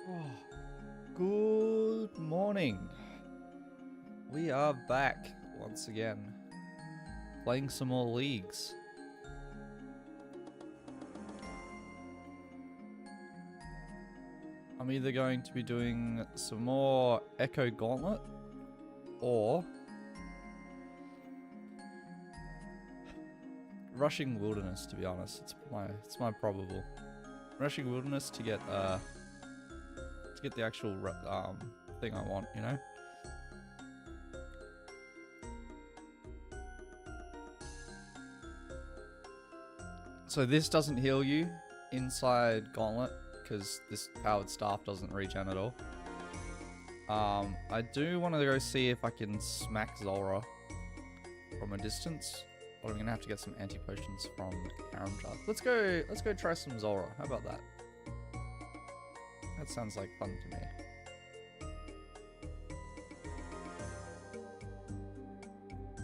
Oh, good morning. We are back once again, playing some more leagues. I'm either going to be doing some more Echo Gauntlet or Rushing Wilderness. To be honest, it's my probable Rushing Wilderness to get the actual thing I want, you know. So this doesn't heal you inside Gauntlet because this powered staff doesn't regen at all. I do want to go see if I can smack Zora from a distance, but I'm gonna have to get some anti potions from Karamjar. Let's go try some Zora. How about that? That sounds like fun to me.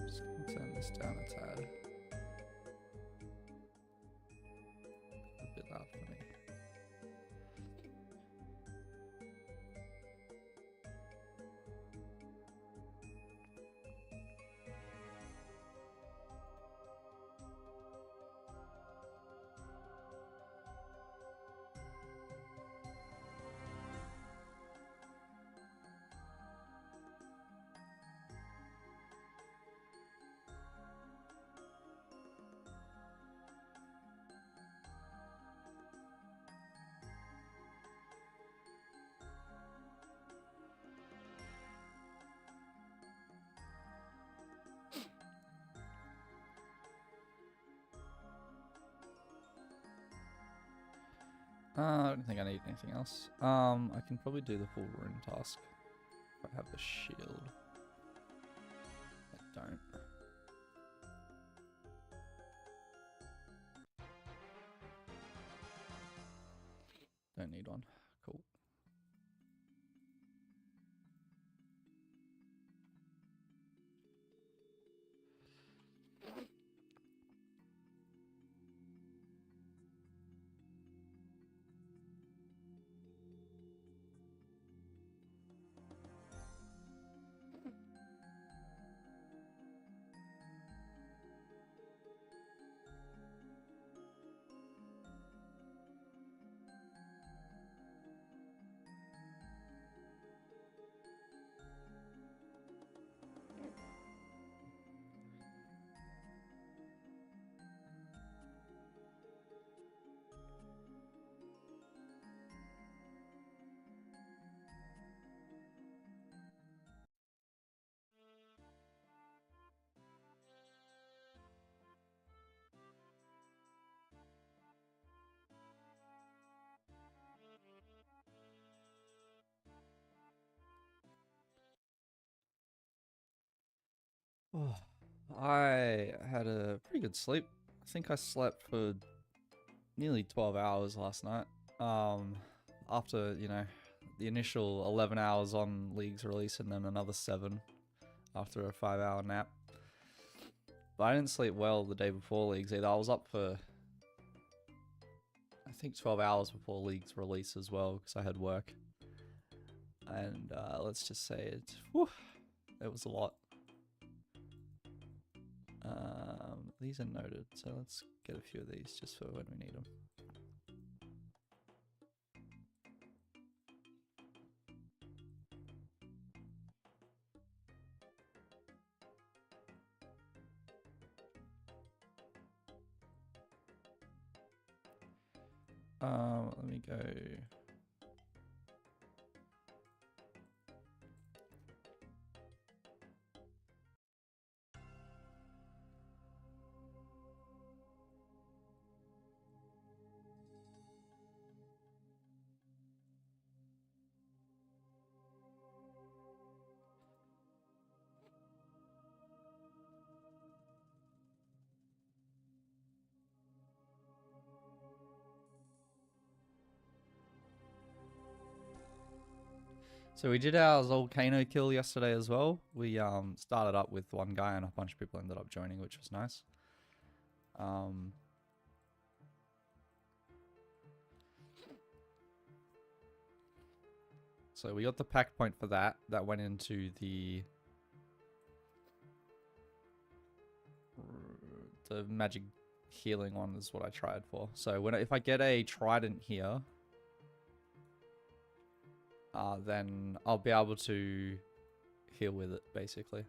Just gonna turn this down a tad. A bit loud for me. I don't think I need anything else. I can probably do the full rune task if I have the shield. I don't. Don't need one. Cool. Oh, I had a pretty good sleep. I think I slept for nearly 12 hours last night. After, you know, the initial 11 hours on League's release and then another 7 after a 5-hour nap. But I didn't sleep well the day before League's either. I was up for, I think, 12 hours before League's release as well because I had work. And let's just say it was a lot. These are noted, so let's get a few of these just for when we need them. Let me go. So we did our volcano kill yesterday as well. We started up with one guy and a bunch of people ended up joining, which was nice. So we got the pact point for that. That went into the magic healing one is what I tried for. So if I get a trident here, then I'll be able to heal with it, basically.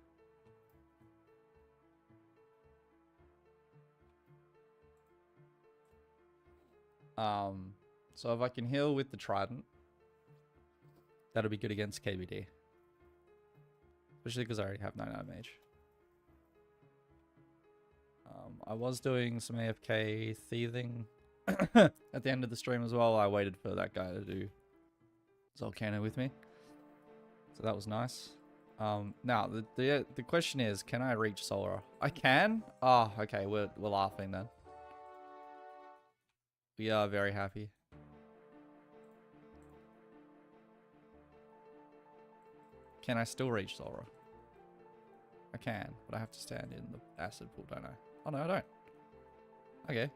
So if I can heal with the trident, that'll be good against KBD. Especially because I already have 99 mage. I was doing some AFK thieving at the end of the stream as well. I waited for that guy to do Zolcano with me. So that was nice. Now, the question is, can I reach Sora? I can? Oh, okay, we're laughing then. We are very happy. Can I still reach Sora? I can, but I have to stand in the acid pool, don't I? Oh, no, I don't. Okay.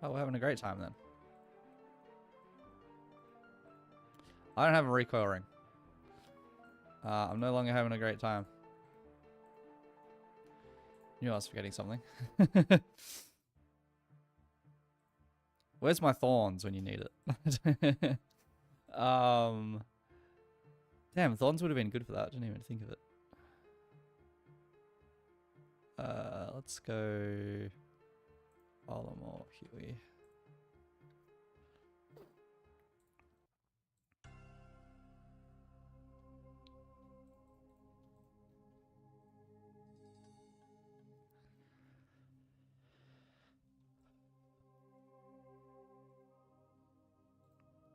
Oh, we're having a great time then. I don't have a recoil ring. I'm no longer having a great time. Knew I was forgetting something. Where's my thorns when you need it? Damn, thorns would have been good for that. I didn't even think of it. Let's go Olamore, Huey.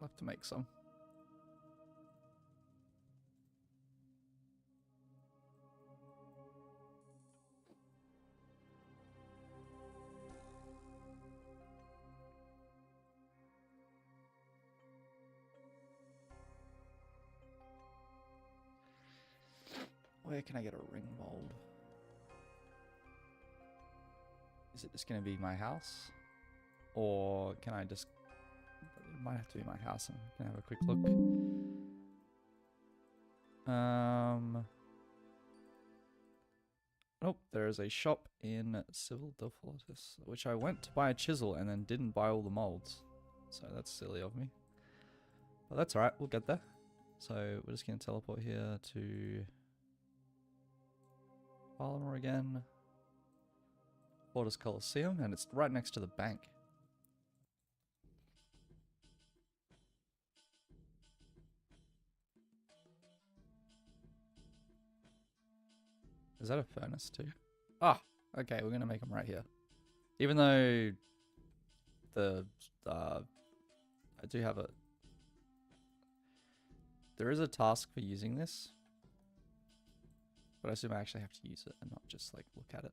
I'll have to make some. Where can I get a ring mold? Is it just going to be my house? Or can I just... It might have to be my house. I'm going to have a quick look. Nope, there is a shop in Civil Defaultus, which I went to buy a chisel and then didn't buy all the molds. So that's silly of me. But that's alright, we'll get there. So we're just going to teleport here to... Baltimore again. Borders Coliseum, and it's right next to the bank. Is that a furnace too? Ah, okay, we're gonna make them right here. Even though I do have a... There is a task for using this. But I assume I actually have to use it and not just like look at it.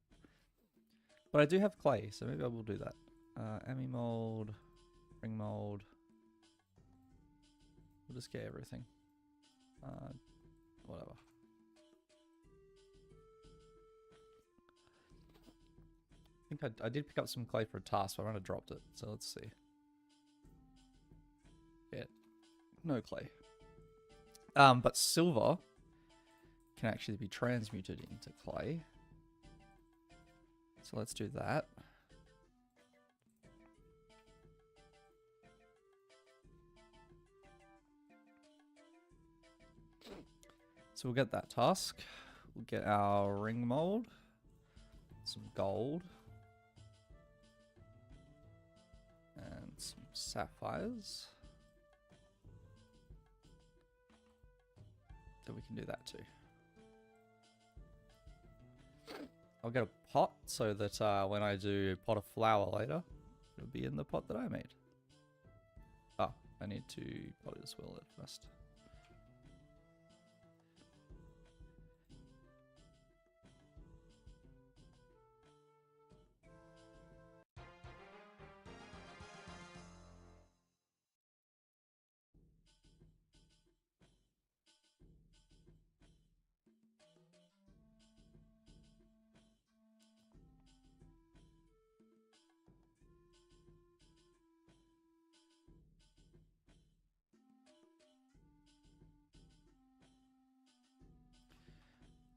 But I do have clay, so maybe I will do that. Ami mold, ring mold. We'll just get everything. Whatever. I think I did pick up some clay for a task, but I might have dropped it. So let's see. Yeah, no clay. But silver can actually be transmuted into clay. So let's do that. So we'll get that task. We'll get our ring mold, some gold, and some sapphires. So we can do that too. I'll get a pot so that when I do pot of flour later, it'll be in the pot that I made. Oh, I need to pot it as well at first.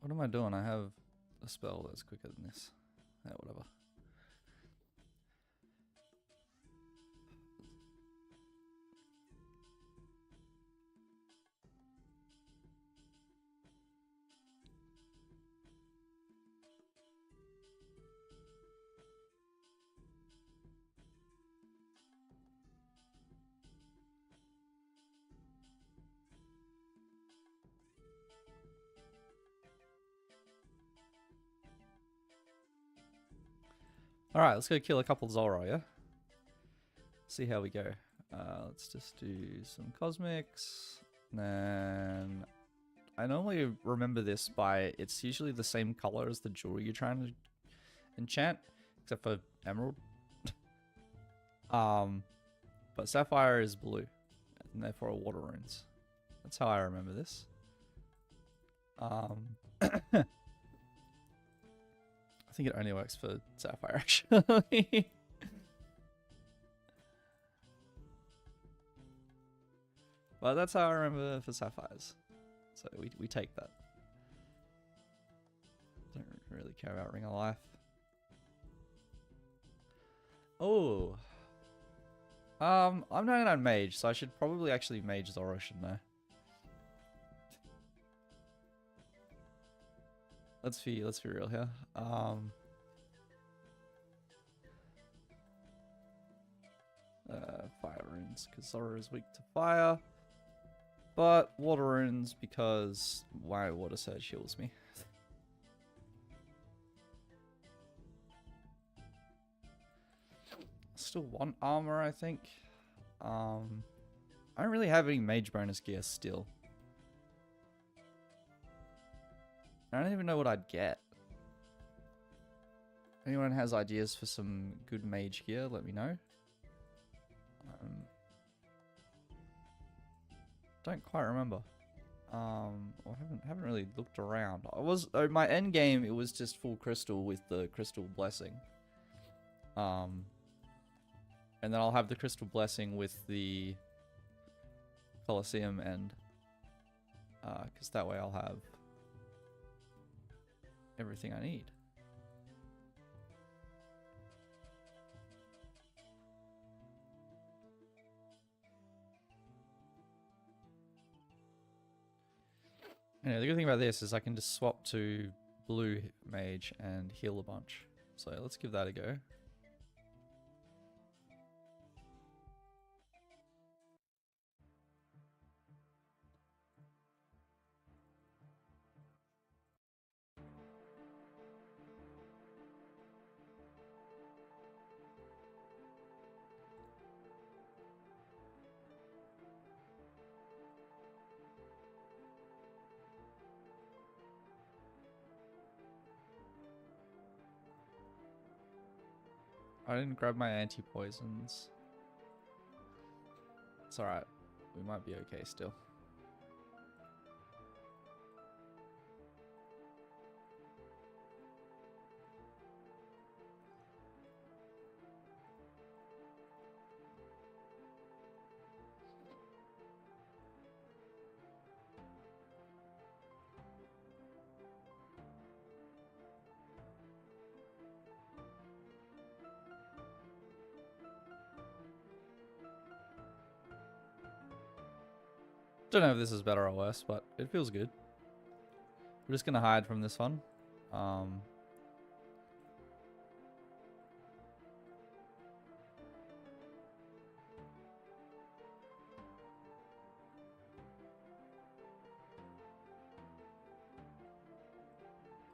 What am I doing? I have a spell that's quicker than this. Yeah, whatever. Alright, let's go kill a couple Zora, yeah? See how we go. Let's just do some cosmics. And then I normally remember this by it's usually the same color as the jewelry you're trying to enchant, except for emerald. But sapphire is blue, and therefore water runes. That's how I remember this. I think it only works for sapphire, actually. But that's how I remember for sapphires. So we take that. Don't really care about Ring of Life. Oh. I'm 99 mage, so I should probably actually mage Zora, shouldn't I? Let's be real here. Fire runes, because Zora is weak to fire. But water runes because my water surge heals me. Still want armor, I think. I don't really have any mage bonus gear still. I don't even know what I'd get. Anyone has ideas for some good mage gear, let me know. Don't quite remember. I haven't really looked around. My end game, it was just full crystal with the crystal blessing. And then I'll have the crystal blessing with the Colosseum end. Because that way I'll have everything I need. Anyway, the good thing about this is I can just swap to blue mage and heal a bunch. So let's give that a go. I didn't grab my anti-poisons. It's alright. We might be okay still. Don't know if this is better or worse, but it feels good. We're just gonna hide from this one. I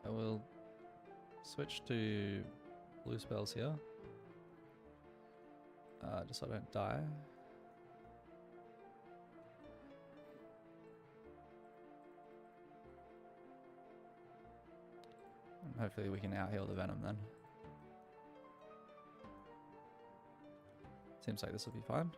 will switch to blue spells here. Just so I don't die. And hopefully we can out-heal the venom then. Seems like this will be fine.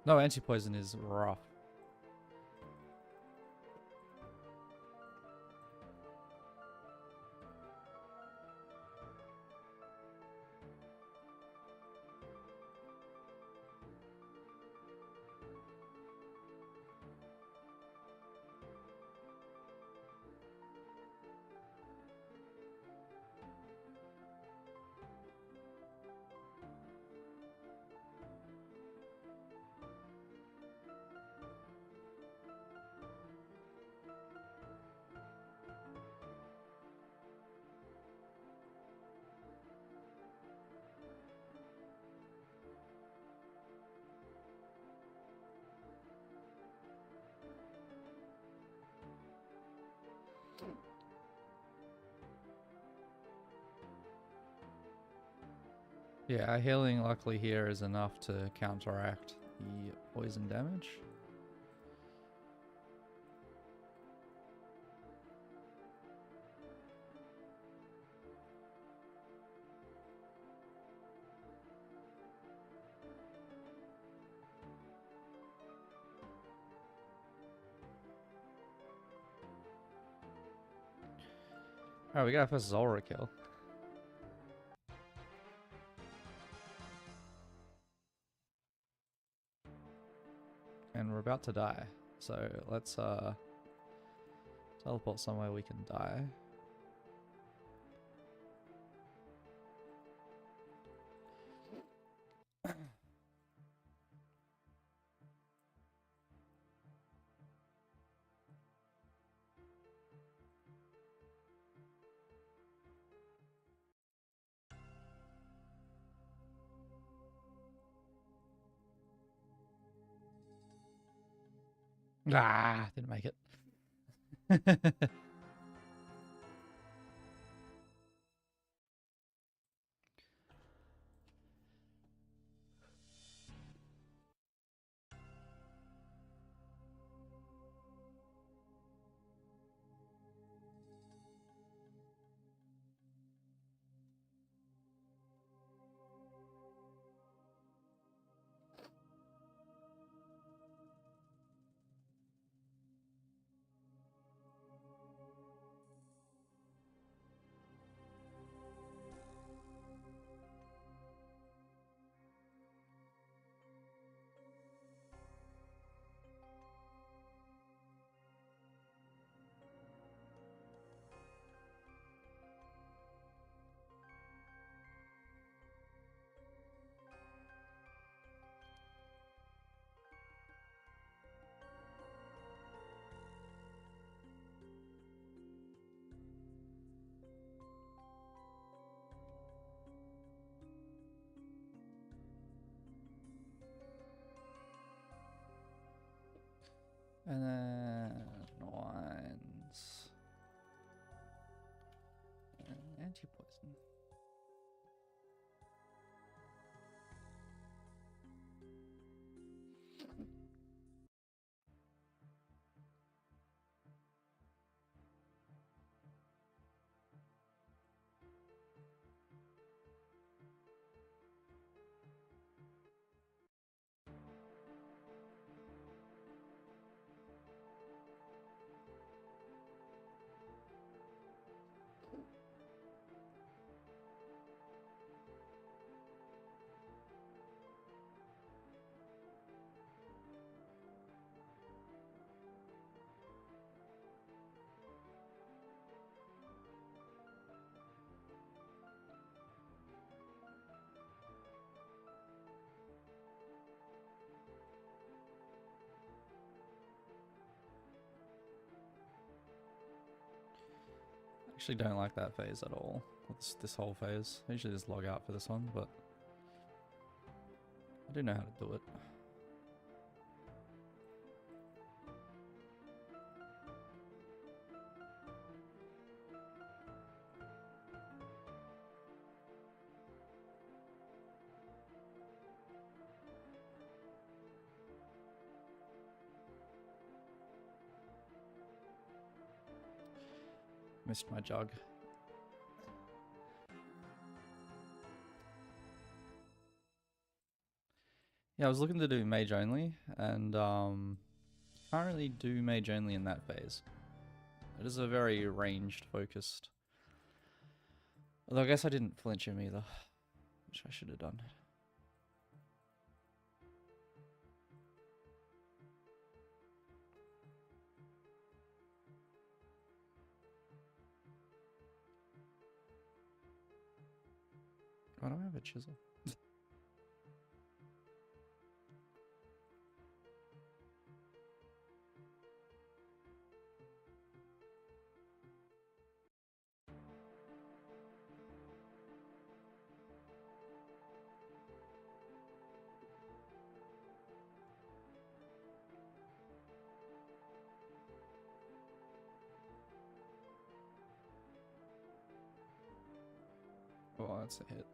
No, anti-poison is rough. Yeah, healing luckily here is enough to counteract the poison damage. Alright, we got our first Zora kill. And we're about to die. So let's teleport somewhere we can die. Ah, didn't make it. And then wines. And anti-poison. Actually don't like that phase at all. This whole phase. I usually just log out for this one, but I do know how to do it. Missed my jug. Yeah, I was looking to do mage only, and can't really do mage only in that phase. It is a very ranged focused. Although I guess I didn't flinch him either, which I should have done. Why don't I have a chisel? Oh, that's a hit.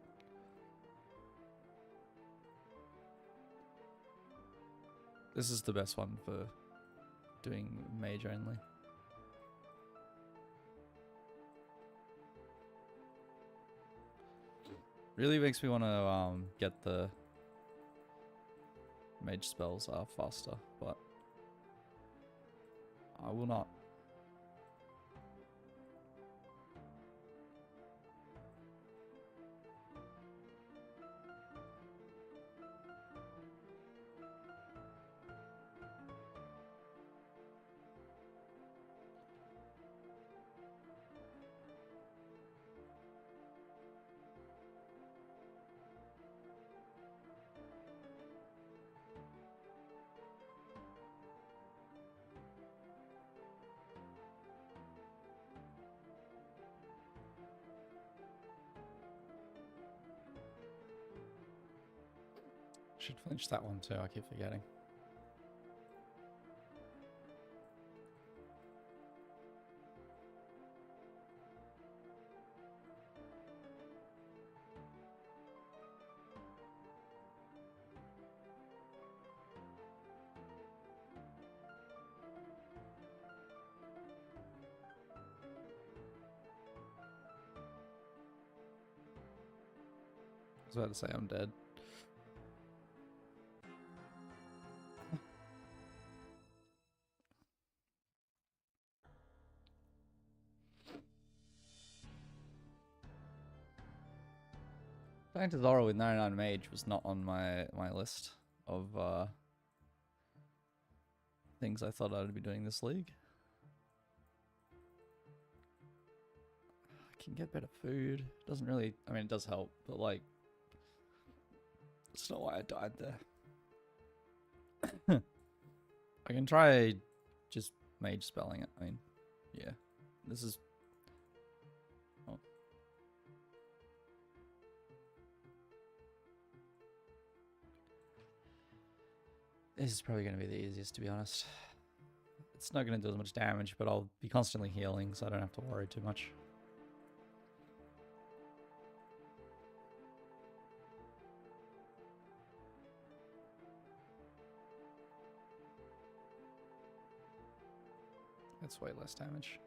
This is the best one for doing mage only. Really makes me want to get the mage spells faster, but I will not. Should flinch that one too, I keep forgetting. I was about to say I'm dead. Playing to Zora with 99 Mage was not on my list of things I thought I'd be doing this league. I can get better food. Doesn't really, I mean, it does help, but like, it's not why I died there. I can try just mage spelling it. I mean, yeah, this is. Oh. This is probably going to be the easiest, to be honest. It's not going to do as much damage, but I'll be constantly healing, so I don't have to worry too much. That's way less damage.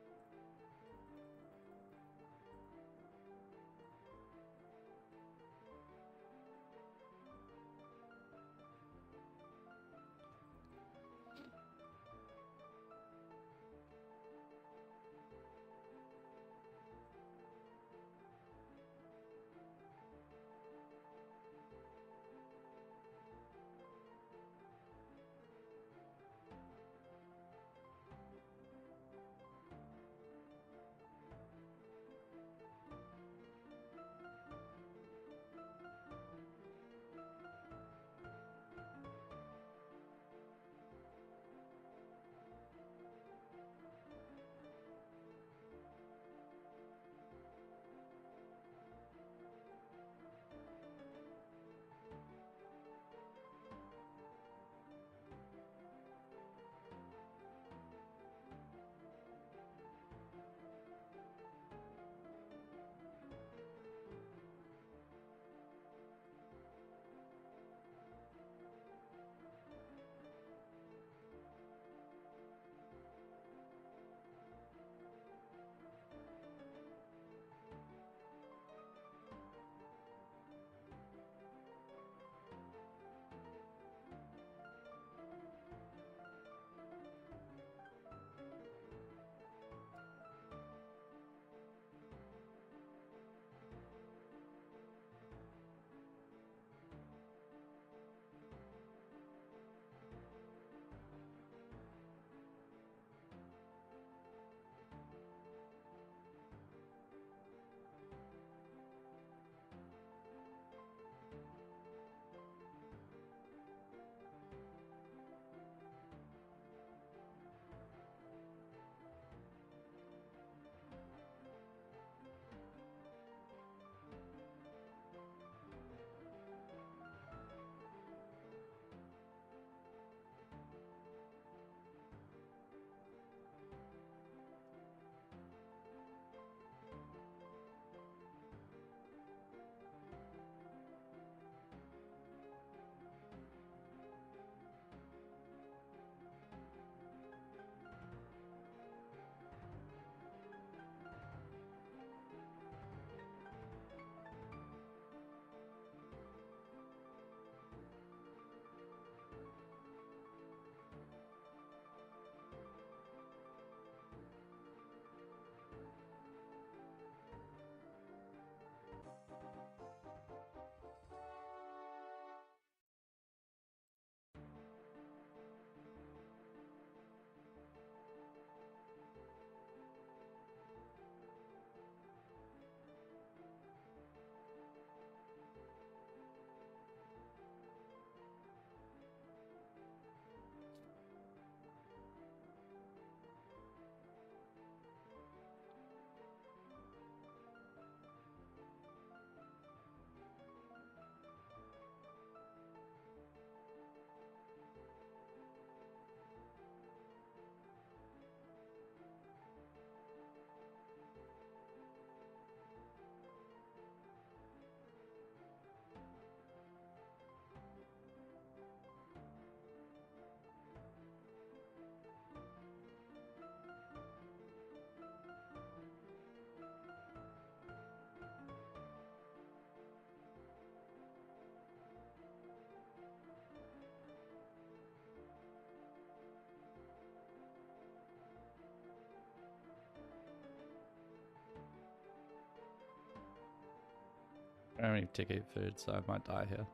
I don't have any ticket food, so I might die here.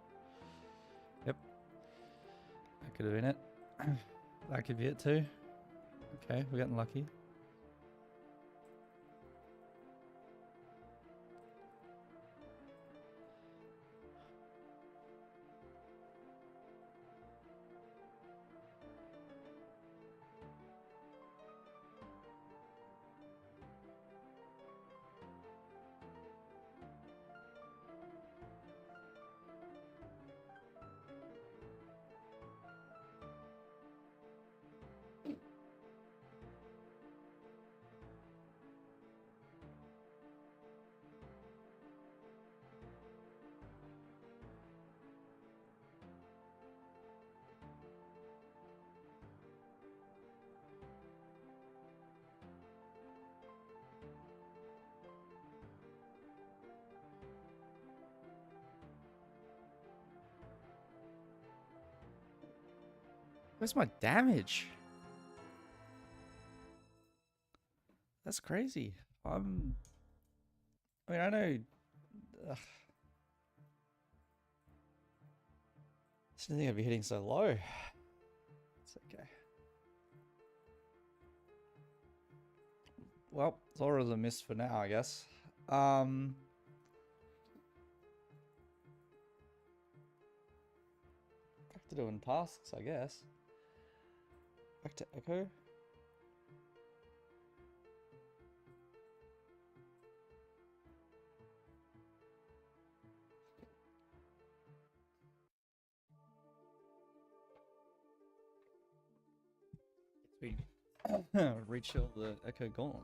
Yep. That could have been it. That could be it too. Okay, we're getting lucky. Where's my damage? That's crazy. I mean, I know. Ugh. I didn't think I'd be hitting so low. It's okay. Well, it's all a miss for now, I guess. Back to doing tasks, I guess. Back to Echo. It's been rechill the Echo Gauntlet.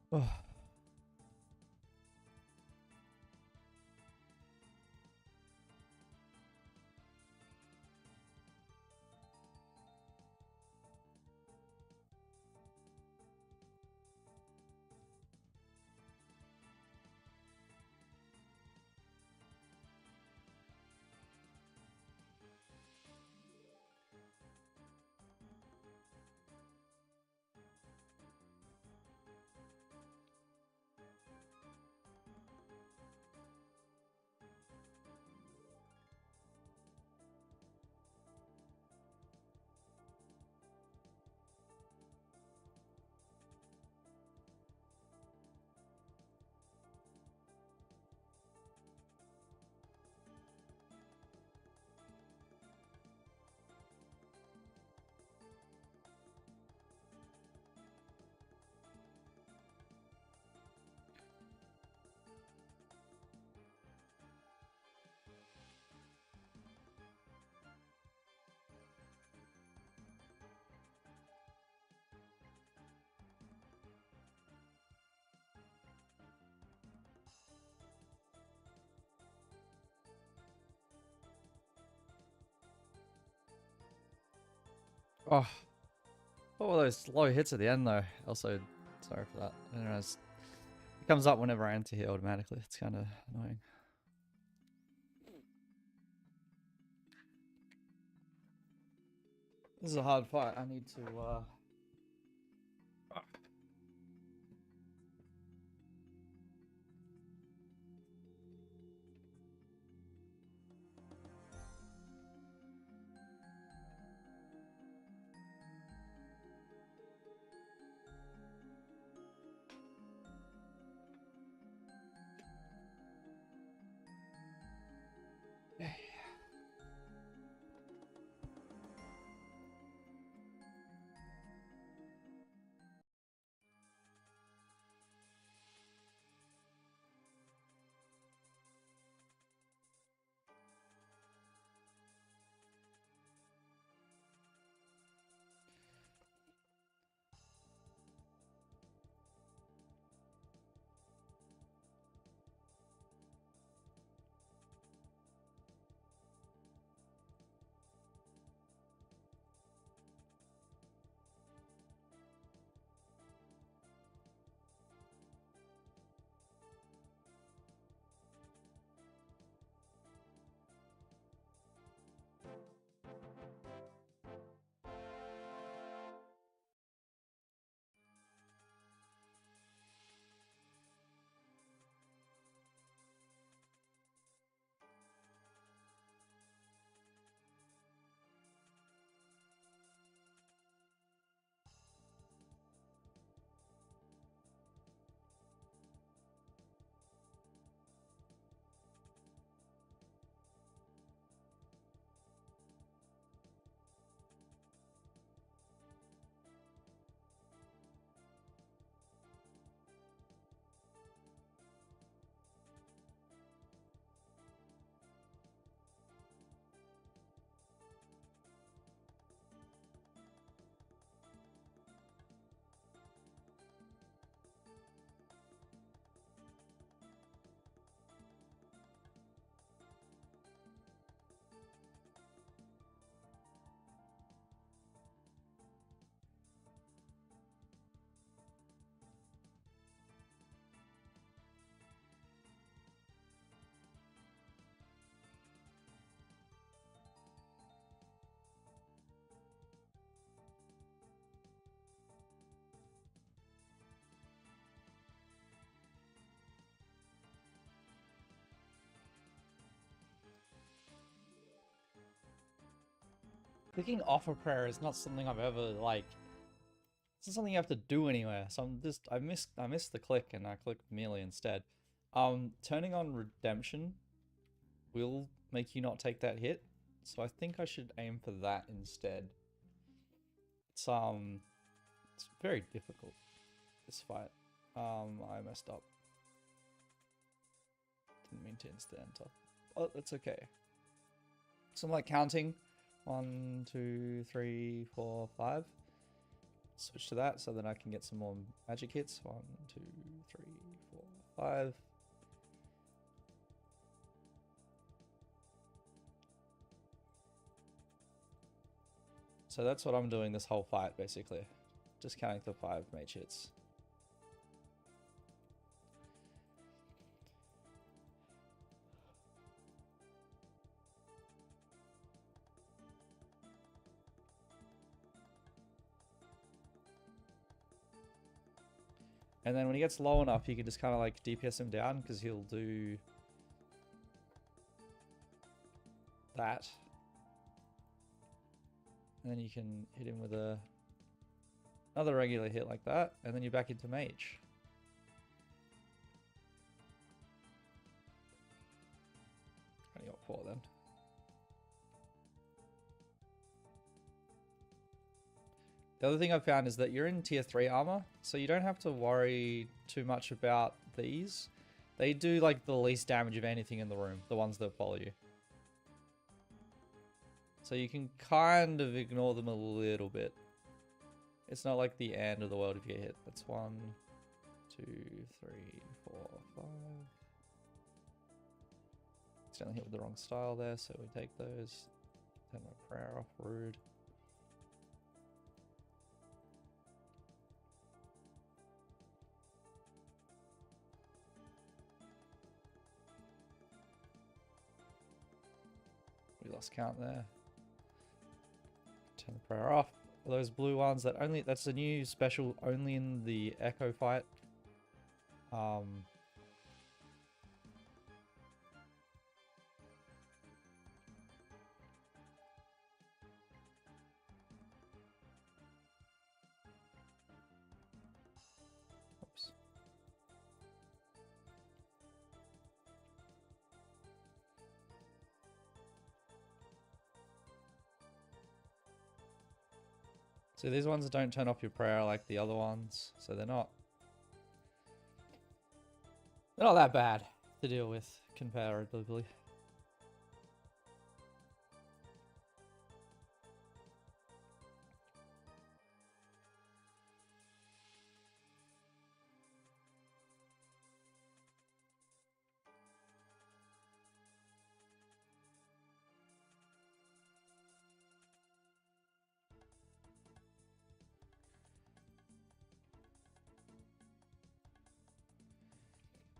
Oh. Oh, what were those low hits at the end though? Also, sorry for that. I don't know, it comes up whenever I enter here automatically. It's kind of annoying. This is a hard fight. I need to clicking off a prayer is not something I've ever like. It's not something you have to do anywhere. So I missed the click and I clicked merely instead. Turning on redemption will make you not take that hit. So I think I should aim for that instead. It's very difficult, this fight. I messed up. Didn't mean to instant enter. Oh, that's okay. So I'm like counting 1, 2, 3, 4, 5. Switch to that so that I can get some more magic hits. 1, 2, 3, 4, 5. So that's what I'm doing this whole fight, basically. Just counting to 5 mage hits. And then when he gets low enough, you can just kind of like DPS him down because he'll do that. And then you can hit him with another regular hit like that, and then you're back into mage. Only got 4 then. The other thing I've found is that you're in tier 3 armor, so you don't have to worry too much about these. They do like the least damage of anything in the room, the ones that follow you. So you can kind of ignore them a little bit. It's not like the end of the world if you get hit. That's 1, 2, 3, 4, 5. Accidentally hit with the wrong style there, so we take those. Turn my prayer off, rude. lost count there. Turn the prayer off. Those blue ones that only, that's a new special only in the Echo fight. Oops. So these ones don't turn off your prayer like the other ones, so they're not that bad to deal with comparatively.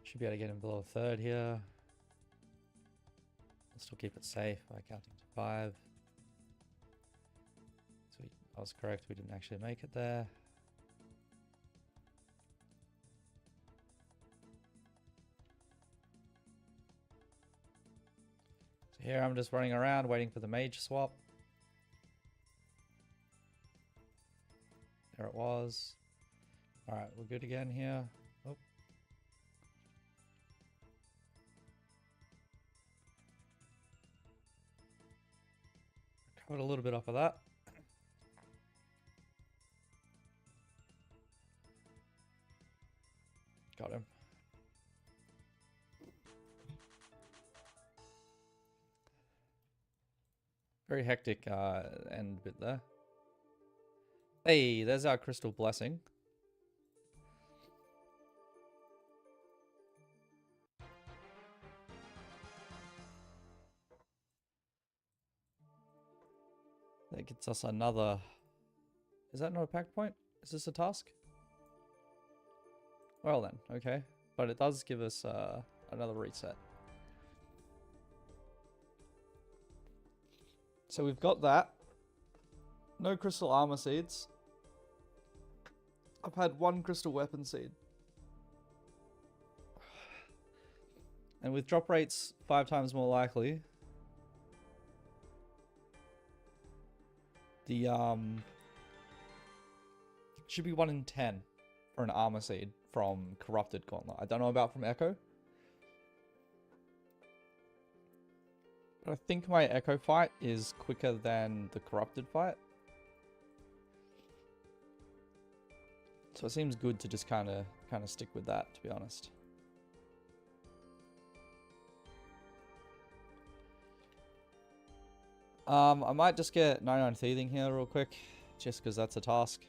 Should be able to get him below a third here. We'll still keep it safe by counting to 5. So I was correct, we didn't actually make it there. So here I'm just running around waiting for the mage swap. There it was. Alright, we're good again here. Oh. Covered a little bit off of that. Got him. Very hectic end bit there. Hey, there's our crystal blessing. That gets us another... Is that not a pact point? Is this a task? Well then, okay. But it does give us another reset. So we've got that. No crystal armor seeds. I've had 1 crystal weapon seed. And with drop rates 5 times more likely, the should be 1 in 10 for an armor seed from Corrupted Gauntlet. I don't know about from Echo. But I think my Echo fight is quicker than the Corrupted fight. So it seems good to just kind of stick with that, to be honest. I might just get 99 Thieving here real quick, just because that's a task.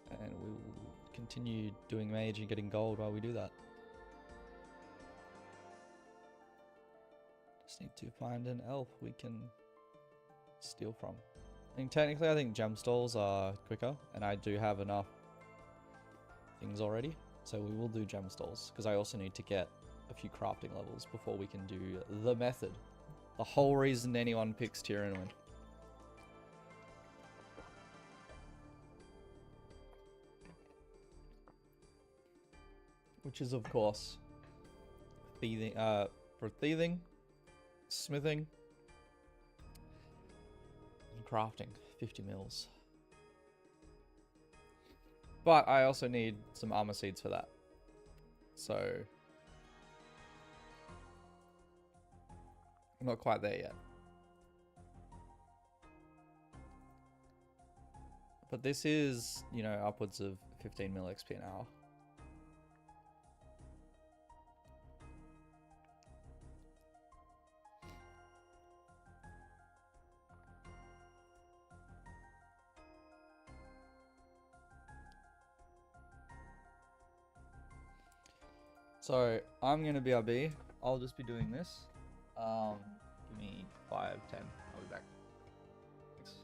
And we'll continue doing mage and getting gold while we do that. Just need to find an elf we can steal from. I mean, technically I think gem stalls are quicker, and I do have enough things already, so we will do gem stalls, because I also need to get a few crafting levels before we can do the method. The whole reason anyone picks Tyrannid. Which is, of course, thieving, for thieving, smithing, and crafting, 50 mils. But I also need some armor seeds for that. So I'm not quite there yet. But this is, you know, upwards of 15 mil XP an hour. So I'm gonna BRB. I'll just be doing this. Give me 5, 10. I'll be back. Thanks.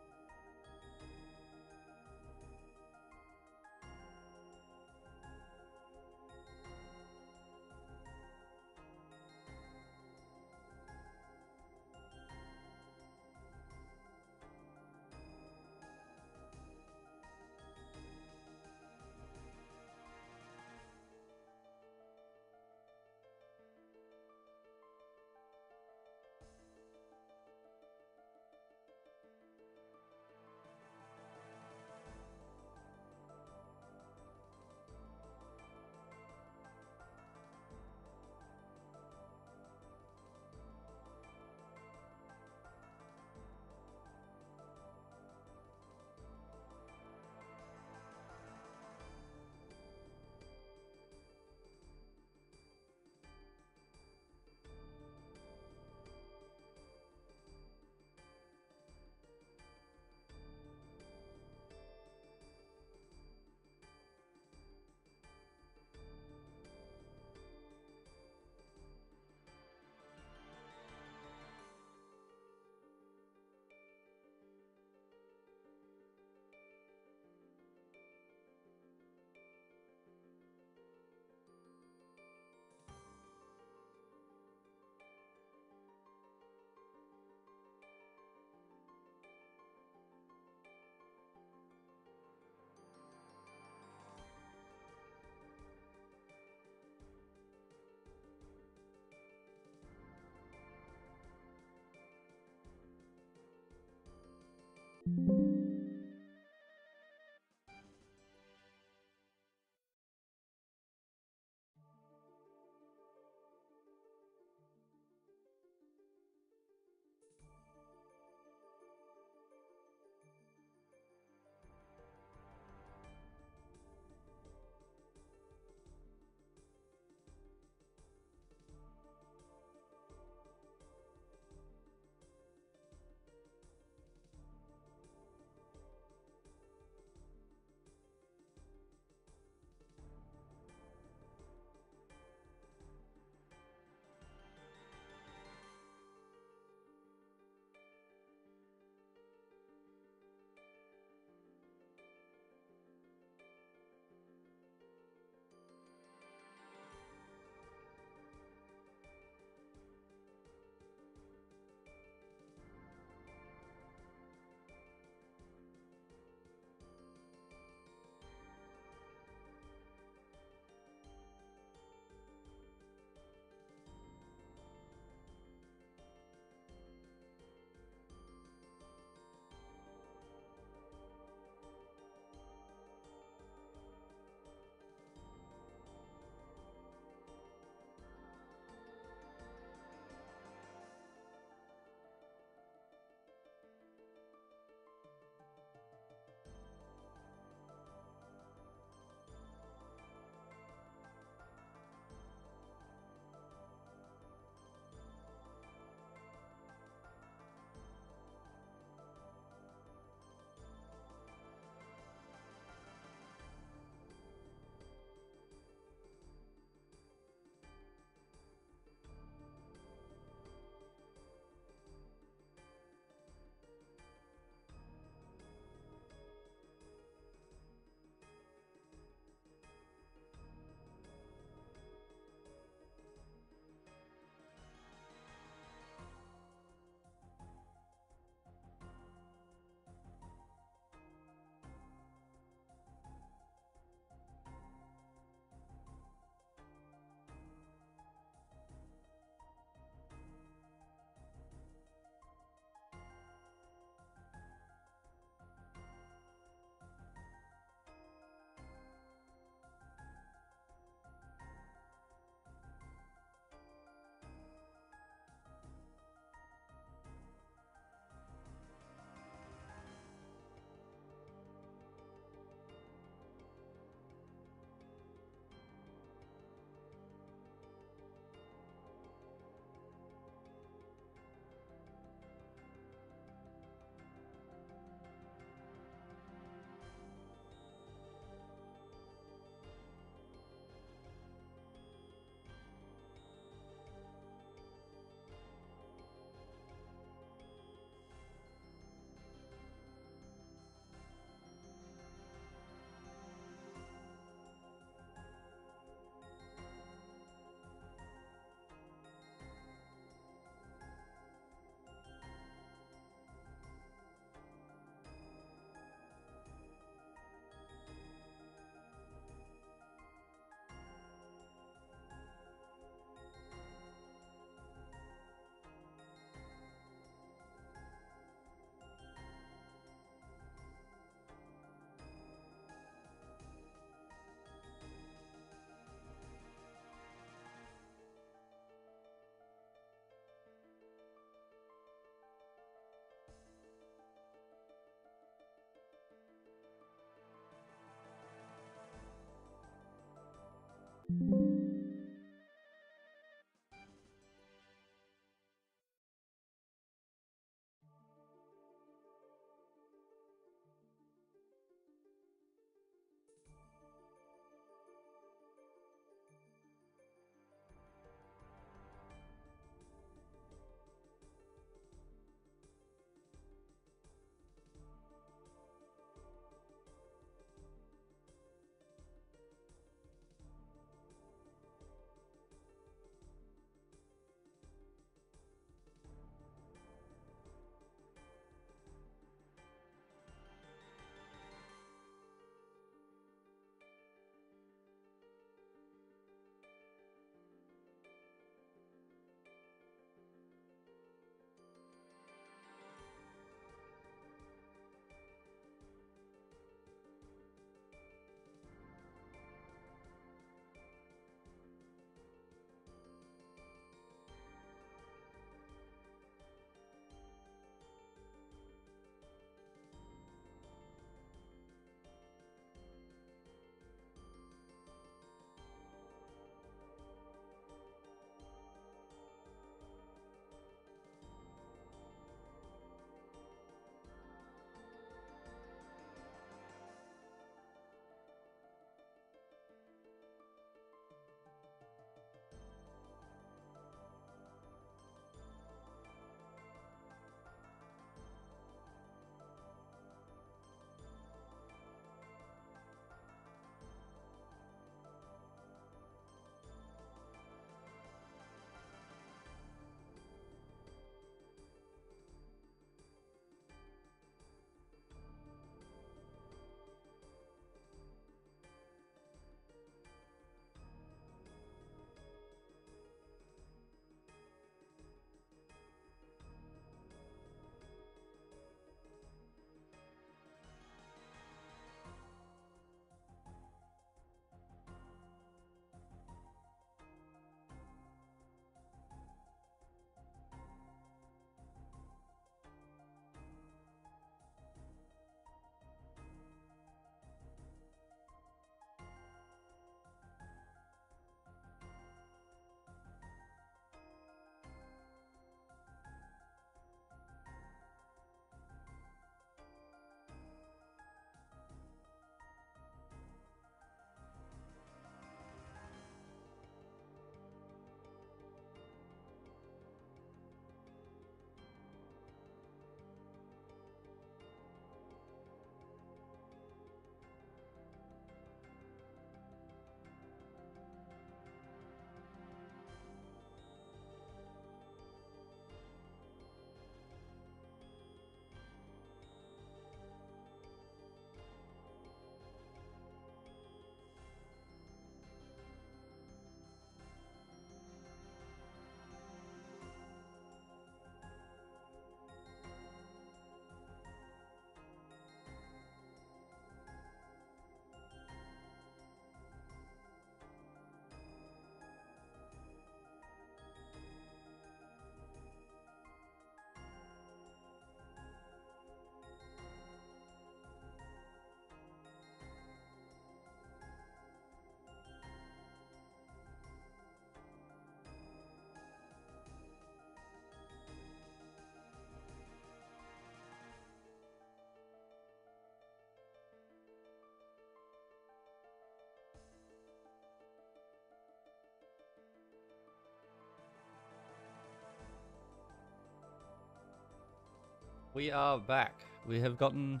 We are back. We have gotten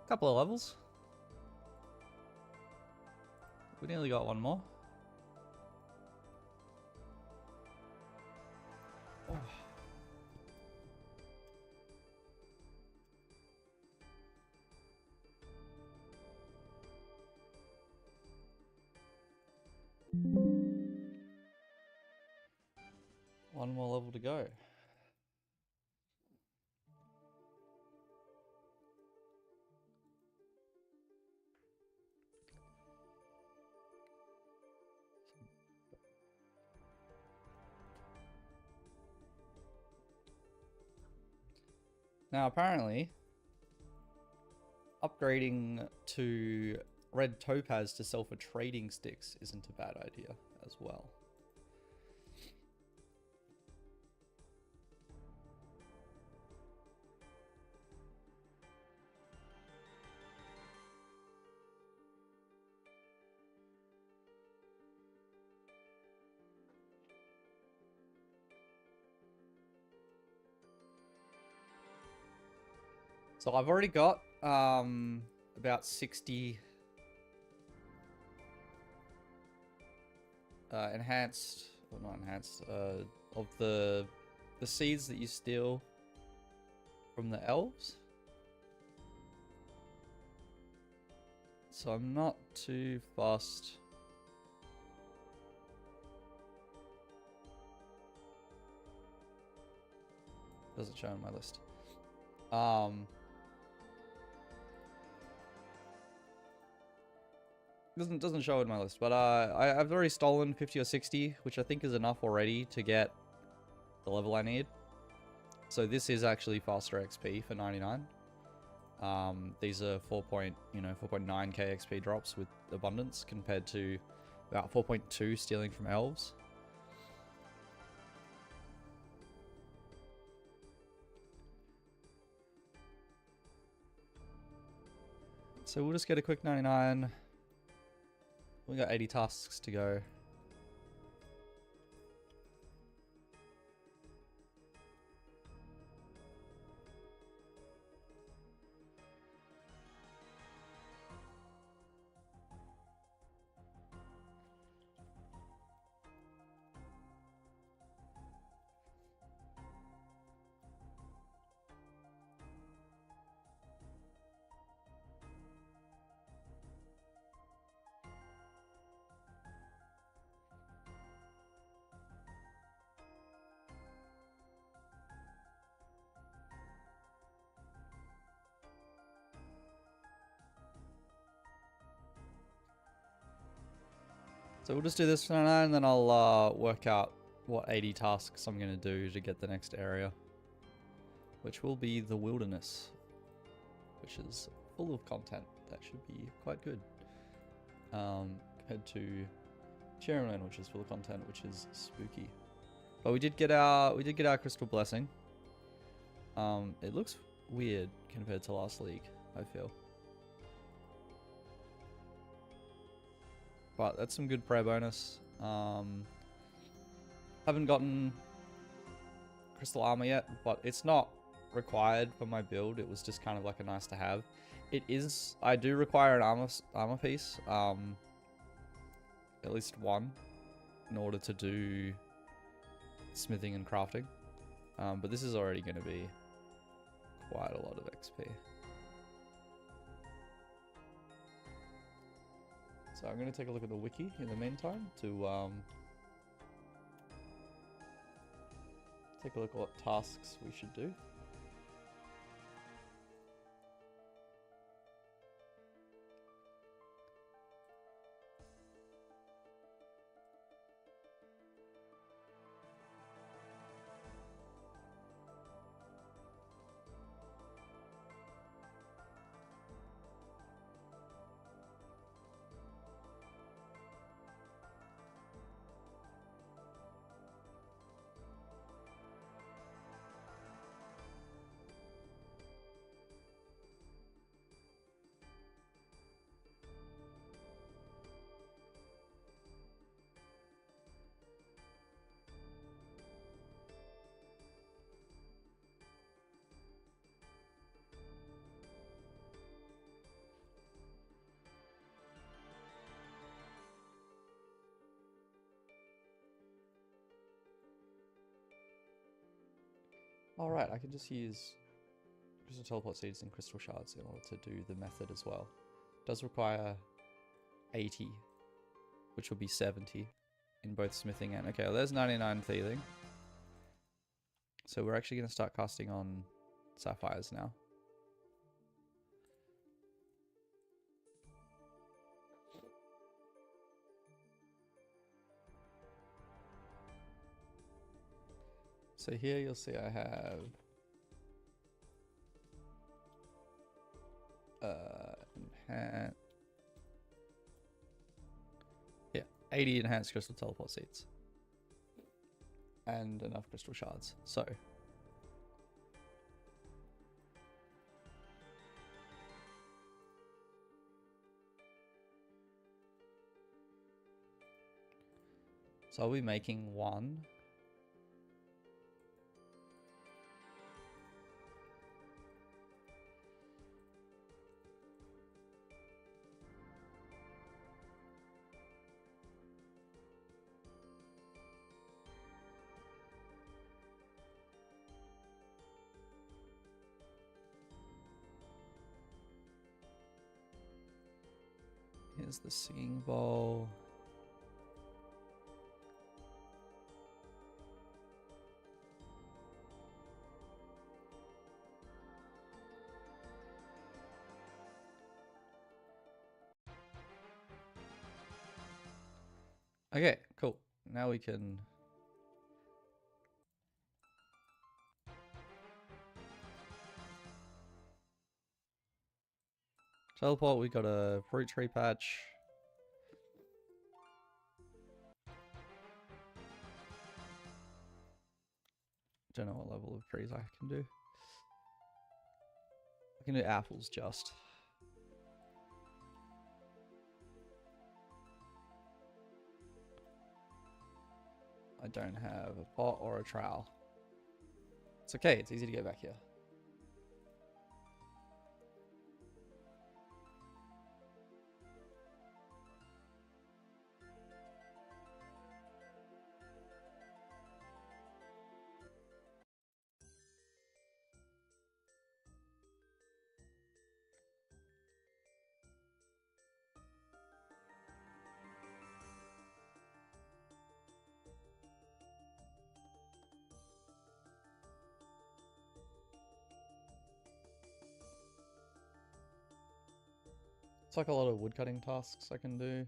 a couple of levels. We nearly got one more. Oh. One more level to go. Now, apparently, upgrading to red topaz to sell for trading sticks isn't a bad idea as well. So I've already got about 60 enhanced, well, not enhanced, of the seeds that you steal from the elves. So I'm not too fussed. Doesn't show on my list. Doesn't show in my list, but I've already stolen 50 or 60, which I think is enough already to get the level I need. So this is actually faster XP for 99. These are 4.9k XP drops with abundance compared to about 4.2 stealing from elves. So we'll just get a quick 99. We got 80 tasks to go. So we'll just do this for 99 and then I'll work out what 80 tasks I'm going to do to get the next area. Which will be the wilderness. Which is full of content. That should be quite good. Compared to Chairman, which is full of content, which is spooky. But we did get our crystal blessing. It looks weird compared to last league, I feel. But that's some good prayer bonus. Haven't gotten crystal armor yet, but it's not required for my build. It was just kind of like a nice to have. It is. I do require an armor piece, at least one, in order to do smithing and crafting. But this is already going to be quite a lot of XP. So I'm going to take a look at the wiki in the meantime to take a look at what tasks we should do. Alright, I can just use crystal teleport seeds and crystal shards in order to do the method as well. It does require 80, which will be 70 in both smithing and... Okay, well there's 99 thieving. So we're actually going to start casting on sapphires now. So here you'll see I have enhanced, yeah, 80 enhanced crystal teleport seeds and enough crystal shards. So I'll be making one. Here's the singing bowl. Okay, cool. Now we can... teleport, we got a fruit tree patch. Don't know what level of trees I can do. I can do apples just. I don't have a pot or a trowel. It's okay, it's easy to get back here. It's like a lot of woodcutting tasks I can do.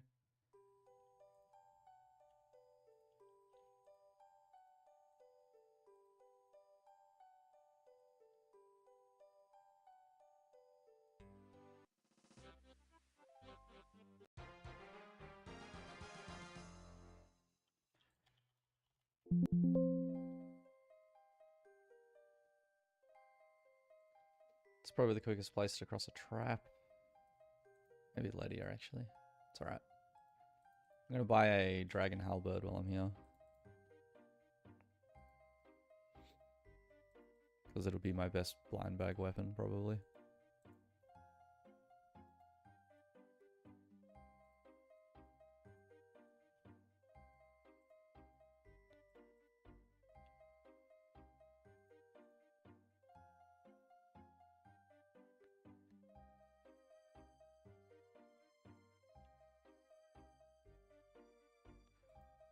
It's probably the quickest place to cross a trap. Maybe Lydia, actually. It's alright. I'm gonna buy a dragon halberd while I'm here. Because it'll be my best blind bag weapon, probably.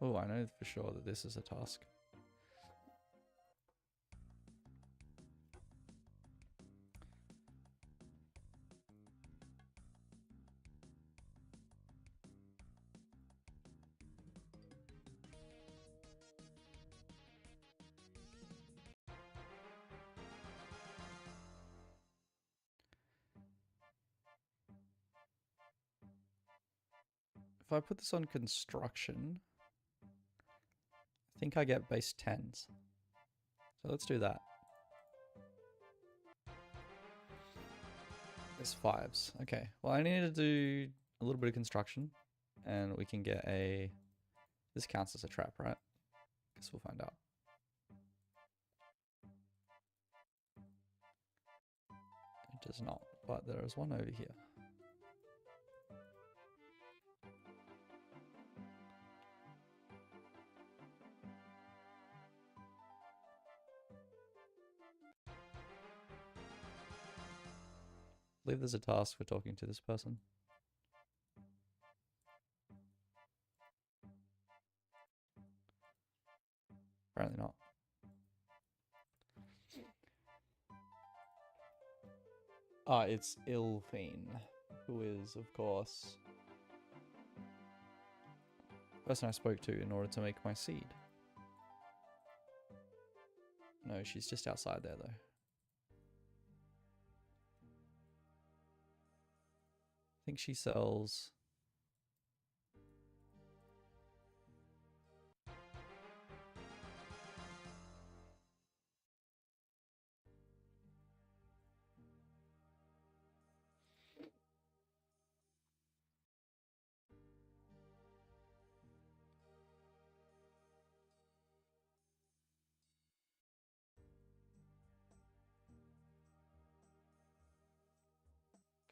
Oh, I know for sure that this is a task. If I put this on construction, I think I get base 10s. So let's do that. There's 5s. Okay. Well, I need to do a little bit of construction and we can get a... This counts as a trap, right? Guess we'll find out. It does not, but there is one over here. believe there's a task for talking to this person. Apparently not. Ah, it's Ilfine, who is, of course, the person I spoke to in order to make my seed. No, she's just outside there, though. I think she sells...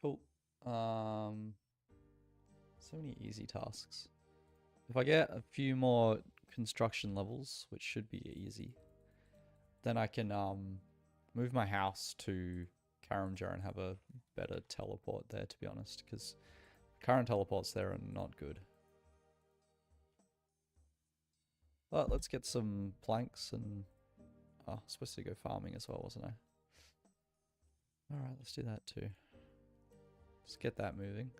Cool. So many easy tasks. If I get a few more construction levels, which should be easy, then I can move my house to Karamjar and have a better teleport there, to be honest, because current teleports there are not good. But let's get some planks and... Oh, I was supposed to go farming as well, wasn't I? Alright, let's do that too. Let's get that moving.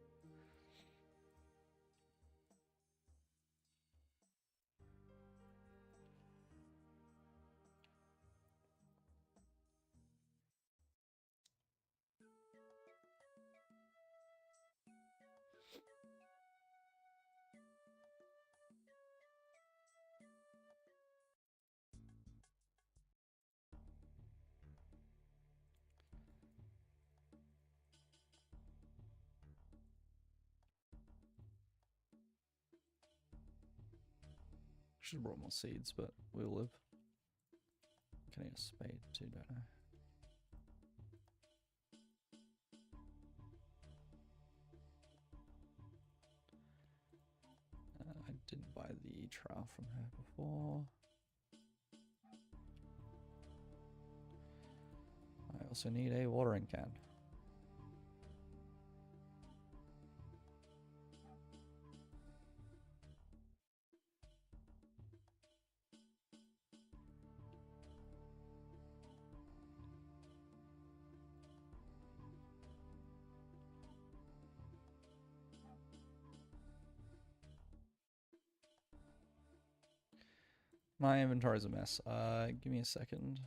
Should have brought more seeds, but we'll live. Can I get a spade too, don't I? I didn't buy the trowel from her before. I also need a watering can. My inventory is a mess. Give me a second.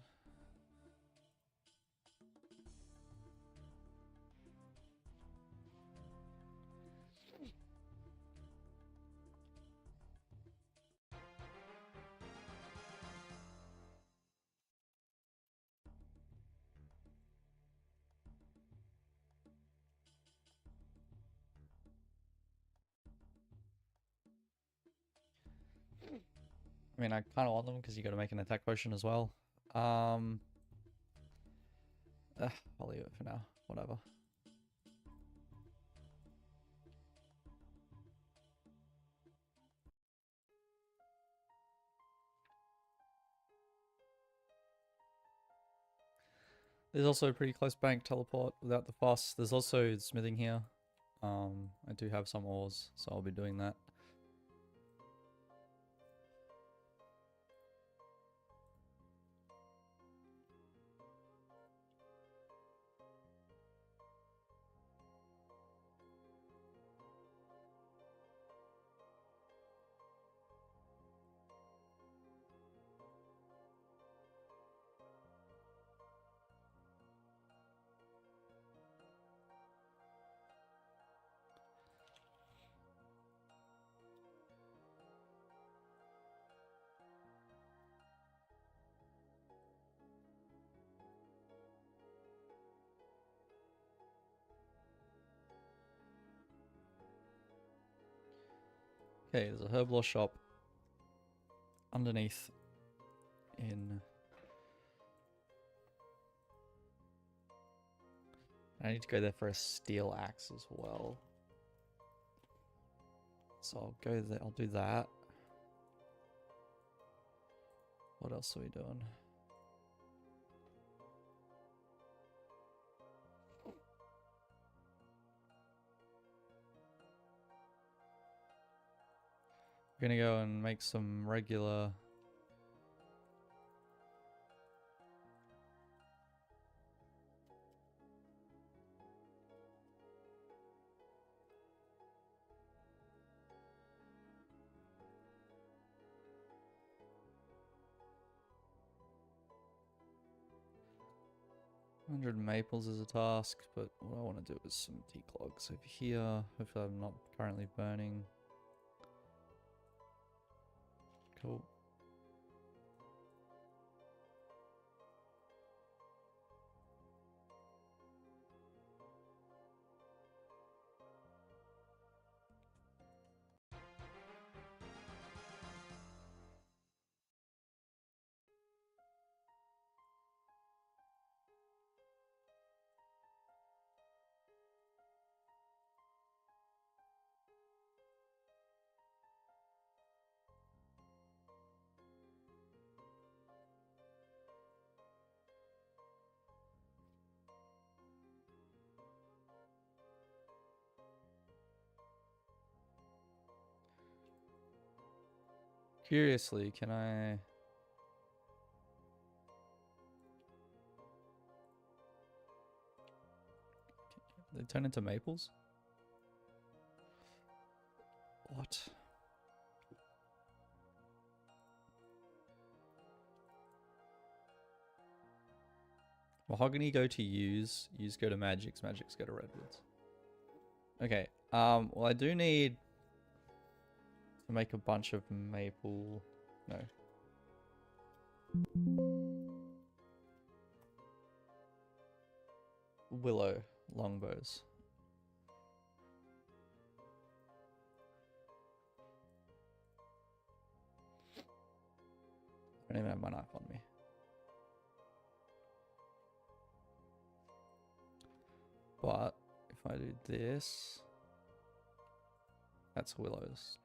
I mean, I kind of want them because you got to make an attack potion as well. I'll leave it for now. Whatever. There's also a pretty close bank teleport without the fuss. There's also smithing here. I do have some ores, so I'll be doing that. Okay, there's a herb law shop underneath in... I need to go there for a steel axe as well. So I'll go there, I'll do that. What else are we doing? We're gonna go and make some regular... $100 maples is a task, but what I want to do is some declogs over here. Hopefully I'm not currently burning. Cool. Curiously, can I... They turn into maples? What? Mahogany go to use go to magics go to redwoods. Okay, well I do need to make a bunch of maple, no. Willow longbows. I don't even have my knife on me. But if I do this, that's willows.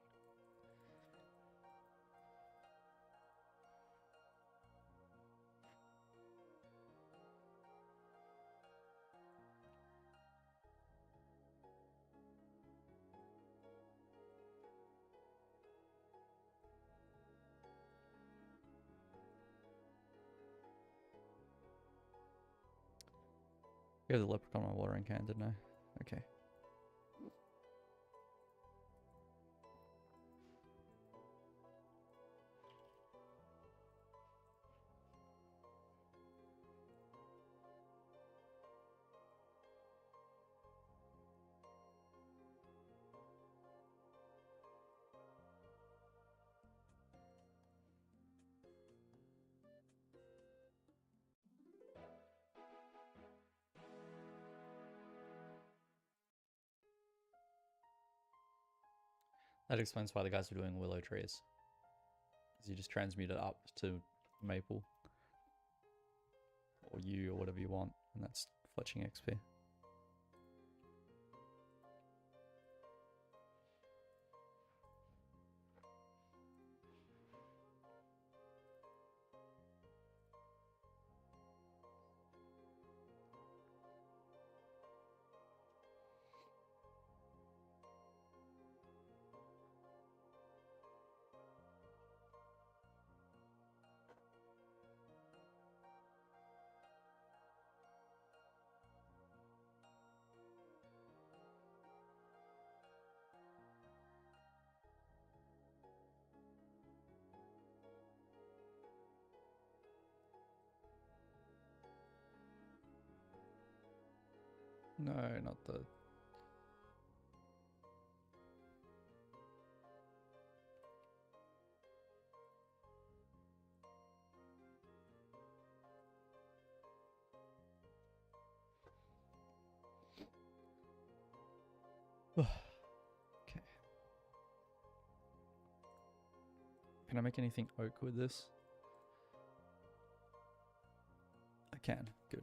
I gave the leprechaun my watering can, didn't I? Okay. That explains why the guys are doing willow trees. Because you just transmute it up to maple. Or yew or whatever you want. And that's fletching XP. No, not the... Okay. Can I make anything oak with this? I can. Good.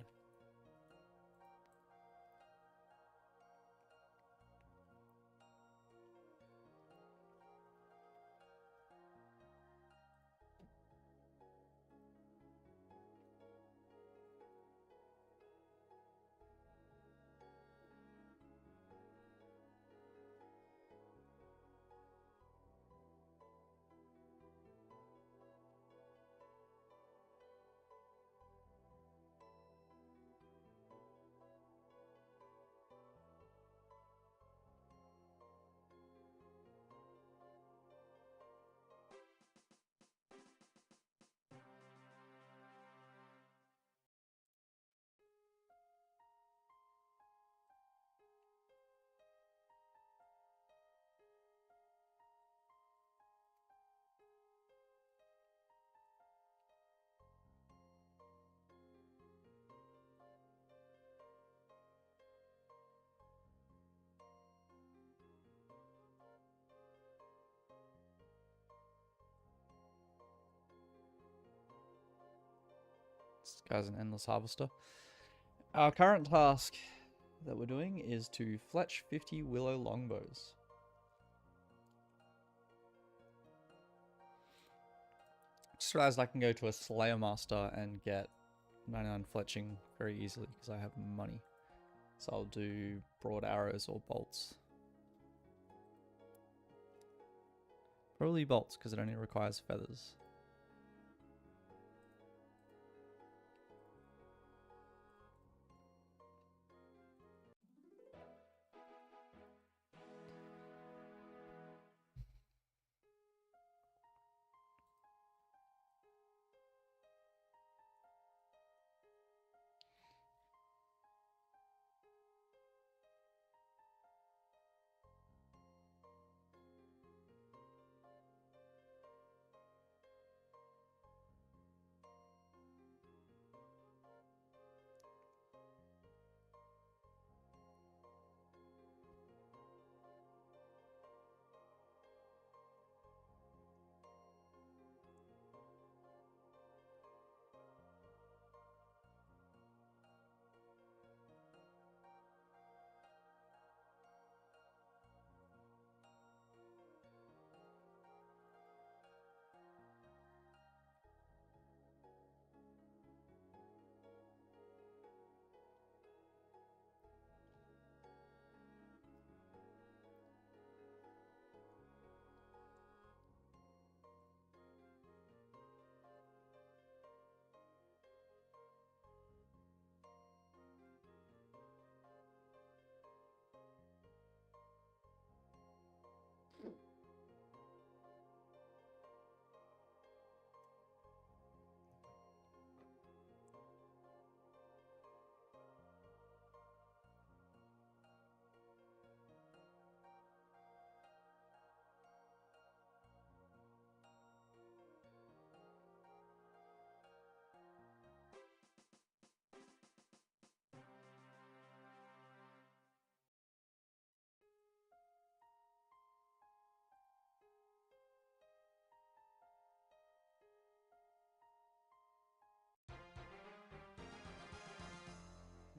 guy's an endless harvester. Our current task that we're doing is to fletch 50 willow longbows. Just realized I can go to a Slayer Master and get 99 fletching very easily because I have money. So I'll do broad arrows or bolts. Probably bolts because it only requires feathers.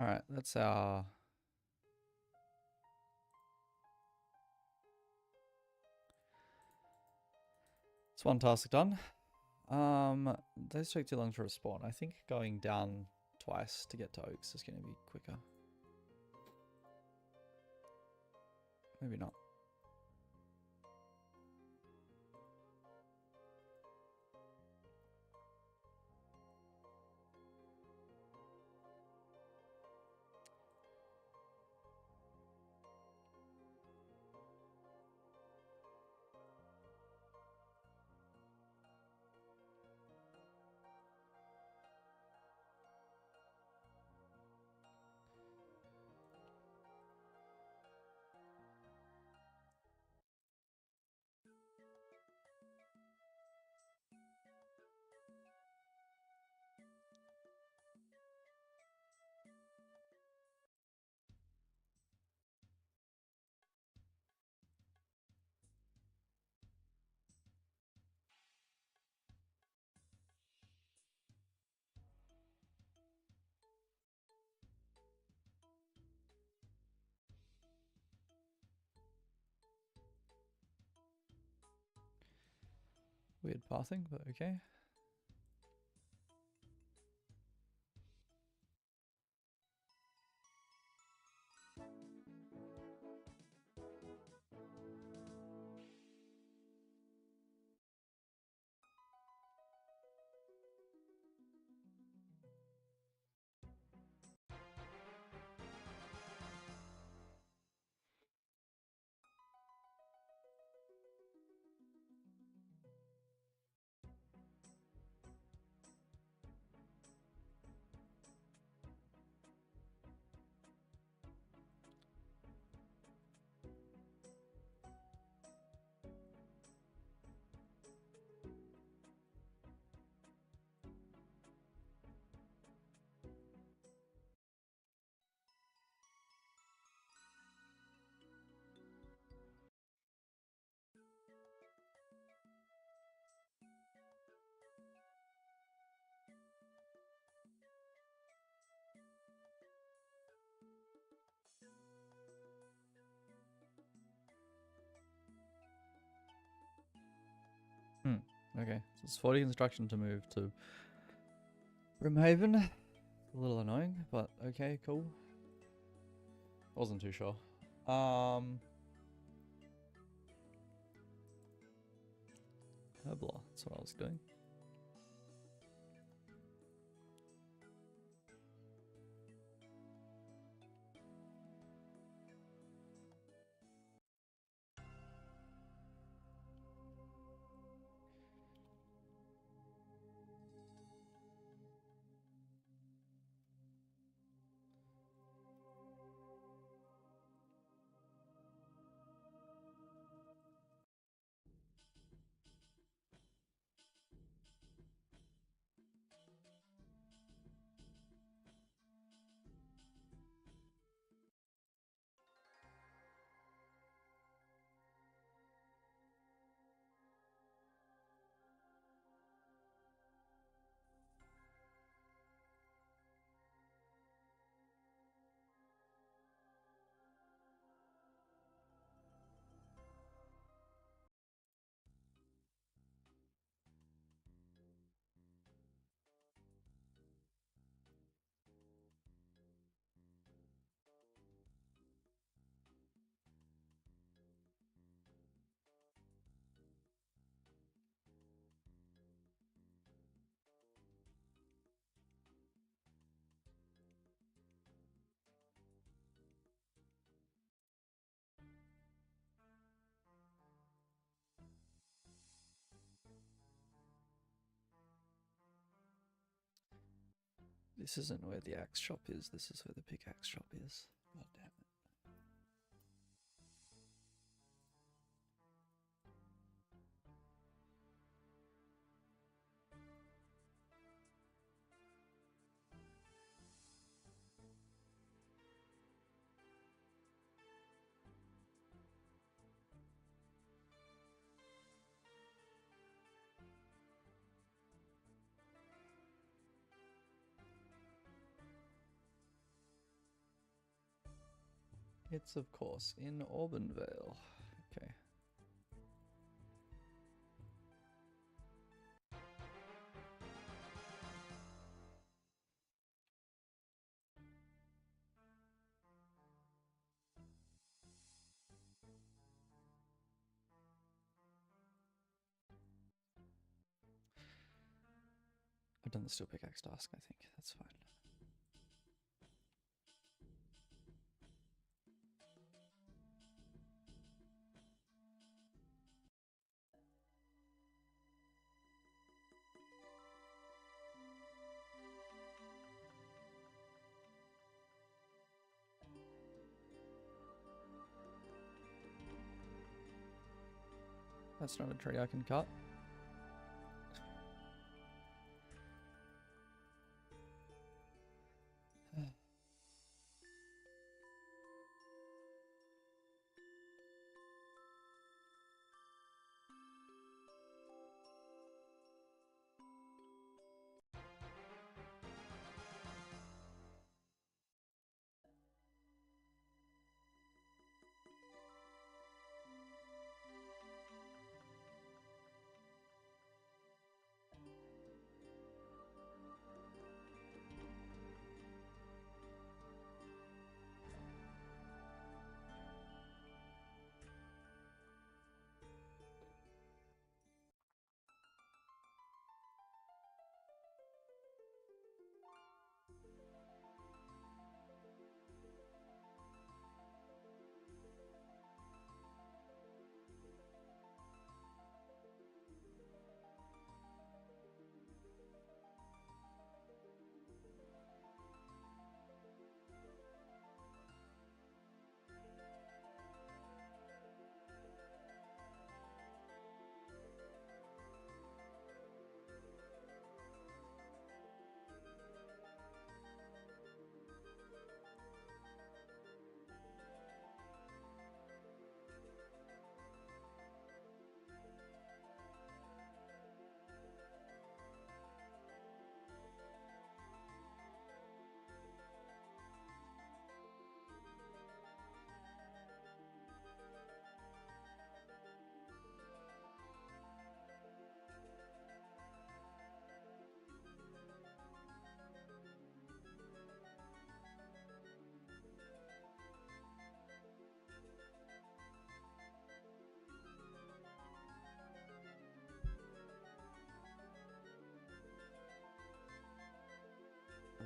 Alright, that's our... That's one task done. Those take too long to respawn. I think going down twice to get to oaks is going to be quicker. Maybe not. Weird pathing, but okay. Okay, so it's 40 instruction to move to Brimhaven. A little annoying, but okay, cool. Wasn't too sure. Herbler, that's what I was doing. This isn't where the axe shop is, this is where the pickaxe shop is. God damn it. It's of course in Auburndale. Okay. I've done the steel pickaxe task, I think. That's fine. That's not a tree I can cut.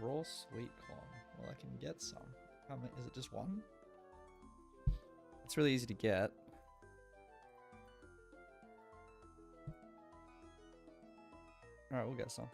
Raw sweet corn. Well, I can get some. How many? Is it just one? It's really easy to get. Alright, we'll get some.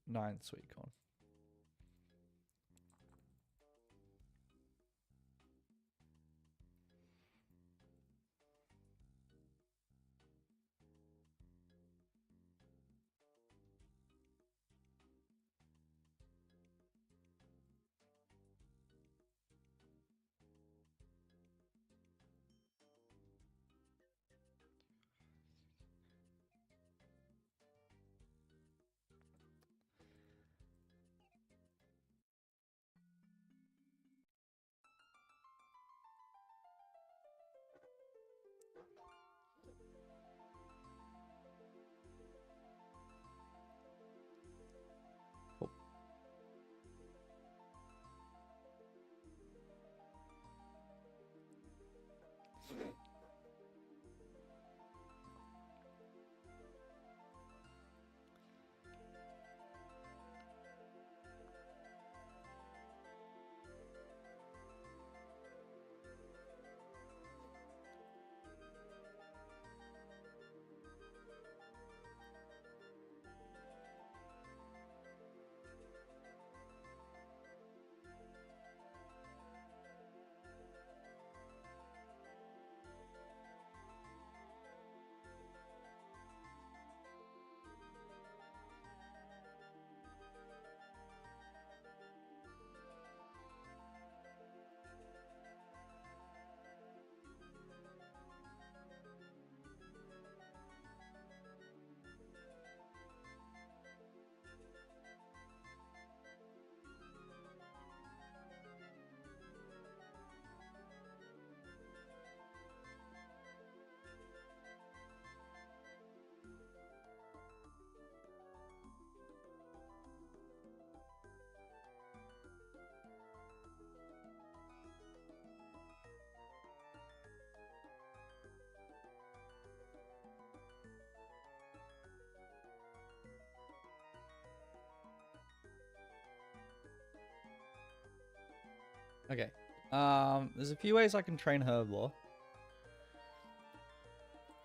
Nine sweet corn. Okay. There's a few ways I can train Herblore.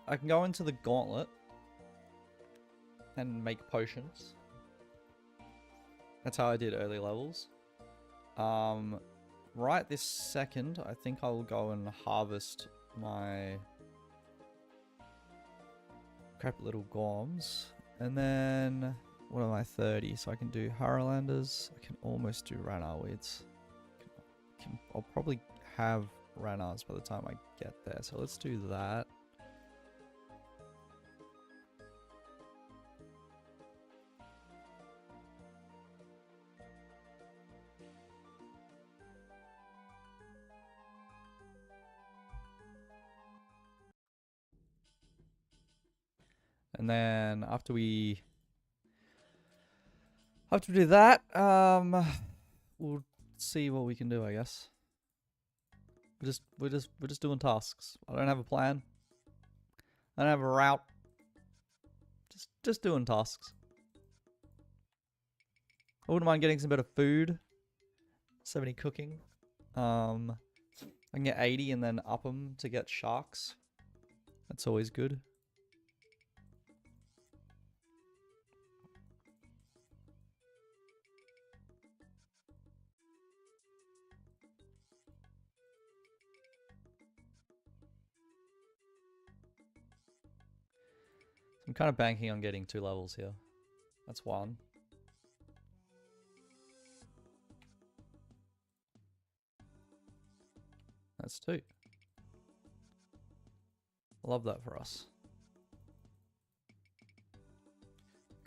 I can go into the gauntlet and make potions. That's how I did early levels. Right this second, I think I will go and harvest my crap little gorms. And then, what am I, 30? So I can do Harrowlanders. I can almost do Ranarr weeds. I'll probably have Ranarrs by the time I get there. So let's do that. And then after we do that, we'll see what we can do, I guess. We're just doing tasks. I don't have a plan. I don't have a route. Just doing tasks. I wouldn't mind getting some better food. 70 cooking. I can get 80 and then up them to get sharks. That's always good. I'm kind of banking on getting 2 levels here. That's 1. That's 2. Love that for us.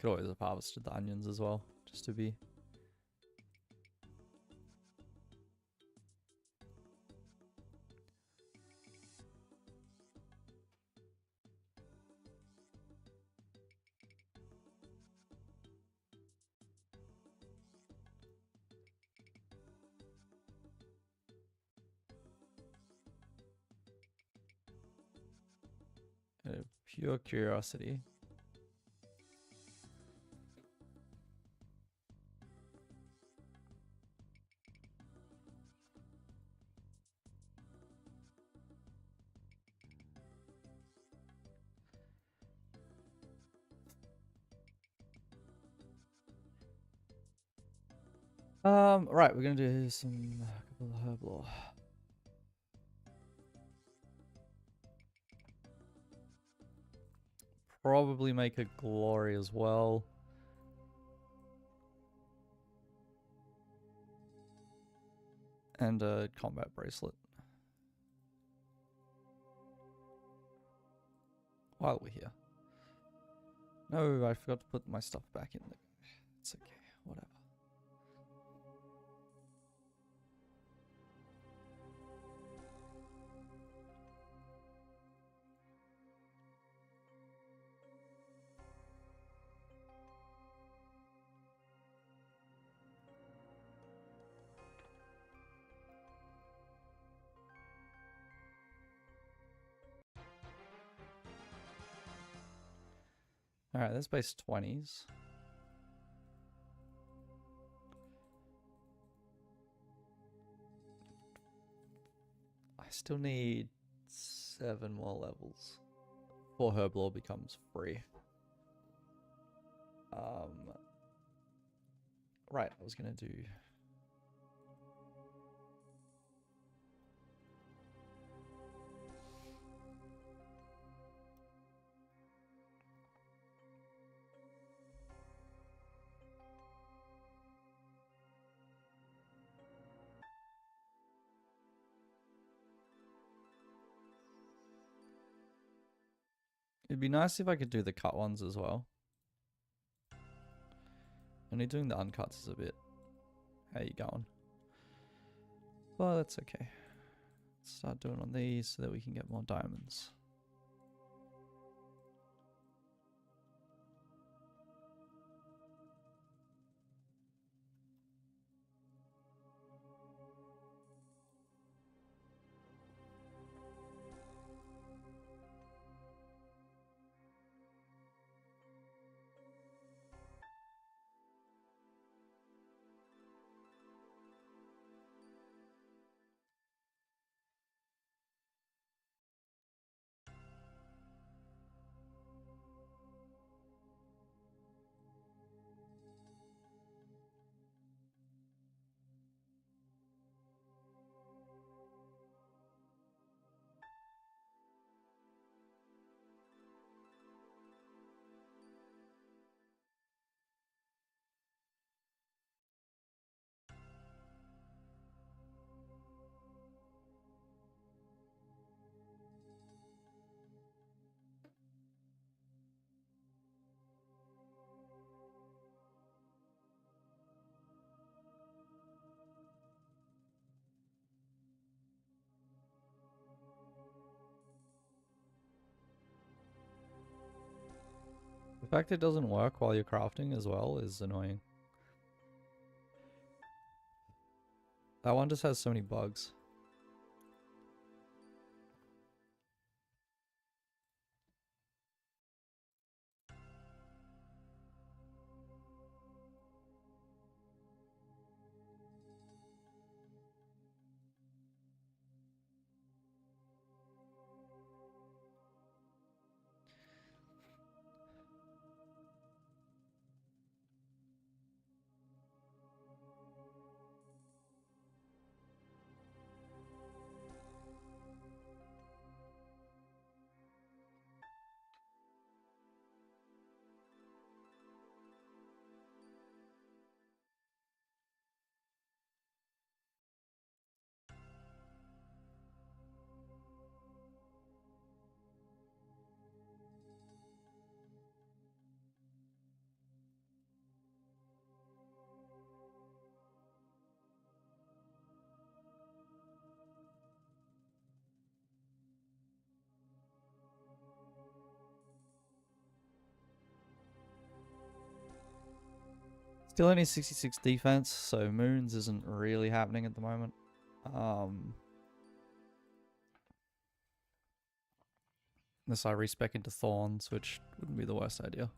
Could always have harvested the onions as well, just to be... Pure curiosity. Right, we're gonna do some couple of herb lore. Probably make a glory as well. And a combat bracelet. While we're here. No, I forgot to put my stuff back in there. It's okay, whatever. Alright, that's base 20s. I still need 7 more levels before herb lore becomes free. Right, I was gonna do... It'd be nice if I could do the cut ones as well. Only doing the uncuts is a bit... How you going? Well, that's okay. Let's start doing on these so that we can get more diamonds. The fact it doesn't work while you're crafting as well is annoying. That one just has so many bugs. Still only 66 defense, so moons isn't really happening at the moment. Unless I respec into Thorns, which wouldn't be the worst idea.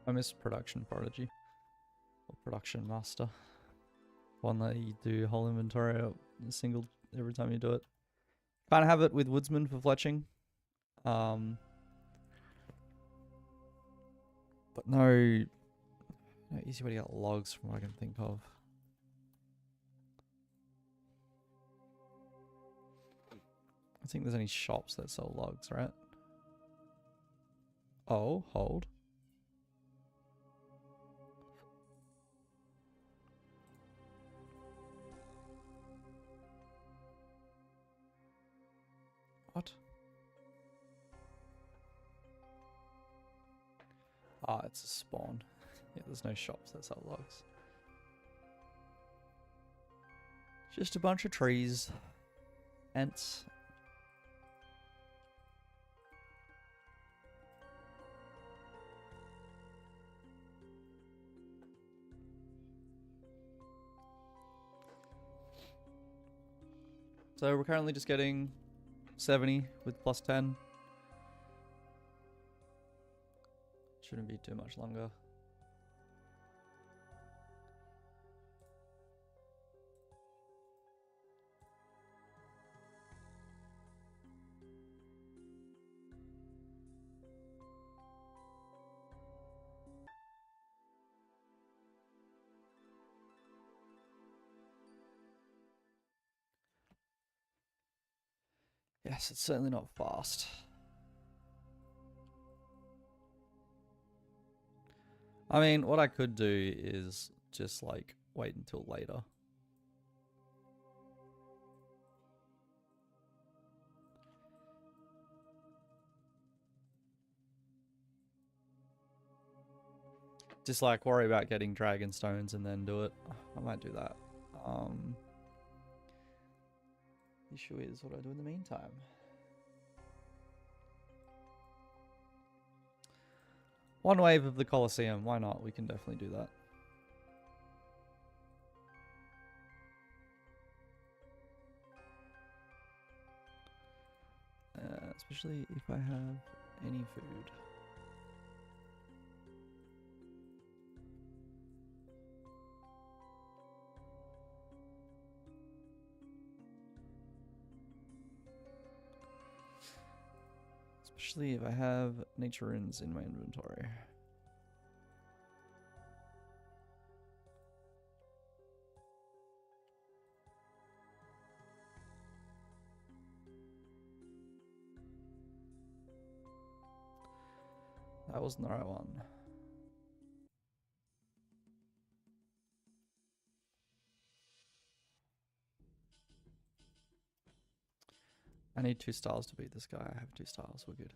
I miss Production Prodigy. Or Production Master. One that you do whole inventory out single every time you do it. Can't have it with Woodsman for fletching. But no easy way to get logs from what I can think of. I think there's any shops that sell logs, right? Oh, hold. What? Ah, it's a spawn. Yeah, there's no shops that sell logs. Just a bunch of trees. Ants. So we're currently just getting 70 with plus 10. Shouldn't be too much longer. Yes, it's certainly not fast. I mean, what I could do is just like wait until later. Just like worry about getting dragon stones and then do it. I might do that. The issue is what I do in the meantime. One wave of the Colosseum, why not? We can definitely do that. Especially if I have any food. Especially if I have nature runes in my inventory. That wasn't the right one. I need 2 styles to beat this guy. I have 2 styles. We're good.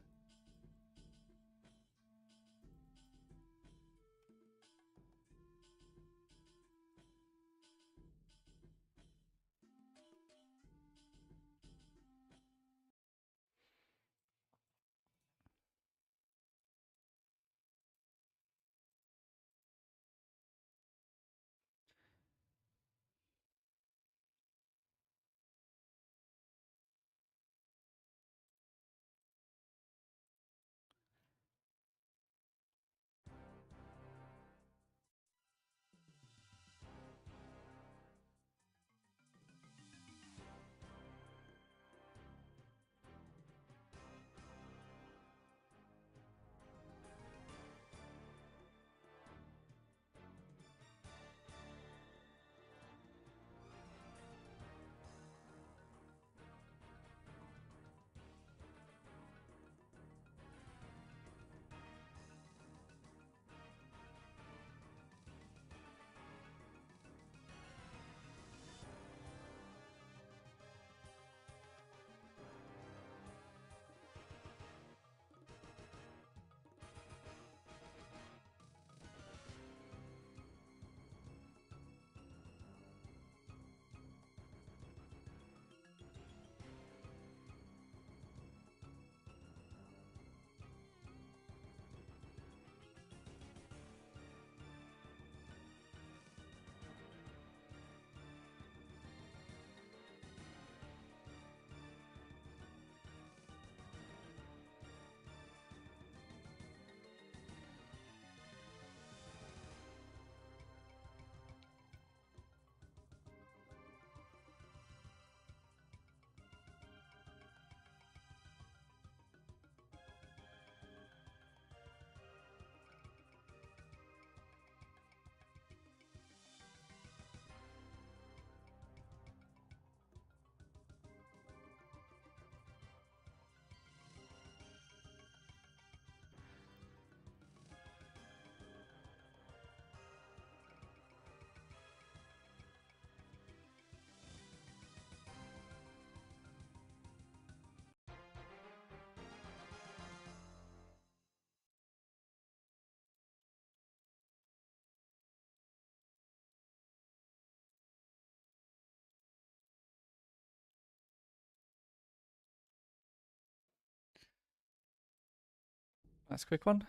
Nice quick one.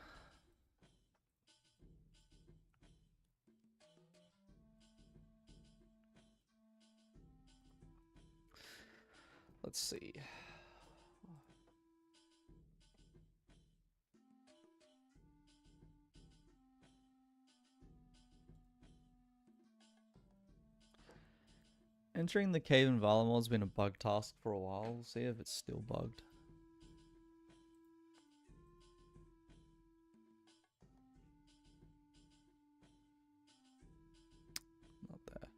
Let's see. Entering the cave in Valamor has been a bug task for a while. We'll see if it's still bugged. Not there.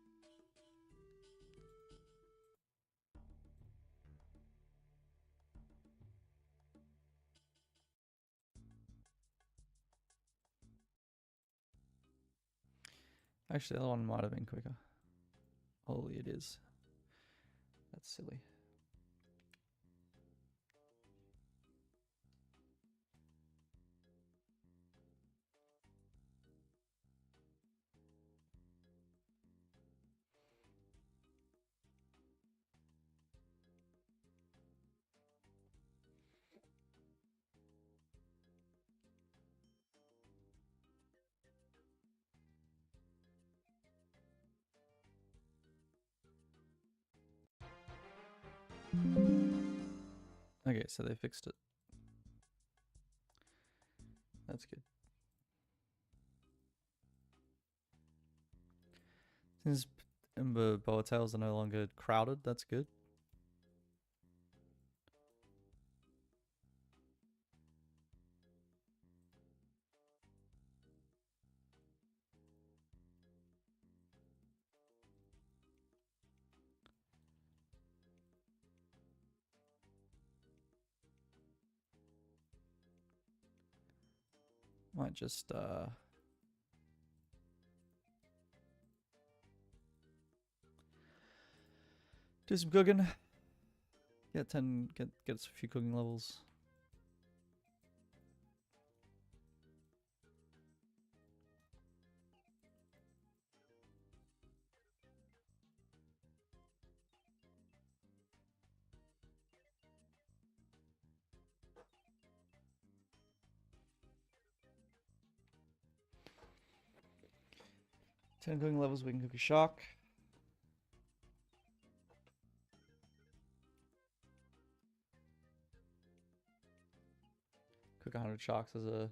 Actually, the other one might have been quicker. Holy, it is. That's silly. Okay, so they fixed it. That's good. Since Ember Boa Tails are no longer crowded, that's good. Might just do some cooking. Get us a few cooking levels. Ten cooking levels, we can cook a shark. Cook 100 sharks is a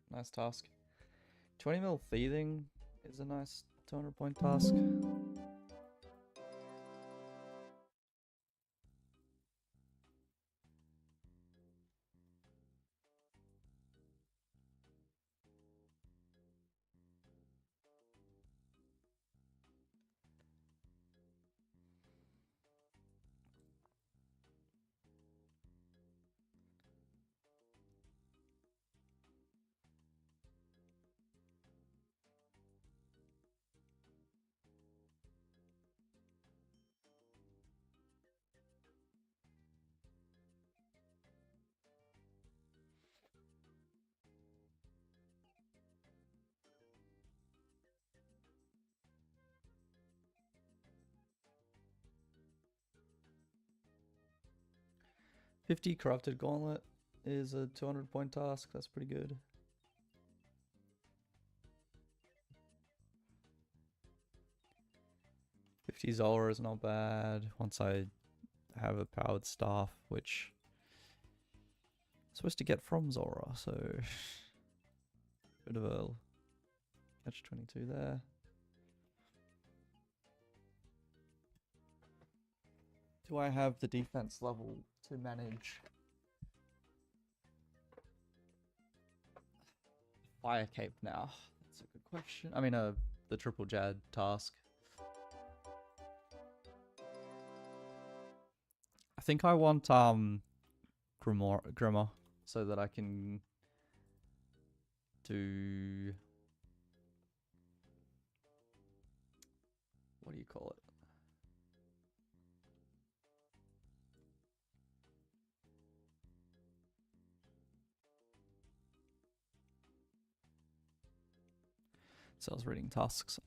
nice task. 20 mil thieving is a nice 200 point task. $50 corrupted gauntlet is a 200 point task. That's pretty good. $50 Zola is not bad once I have a powered staff, which I'm supposed to get from Zora, so bit of a catch-22 there. Do I have the defense level to manage Fire Cape now? That's a good question. I mean, the triple Jad task. I think I want Grimmer so that I can do, what do you call it? Sales reading tasks.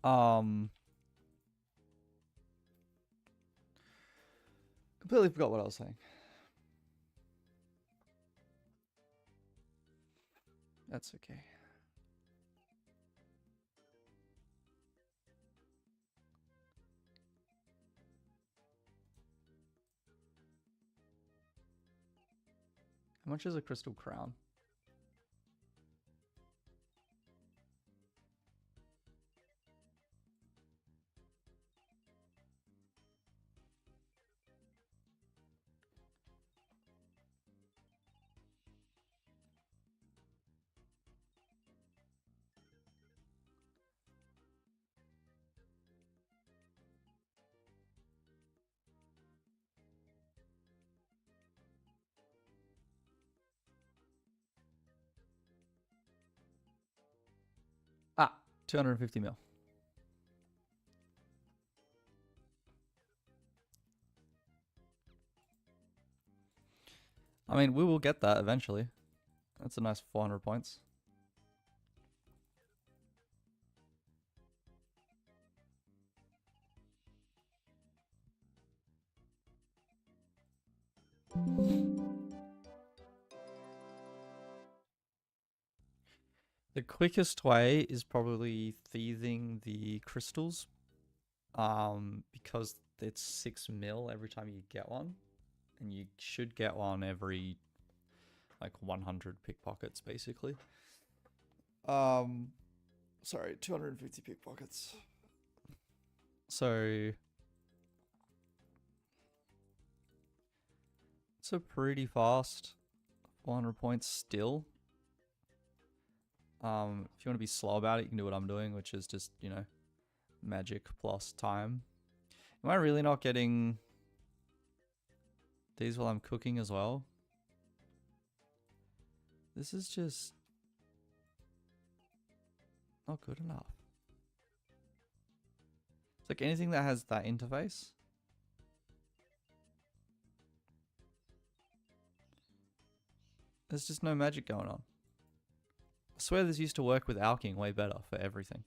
Completely forgot what I was saying. That's okay. How much is a crystal crown? Ah, 250 mil. I mean, we will get that eventually. That's a nice 400 points. The quickest way is probably thieving the crystals, because it's 6 mil every time you get one, and you should get one every like 100 pickpockets, basically. Sorry, 250 pickpockets. So it's a pretty fast 400 points still. If you want to be slow about it, you can do what I'm doing, which is just, you know, magic plus time. Am I really not getting these while I'm cooking as well? This is just not good enough. It's like anything that has that interface. There's just no magic going on. I swear this used to work with alking way better for everything.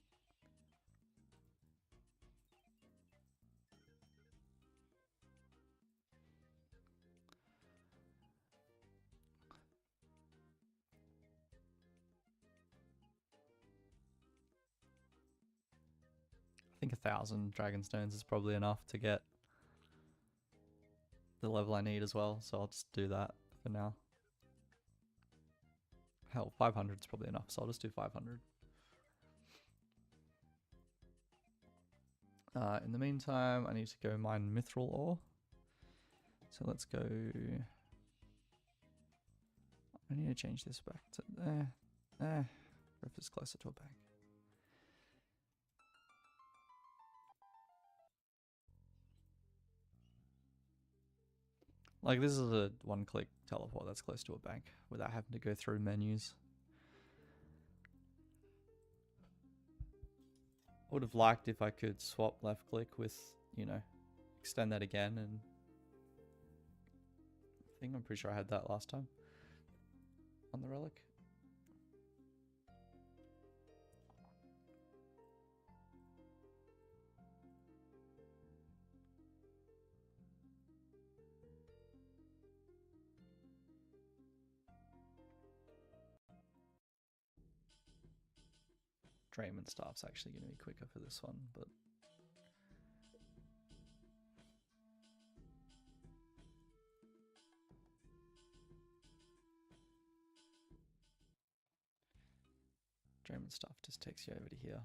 I think 1,000 Dragonstones is probably enough to get the level I need as well, so I'll just do that for now. Hell, 500 is probably enough, so I'll just do 500. In the meantime, I need to go mine mithril ore. So let's go... I need to change this back to there. Rift is closer to a bank. Like, this is a one-click teleport that's close to a bank without having to go through menus. Would have liked if I could swap left-click with, you know, extend that again, and I'm pretty sure I had that last time on the relic. Drayman Staff's actually going to be quicker for this one, but Drayman Staff just takes you over to here.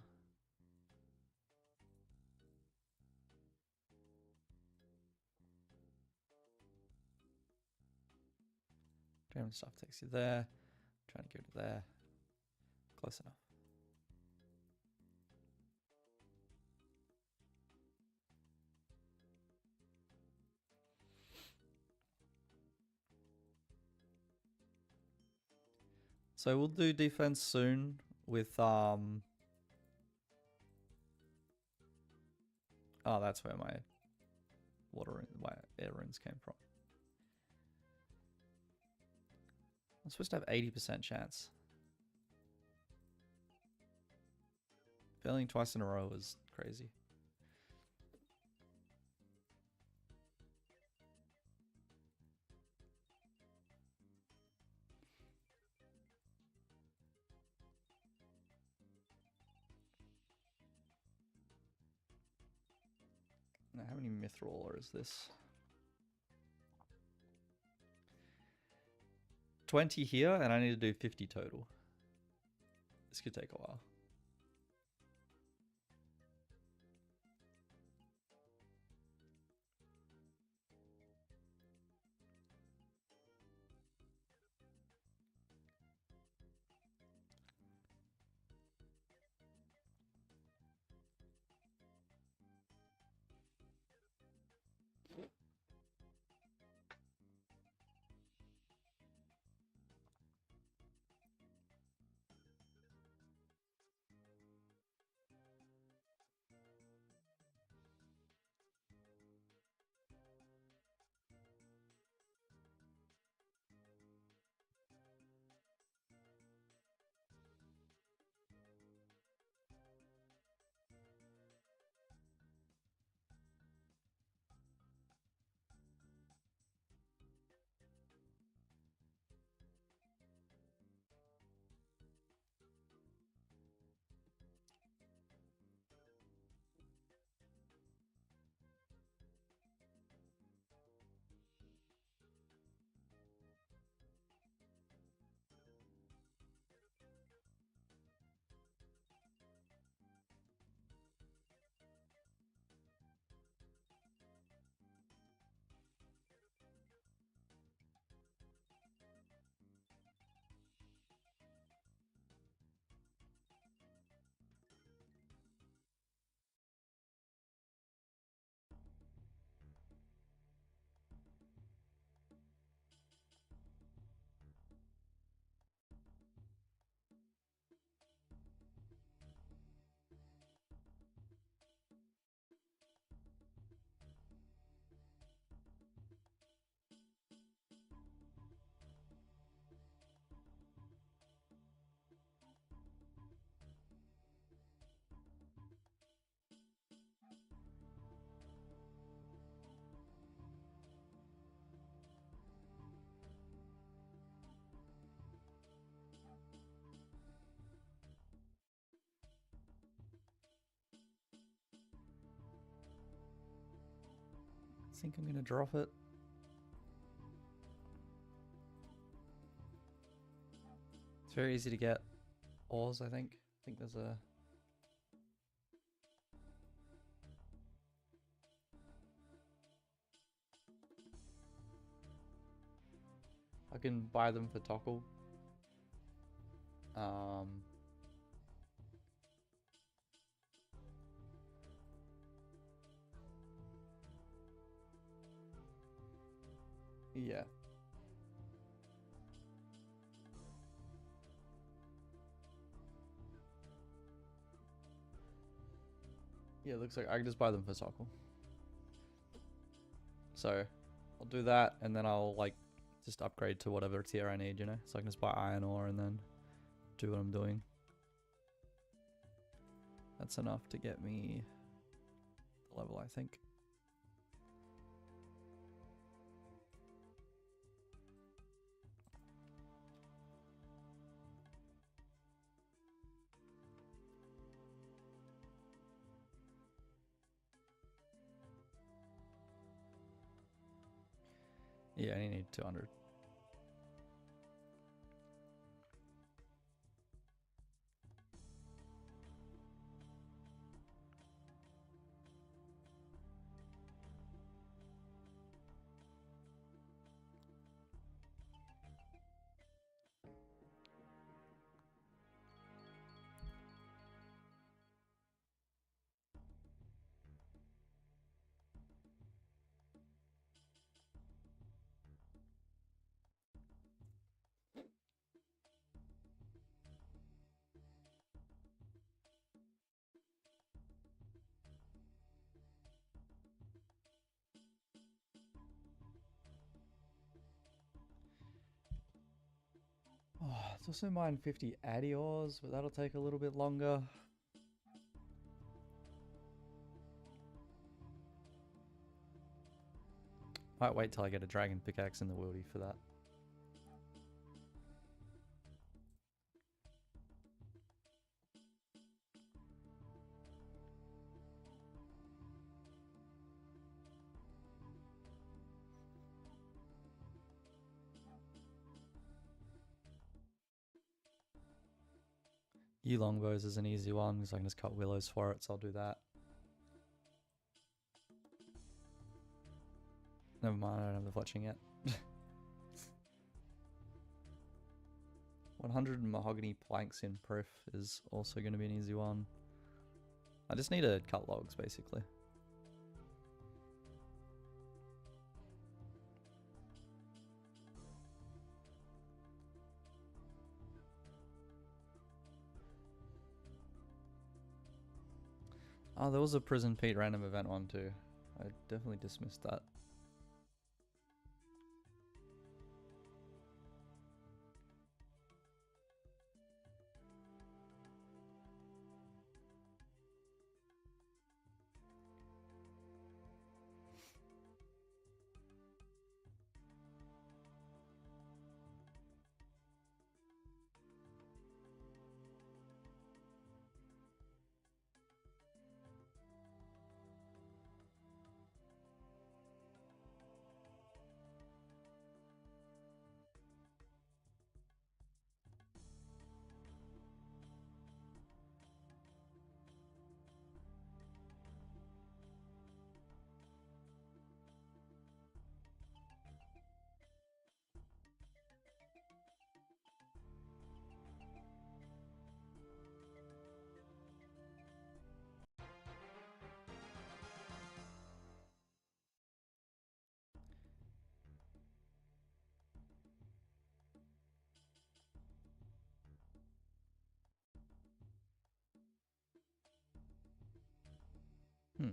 Drayman Staff takes you there. Trying to go to there. Close enough. So we'll do defense soon with oh, that's where my air runes came from. I'm supposed to have 80% chance. Failing twice in a row is crazy. mithril, or is this 20 here, and I need to do 50 total. This could take a while. I think I'm gonna drop it. It's very easy to get ores, I think. I think there's a... I can buy them for Tockle. Yeah. Yeah, it looks like I can just buy them for Tockle. So, I'll do that, and then I'll, like, just upgrade to whatever tier I need, you know? So I can just buy iron ore and then do what I'm doing. That's enough to get me the level, I think. Yeah, I need 200. Oh, it's also mine 50 addy ores, but that'll take a little bit longer. Might wait till I get a dragon pickaxe in the wildy for that. yew longbows is an easy one because I can just cut willows for it, so I'll do that. Never mind, I don't have the fletching yet. 100 mahogany planks in proof is also going to be an easy one. I just need to cut logs, basically. Oh, there was a Prison Pete random event one too. I definitely dismissed that. Hmm.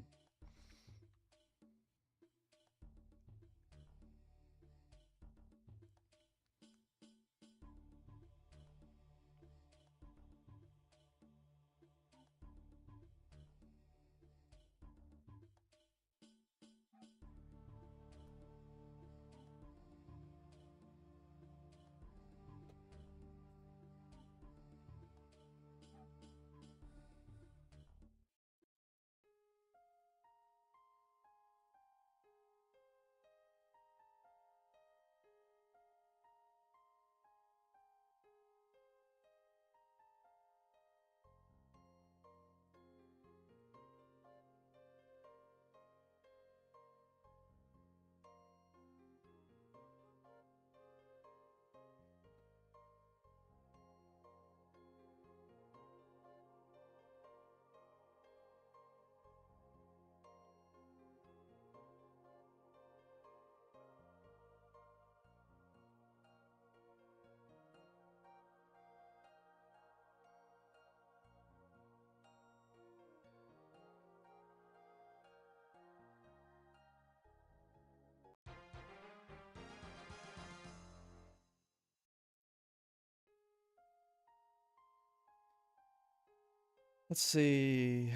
Let's see.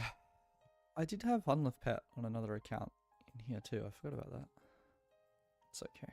I did have Unlift Pet on another account in here too. I forgot about that. It's okay.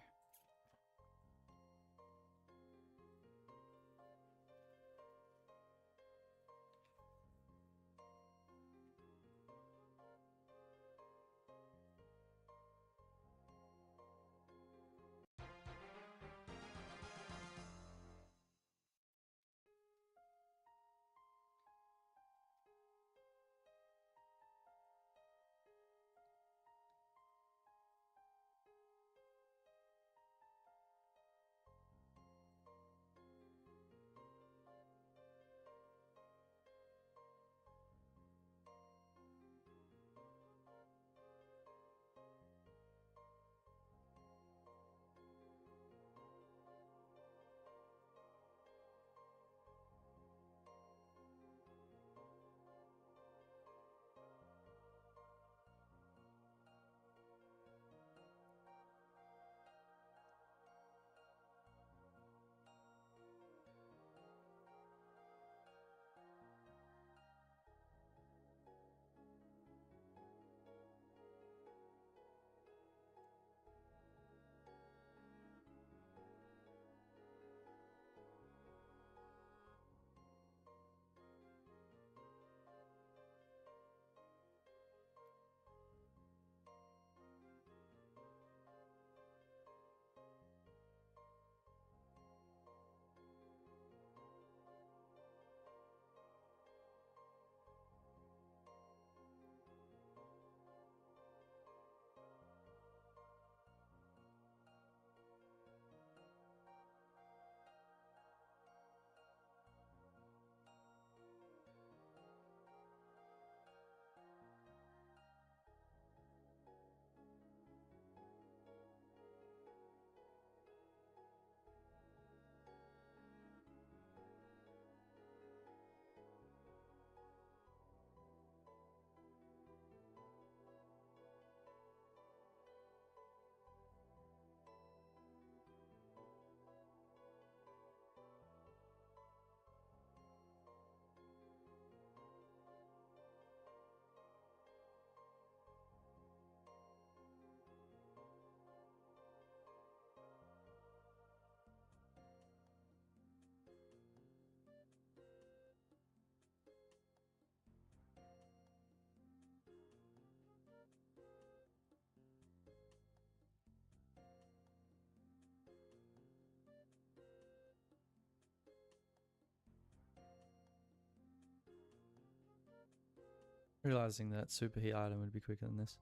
Realizing that superheat item would be quicker than this.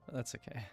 But that's okay.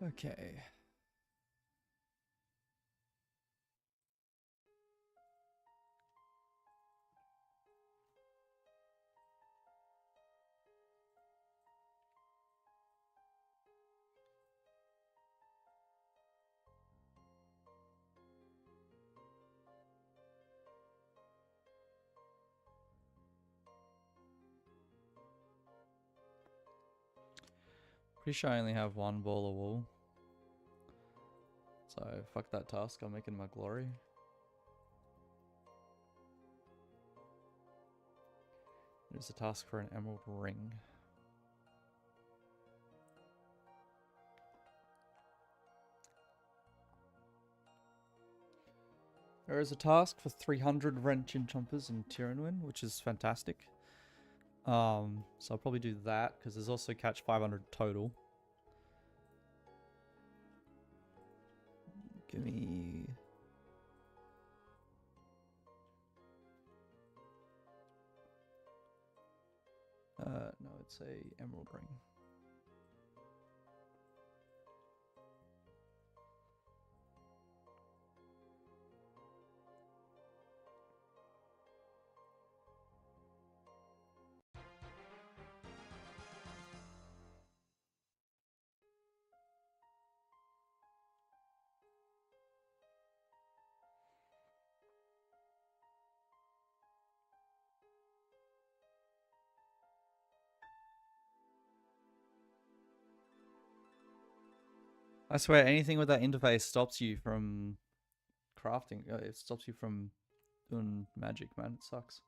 Okay. Pretty sure I only have one ball of wool. So fuck that task, I'm making my glory. There's a task for an emerald ring. There is a task for 300 wrench enchanters in Tyrannwyn, which is fantastic. So I'll probably do that, because there's also catch 500 total. Give me... no, it's a emerald ring. I swear, anything with that interface stops you from crafting. It stops you from doing magic, man. It sucks.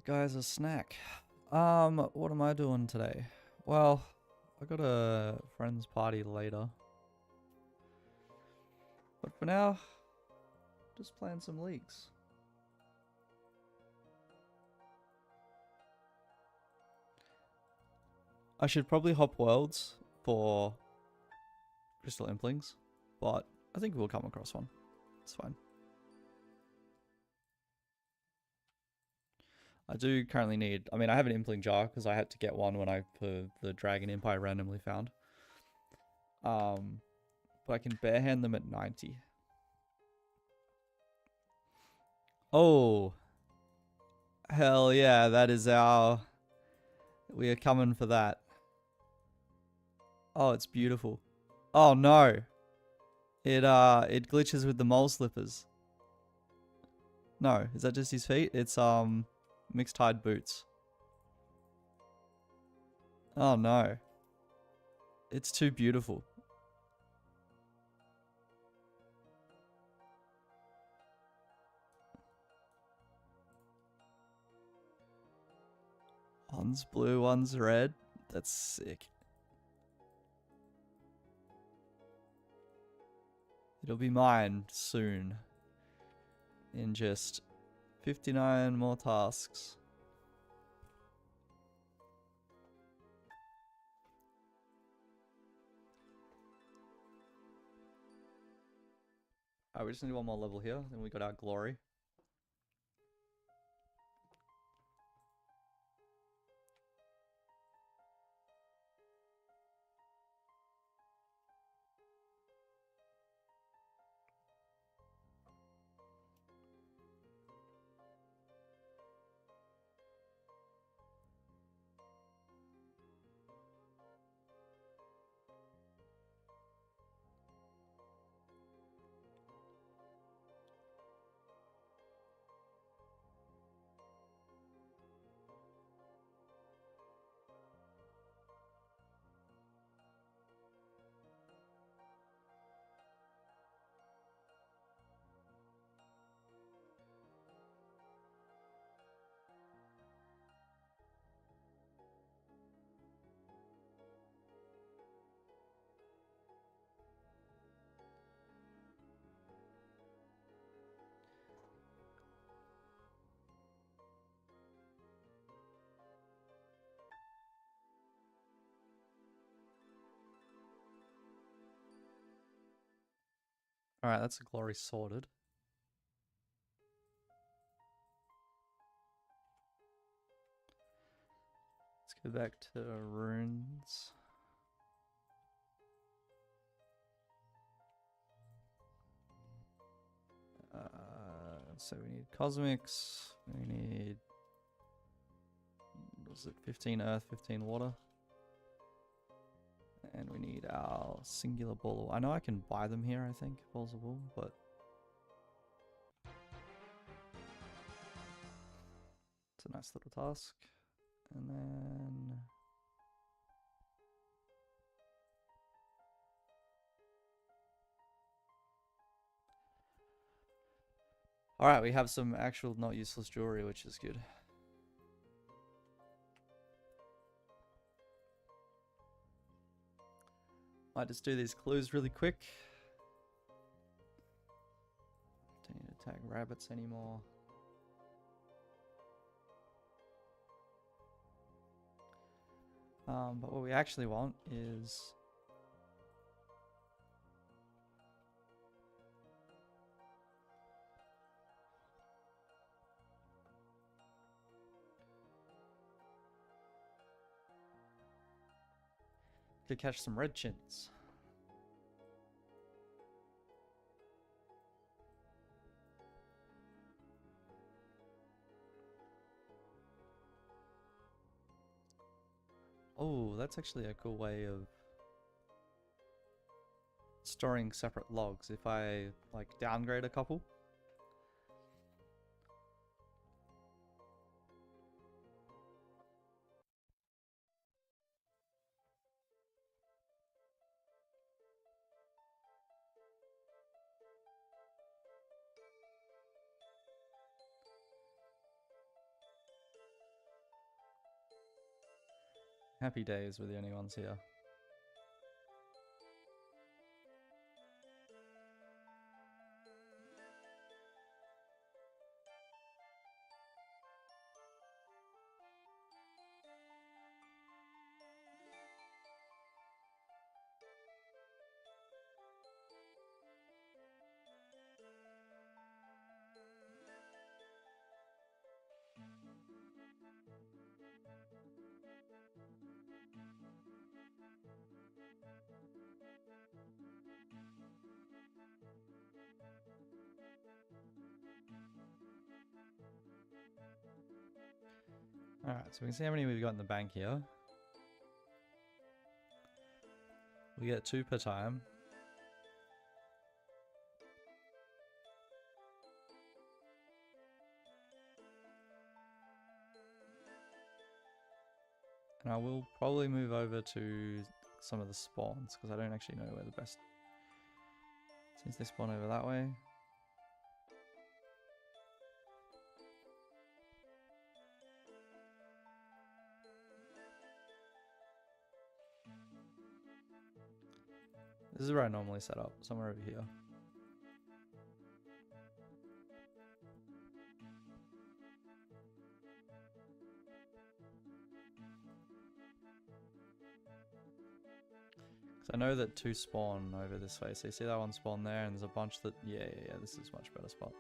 guys a snack. What am I doing today? Well, I got a friend's party later. But for now, just playing some leagues. I should probably hop worlds for Crystal Implings, but I think we'll come across one. It's fine. I do currently need, I mean, I have an Impling jar because I had to get one when I for the Dragon Imp I randomly found. But I can barehand them at 90. Oh, hell yeah, that is our, we are coming for that. Oh, it's beautiful. Oh no. It glitches with the mole slippers. No, is that just his feet? It's mixed tide boots. Oh no. It's too beautiful. One's blue, one's red. That's sick. It'll be mine soon. In just 59 more tasks. Alright, we just need one more level here, then we got our glory. Alright, that's a glory sorted. Let's go back to runes. So we need cosmics, we need, what was it, 15 earth, 15 water. And we need our singular ball. I know I can buy them here, I think, balls of wool, but it's a nice little task. And then alright, we have some actual not useless jewelry, which is good. Might just do these clues really quick. Don't need to tag rabbits anymore. But what we actually want is to catch some red chins. Oh, that's actually a cool way of storing separate logs if I like downgrade a couple. Happy days were the only ones here. Alright, so we can see how many we've got in the bank here. We get 2 per time. And I will probably move over to some of the spawns, because I don't actually know where the best... Since they spawn over that way. This is where I normally set up, somewhere over here. Because I know that 2 spawn over this way, so you see that one spawn there, and there's a bunch that... Yeah, this is a much better spot.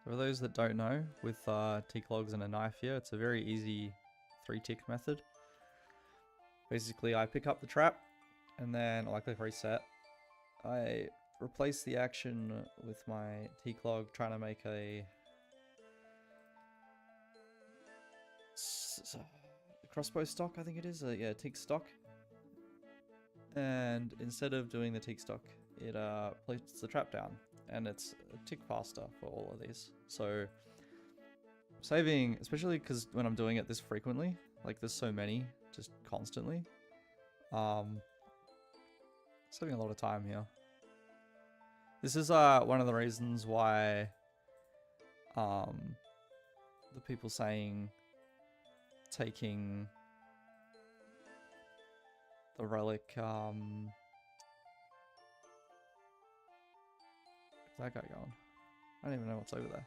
For those that don't know, with tick logs and a knife here, it's a very easy 3-tick method. Basically, I pick up the trap, and then I click reset. I replace the action with my tick log, trying to make a crossbow stock, I think it is. Yeah, tick stock. And instead of doing the tick stock, it places the trap down. And it's a tick faster for all of these. So saving, especially because when I'm doing it this frequently, like there's so many just constantly, saving a lot of time here. This is one of the reasons why the people saying taking the relic where's that guy going? I don't even know what's over there.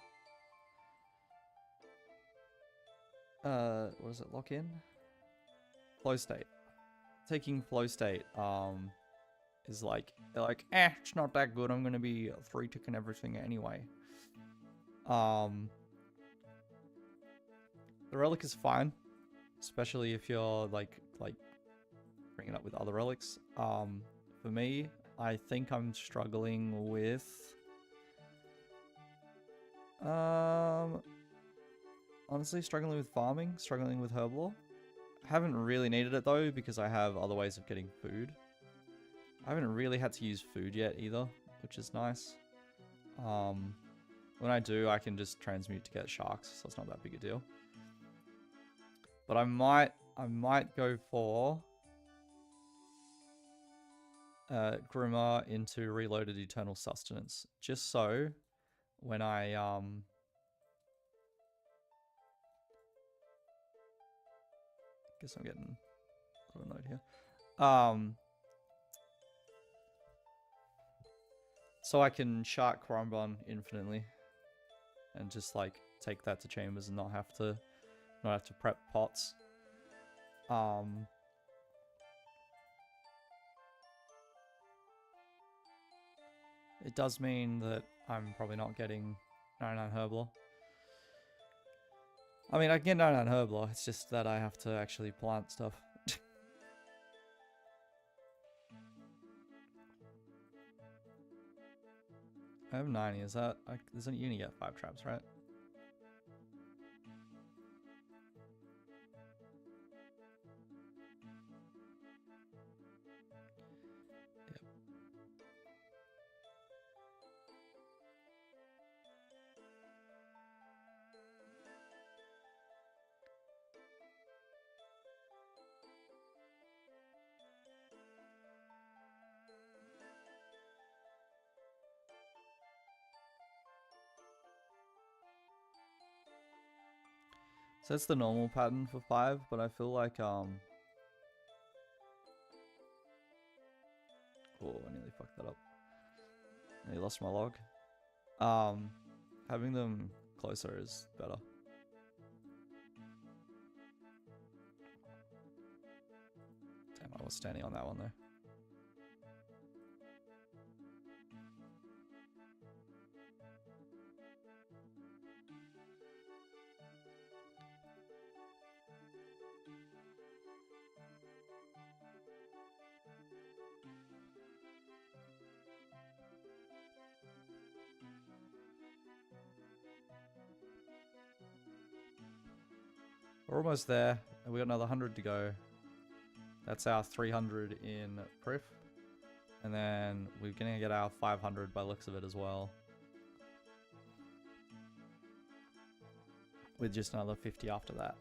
What is it? Lock in? Flow state. Taking flow state is like, they're like, it's not that good. I'm gonna be 3-ticking everything anyway. The relic is fine, especially if you're like bringing it up with other relics. For me, I think I'm struggling with honestly struggling with farming, struggling with herb lore. I haven't really needed it though because I have other ways of getting food. I haven't really had to use food yet either, which is nice. When I do, I can just transmute to get sharks, so it's not that big a deal. But I might I might go for Grimmer into Reloaded Eternal Sustenance, just so when I guess I'm getting a little annoyed here. So I can Shark Krombon infinitely and just like take that to chambers and not have to prep pots. It does mean that I'm probably not getting 99 Herbler. I mean, I can get 99 Herbler, it's just that I have to actually plant stuff. I have 90, is that... Isn't you only get 5 traps, right? Yep. So that's the normal pattern for 5, but I feel like, oh, I nearly fucked that up. I nearly lost my log. Having them closer is better. Damn, I was standing on that one there. We're almost there. We got another 100 to go. That's our 300 in Prif. And then we're gonna get our 500 by looks of it as well. With just another 50 after that.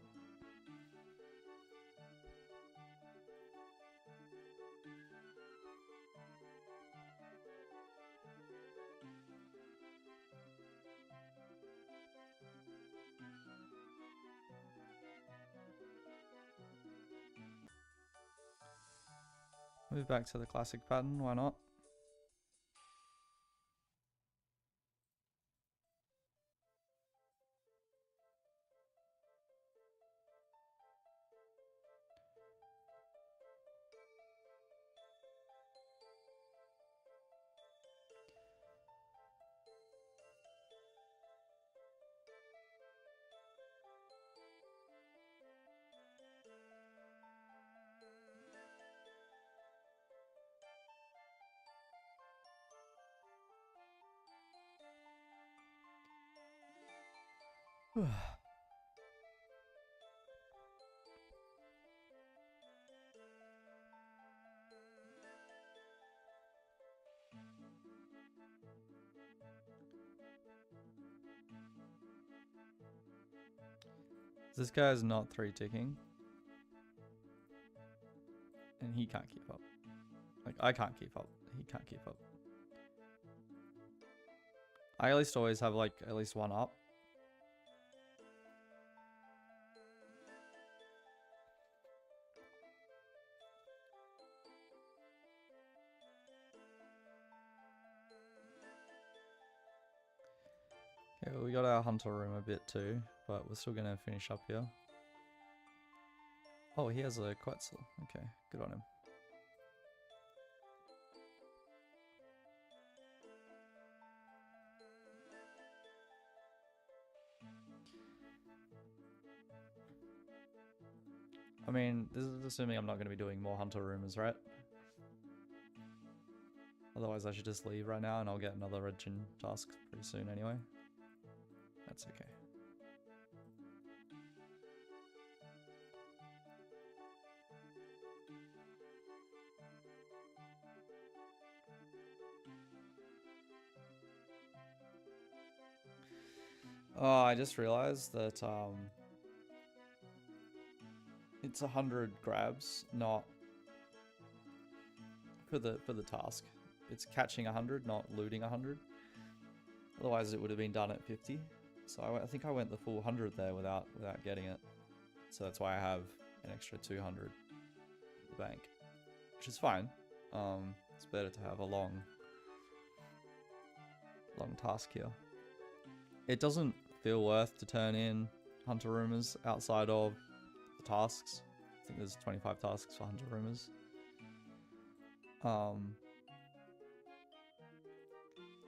Move back to the classic pattern, why not? This guy's not 3-ticking. And he can't keep up. Like, I can't keep up. He can't keep up. I at least always have, like, at least one up. Okay, well, we got our hunter room a bit too, but we're still gonna finish up here. Oh, he has a Quetzal. Okay, good on him. I mean, this is assuming I'm not going to be doing more hunter rumors, right? Otherwise I should just leave right now and I'll get another red chin task pretty soon anyway. That's okay. Oh, I just realized that It's 100 grabs, not for the task. It's catching 100, not looting 100. Otherwise, it would have been done at 50. So I think I went the full 100 there without getting it. So that's why I have an extra 200 in the bank, which is fine. It's better to have a long task here. It doesn't feel worth to turn in Hunter Rumors outside of the tasks. I think there's 25 tasks for Hunter Rumors.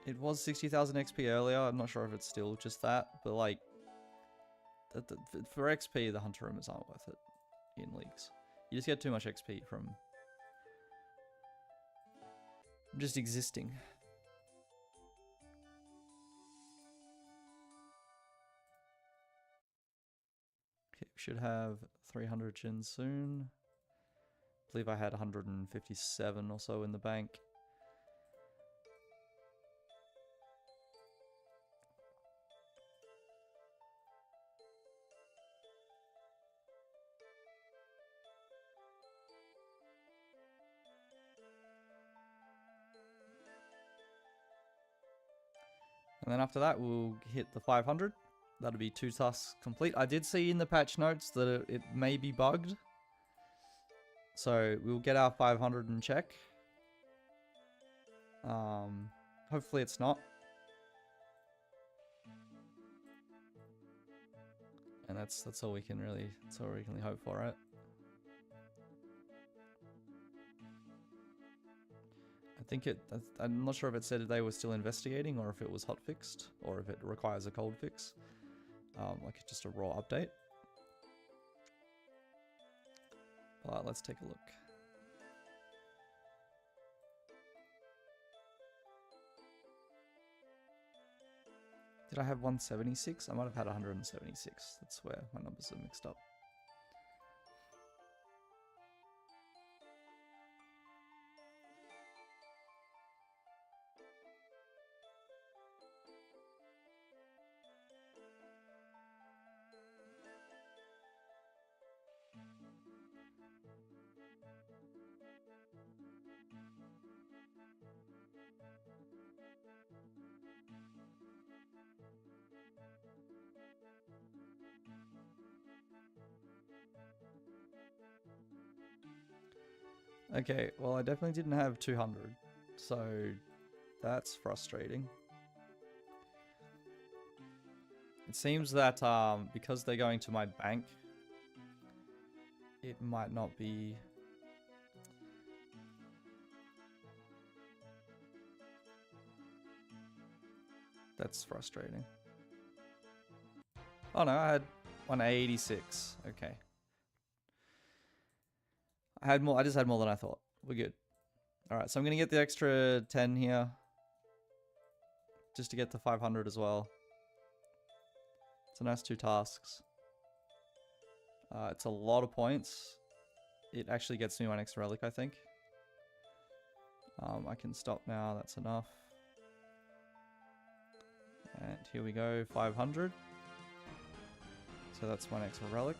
It was 60,000 XP earlier. I'm not sure if it's still just that, but like, for XP, the Hunter Rumors aren't worth it in leagues. You just get too much XP from just existing. Okay, should have 300 Jin soon. I believe I had 157 or so in the bank. And then after that, we'll hit the 500. That'll be 2 tasks complete. I did see in the patch notes that it may be bugged. So we'll get our 500 and check. Hopefully it's not. And that's all we can really hope for, right? I'm not sure if it said they were still investigating or if it was hotfixed or if it requires a cold fix. Like just a raw update. But let's take a look. Did I have 176? I might have had 176. That's where my numbers are mixed up. Okay, well I definitely didn't have 200, so that's frustrating. It seems that because they're going to my bank, it might not be... That's frustrating. Oh no, I had 186. Okay. I just had more than I thought. We're good. Alright, so I'm going to get the extra 10 here. Just to get to 500 as well. It's a nice 2 tasks. It's a lot of points. It actually gets me 1 extra relic, I think. I can stop now, that's enough. And here we go, 500. So that's 1 extra relic.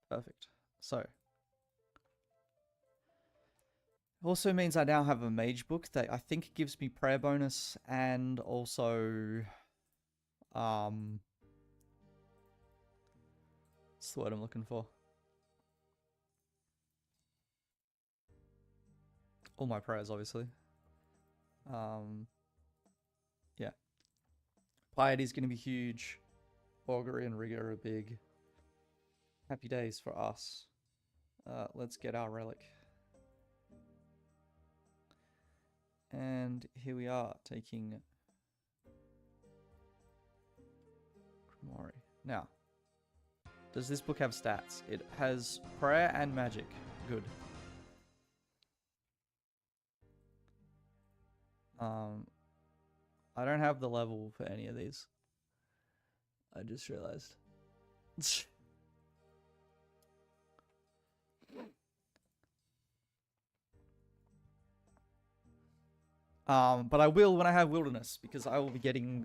Perfect. So. Also means I now have a mage book that I think gives me prayer bonus and also what's the word I'm looking for? All my prayers, obviously. Yeah. Piety is going to be huge. Augury and Rigor are big. Happy days for us. Let's get our relic. And here we are, taking Kumori. Now, does this book have stats? It has prayer and magic. Good. I don't have the level for any of these. I just realized. But I will when I have wilderness, because I will be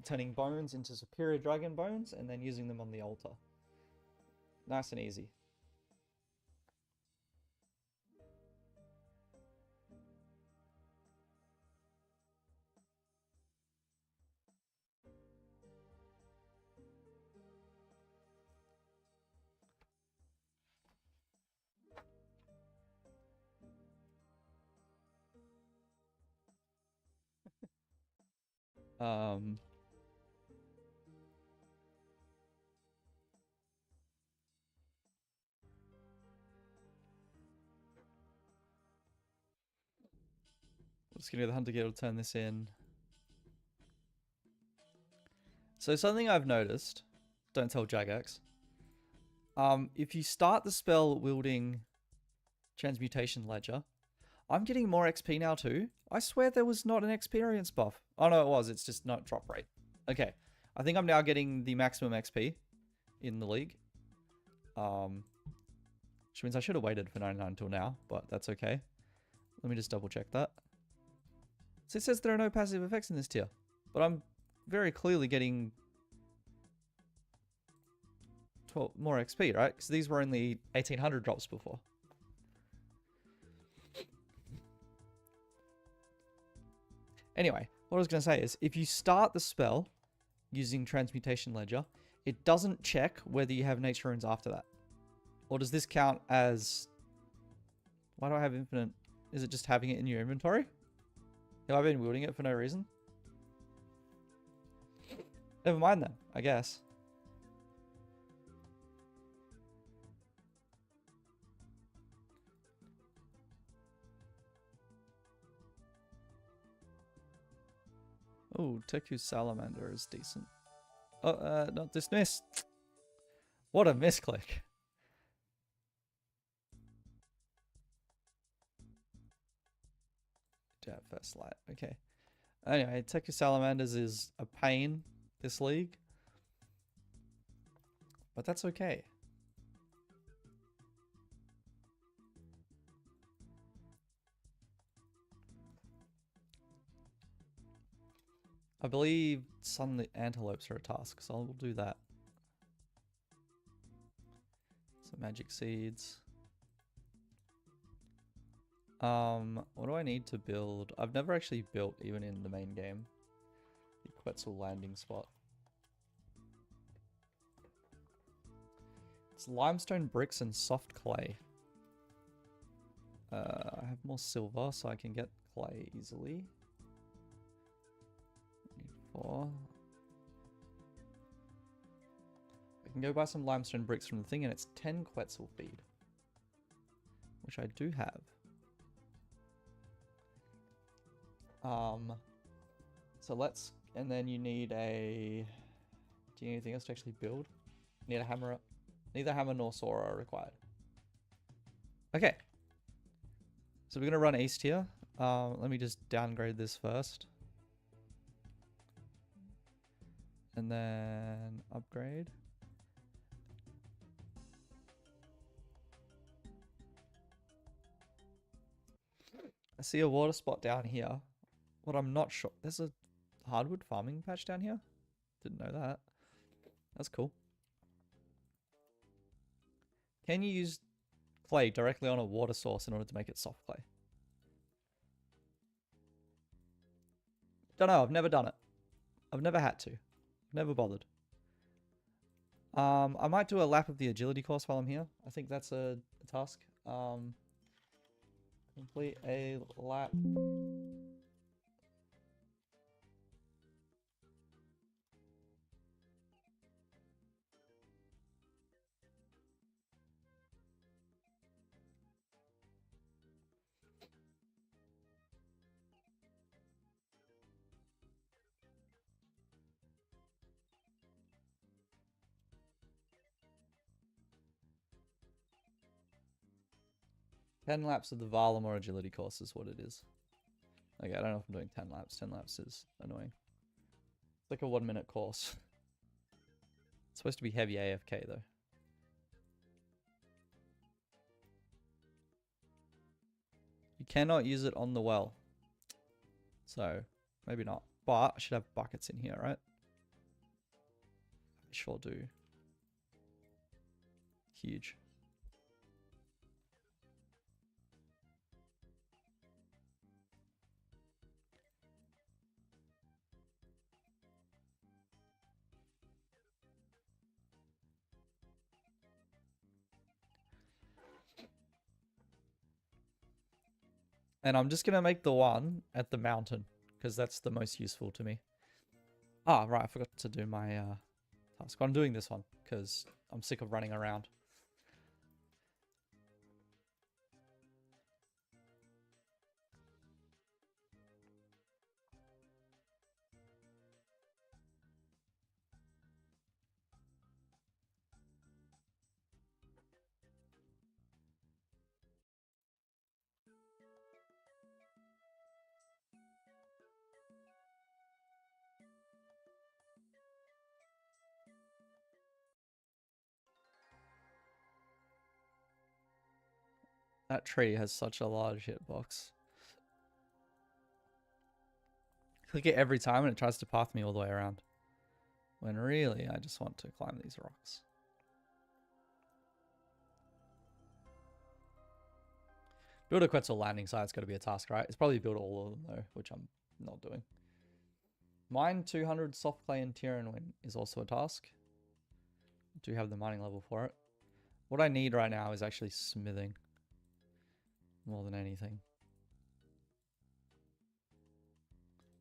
turning bones into superior dragon bones and then using them on the altar. Nice and easy. Um, just gonna go to the hunter guild, turn this in. So something I've noticed, don't tell Jagex. If you start the spell wielding Transmutation Ledger, I'm getting more XP now too. I swear there was not an experience buff. Oh no, it was. It's just not drop rate. Okay. I think I'm now getting the maximum XP in the league. Which means I should have waited for 99 until now, but that's okay. Let me just double check that. So it says there are no passive effects in this tier, but I'm very clearly getting 12 more XP, right? Because these were only 1800 drops before. Anyway, what I was going to say is, if you start the spell using Transmutation Ledger, it doesn't check whether you have nature runes after that. Or does this count as... Why do I have infinite? Is it just having it in your inventory? Have I been wielding it for no reason? Never mind then, I guess. Oh, TWZ Salamander is decent. Oh, not dismissed. What a misclick. Yeah, first light. Okay. Anyway, TWZ Salamanders is a pain this league. But that's okay. I believe some antelopes are a task, so I'll do that. Some magic seeds. What do I need to build? I've never actually built, even in the main game, the Quetzal landing spot. It's limestone bricks and soft clay. I have more silver, so I can get clay easily. I can go buy some limestone bricks from the thing, and it's 10 Quetzal feed, which I do have. So let's, and then you need a, do you need anything else to actually build? Need a hammer, neither hammer nor saw are required. Okay. So we're gonna run east here. Let me just downgrade this first. And then upgrade. I see a water spot down here. What I'm not sure, there's a hardwood farming patch down here. Didn't know that. That's cool. Can you use clay directly on a water source in order to make it soft clay? Don't know, I've never done it. I've never had to. Never bothered. I might do a lap of the agility course while I'm here. I think that's a task. Complete a lap. 10 laps of the Valamor agility course is what it is. Okay, I don't know if I'm doing 10 laps. 10 laps is annoying. It's like a 1-minute course. It's supposed to be heavy AFK though. You cannot use it on the well. So, Maybe not. But I should have buckets in here, right? I sure do. Huge. And I'm just going to make the one at the mountain, because that's the most useful to me. Ah, right, I forgot to do my task. I'm doing this one, because I'm sick of running around. That tree has such a large hitbox. Click it every time and it tries to path me all the way around. When really, I just want to climb these rocks. Build a Quetzal landing site's got to be a task, right? It's probably build all of them though, which I'm not doing. Mine 200 soft clay and Tyrian win is also a task. Do have the mining level for it. What I need right now is actually smithing. More than anything.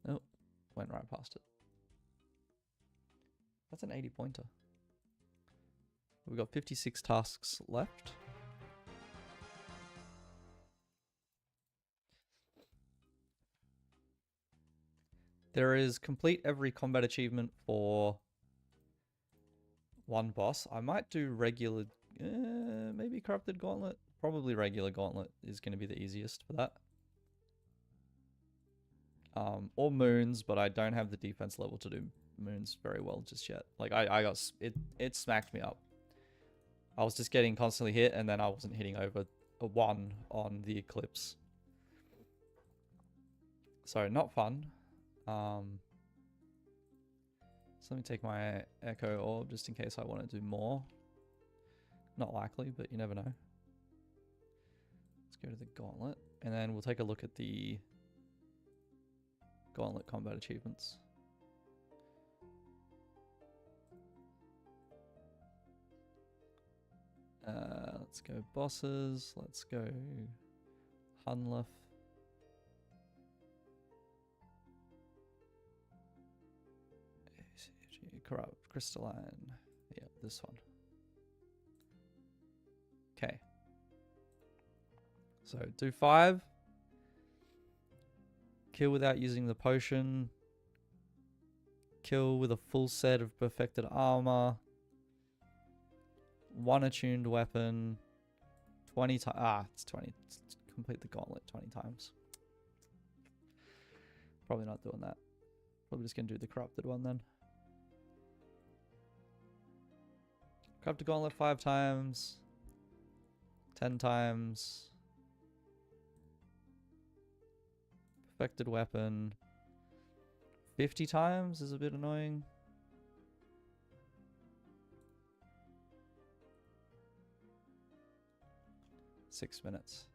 Oh, went right past it. That's an 80 pointer. We've got 56 tasks left. There is complete every combat achievement for one boss. I might do regular, maybe Corrupted Gauntlet. Probably regular Gauntlet is going to be the easiest for that. Or Moons, but I don't have the defense level to do Moons very well just yet. Like I got, it smacked me up. I was just getting constantly hit and then I wasn't hitting over a 1 on the Eclipse. So not fun. So let me take my Echo Orb just in case I want to do more. Not likely, but you never know. Let's go to the Gauntlet, and then we'll take a look at the Gauntlet combat achievements. Let's go bosses. Let's go Hunlef. Corrupt, Crystalline. Yeah, this one. Okay. So do 5. Kill without using the potion. Kill with a full set of perfected armor. 1 attuned weapon. 20 times. Ah, it's 20. Complete the gauntlet 20 times. Probably not doing that. Probably just going to do the corrupted one then. Corrupted gauntlet 5 times. 10 times. Perfected weapon. 50 times is a bit annoying. Six minutes.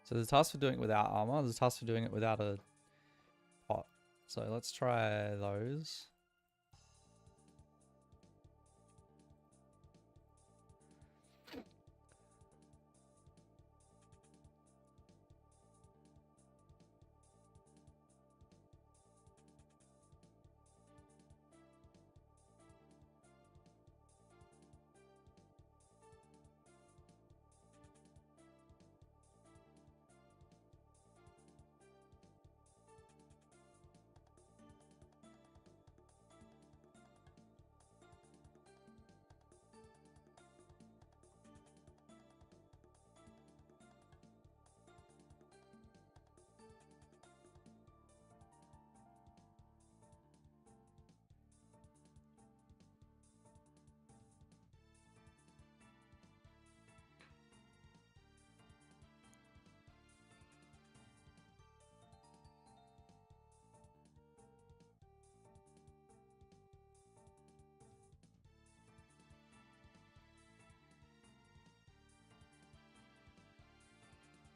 So there's a task for doing it without armor. There's a task for doing it without a pot. So let's try those.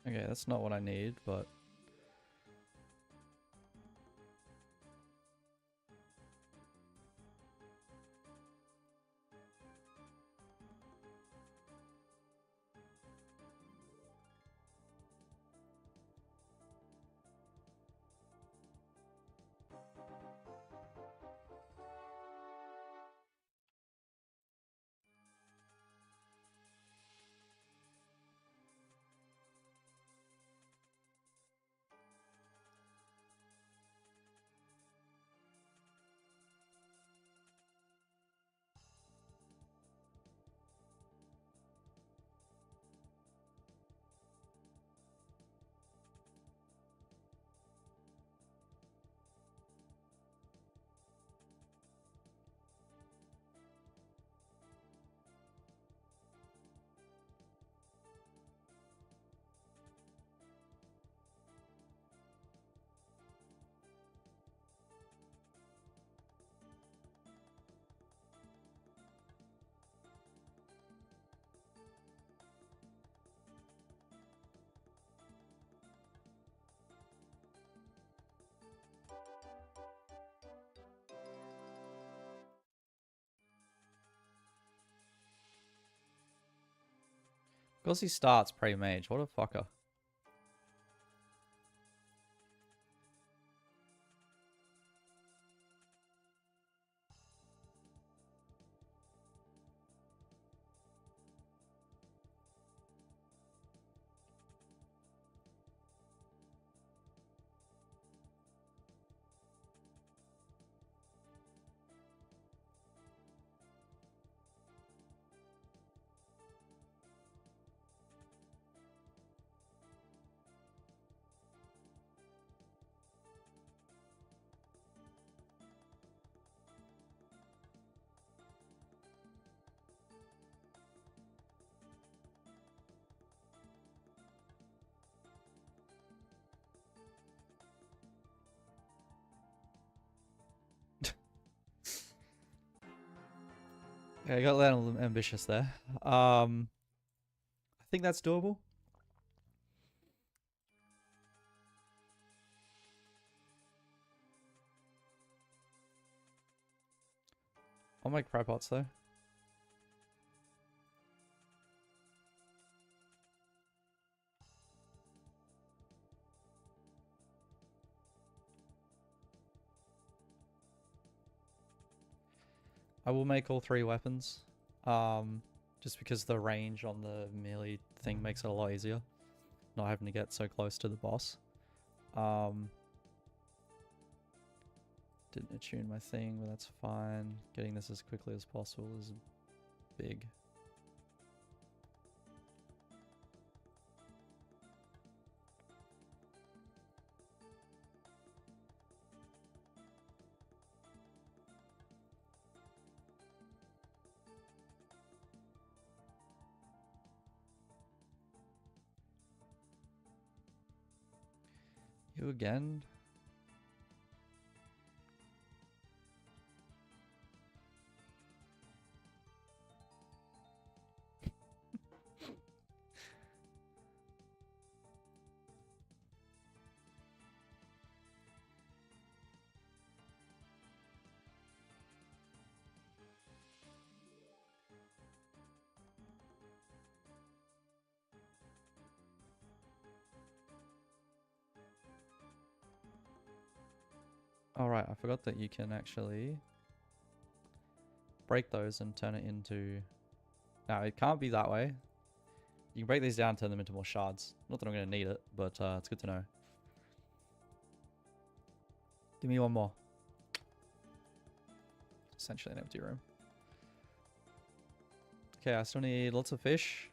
Okay, that's not what I need, but... Because he starts pre-mage, what a fucker. Yeah, I got a little ambitious there. I think that's doable. I'll make fry pots though. I will make all 3 weapons. Just because the range on the melee thing makes it a lot easier. Not having to get so close to the boss. Didn't attune my thing, but that's fine. Getting this as quickly as possible is big. You again? Alright, I forgot that you can actually break those and turn it into... No, it can't be that way. You can break these down and turn them into more shards. Not that I'm going to need it, but it's good to know. Give me one more. Essentially an empty room. Okay, I still need lots of fish.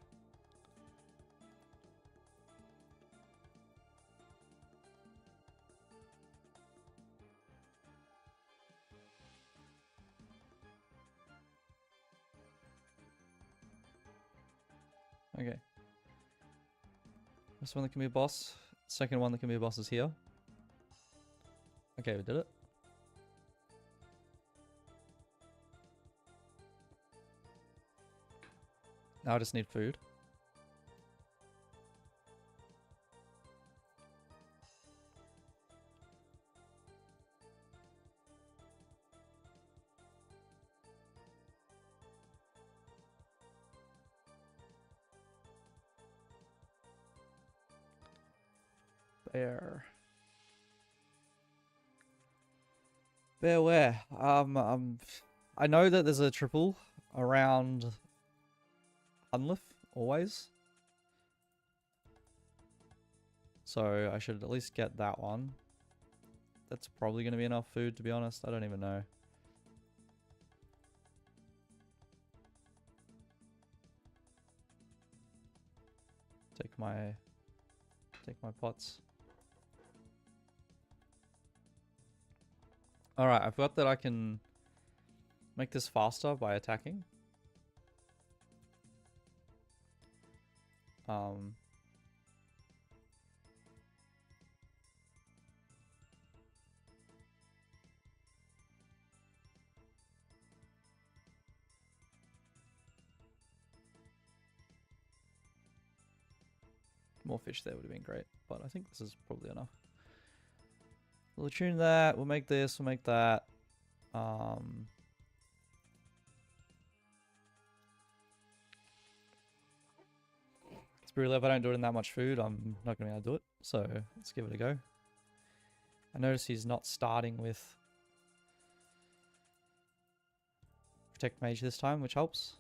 Okay. First one that can be a boss. Second one that can be a boss is here. Okay, we did it. Now I just need food. Bear. Bear where? I know that there's a triple around Unliff, always. So I should at least get that one. That's probably going to be enough food, to be honest. I don't even know. Take my pots. Alright, I forgot that I can make this faster by attacking. More fish there would have been great, but I think this is probably enough. We'll tune that, we'll make this, we'll make that. It's pretty low. If I don't do it in that much food, I'm not going to be able to do it. So let's give it a go. I notice he's not starting with Protect Mage this time, which helps.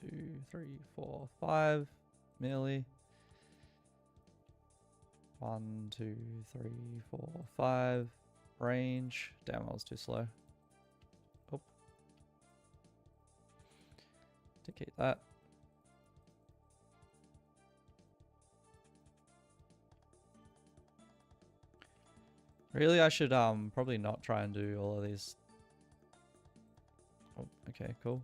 Two, three, four, five, merely. 1, 2, 3, 4, 5. Range. Damn, I was too slow. Oh. Dictate that. Really, I should probably not try and do all of these. Oh, okay, cool.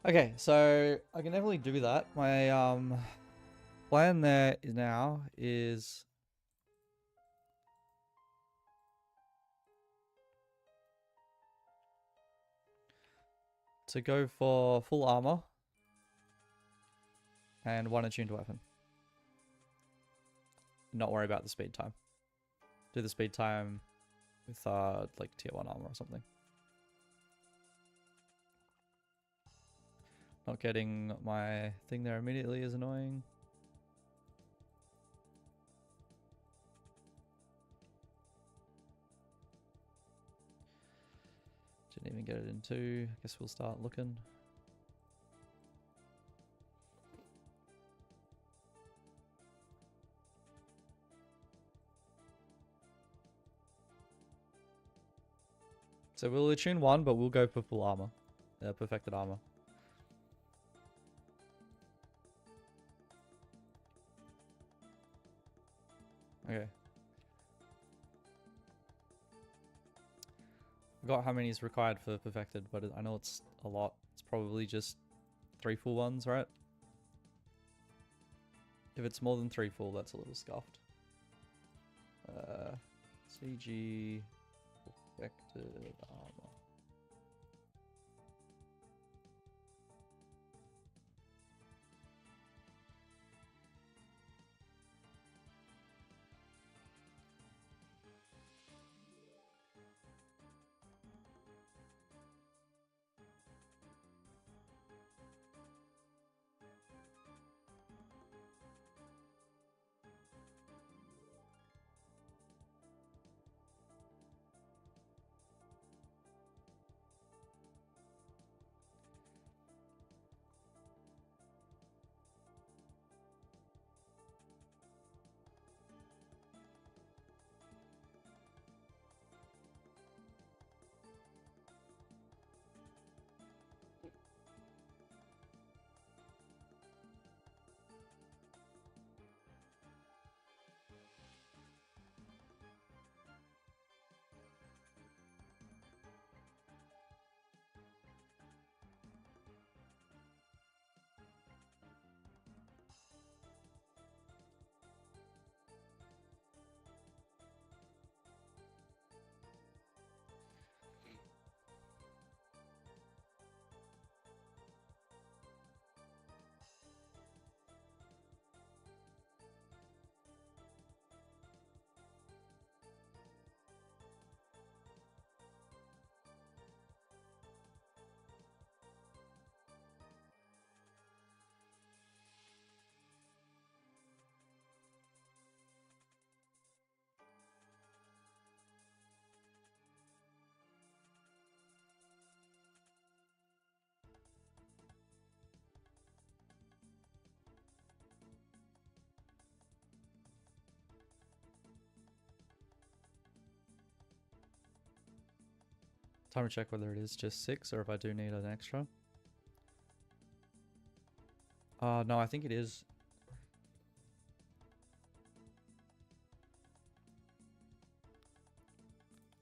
Okay, so I can definitely do that. My plan there now is to go for full armor and 1 attuned weapon. Not worry about the speed time. Do the speed time with like tier 1 armor or something. Not getting my thing there immediately is annoying. Didn't even get it in 2. I guess we'll start looking. So we'll attune 1, but we'll go for full armor. Perfected armor. Okay. Forgot how many is required for perfected, but I know it's a lot. It's probably just 3 full ones, right? If it's more than 3 full, that's a little scuffed. CG perfected armor. Time to check whether it is just 6 or if I do need an extra. No, I think it is.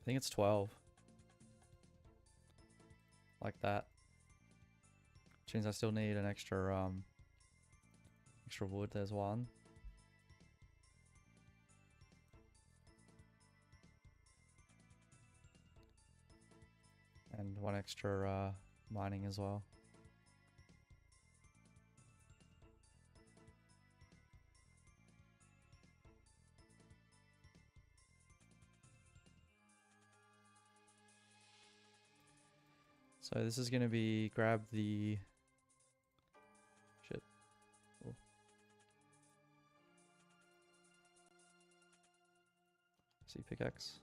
I think it's 12. Like that. Which means I still need an extra wood. There's one. And one extra mining as well. So this is going to be grab the shit. Oh. See pickaxe.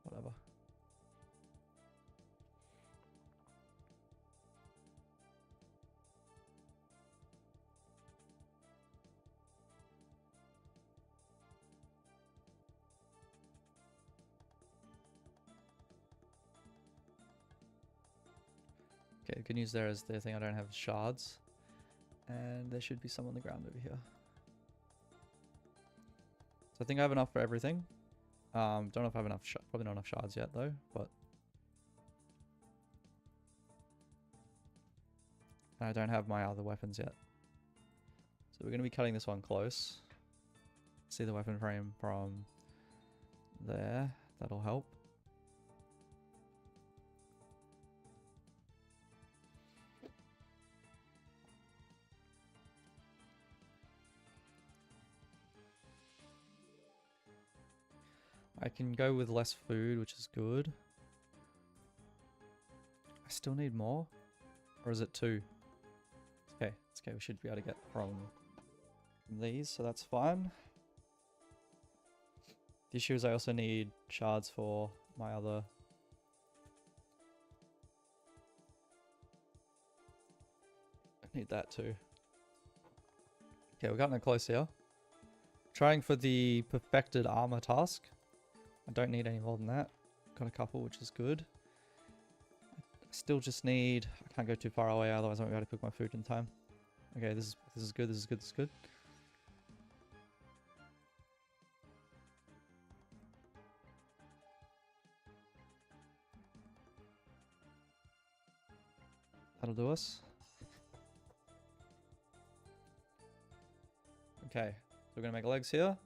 Whatever. Okay, good news there is the thing I don't have shards. And there should be some on the ground over here. So I think I have enough for everything. Don't know if I have enough, probably not enough shards yet though, but. I don't have my other weapons yet. So we're going to be cutting this one close. See the weapon frame from there. That'll help. I can go with less food, which is good. I still need more? Or is it 2? It's okay. We should be able to get from these, so that's fine. The issue is I also need shards for my other... I need that too. Okay, we're getting close here. Trying for the perfected armor task. I don't need any more than that. Got a couple, which is good. I still just need... I can't go too far away, otherwise I won't be able to cook my food in time. Okay, this is good, this is good, this is good. That'll do us. Okay, so we're gonna make legs here.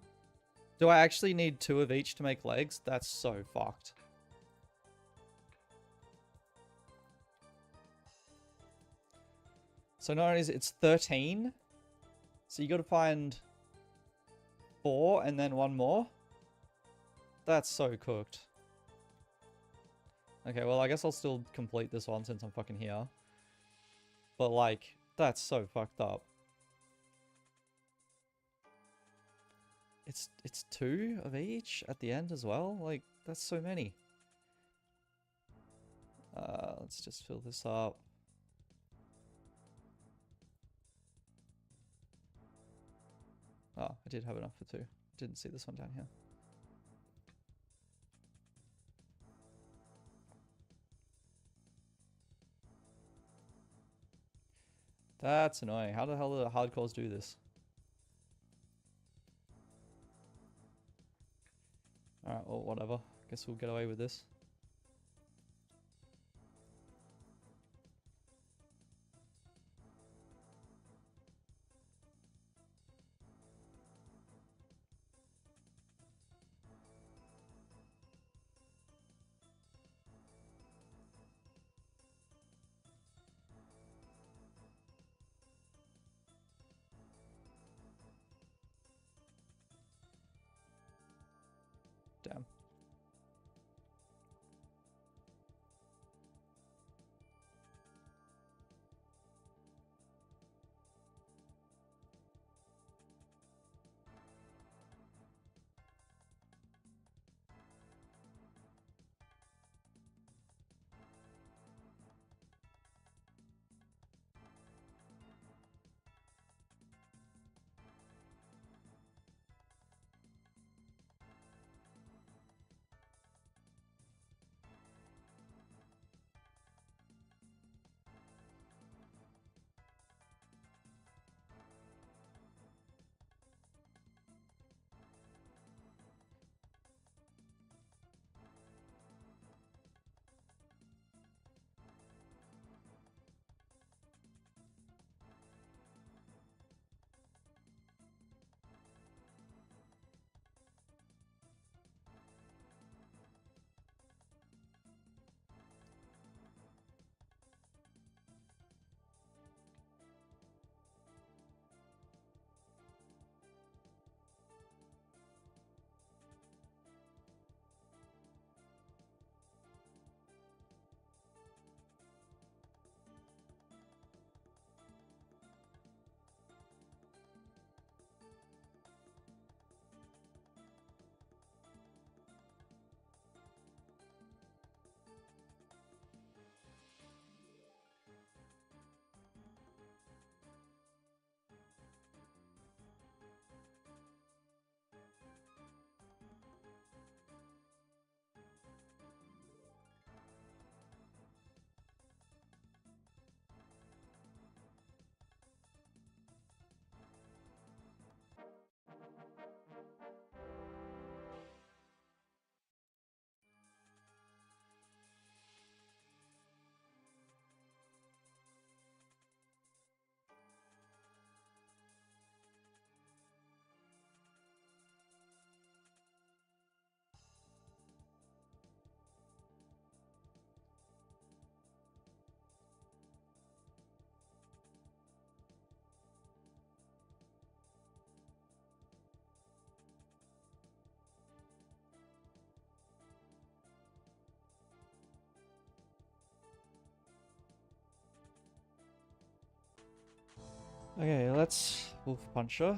Do I actually need 2 of each to make legs? That's so fucked. So not only is it's 13, so you got to find 4 and then 1 more. That's so cooked. Okay, well I guess I'll still complete this one since I'm fucking here. But like, that's so fucked up. It's 2 of each at the end as well. Like, that's so many. Let's just fill this up. Oh, I did have enough for 2. Didn't see this one down here. That's annoying. How the hell do the hardcores do this? Alright, well, whatever. Guess we'll get away with this. Damn. Okay, let's Wolf Puncher.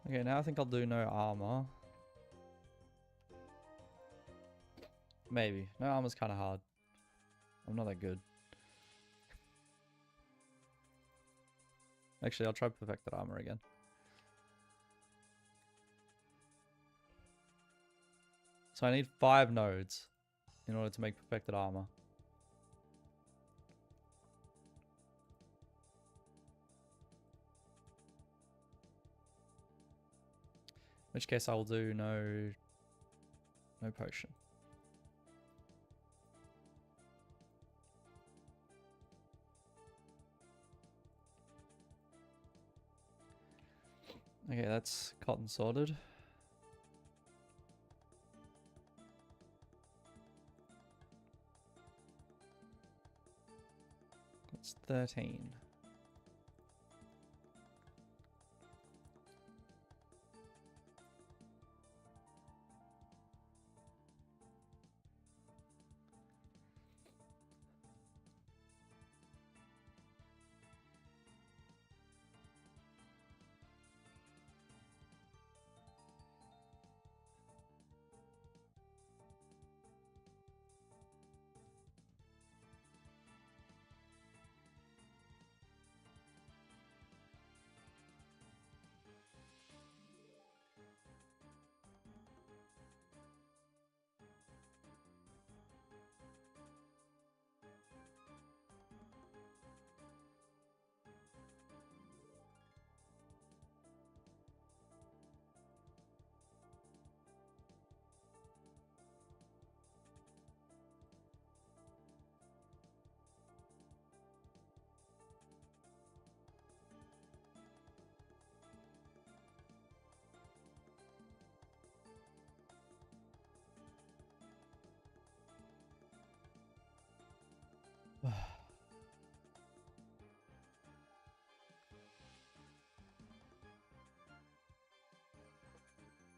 Okay, now I think I'll do no armor. Maybe. No armor's kind of hard. I'm not that good. Actually, I'll try perfected armor again. So I need 5 nodes in order to make perfected armor. In which case I will do no potion. Okay, that's cotton sorted. That's 13.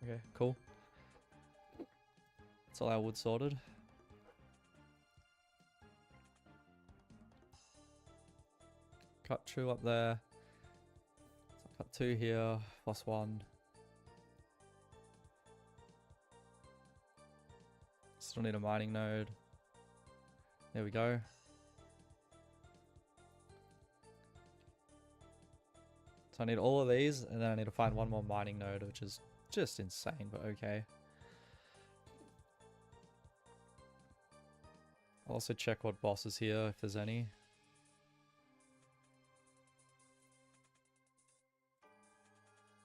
Okay, cool. That's all our wood sorted. Cut 2 up there. So cut 2 here, +1. Still need a mining node. There we go. So I need all of these, and then I need to find 1 more mining node, which is just insane, but okay. I'll also check what boss is here, if there's any.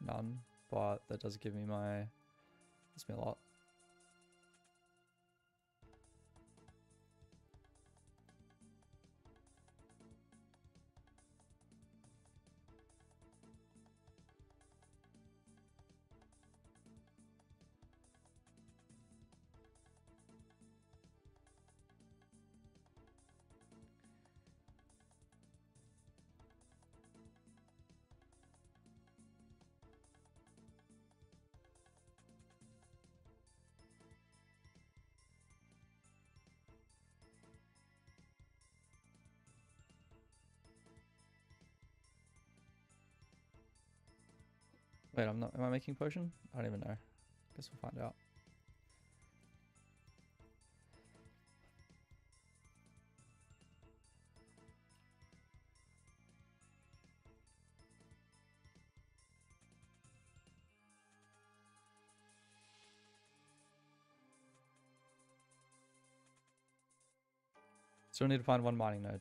None, but that does give me gives me a lot. Wait, am I making potion? I don't even know. Guess we'll find out. So we need to find 1 mining node.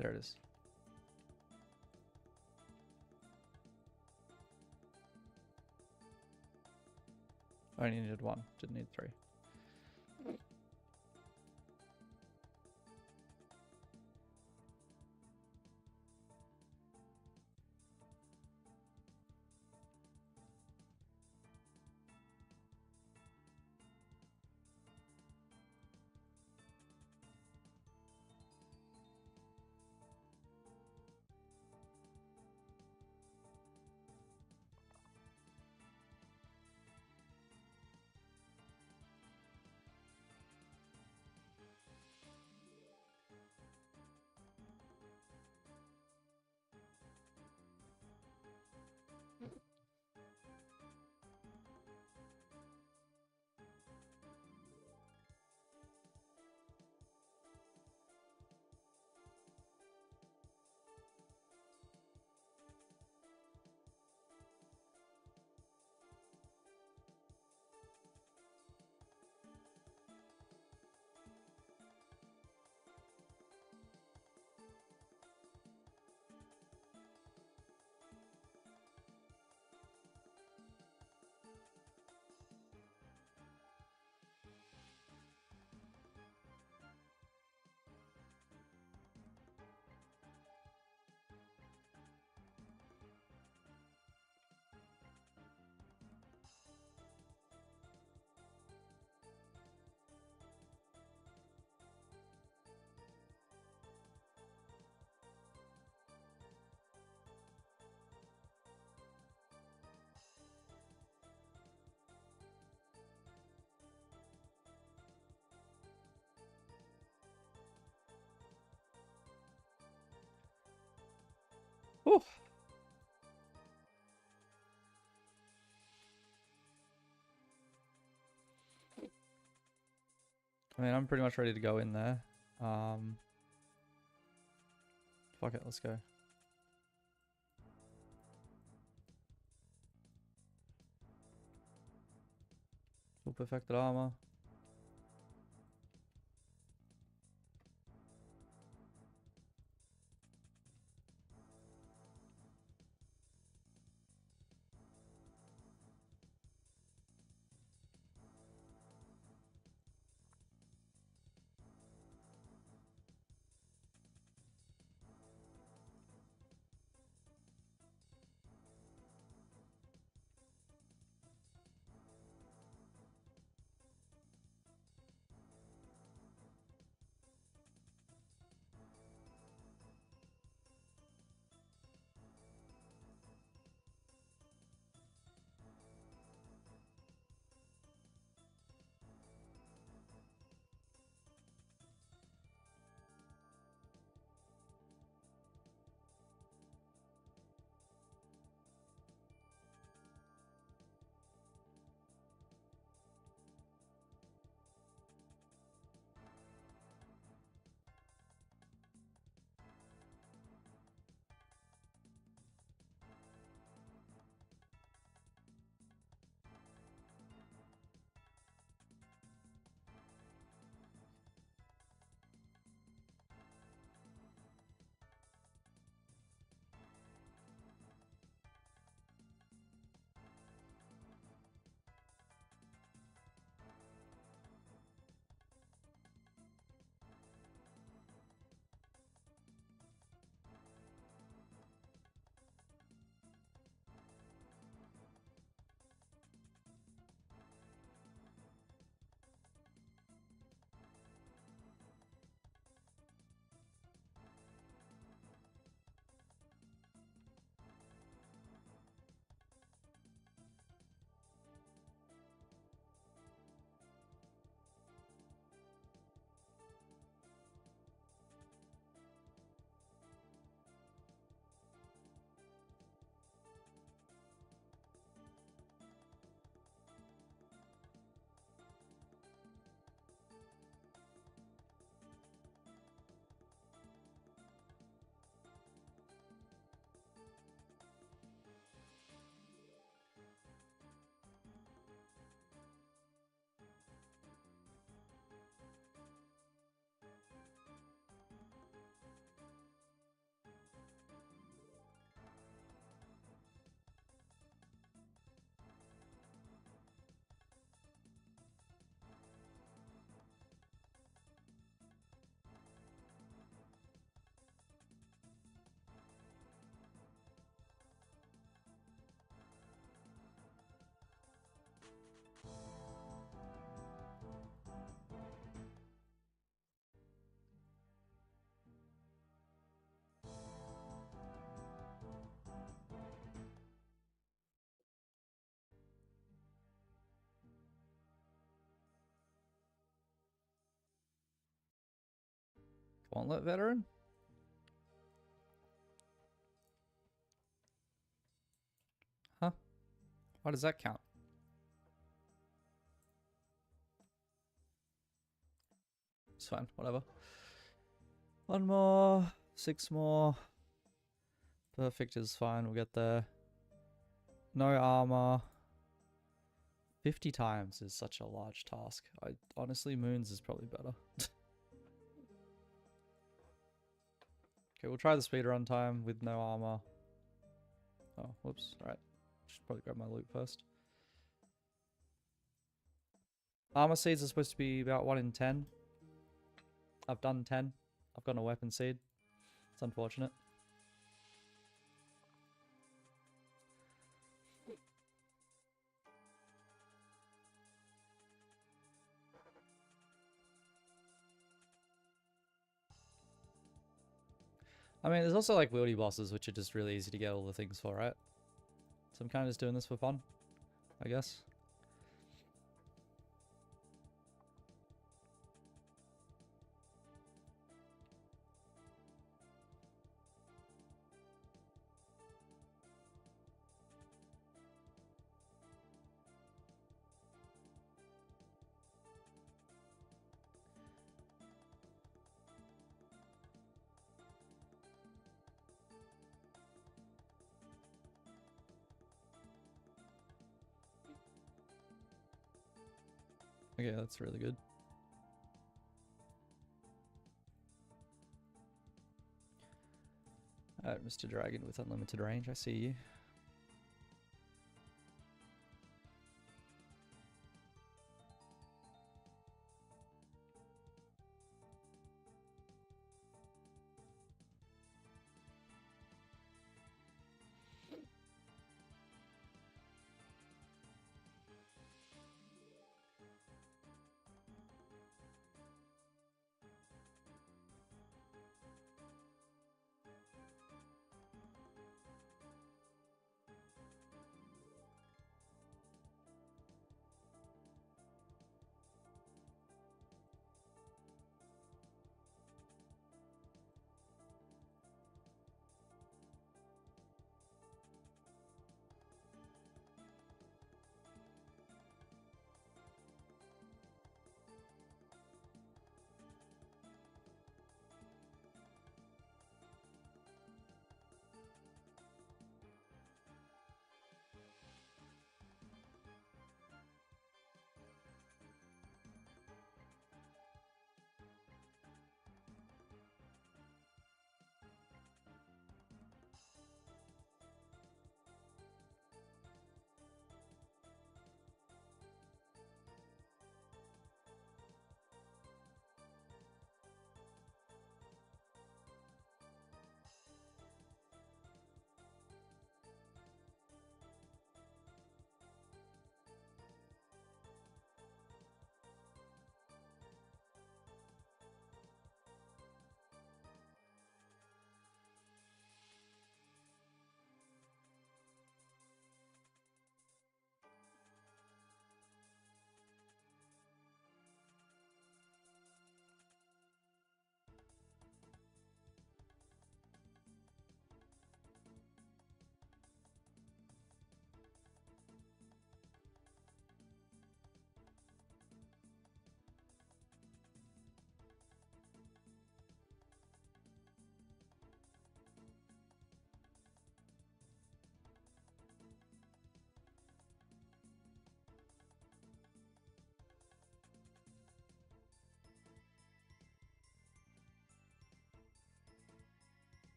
There it is. I only needed 1, didn't need 3. Whew. I mean, I'm pretty much ready to go in there. Fuck it, let's go. Full perfected armor. Gauntlet veteran? Huh? Why does that count? It's fine, whatever. 1 more, 6 more. Perfect is fine, we'll get there. No armor. 50 times is such a large task. Honestly, moons is probably better. Okay, we'll try the speedrun time with no armor. Oh, whoops. Right. Should probably grab my loot first. Armor seeds are supposed to be about 1 in 10. I've done 10. I've gotten a weapon seed. It's unfortunate. I mean, there's also like wieldy bosses, which are just really easy to get all the things for, right? So I'm kind of just doing this for fun, I guess. Okay, that's really good. Alright, Mr. Dragon with unlimited range, I see you.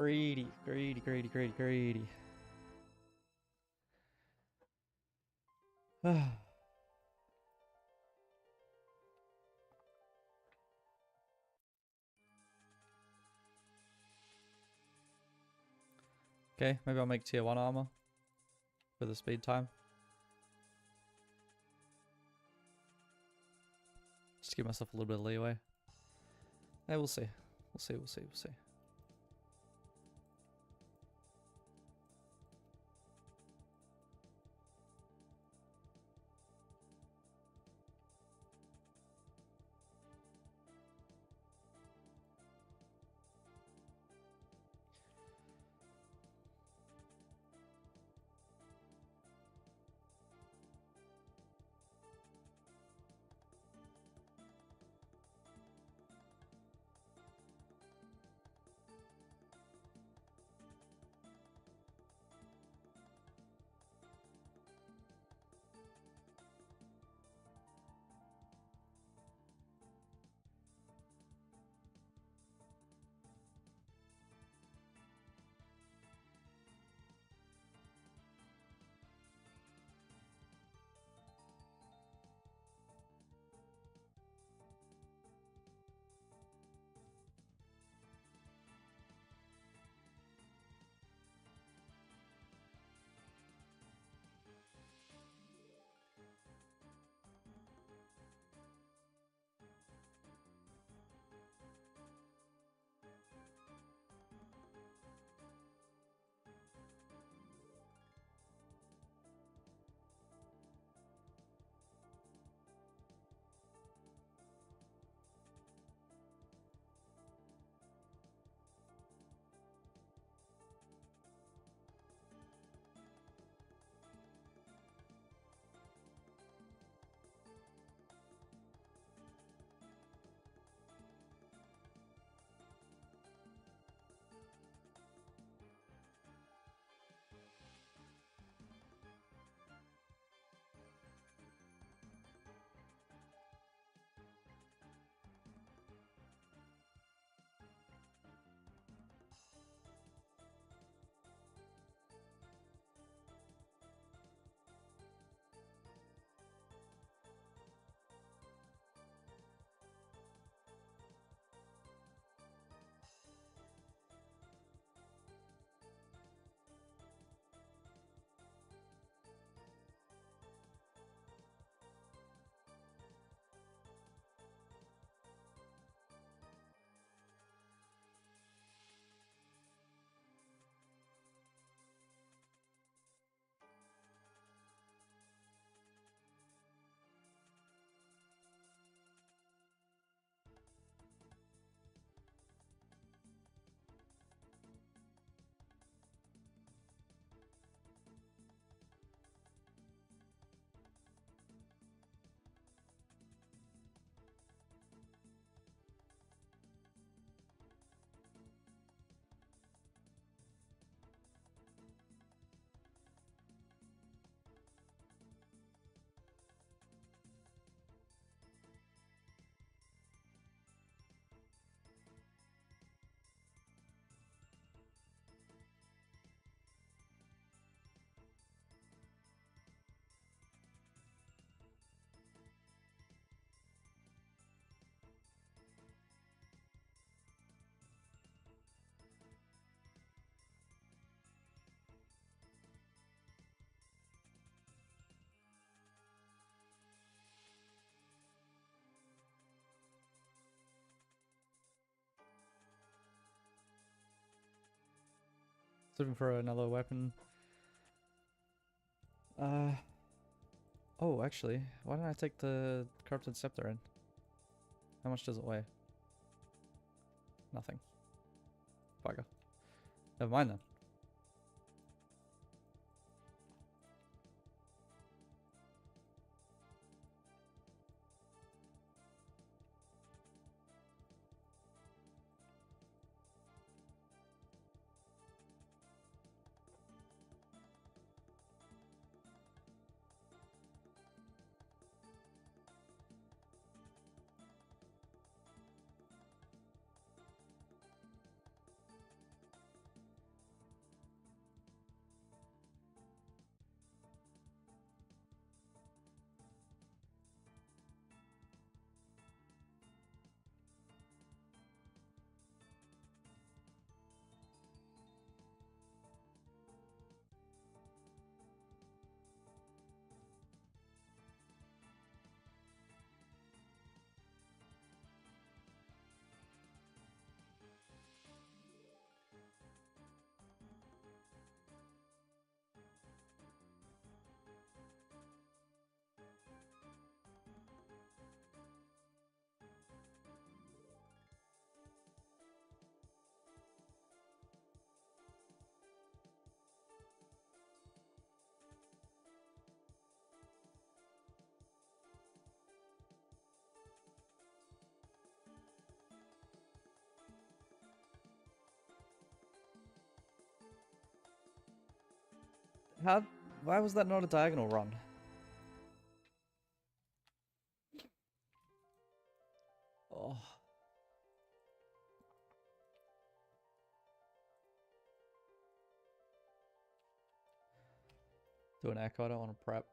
Greedy, greedy, greedy, greedy, greedy. Okay, maybe I'll make tier 1 armor for the speed time. Just give myself a little bit of leeway. Yeah, we'll see. We'll see, we'll see, we'll see. Looking for another weapon. Oh, actually, why don't I take the corrupted scepter in? How much does it weigh? Nothing. Bugger. Never mind then. How? Why was that not a diagonal run? Oh. Do an echo, I don't want to prep.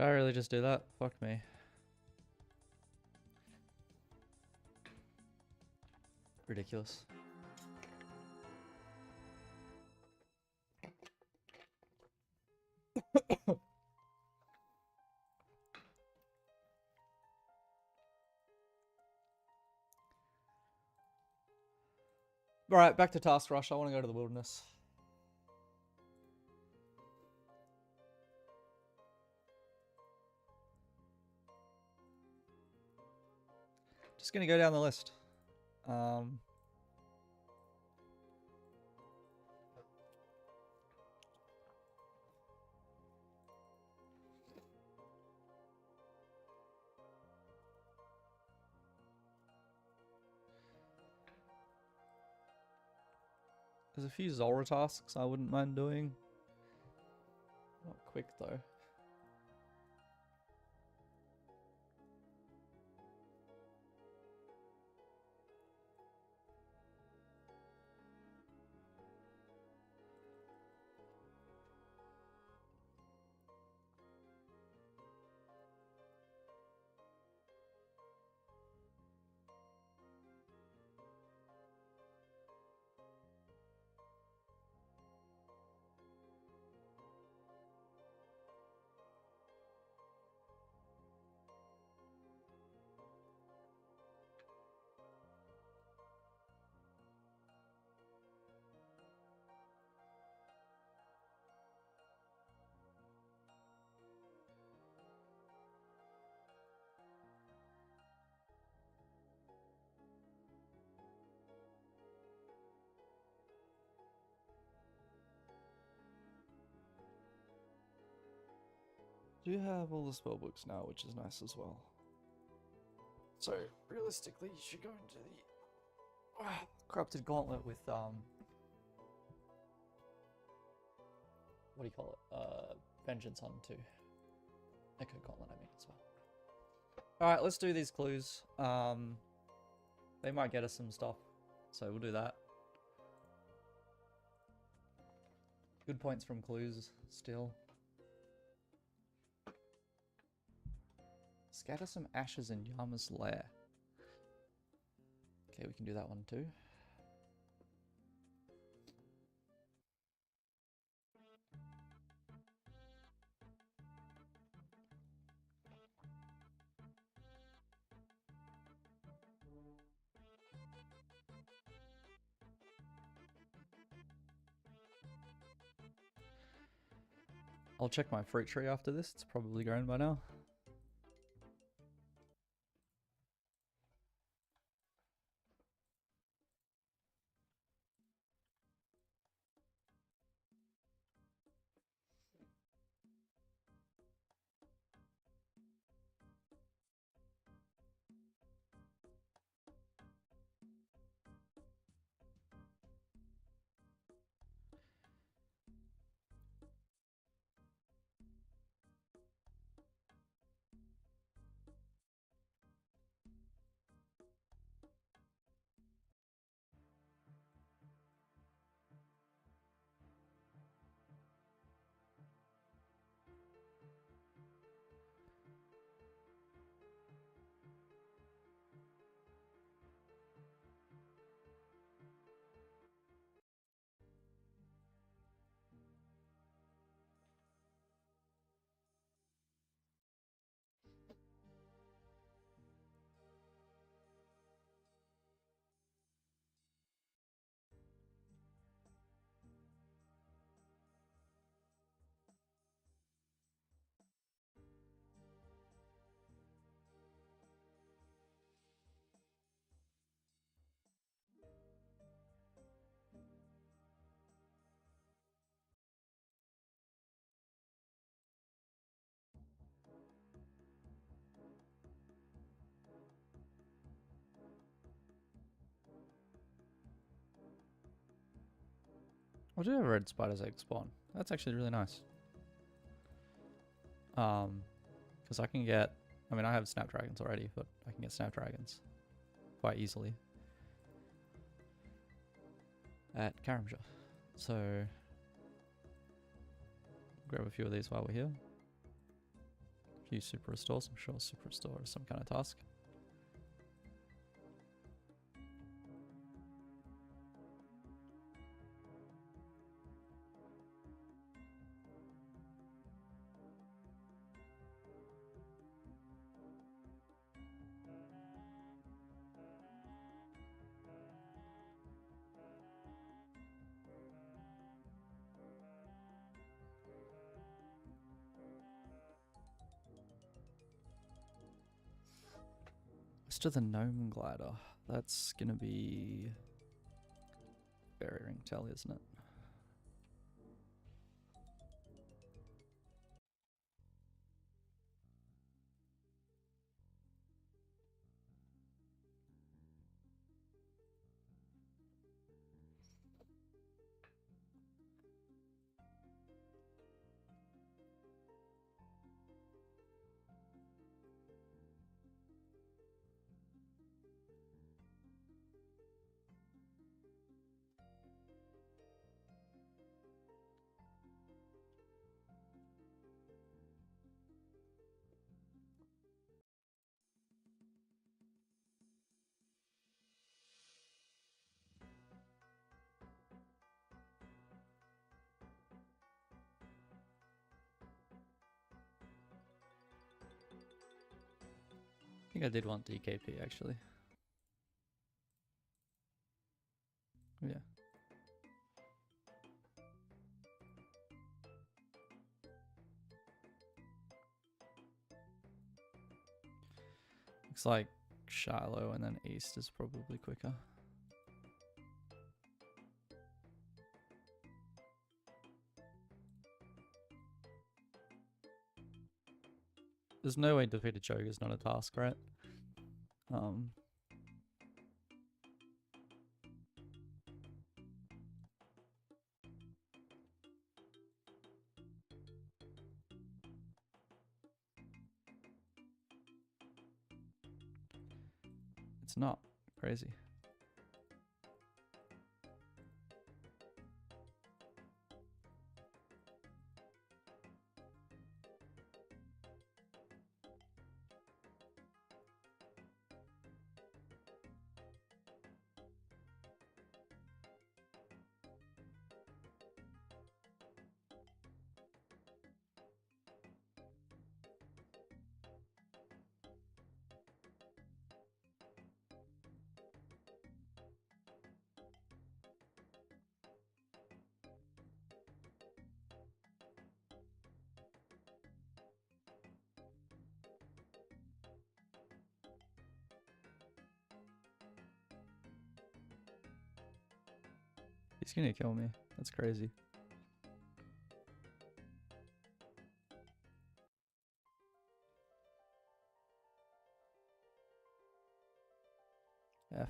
Did I really just do that? Fuck me. Ridiculous. Alright, back to Task Rush. I want to go to the wilderness. Just gonna go down the list. There's a few Zora tasks I wouldn't mind doing. Not quick though. do have all the spell books now, which is nice as well. So realistically, you should go into the corrupted gauntlet with what do you call it? Vengeance on 2. Echo gauntlet, I mean, as well. All right, let's do these clues. They might get us some stuff, so we'll do that. Good points from clues still. Scatter some ashes in Yama's lair. Okay, we can do that one too. I'll check my fruit tree after this. It's probably grown by now. I do have a red spider's egg spawn. That's actually really nice. Because I can get, I mean, I have snapdragons already, but I can get snapdragons quite easily at Karamja. So grab a few of these while we're here. A few super restores. I'm sure super restore is some kind of task. To the gnome glider. That's gonna be Berry Ring Tell, isn't it? I think I did want DKP actually. Yeah. Looks like Shiloh and then East is probably quicker. There's no way defeat a choke is not a task, right? It's not. Crazy. He's gonna kill me. That's crazy. F.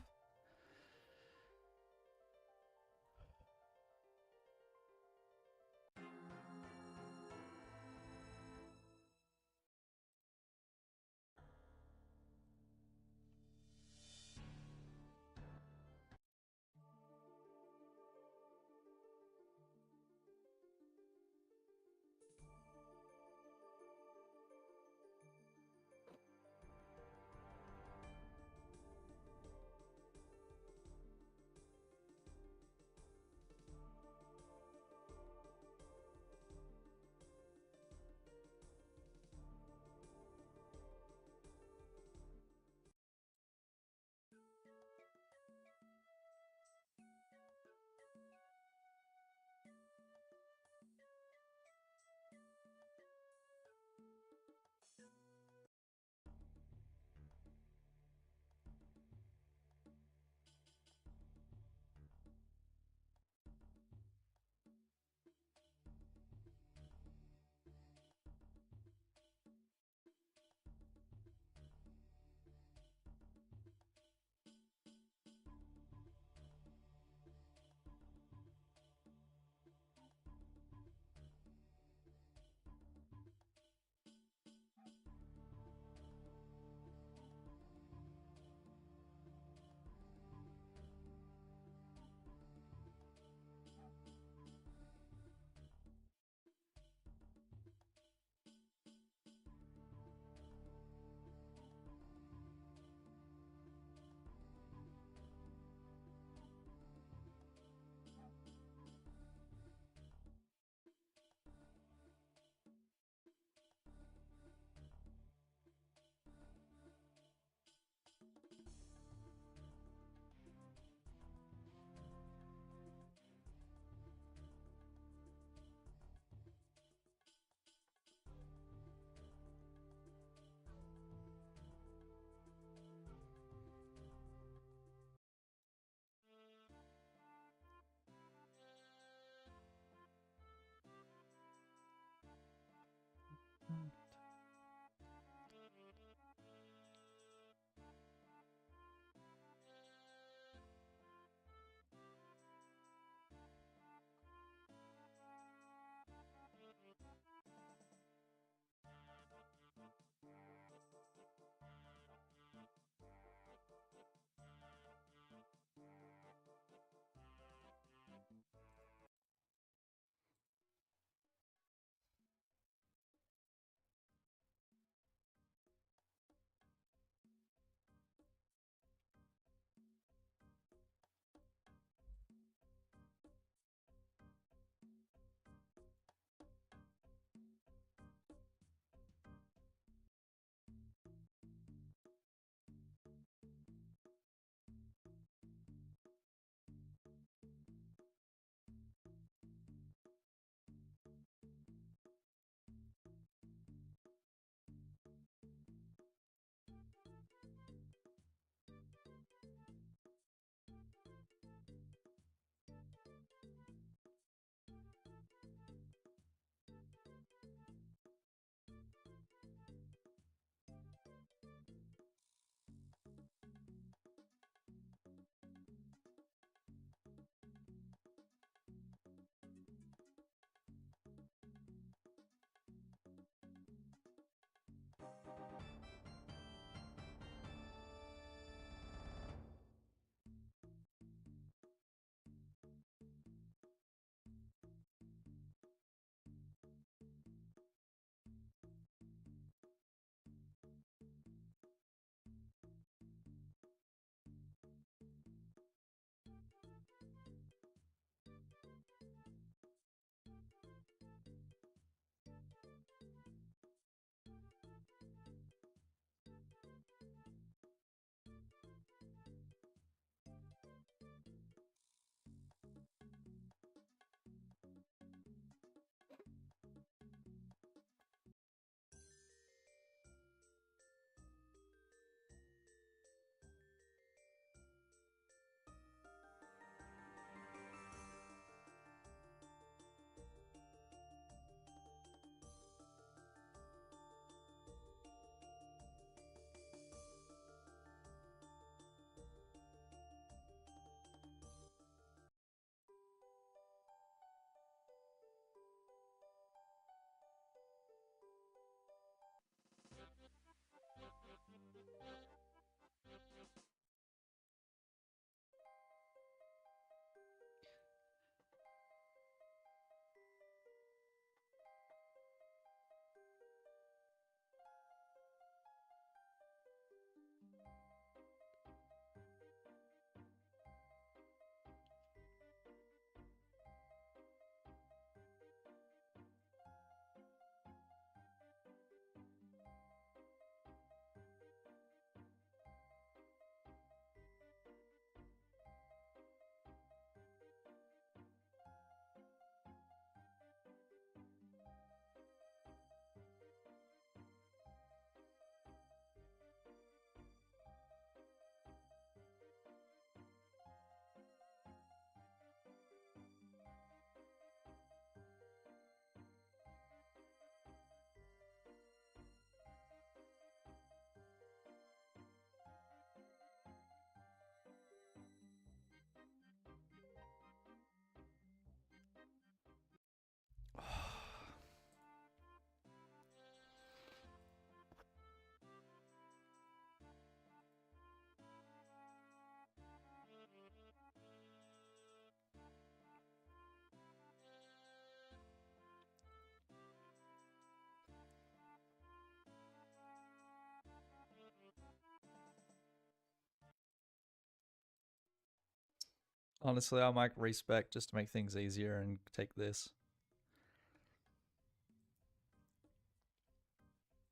Honestly, I might respec just to make things easier and take this.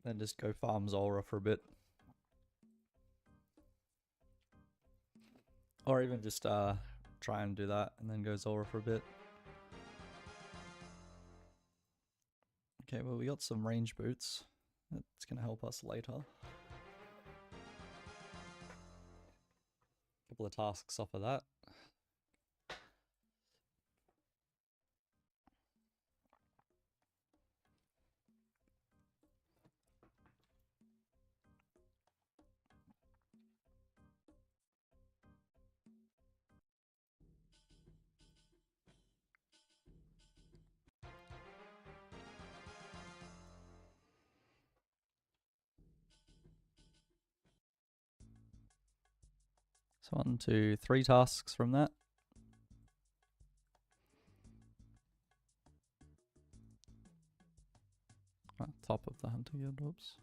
Then just go farm Zora for a bit. Or even just try and do that and then go Zora for a bit. Okay, well we got some range boots. That's gonna help us later. Couple of tasks off of that. So 1, 2, 3 tasks from that. Top of the hunter guild, whoops.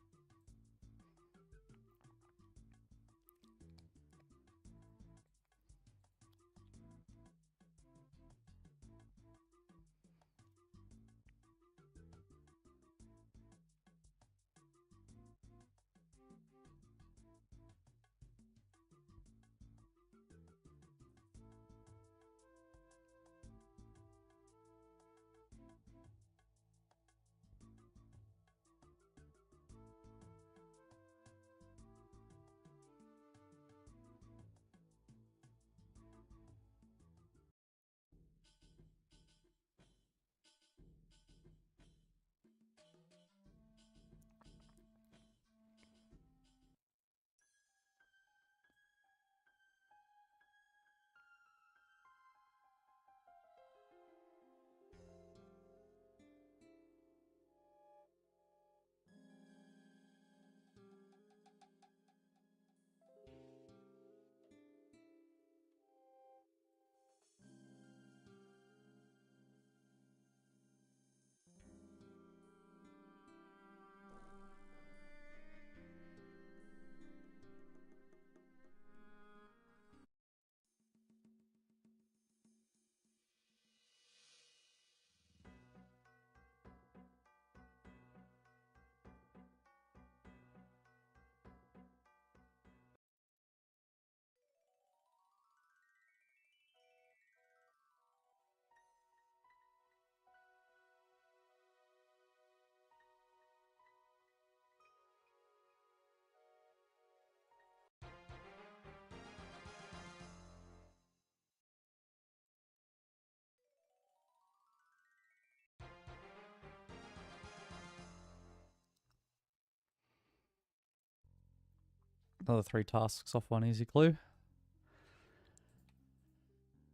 Another 3 tasks off 1 easy clue.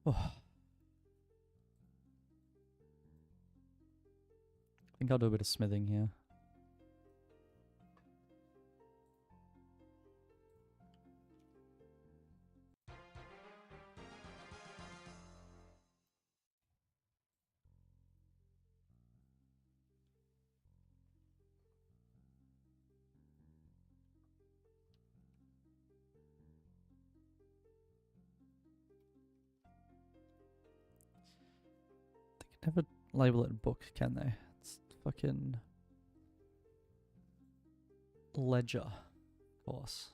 Oh. I think I'll do a bit of smithing here. They can never label it book, can they? It's fucking ledger, of course.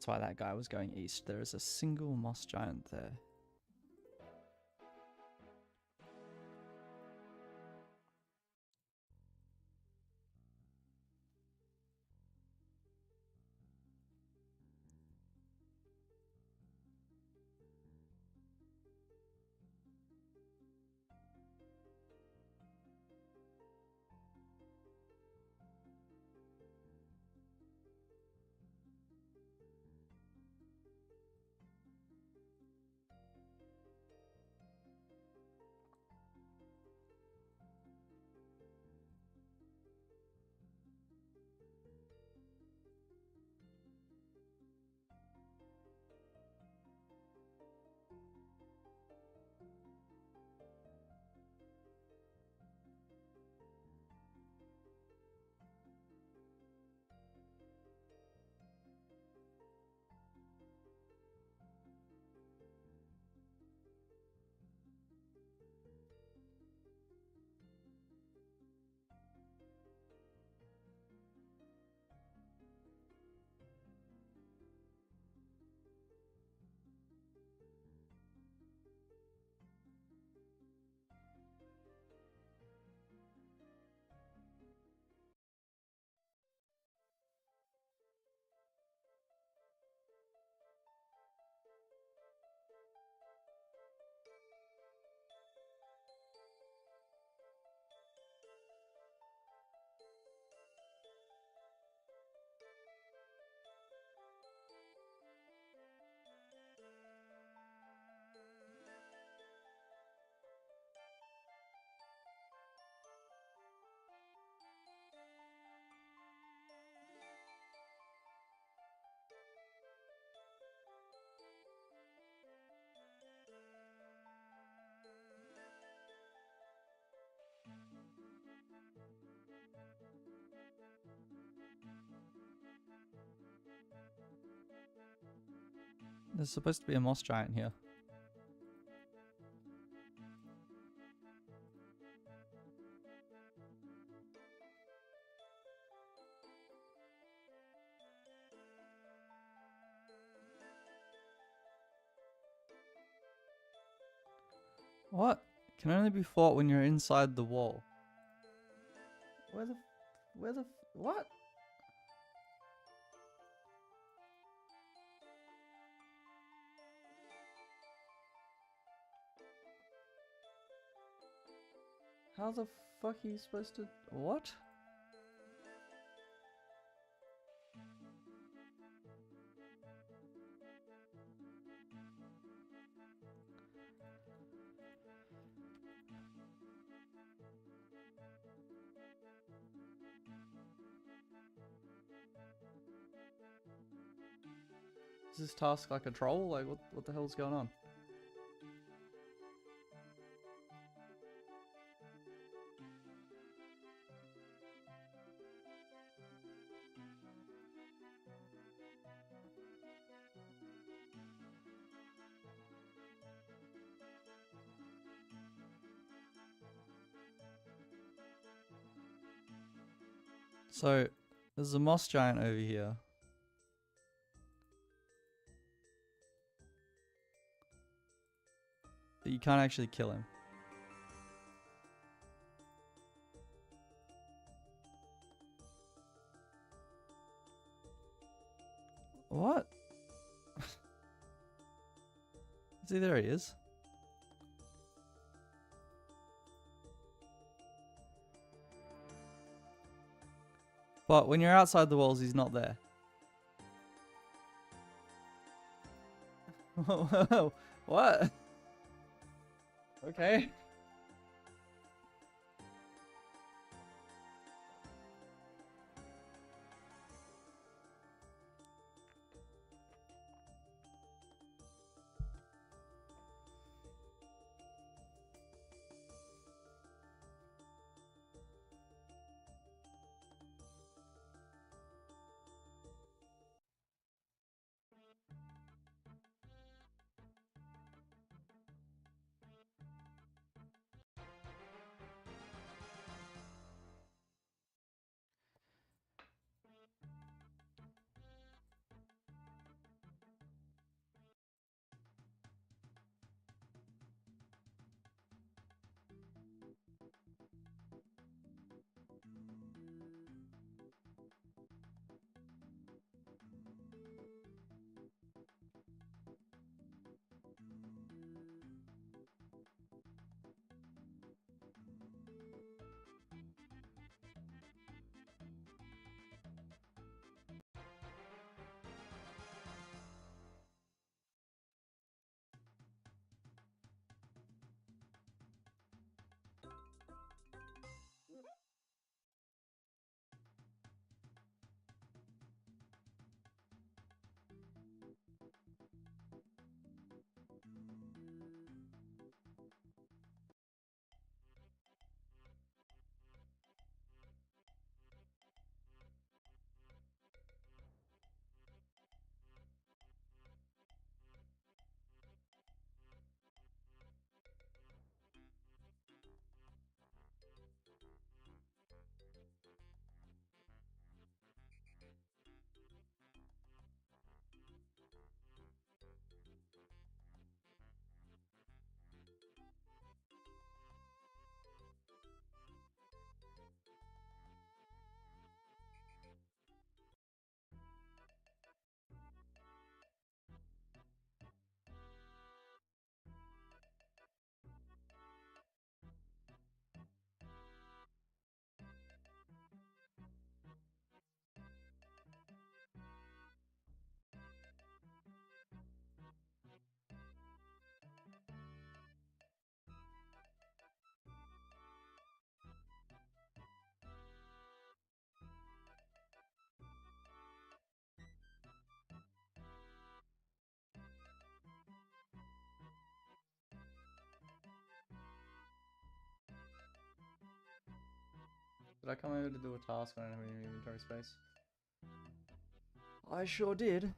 That's why that guy was going east. There is a single moss giant there. There's supposed to be a moss giant here. What? Can only be fought when you're inside the wall. What? How the fuck are you supposed to... What? Is this task like a troll? Like, what the hell's going on? So, there's a moss giant over here. But you can't actually kill him. What? See, there he is. But when you're outside the walls, he's not there. What? Okay. Did I come over to do a task when I didn't have any inventory space? I sure did.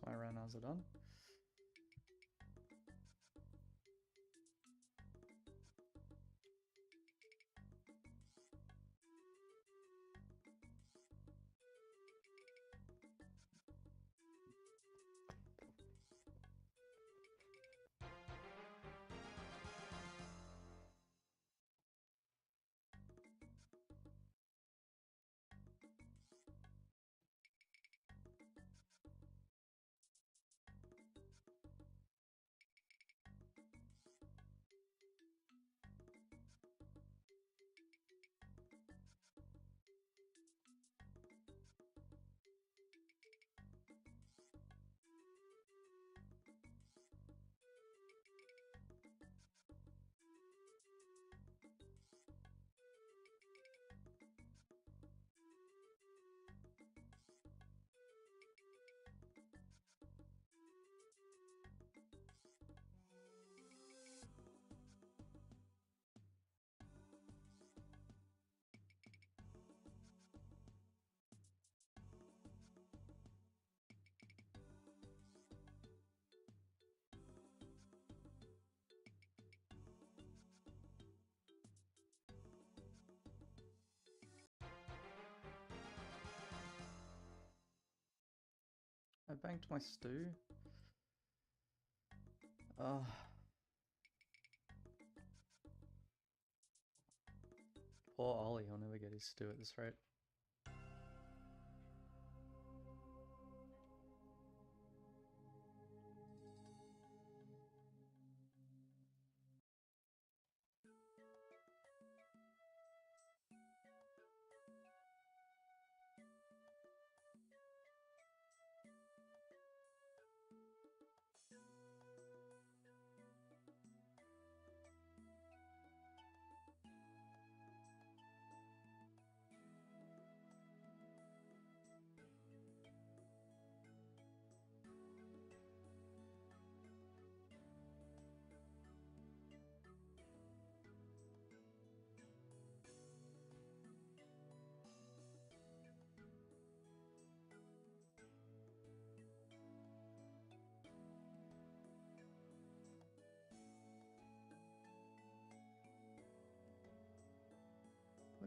My roundhouse are done. I banked my stew. Poor Ollie, he'll never get his stew at this rate.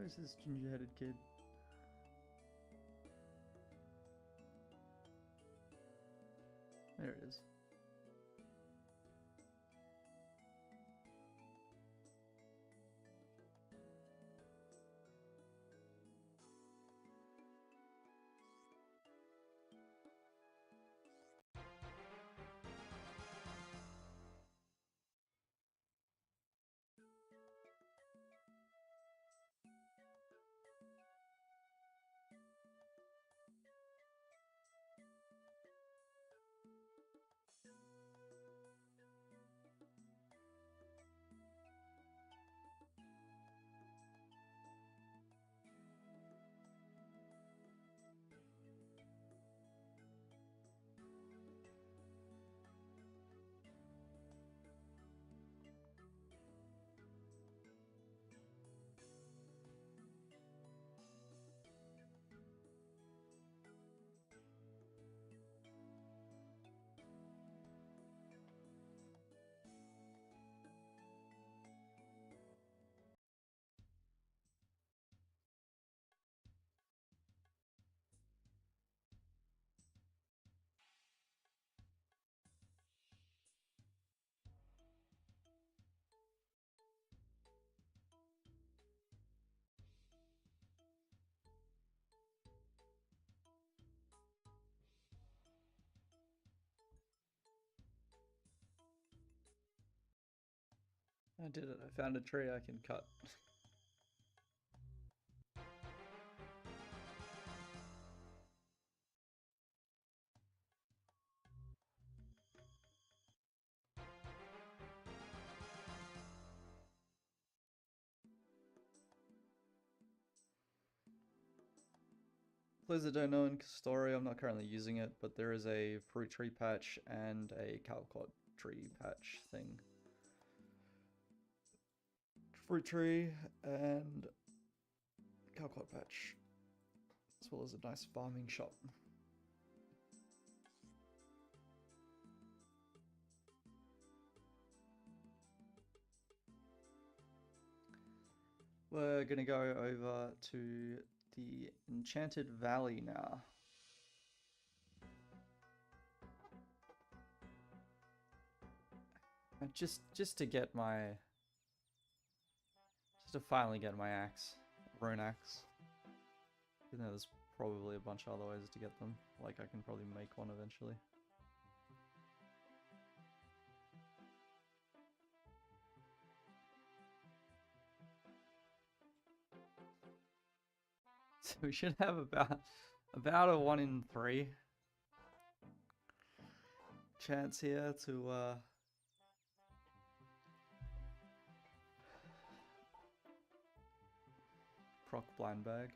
Where's this ginger-headed kid? There it is. I did it. I found a tree I can cut. Those that don't know, in story, I'm not currently using it, but there is a fruit tree patch and a calcot tree patch thing. Fruit tree and calcot patch, as well as a nice farming shop. We're gonna go over to the Enchanted Valley now. And just to get my, just to finally get my axe, rune axe. Even though there's probably a bunch of other ways to get them. Like I can probably make one eventually. So we should have about a 1 in 3 chance here to proc blind bag.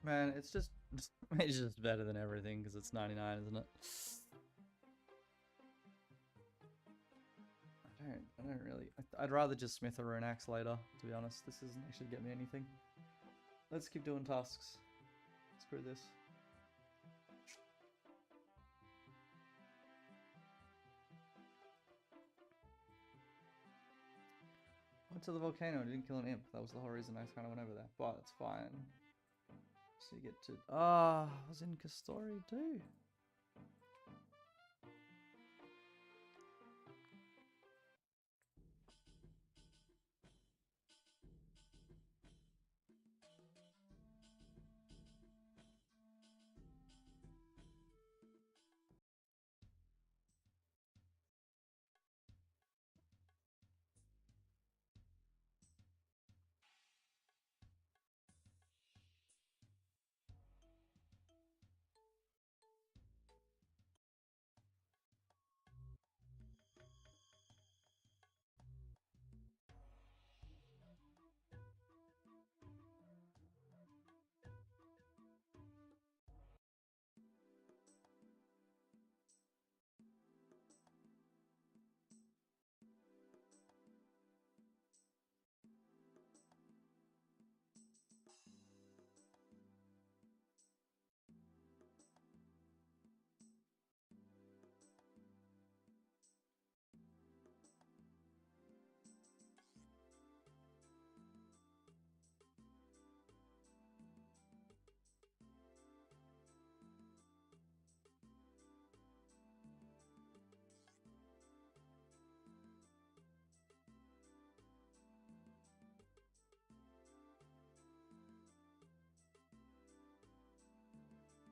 Man, it's just better than everything because it's 99, isn't it? I don't really. I'd rather just smith a rune axe later, to be honest. This doesn't actually get me anything. Let's keep doing tasks. Screw this. Went to the volcano, didn't kill an imp. That was the whole reason I kind of went over there. But it's fine. So you get to... I was in Kastori too.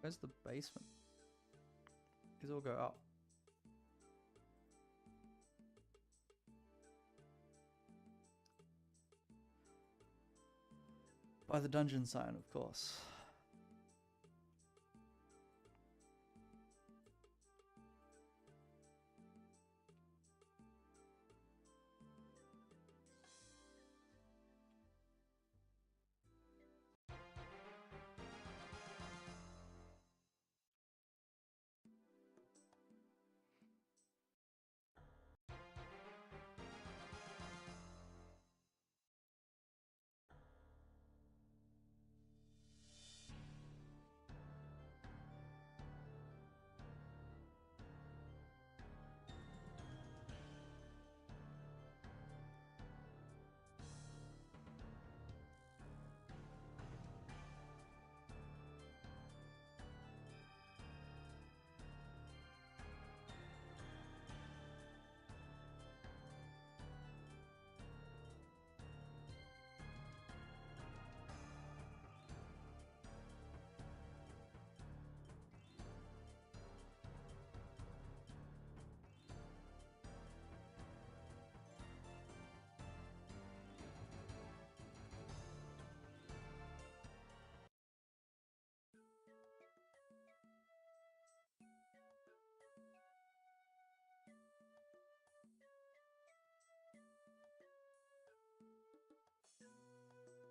Where's the basement? These all go up. By the dungeon sign, of course.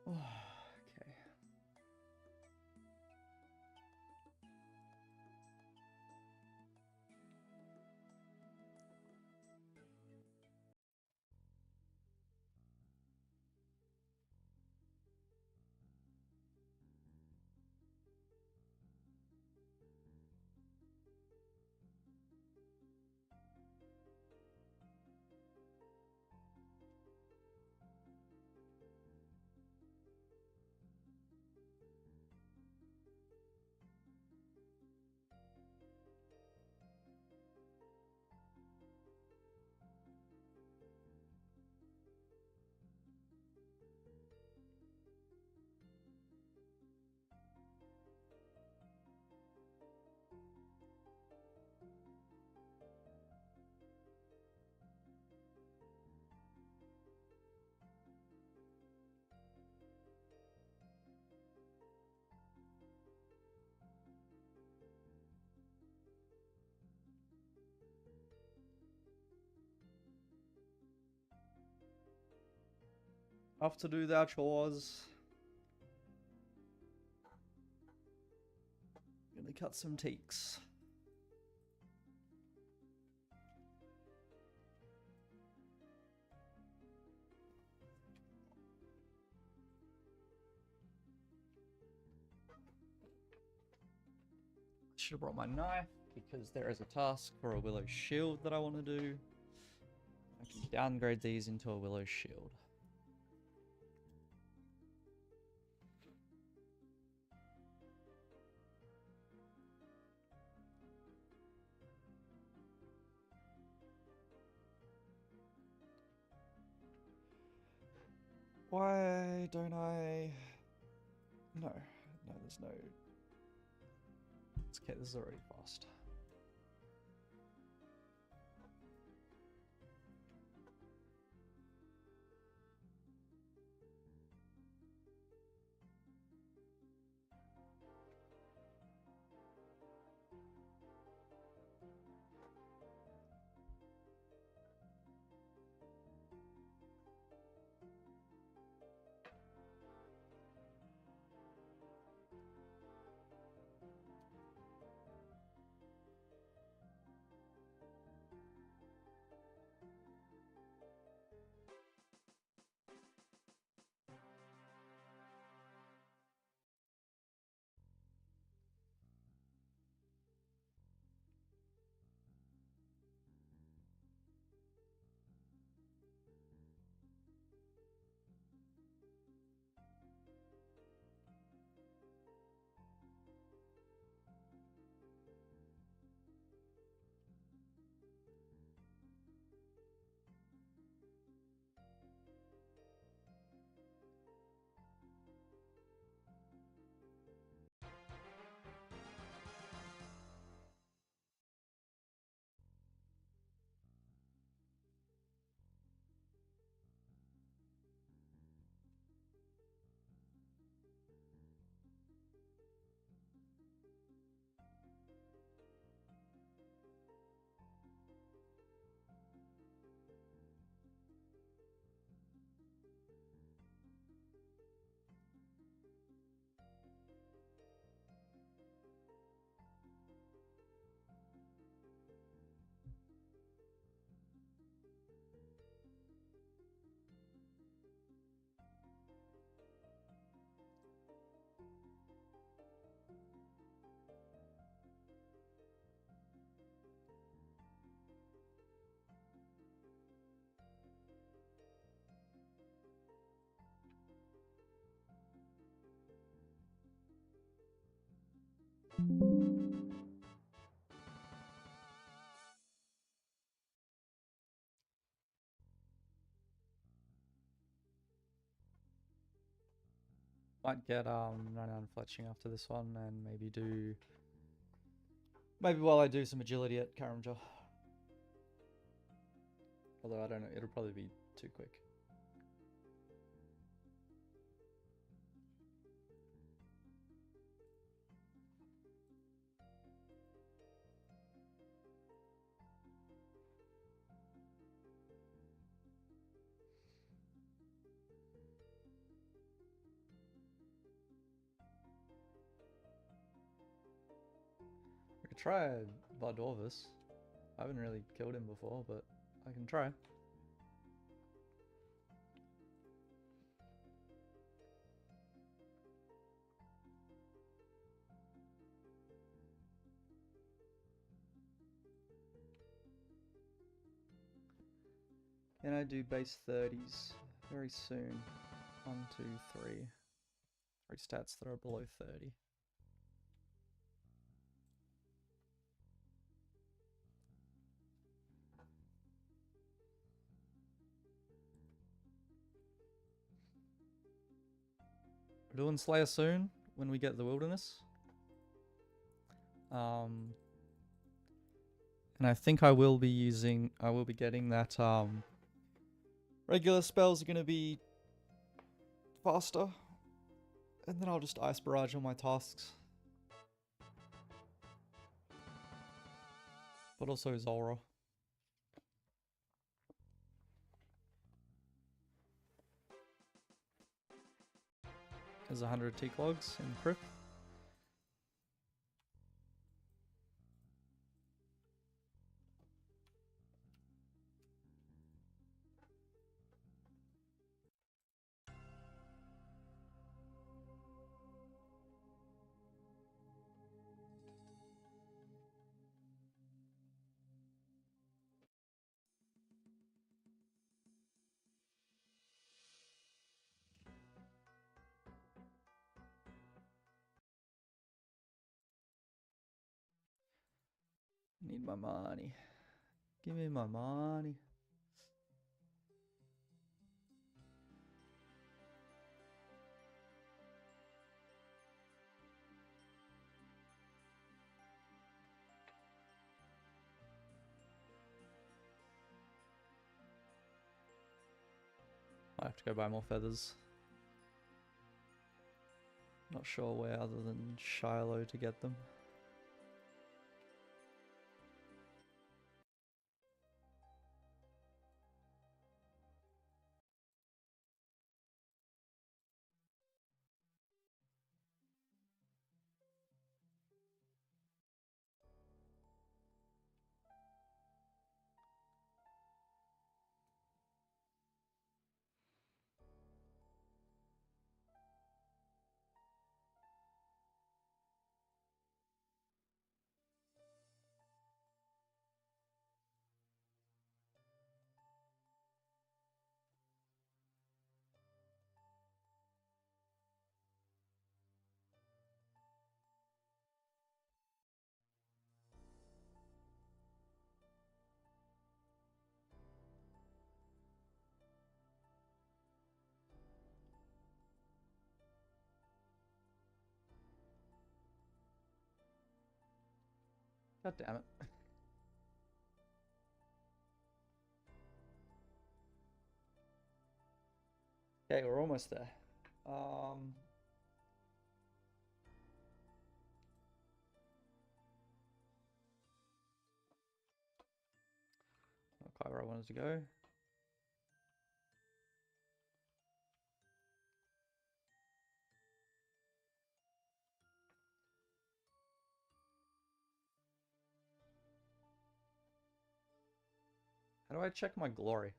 Okay. Off to do their chores. cut some teaks. Should have brought my knife because there is a task for a willow shield that I want to do. I can downgrade these into a willow shield. Why don't I... No, there's no... Okay, this is already fast. Might get 99 fletching after this one, and maybe while I do some agility at Karamja. Although I don't know, it'll probably be too quick. I could try Vardorvis. I haven't really killed him before, but I can try. And I do base 30s very soon. 1, 2, 3. 3 stats that are below 30. We're doing Slayer soon when we get the wilderness. And I think I will be getting that regular spells are gonna be faster. And then I'll just ice barrage on my tasks. But also Zora. There's 100 teak logs in Crypt. Need my money. Give me my money. I have to go buy more feathers. Not sure where other than Shiloh to get them. God damn it. Okay, we're almost there. Okay, where I wanted to go. How do I check my glory?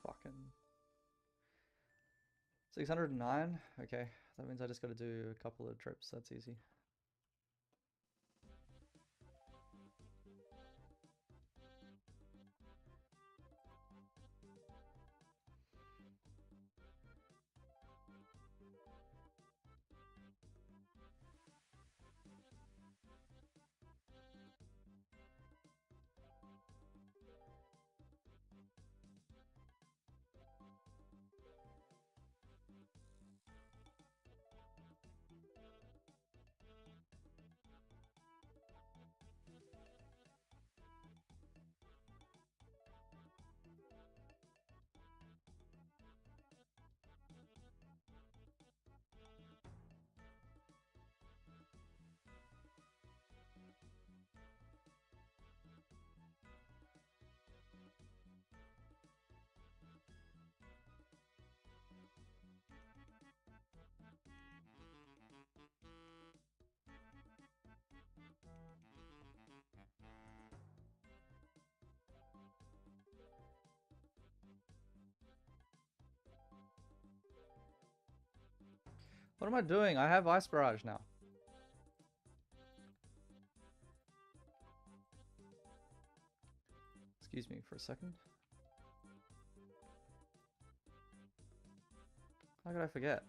Fucking 609? Okay, that means I just gotta do a couple of trips, that's easy. What am I doing? I have Ice Barrage now. Excuse me for a second. How could I forget?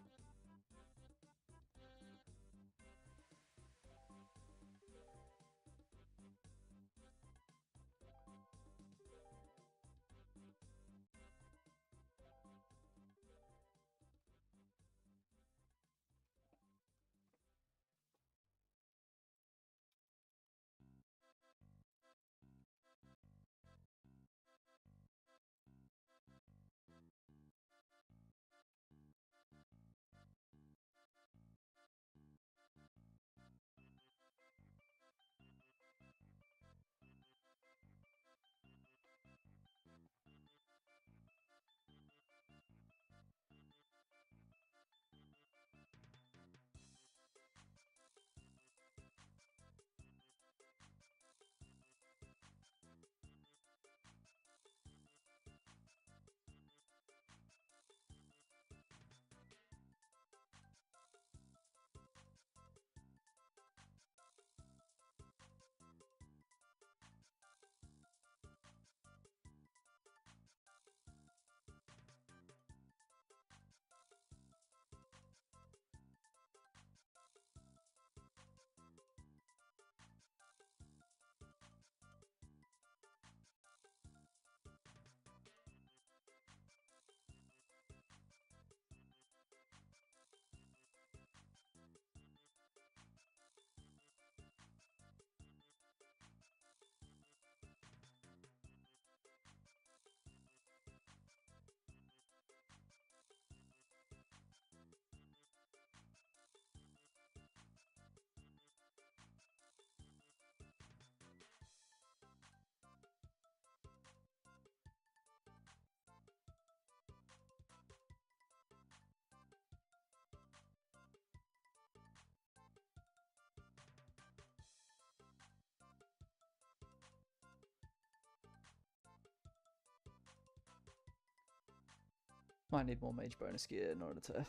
Might need more mage bonus gear in order to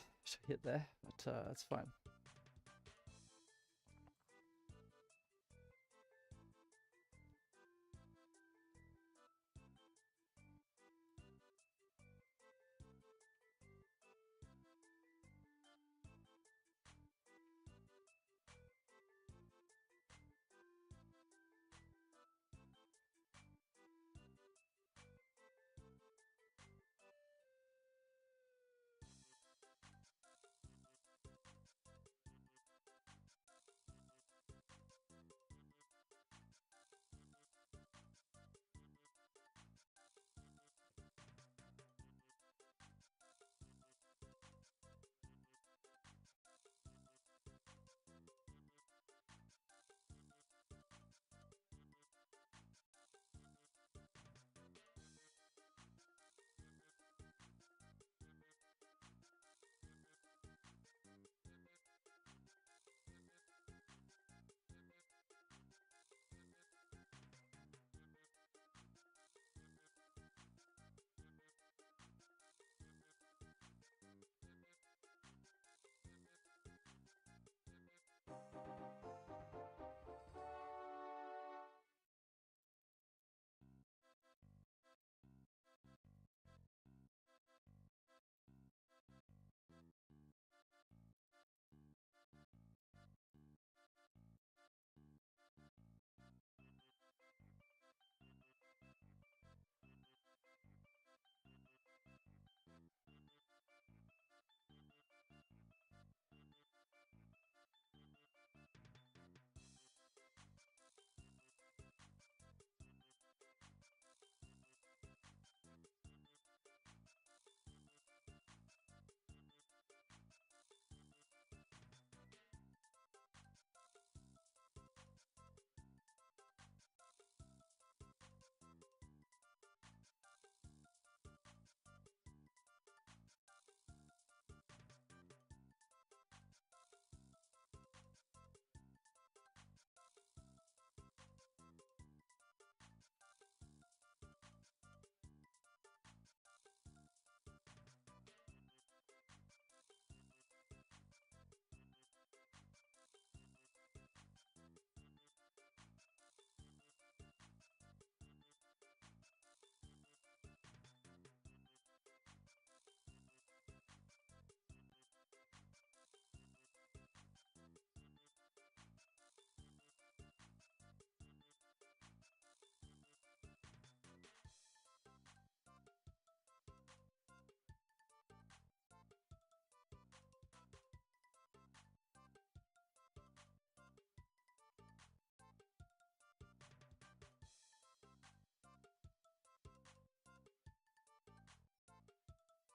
hit there, but it's fine.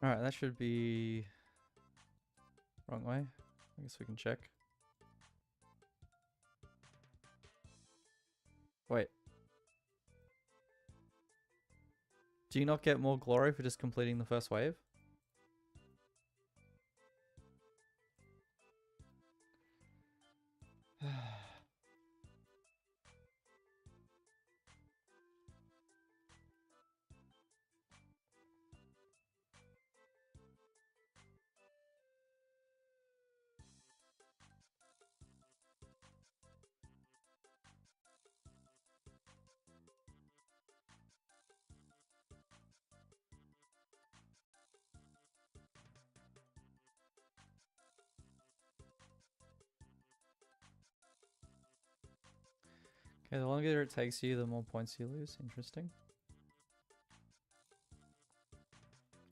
Alright, that should be... wrong way. I guess we can check. Wait. Do you not get more glory for just completing the first wave? Okay, the longer it takes you, the more points you lose. Interesting.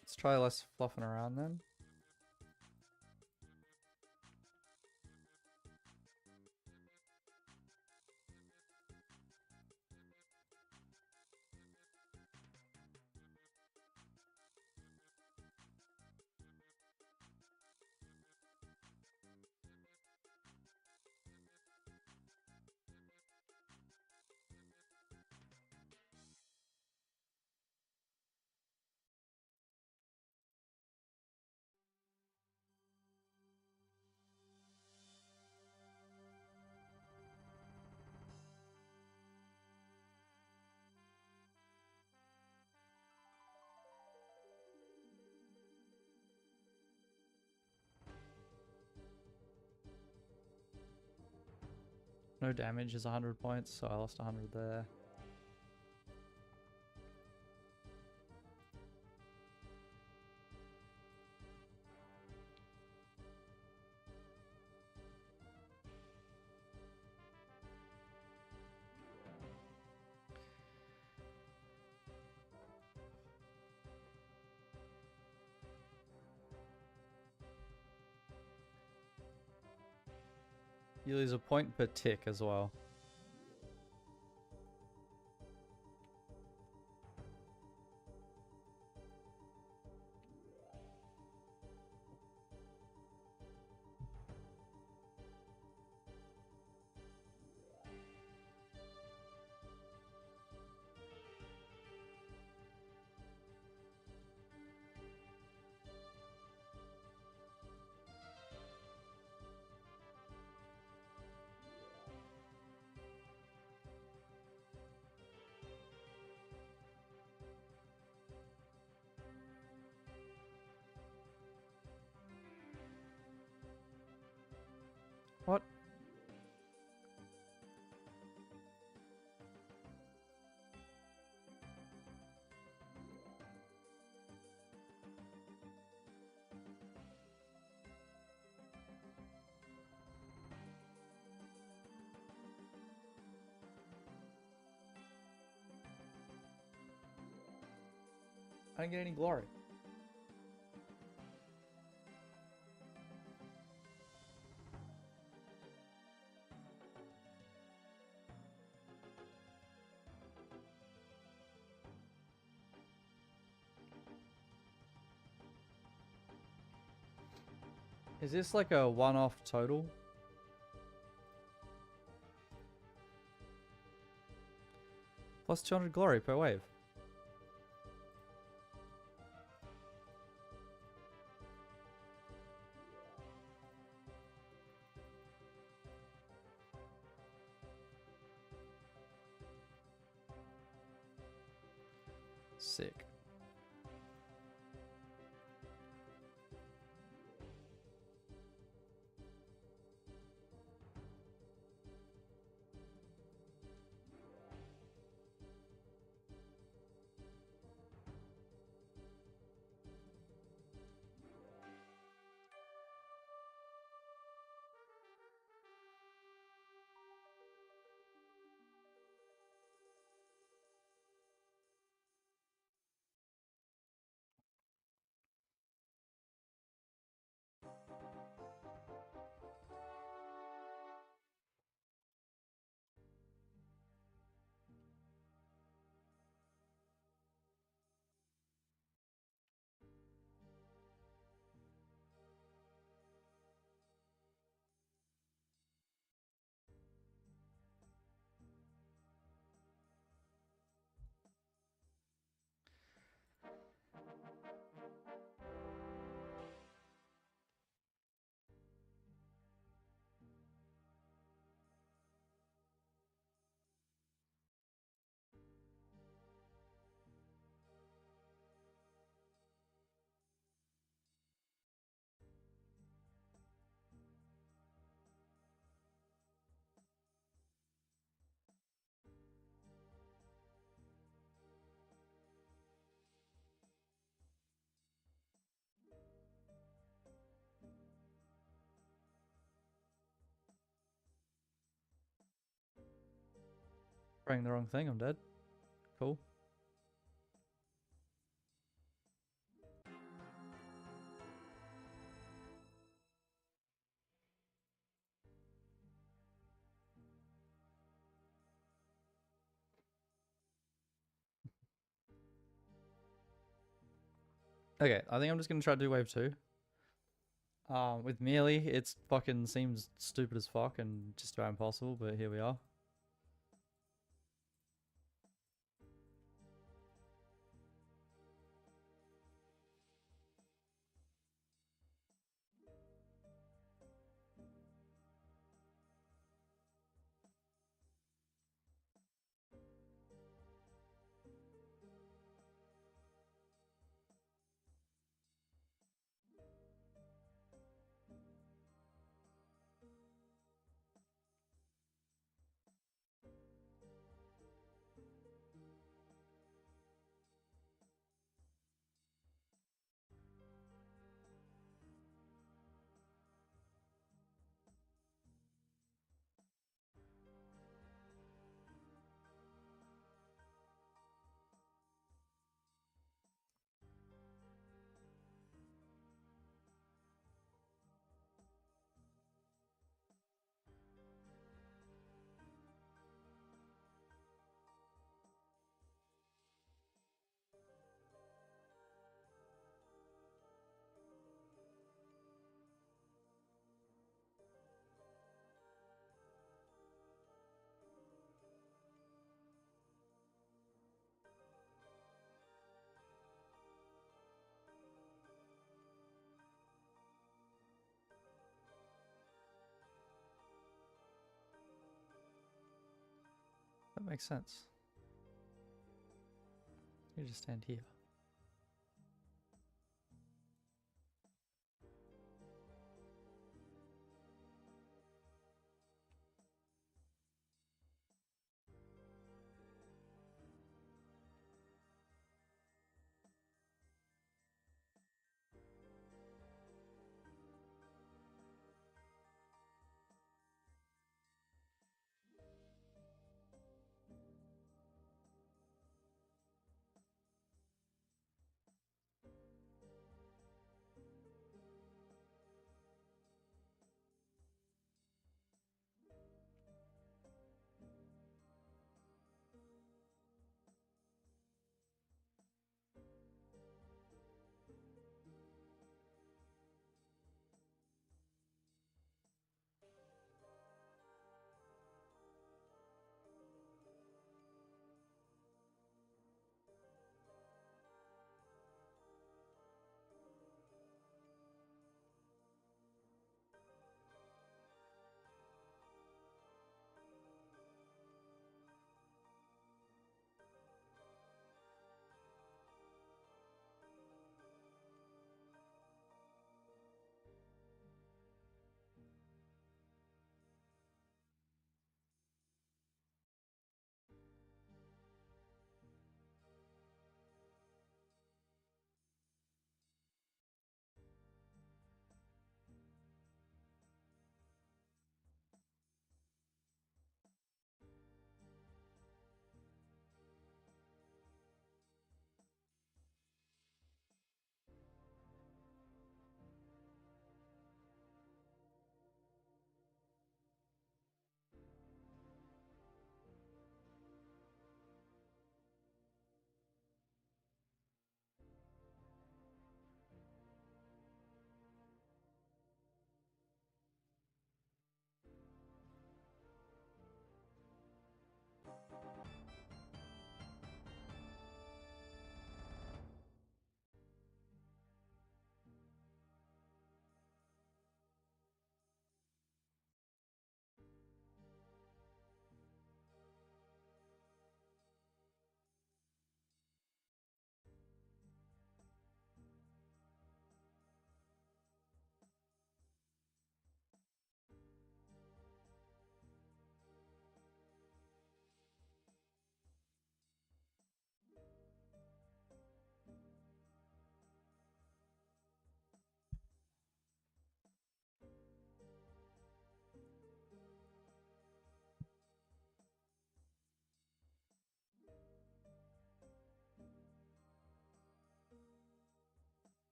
Let's try less fluffing around then. No damage is 100 points, so I lost 100 there. You lose a point per tick as well. What? I didn't get any glory. Is this like a one-off total? Plus 200 glory per wave. Sick. Praying the wrong thing, I'm dead. Cool. Okay, I think I'm just gonna try to do wave 2. With melee, it fucking seems stupid as fuck and just about impossible, but here we are. makes sense. You just stand here.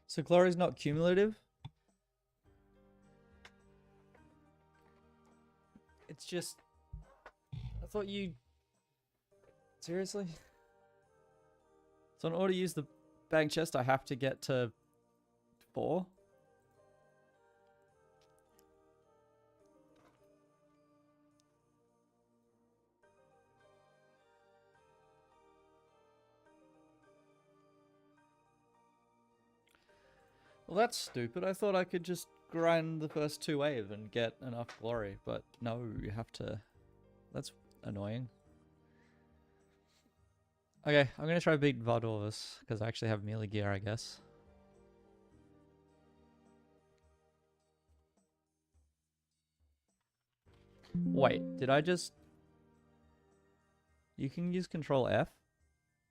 So glory is not cumulative? It's just... I thought you... Seriously? So in order to use the bag chest, I have to get to 4? Well, that's stupid. I thought I could just grind the first 2 wave and get enough glory, but no, you have to... That's annoying. Okay, I'm gonna try to beat Vardorvis, because I actually have melee gear, I guess. Wait, did I just... You can use Control F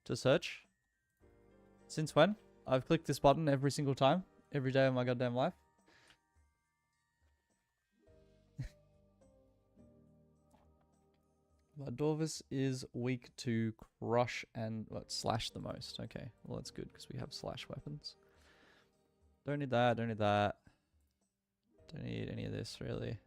to search? Since when? I've clicked this button every single time. Every day of my goddamn life. Vardorvis is weak to crush and slash the most. Okay, well that's good because we have slash weapons. Don't need that, don't need that. Don't need any of this really.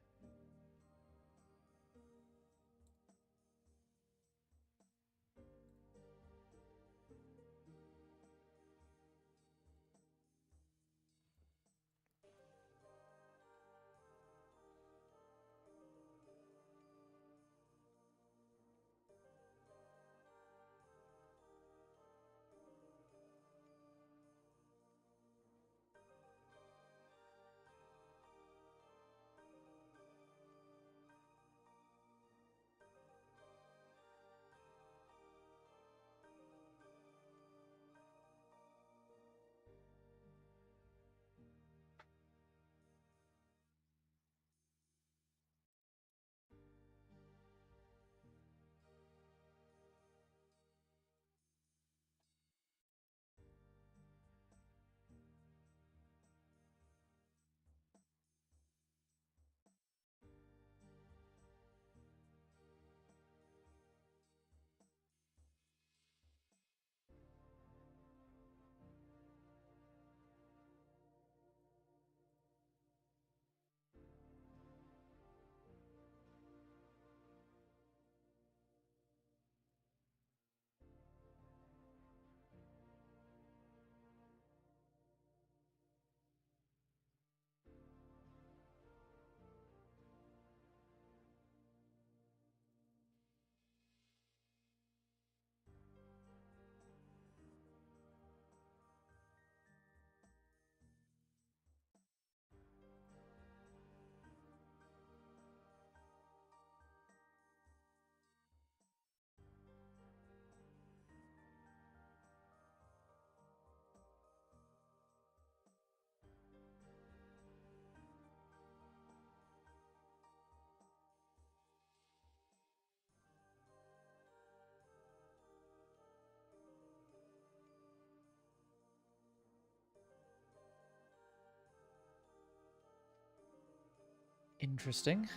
Interesting.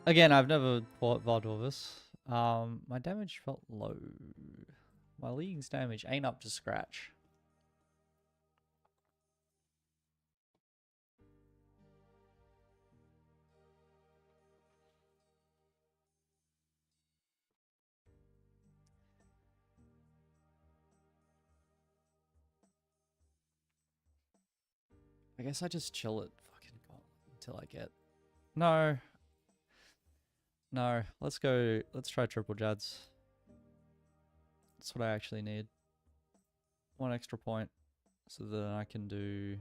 Again, I've never fought Vardorvis. My damage felt low. My league's damage ain't up to scratch. I guess I just chill it fucking until I get... No. No. Let's go. Let's try triple Jads. That's what I actually need. One extra point so that I can do...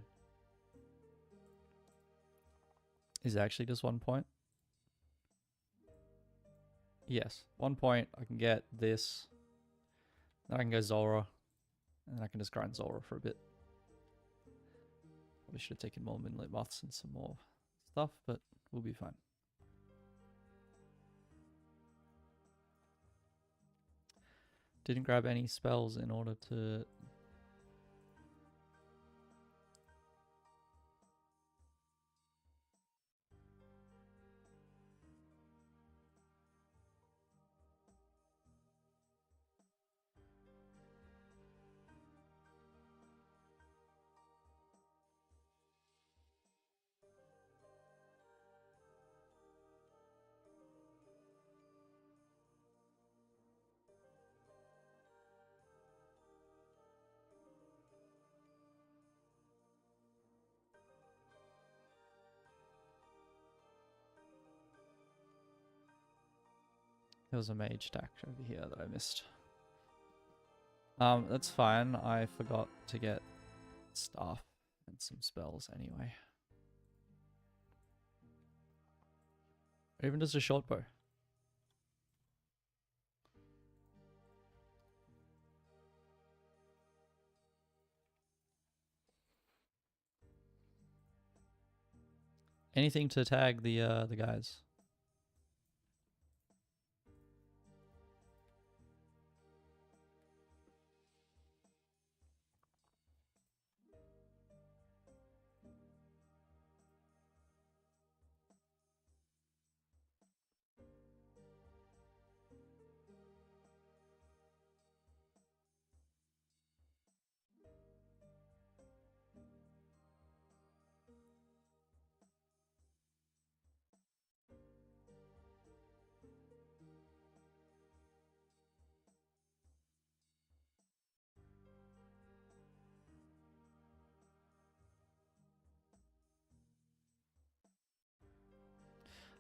Is it actually just 1 point? Yes. 1 point. I can get this. Then I can go Zora. And I can just grind Zora for a bit. We should have taken more Moonlit Moths and some more stuff, but we'll be fine. Didn't grab any spells in order to... There was a mage stack over here that I missed. That's fine. I forgot to get stuff and some spells anyway. Or even just a short bow. Anything to tag the guys.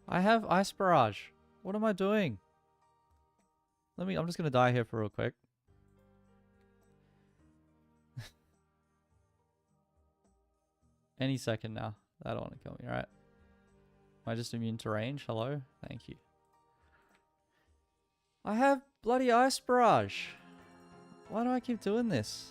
I have Ice Barrage. What am I doing? I'm just gonna die here for real quick. Any second now. I don't want to kill me, right? Am I just immune to range? Hello? Thank you. I have bloody Ice Barrage. Why do I keep doing this?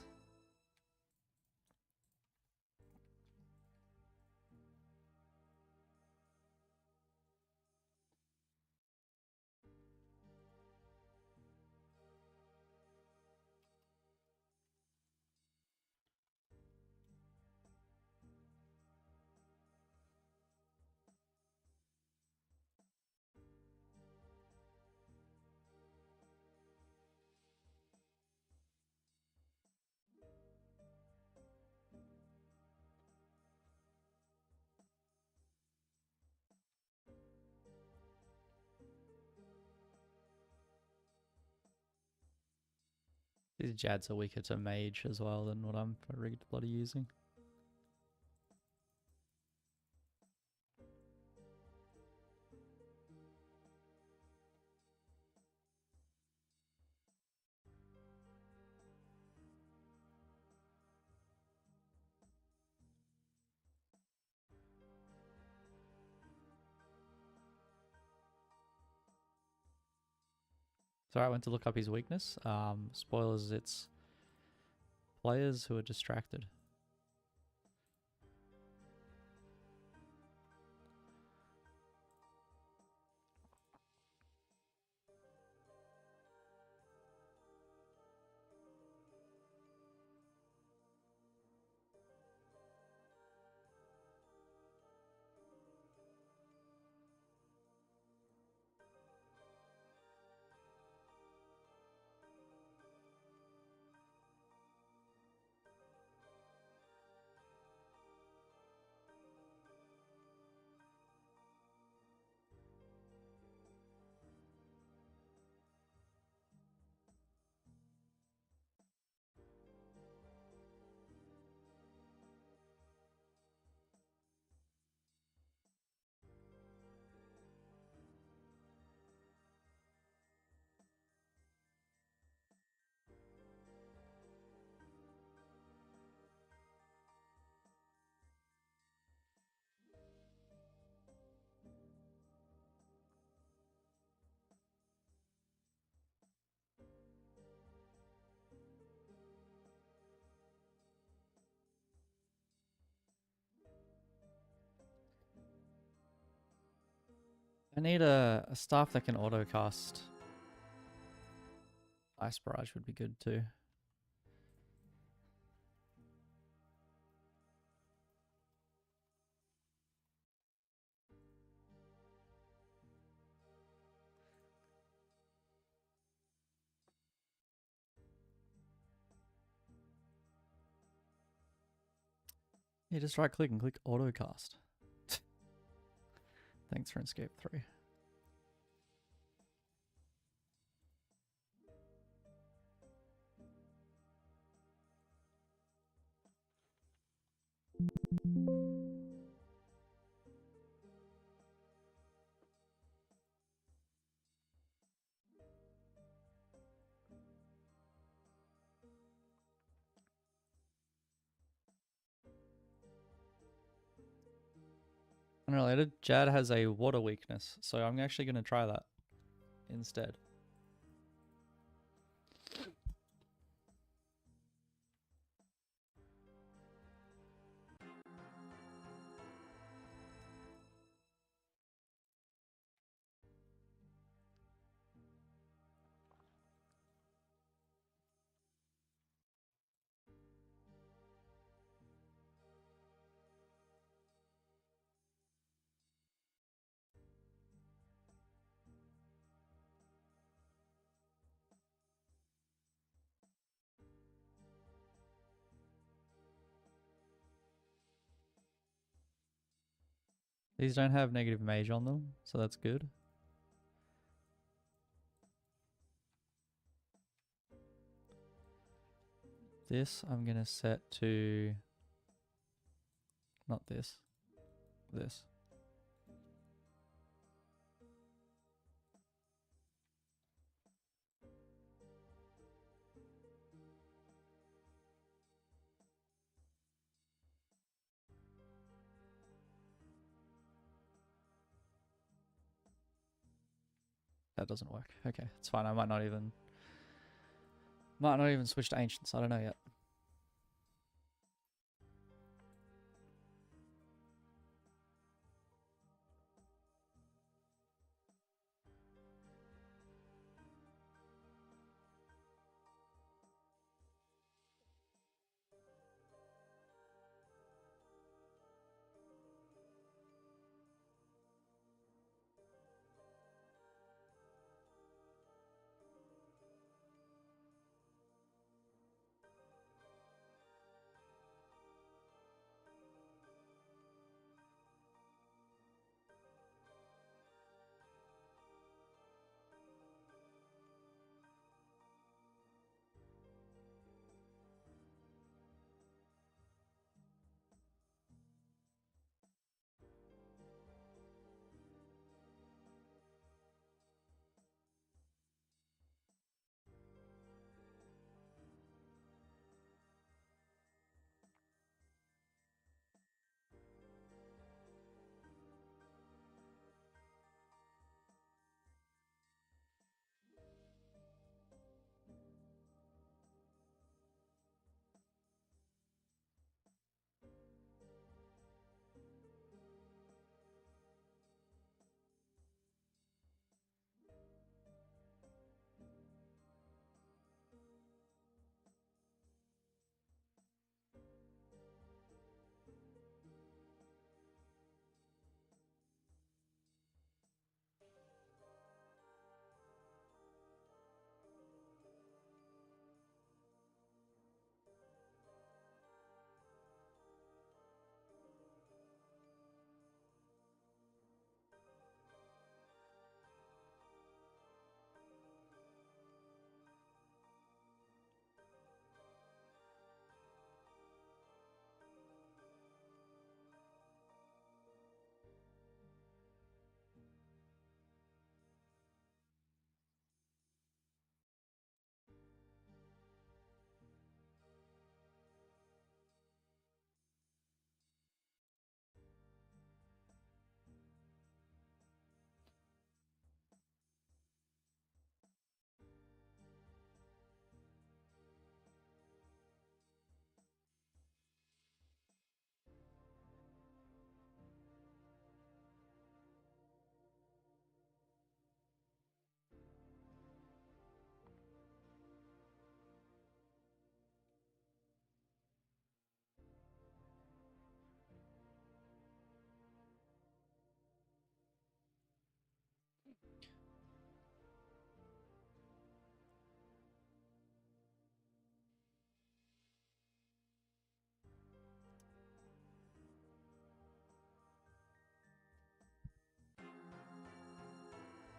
These Jads are weaker to mage as well than what I'm rigged bloody using. So I went to look up his weakness. Spoilers, it's players who are distracted. I need a staff that can autocast. Ice Barrage would be good too. Yeah, just right click and click autocast. Thanks for Escape 3. Unrelated, Jad has a water weakness, so I'm actually going to try that instead. These don't have negative mage on them, so that's good. This I'm going to set to... not this. This. That doesn't work. Okay, it's fine. I might not even switch to Ancients. I don't know yet.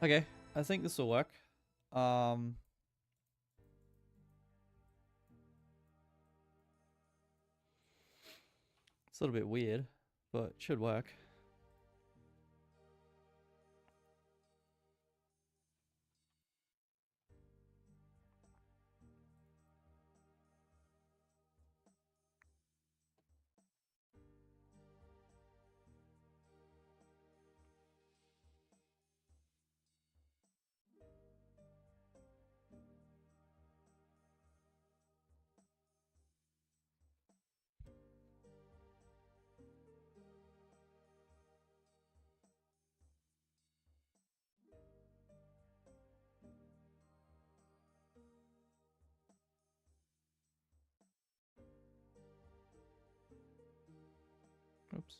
Okay, I think this will work. It's a little bit weird, but it should work. Oops.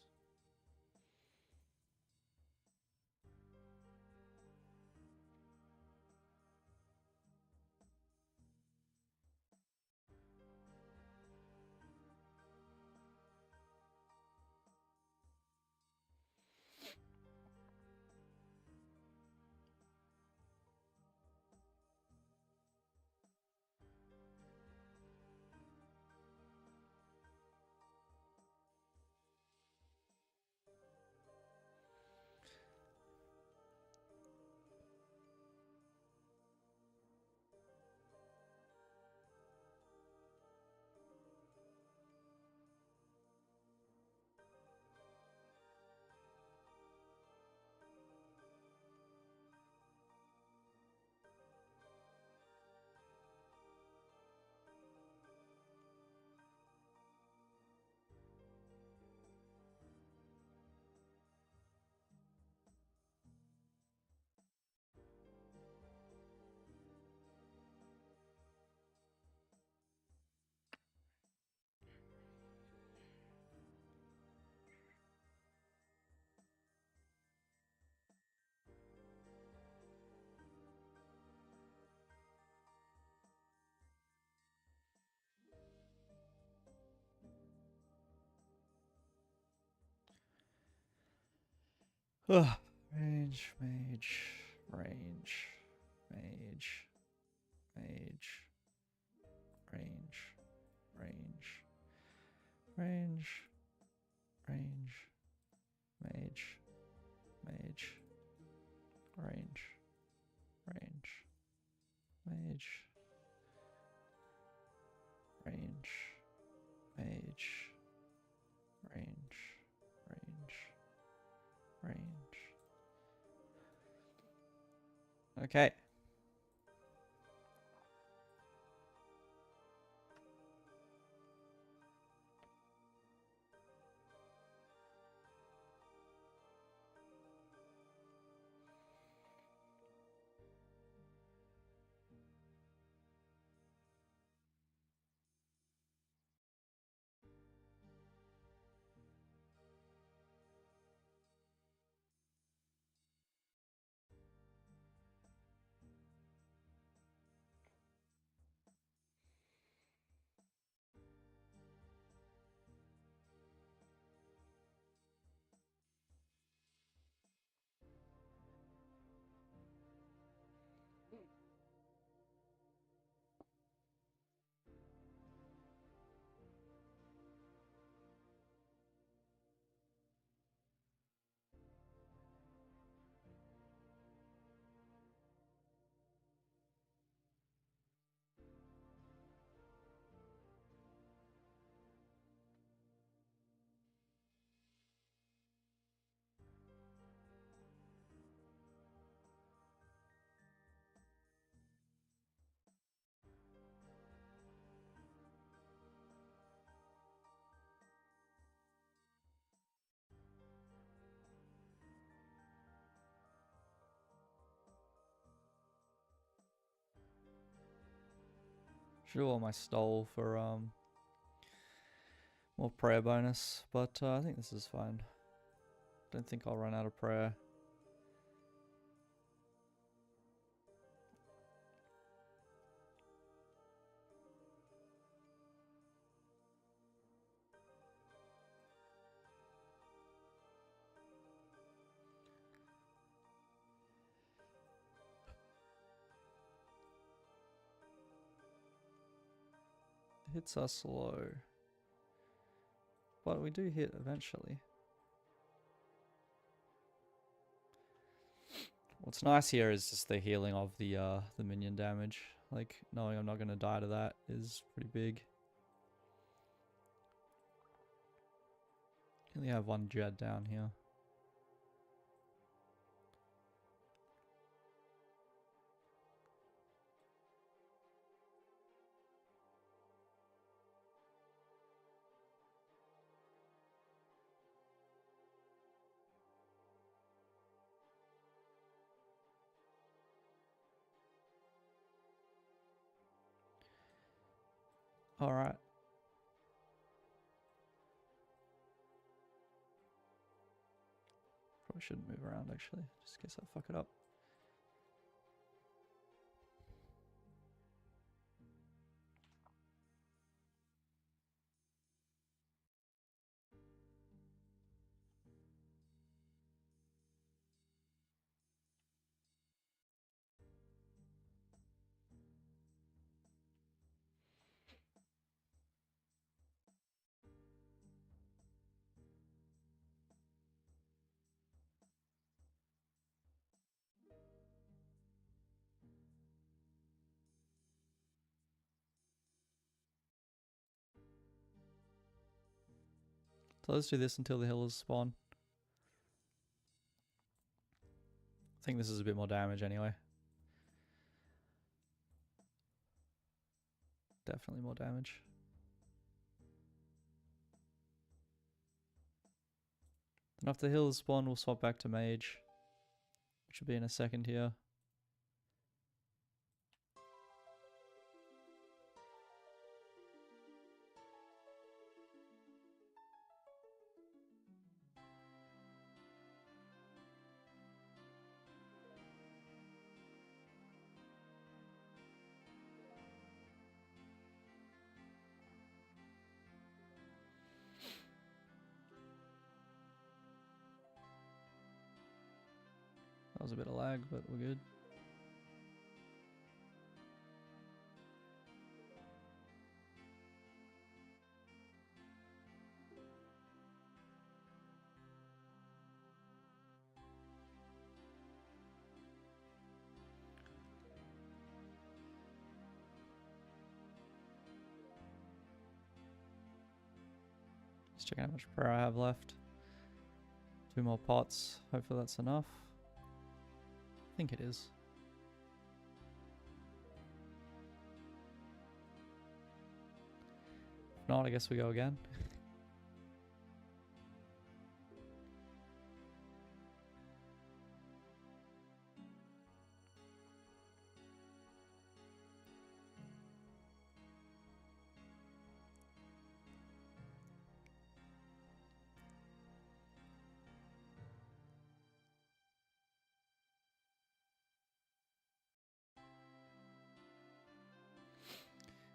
Ugh. Range, mage, range, mage, mage, range, range, range, range, mage, mage, range, range, mage, range, mage, range, range, range. Okay. Should have worn my stole for more prayer bonus, but I think this is fine. Don't think I'll run out of prayer. hits are slow. But we do hit eventually. What's nice here is just the healing of the minion damage. Like, knowing I'm not going to die to that is pretty big. Only have one Dread down here. Alright. Probably shouldn't move around actually, just in case I fuck it up. So let's do this until the healers spawn. I think this is a bit more damage anyway. Definitely more damage. Then after the healers spawn, we'll swap back to mage, which will be in a second here. That was a bit of lag, but we're good. Just checking how much prayer I have left. 2 more pots. Hopefully that's enough. I think it is. If not, I guess we go again.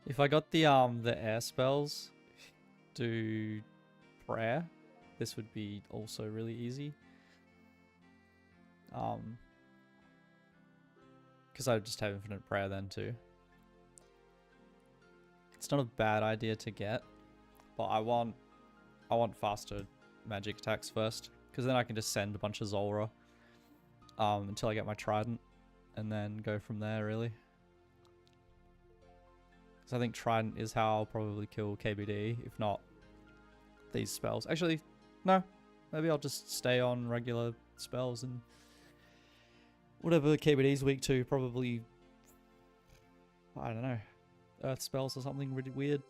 If I got the air spells do prayer, this would be also really easy. Because I would just have infinite prayer then too. It's not a bad idea to get, but I want faster magic attacks first, because then I can just send a bunch of Zulrah until I get my trident, and then go from there really. I think Trident is how I'll probably kill KBD, if not these spells. Actually, no. Maybe I'll just stay on regular spells and whatever KBD's weak to, probably, I don't know, earth spells or something really weird.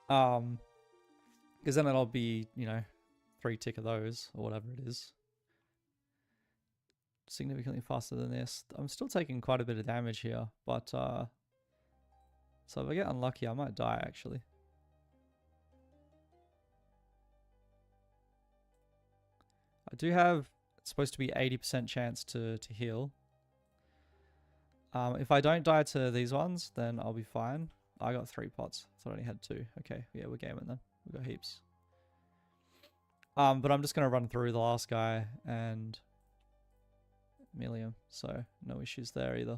Because then it'll be, you know, 3 tick of those, or whatever it is. Significantly faster than this. I'm still taking quite a bit of damage here, but so if I get unlucky, I might die, actually. I do have, it's supposed to be 80% chance to heal. If I don't die to these ones, then I'll be fine. I got 3 pots. I thought I only had 2. Okay, yeah, we're gaming then. We've got heaps. But I'm just going to run through the last guy and melee him, so no issues there either.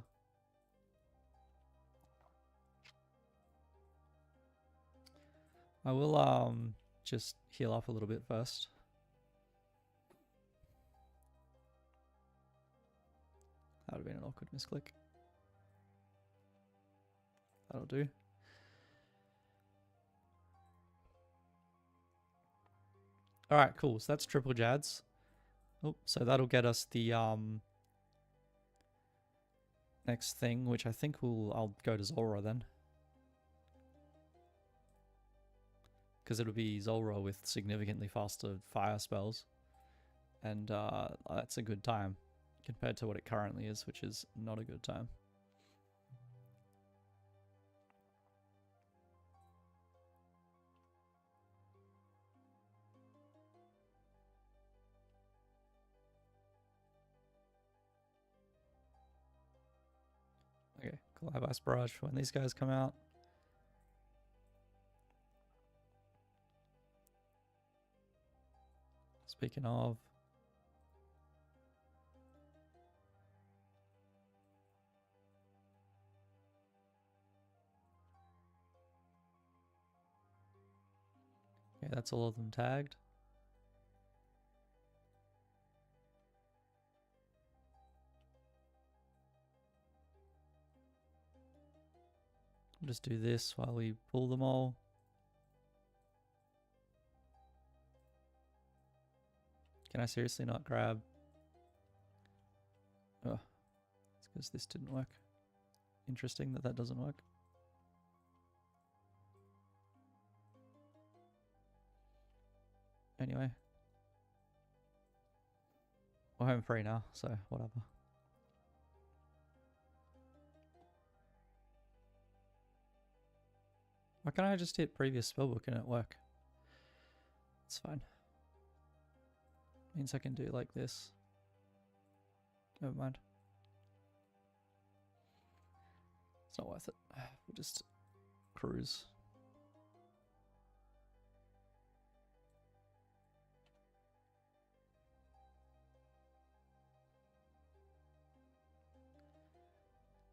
I will just heal up a little bit first. That would have been an awkward misclick. That'll do. Alright, cool. So that's triple Jads. Oh, so that'll get us the next thing, which I think I'll go to Zulrah then. Because it'll be Zulrah with significantly faster fire spells. And that's a good time compared to what it currently is, which is not a good time. Okay, Collab Ice Barrage for when these guys come out. Speaking of, okay, that's all of them tagged. I'll just do this while we pull them all. Can I seriously not grab? Oh, it's because this didn't work. Interesting that that doesn't work. Anyway. We're home free now, so whatever. Why can't I just hit previous spellbook and it work? It's fine. Means I can do it like this. Never mind. It's not worth it. We'll just cruise.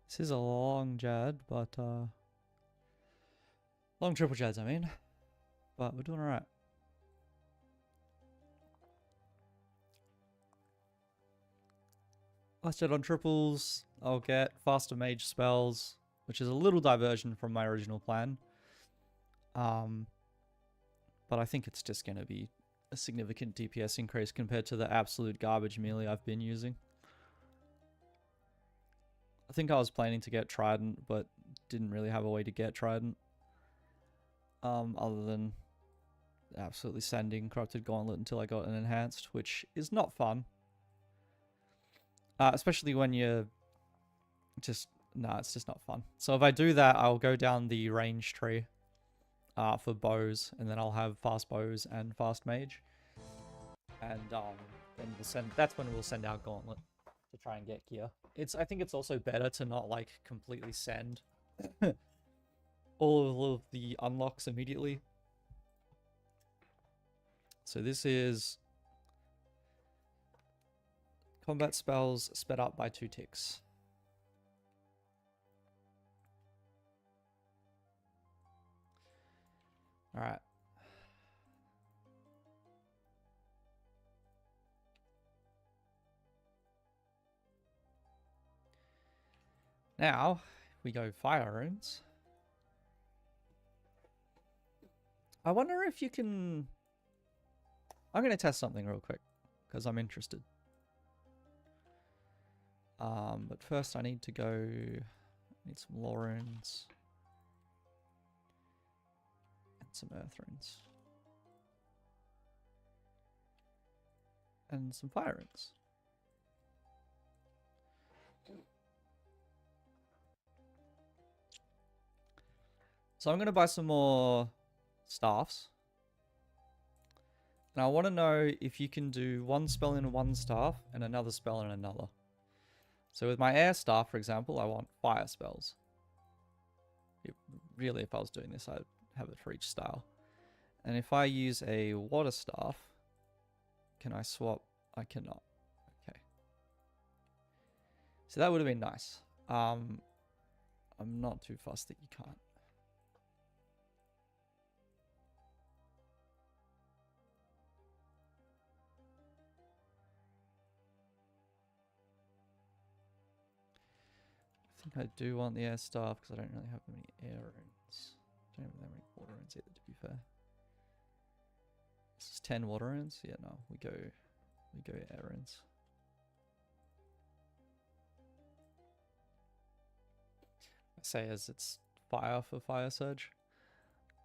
This is a long Jad, but long triple Jads, I mean. But we're doing alright. Last Jad on triples, I'll get faster mage spells, which is a little diversion from my original plan. But I think it's just going to be a significant DPS increase compared to the absolute garbage melee I've been using. I think I was planning to get Trident, but didn't really have a way to get Trident. Other than absolutely sending Corrupted Gauntlet until I got an enhanced, which is not fun. Especially when you're just... Nah, it's just not fun. So if I do that, I'll go down the range tree for bows, and then I'll have fast bows and fast mage. And then that's when we'll send out Gauntlet to try and get gear. I think it's also better to not like completely send all of the unlocks immediately. So this is combat spells sped up by 2 ticks. All right. Now, we go fire runes. I wonder if you can... I'm going to test something real quick, because I'm interested. But first I need to go... need some law runes. And some earth runes. And some fire runes. So I'm going to buy some more staffs. And I want to know if you can do one spell in one staff and another spell in another. So with my air staff, for example, I want fire spells. Really, if I was doing this, I'd have it for each style. And if I use a water staff, can I swap? I cannot. Okay. So that would have been nice. I'm not too fussed that you can't. think I do want the air staff because I don't really have that many air runes. I don't have that many water runes either, to be fair. This is 10 water runes? Yeah, no, we go air runes. I say as it's fire for fire surge.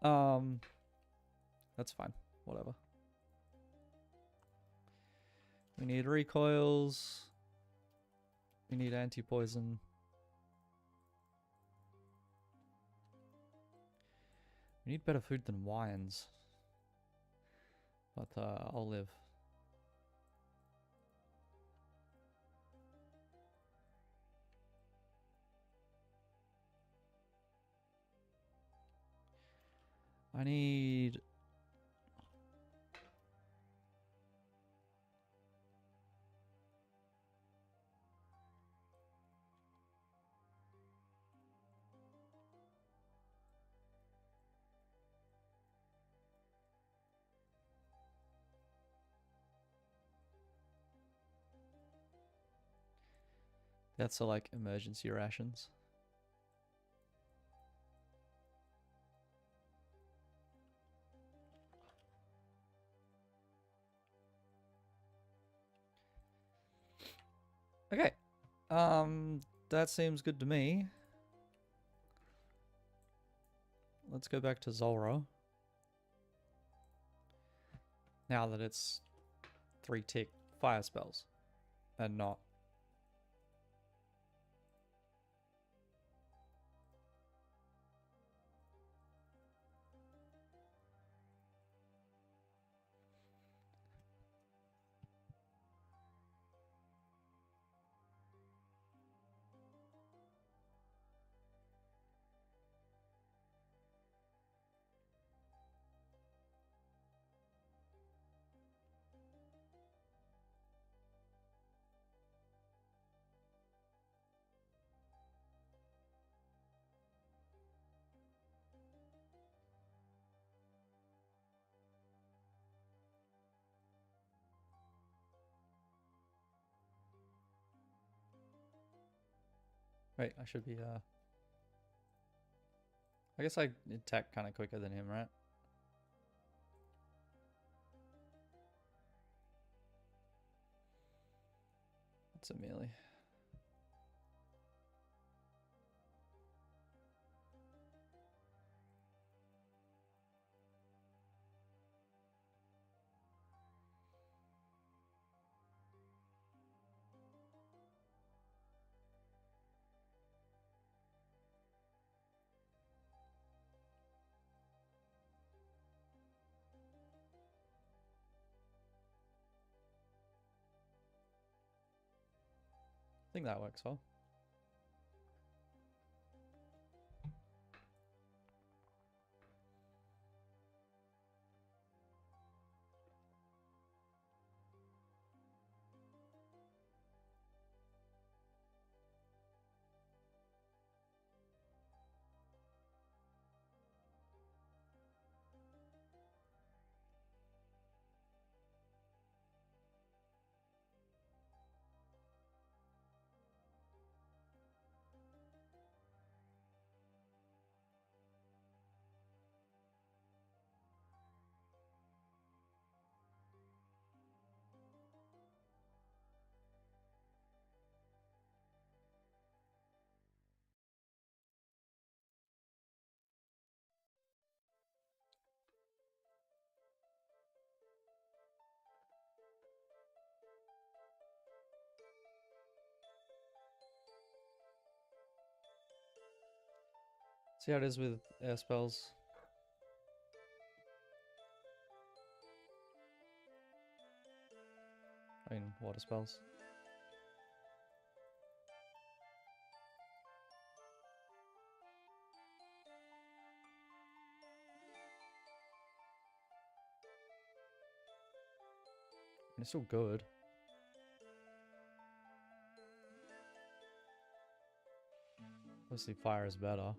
That's fine. Whatever. We need recoils. We need anti-poison. We need better food than wines. But I'll live. I need... That's like emergency rations. Okay. That seems good to me. Let's go back to Zulrah. Now that it's 3-tick fire spells and not Wait, I should be, I guess I attack kind of quicker than him, right? That's a melee. I think that works well. See how it is with air spells. I mean, water spells. It's still good. Obviously fire is better.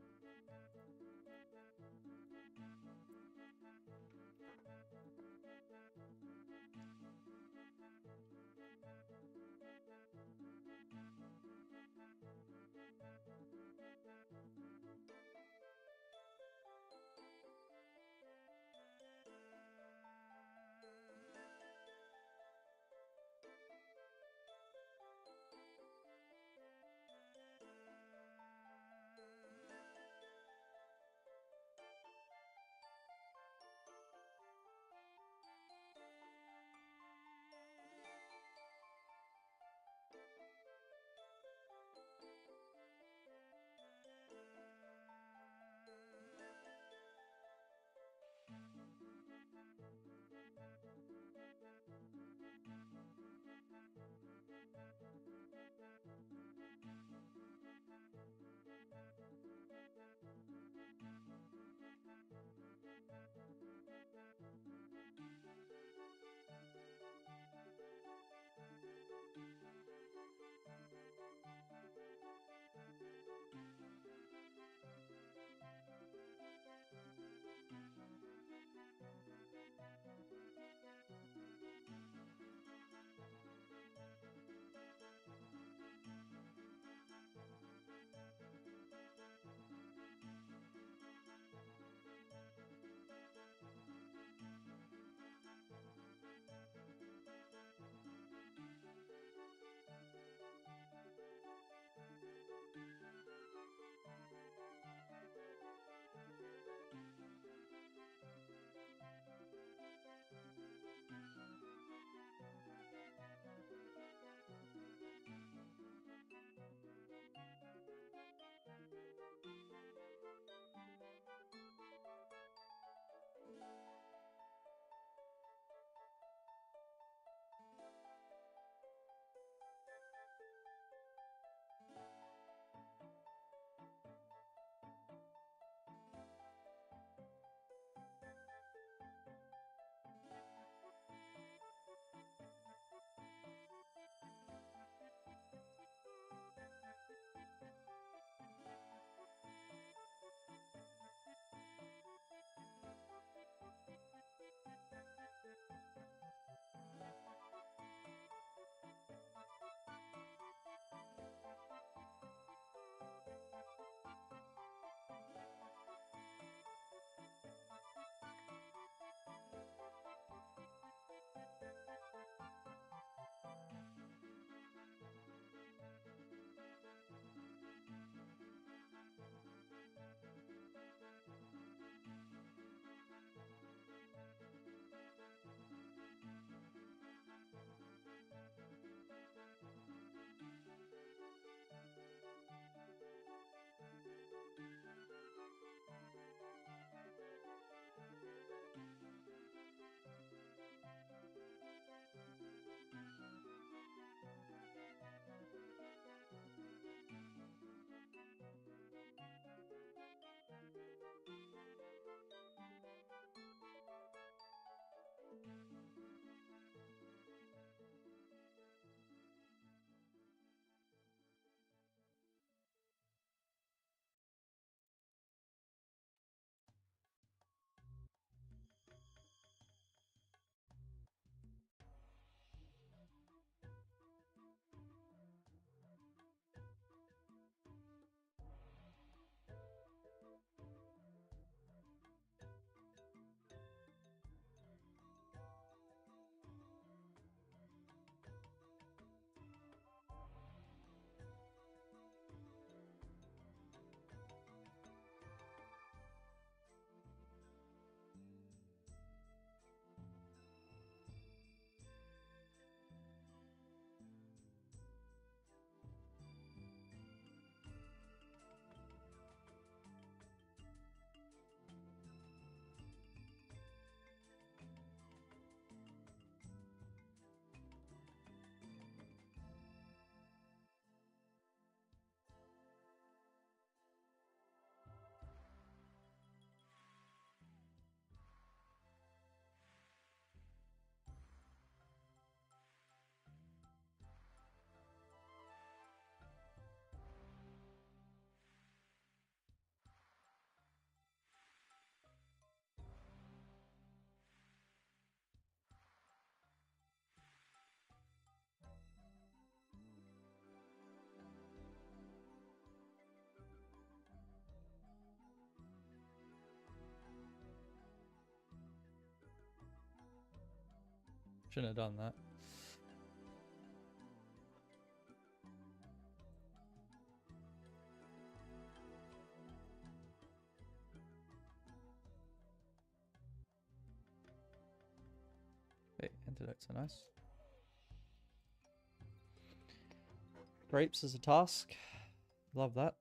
Shouldn't have done that. Hey, antidotes are nice. Grapes as a task. Love that.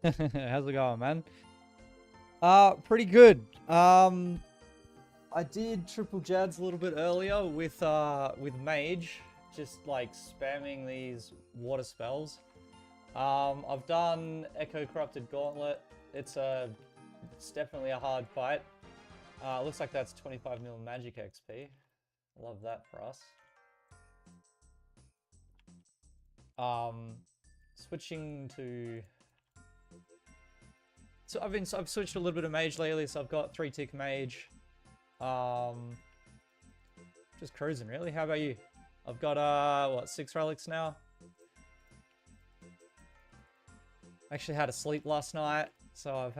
How's it going, man? Pretty good. I did triple Jads a little bit earlier with Mage, just like spamming these water spells. I've done Echo Corrupted Gauntlet. It's definitely a hard fight. Looks like that's 25 mil magic XP. Love that for us. Switching to... So I've switched to a little bit of Mage lately, so I've got 3-tick Mage. Just cruising really. How about you? I've got what, 6 relics now? Actually had a sleep last night, so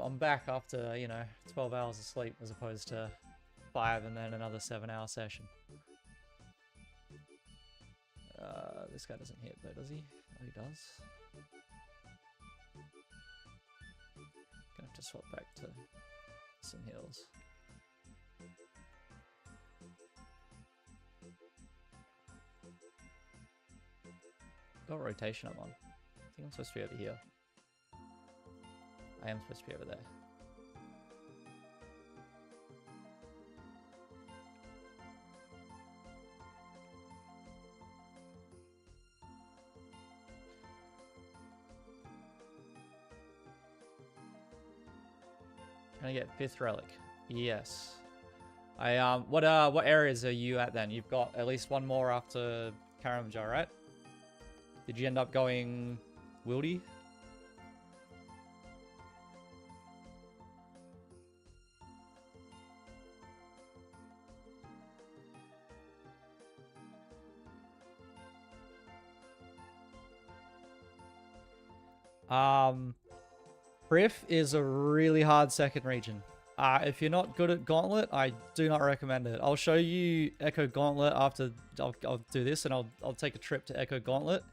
I'm back after, you know, 12 hours of sleep as opposed to 5 and then another 7-hour session. This guy doesn't hit though, does he? Oh, he does. Gonna have to swap back to some heals. Got rotation I'm on. I think I'm supposed to be over here. I am supposed to be over there. Can I get 5th relic? Yes. What areas are you at then? You've got at least one more after Karamja, right? Did you end up going Wildy? Riff is a really hard second region. If you're not good at Gauntlet, I do not recommend it. I'll show you Echo Gauntlet after I'll do this, and I'll take a trip to Echo Gauntlet.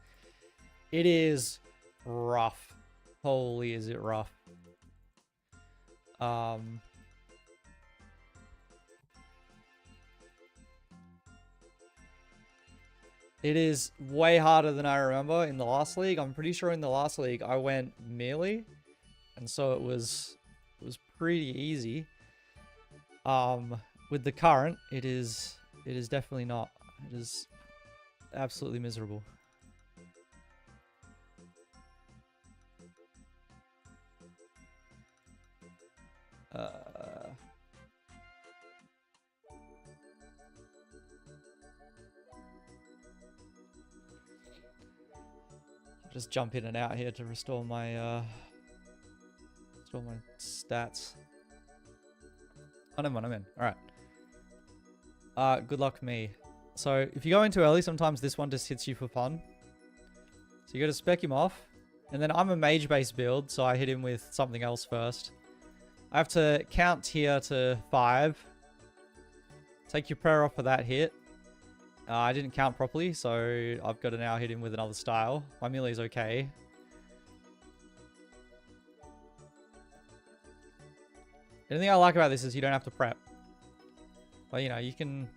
It is rough. Holy, is it rough. It is way harder than I remember in the last league. I'm pretty sure in the last league I went melee, and so it was pretty easy. With the current, it is definitely not. It is absolutely miserable. Just jump in and out here to restore my stats. Oh, never mind, I'm in. Alright. Good luck me. So, if you go in too early, sometimes this one just hits you for fun. So you gotta spec him off. And then I'm a mage-based build, so I hit him with something else first. I have to count here to 5. Take your prayer off for that hit. I didn't count properly, so I've got to now hit him with another style. My melee's okay. The only thing I like about this is you don't have to prep. But, you know, you can...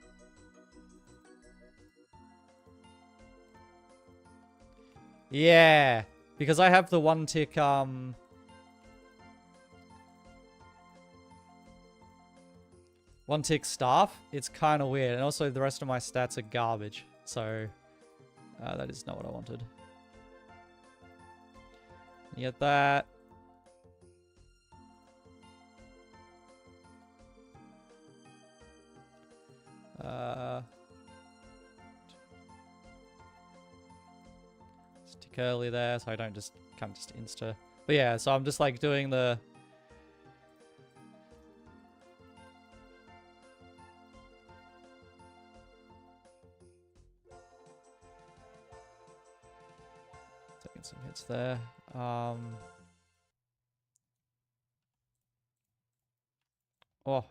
Yeah! Because I have the one tick, one tick staff, it's kind of weird. And also the rest of my stats are garbage. So, that is not what I wanted. You get that. Stick early there so I don't just can't just insta. But yeah, so I'm just like doing the... Taking some hits there. Oh.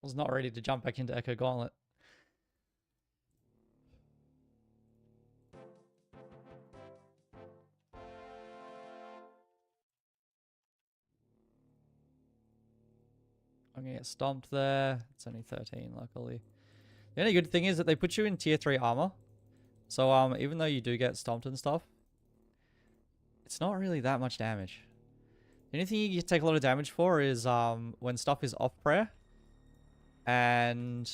Was not ready to jump back into Echo Gauntlet. I'm gonna get stomped there. It's only 13, luckily. The only good thing is that they put you in tier 3 armor. So even though you do get stomped and stuff, it's not really that much damage. The only thing you take a lot of damage for is when stuff is off prayer. And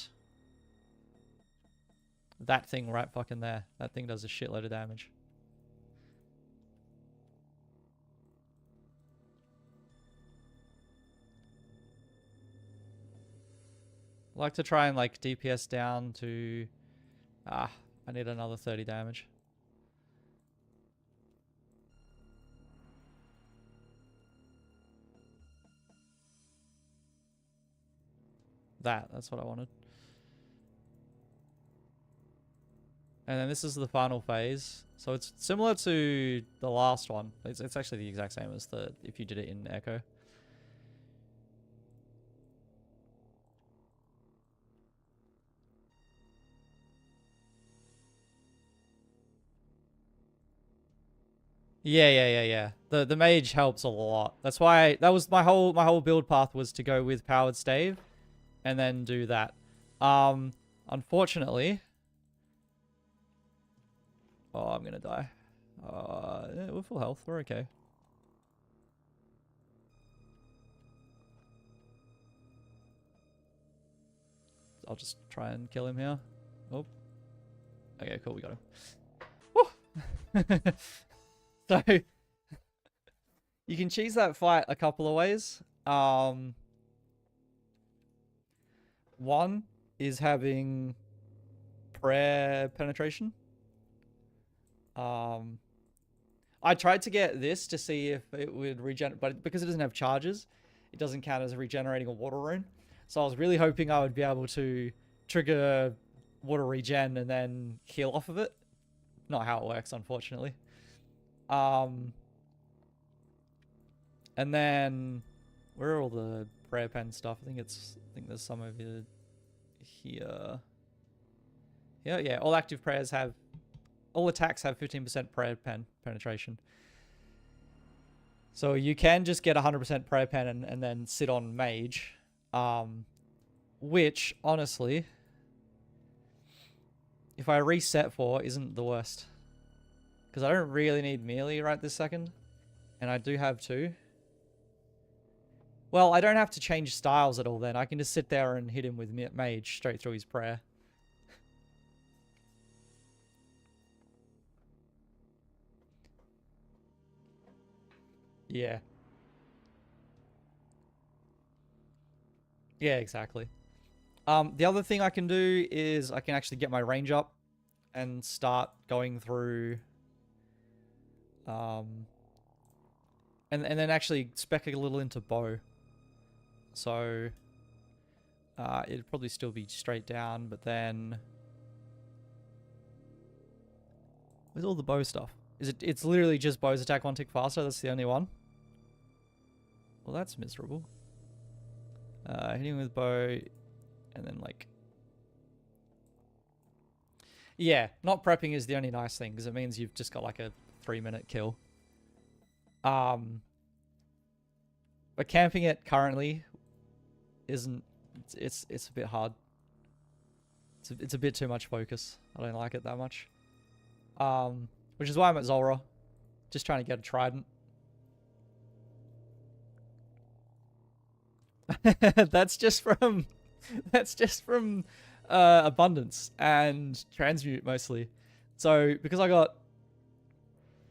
that thing right fucking there. That thing does a shitload of damage. I like to try and like DPS down to... I need another 30 damage. That's what I wanted. And then this is the final phase. So it's similar to the last one. It's actually the exact same as if you did it in Echo. Yeah. The mage helps a lot. That's why that was my whole build path was to go with powered stave and then do that. Unfortunately, oh, I'm gonna die. Yeah, we're full health. We're okay. I'll just try and kill him here. Oh. Okay, cool. We got him. Woo! So, You can cheese that fight a couple of ways. One is having prayer penetration. I tried to get this to see if it would regenerate, but because it doesn't have charges, it doesn't count as regenerating a water rune. So I was really hoping I would be able to trigger water regen and then heal off of it. Not how it works, unfortunately. And then where are all the prayer pen stuff? I think there's some over here. Yeah. All active prayers have. All attacks have 15% prayer pen penetration. So you can just get 100% prayer pen and then sit on mage. Which, honestly, if I reset for, isn't the worst. Because I don't really need melee right this second. And I do have two. Well, I don't have to change styles at all then. I can just sit there and hit him with mage straight through his prayer. Yeah. Yeah, exactly. The other thing I can do is I can actually get my range up and start going through and then actually spec a little into bow. So it'd probably still be straight down, but then where's all the bow stuff? It's literally just bows attack 1 tick faster, that's the only one. Well, that's miserable. Hitting with bow, and then like... Yeah, not prepping is the only nice thing, because it means you've just got like a 3-minute kill. But camping it currently isn't... It's a bit hard. It's a bit too much focus. I don't like it that much. Which is why I'm at Zulrah. Just trying to get a trident. That's just from abundance and transmute mostly. So because I got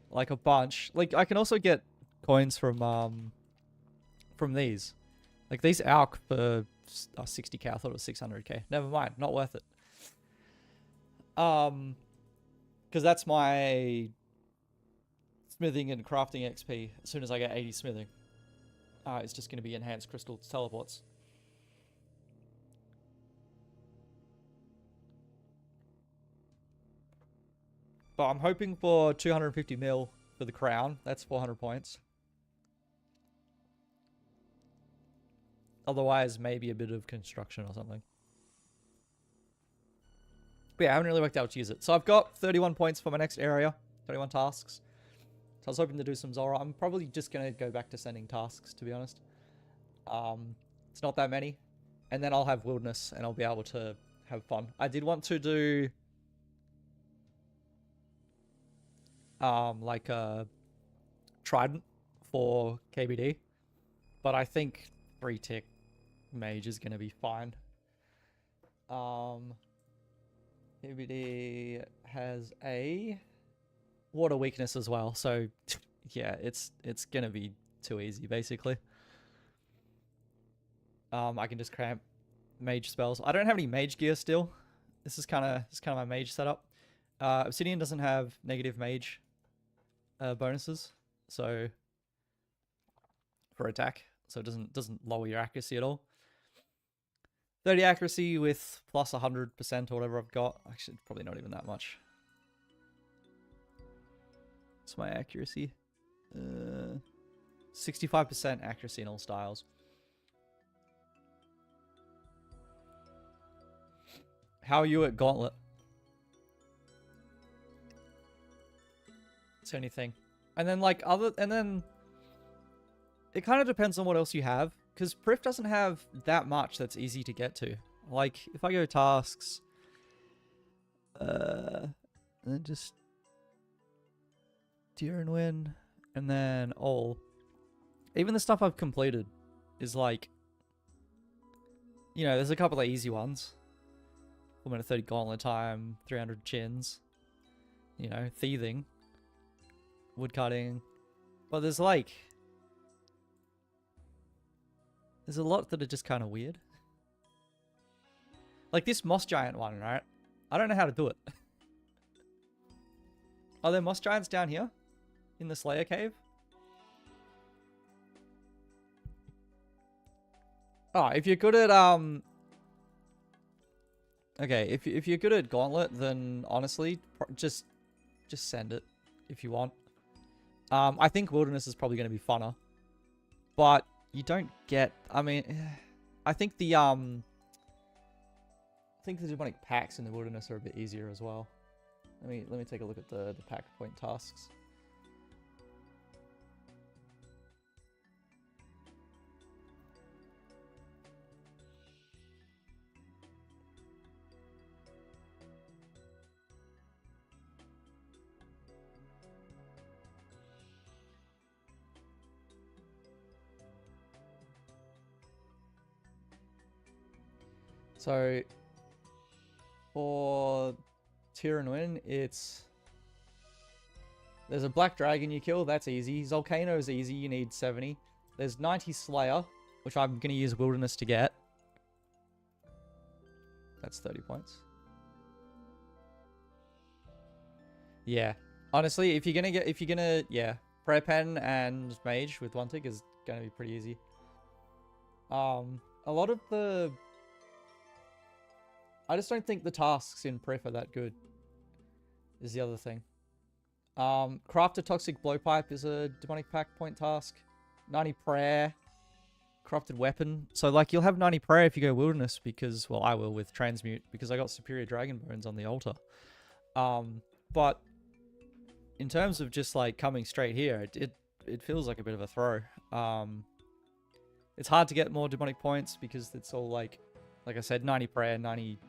like a bunch, like I can also get coins from these. Like these ALK for 60k. I thought it was 600k. Never mind, not worth it. Because that's my smithing and crafting XP. As soon as I get 80 smithing. It's just going to be enhanced crystal teleports. But I'm hoping for 250 mil for the crown. That's 400 points. Otherwise, maybe a bit of construction or something. But yeah, I haven't really worked out how to use it. So I've got 31 points for my next area. 31 tasks. So I was hoping to do some Zulrah. I'm probably just going to go back to sending tasks, to be honest. It's not that many. And then I'll have Wilderness, and I'll be able to have fun. I did want to do... like a Trident for KBD. But I think 3-tick Mage is going to be fine. KBD has a... water weakness as well, so yeah, it's gonna be too easy basically. I can just cramp mage spells. I don't have any mage gear still. This is kind of my mage setup. Obsidian doesn't have negative mage bonuses, so for attack, so it doesn't lower your accuracy at all. 30 accuracy with plus 100% or whatever I've got. Actually, probably not even that much. What's my accuracy? 65% accuracy in all styles. How are you at Gauntlet? It's the only thing. And then like and then it kind of depends on what else you have, because Prif doesn't have that much that's easy to get to. Like if I go tasks, and then just Deer and Win, and then all. Even the stuff I've completed is like, you know, there's a couple of easy ones. 4 minute 30 gauntlet time, 300 chins, you know, thieving, woodcutting. But there's like There's a lot that are just kind of weird. Like this moss giant one, right? I don't know how to do it. Are there moss giants down here? In the Slayer Cave? Oh, if you're good at, okay, if you're good at Gauntlet, then honestly, just send it if you want. I think Wilderness is probably going to be funner. But you don't get, I mean, I think the demonic packs in the Wilderness are a bit easier as well. Let me take a look at the pack point tasks. So, for Tyrannwyn, there's a black dragon you kill, that's easy. Volcano is easy, you need 70. There's 90 Slayer, which I'm going to use Wilderness to get. That's 30 points. Yeah. Honestly, if you're gonna, yeah, Prayer Pen and Mage with one tick is gonna be pretty easy. A lot of the... I just don't think the tasks in Pref are that good, is the other thing. Craft a Toxic Blowpipe is a demonic pack point task. 90 Prayer. Crafted Weapon. So, like, you'll have 90 Prayer if you go Wilderness because, well, I will with Transmute because I got Superior Dragon Bones on the altar. But in terms of just, like, coming straight here, it feels like a bit of a throw. It's hard to get more demonic points because it's all, like I said, 90 Prayer, 90...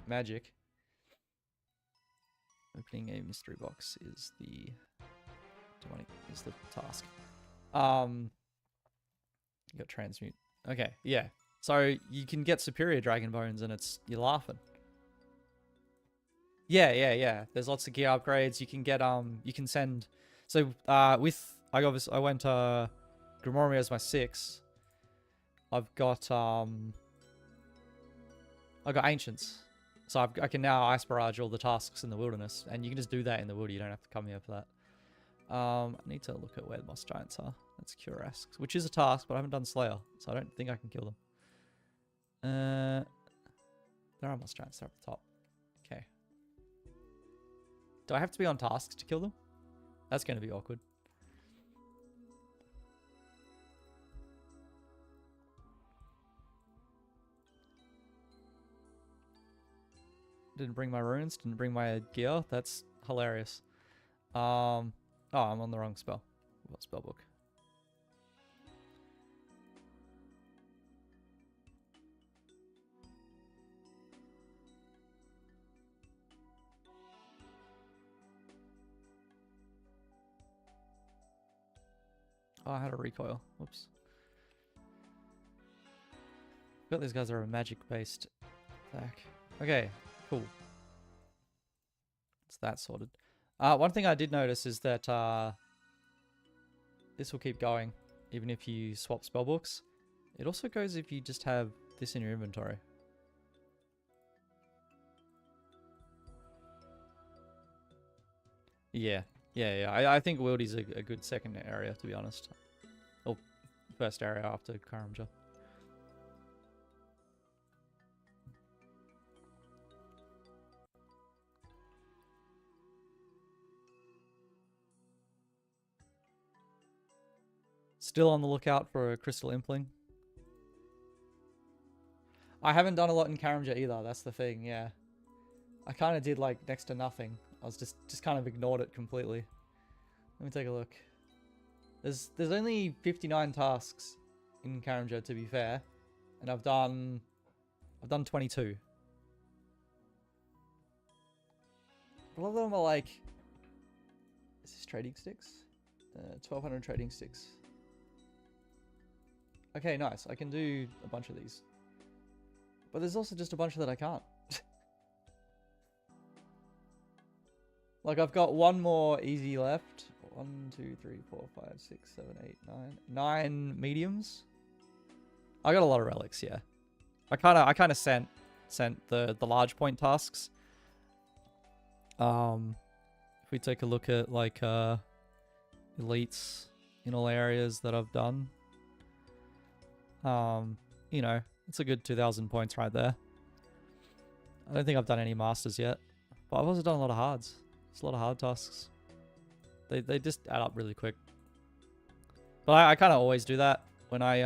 magic. Opening a mystery box is the task. You got Transmute. Okay, yeah. So you can get Superior Dragon Bones and you're laughing. Yeah. There's lots of gear upgrades. You can get you can send. So I went Grimoire as my 6. I've got Ancients. So I can now Ice Barrage all the tasks in the Wilderness. And you can just do that in the Wood. You don't have to come here for that. I need to look at where the Moss Giants are. That's Curasks, which is a task, but I haven't done Slayer. So I don't think I can kill them. There are Moss Giants. They're up the top. Okay. Do I have to be on tasks to kill them? That's going to be awkward. Didn't bring my runes, didn't bring my gear. That's hilarious. Oh, I'm on the wrong spell. What spell book? Oh, I had a recoil. Whoops. I bet these guys are a magic-based attack. Okay, cool. It's that sorted. One thing I did notice is that this will keep going, even if you swap spellbooks. It also goes if you just have this in your inventory. Yeah. I think Wildy's a good second area, to be honest. Or first area after Karamja. Still on the lookout for a Crystal Impling. I haven't done a lot in Karamja either, that's the thing, yeah. I kind of did like next to nothing. I was just kind of ignored it completely. Let me take a look. There's only 59 tasks in Karamja, to be fair, and I've done 22. A lot of them are like, is this trading sticks? 1200 trading sticks. Okay, nice. I can do a bunch of these. But there's also just a bunch that I can't. Like, I've got one more easy left. 1, 2, 3, 4, 5, 6, 7, 8, 9. 9 mediums. I got a lot of relics, yeah. I kind of sent the large point tasks. If we take a look at like elites in all areas that I've done, you know, it's a good 2,000 points right there. I don't think I've done any masters yet, but I've also done a lot of hards. It's a lot of hard tasks. They just add up really quick. But I kind of always do that when I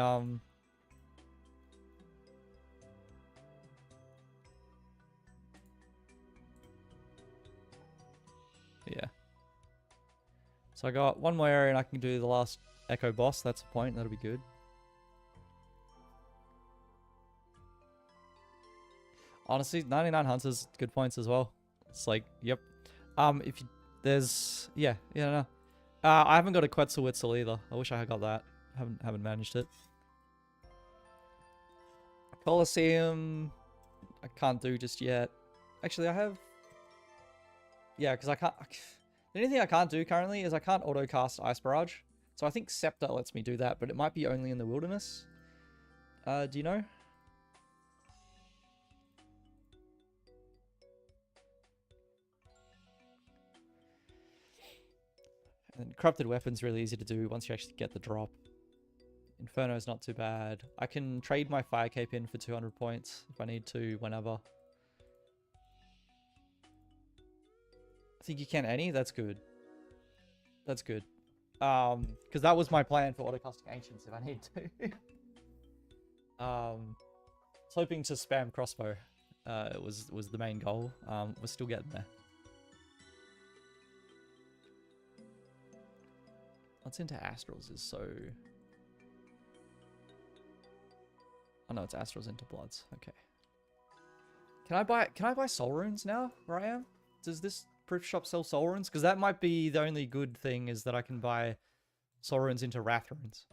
yeah. So I got one more area and I can do the last Echo boss. That's a point. That'll be good. Honestly, 99 hunters, good points as well. It's like, yep. If you, there's, yeah, no. I haven't got a Quetzalwitzel either. I wish I had got that. Haven't managed it. Colosseum, I can't do just yet. Actually, I have. Yeah, because I can't. The only thing I can't do currently is I can't auto-cast Ice Barrage. So I think Scepter lets me do that, but it might be only in the wilderness. Do you know? And Corrupted Weapon's really easy to do once you actually get the drop. Inferno's not too bad. I can trade my Fire Cape in for 200 points if I need to, whenever. I think you can any? That's good. That's good. Because that was my plan for auto-casting Ancients if I need to. I was hoping to spam crossbow. Was the main goal. We're still getting there. What's into Astrals is so... Oh no, it's Astrals into Bloods. Okay. Can I buy Soul Runes now where I am? Does this proof shop sell Soul Runes? Because that might be the only good thing, is that I can buy Soul Runes into Wrath Runes.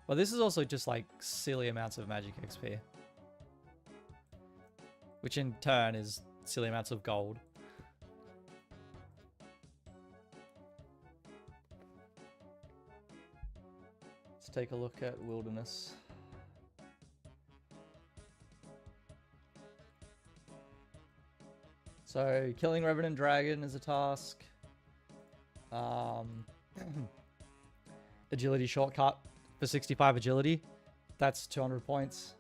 But this is also just like silly amounts of magic XP. Which in turn is silly amounts of gold. Let's take a look at Wilderness. So, killing Revenant Dragon is a task. Agility shortcut for 65 agility. That's 200 points.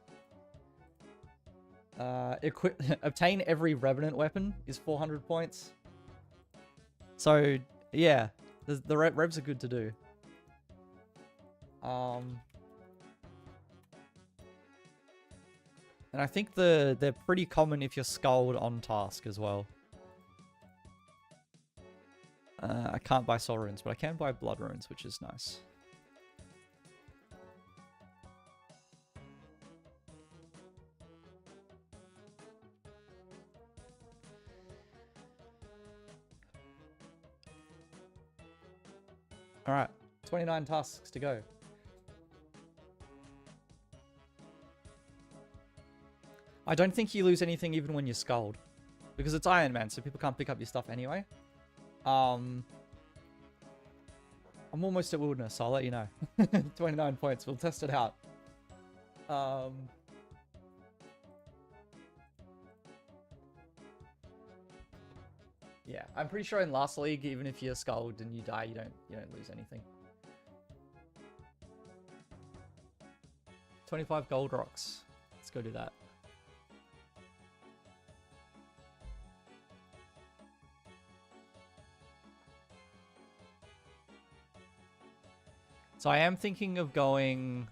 Obtain every Revenant weapon is 400 points. So, yeah, the revs are good to do. And I think they're pretty common if you're Skulled on task as well. I can't buy Soul Runes, but I can buy Blood Runes, which is nice. Alright, 29 tasks to go. I don't think you lose anything even when you're Skulled, because it's Iron Man, so people can't pick up your stuff anyway. I'm almost at Wilderness, so I'll let you know. 29 points, we'll test it out. Yeah, I'm pretty sure in last league, even if you're Skulled and you die, you don't lose anything. 25 gold rocks. Let's go do that. So I am thinking of going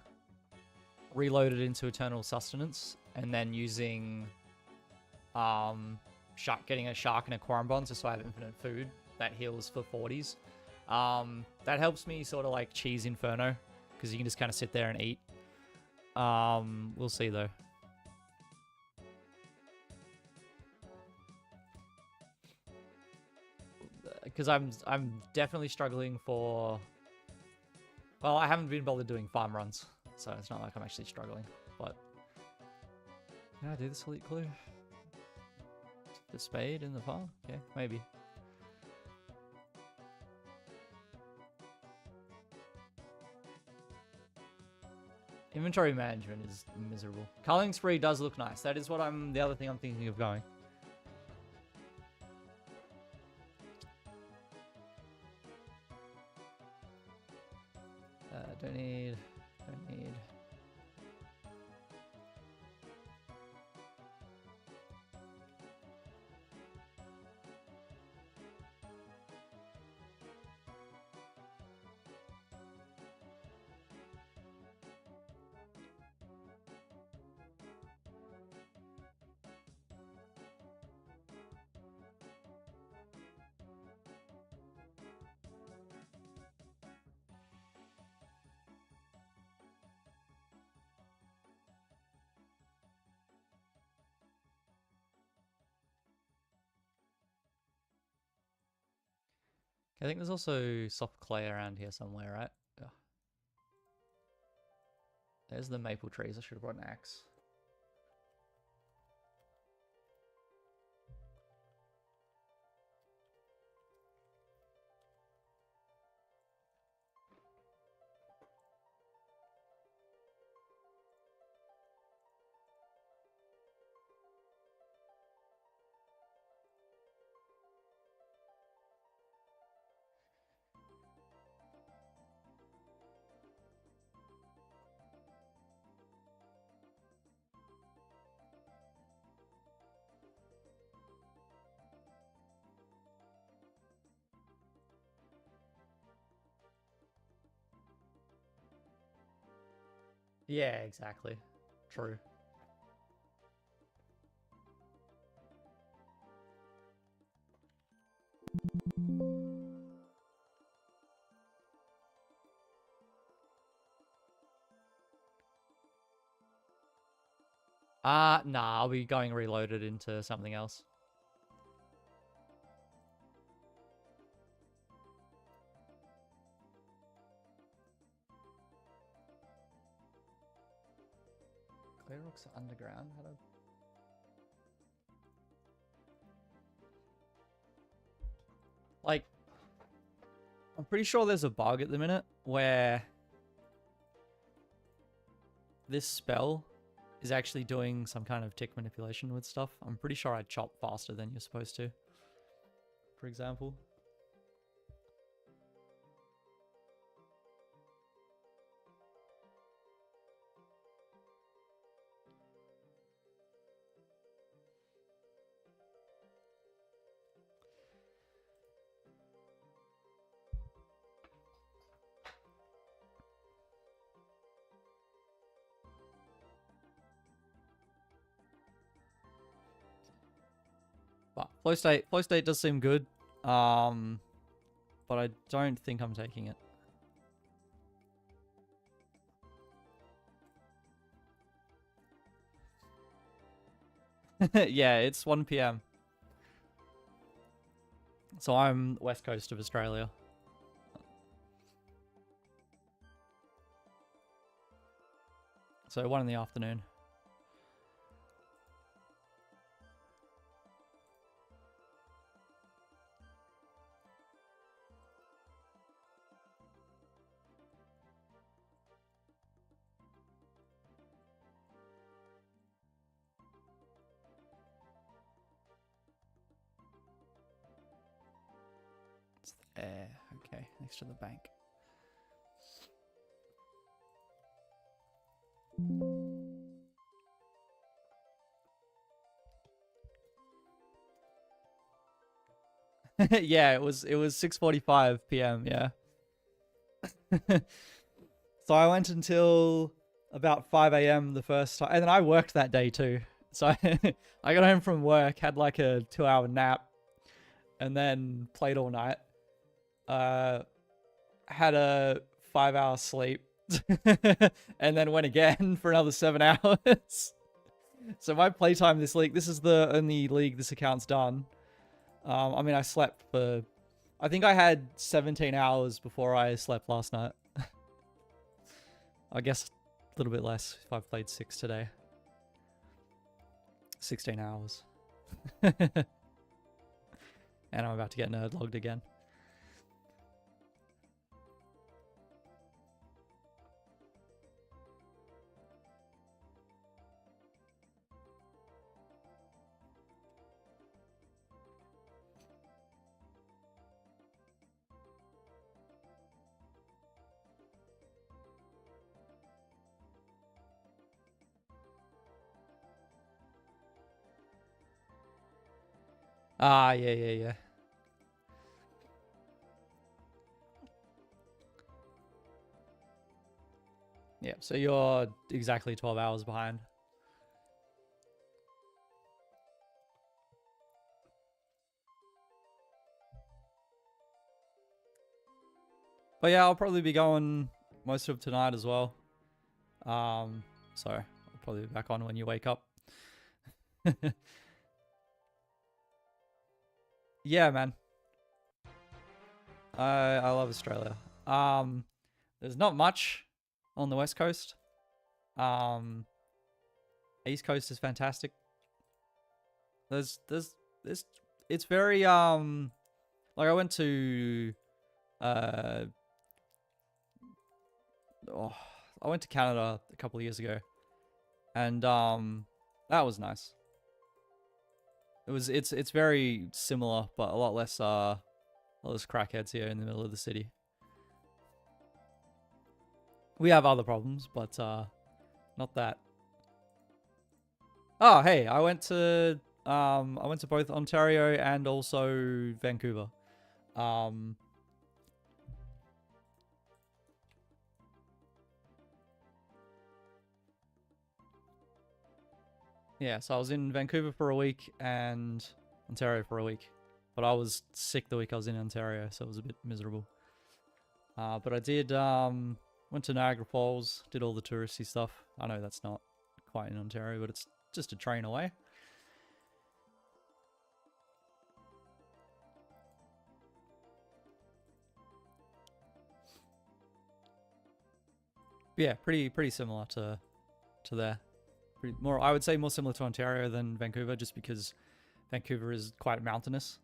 Reloaded into Eternal Sustenance and then using getting a Shark and a Quorumbon so I have infinite food that heals for 40s. That helps me sort of like cheese Inferno because you can just kind of sit there and eat. We'll see though. Because I'm definitely struggling for... Well, I haven't been bothered doing farm runs, so it's not like I'm actually struggling, but... Can I do this elite clue? The spade in the farm? Okay, maybe. Inventory management is miserable. Culling spree does look nice. That is what the other thing I'm thinking of going. Don't need. I think there's also soft clay around here somewhere, right? Ugh. There's the maple trees. I should have brought an axe. Yeah, exactly. True. Nah, I'll be going reloaded into something else. Clear rocks are underground. How do... Like, I'm pretty sure there's a bug at the minute where this spell is actually doing some kind of tick manipulation with stuff. I'm pretty sure I chop faster than you're supposed to, for example. But flow state does seem good, but I don't think I'm taking it. Yeah, it's 1 PM. So I'm west coast of Australia. So 1 in the afternoon. It's there. Okay, next to the bank. Yeah, it was 6:45 PM, yeah. So I went until about 5 AM the first time, and then I worked that day too. So I got home from work, had like a 2-hour nap, and then played all night. Had a 5-hour sleep, and then went again for another 7 hours. So my playtime this league, this is the only league this account's done. I mean, I slept for... I think I had 17 hours before I slept last night. I guess a little bit less if I've played 6 today. 16 hours. And I'm about to get nerd logged again. Ah, yeah. Yeah, so you're exactly 12 hours behind. But yeah, I'll probably be going most of tonight as well. So I'll probably be back on when you wake up. Yeah, man. I love Australia. There's not much on the West Coast. East Coast is fantastic. There's it's very like I went to I went to Canada a couple of years ago, and that was nice. It's very similar, but a lot less crackheads here in the middle of the city. We have other problems, but not that. Oh, hey, I went to both Ontario and also Vancouver. Yeah, so I was in Vancouver for a week and Ontario for a week. But I was sick the week I was in Ontario, so it was a bit miserable. But I did, went to Niagara Falls, did all the touristy stuff. I know that's not quite in Ontario, but it's just a train away. But yeah, pretty similar to there. I would say more similar to Ontario than Vancouver, just because Vancouver is quite mountainous.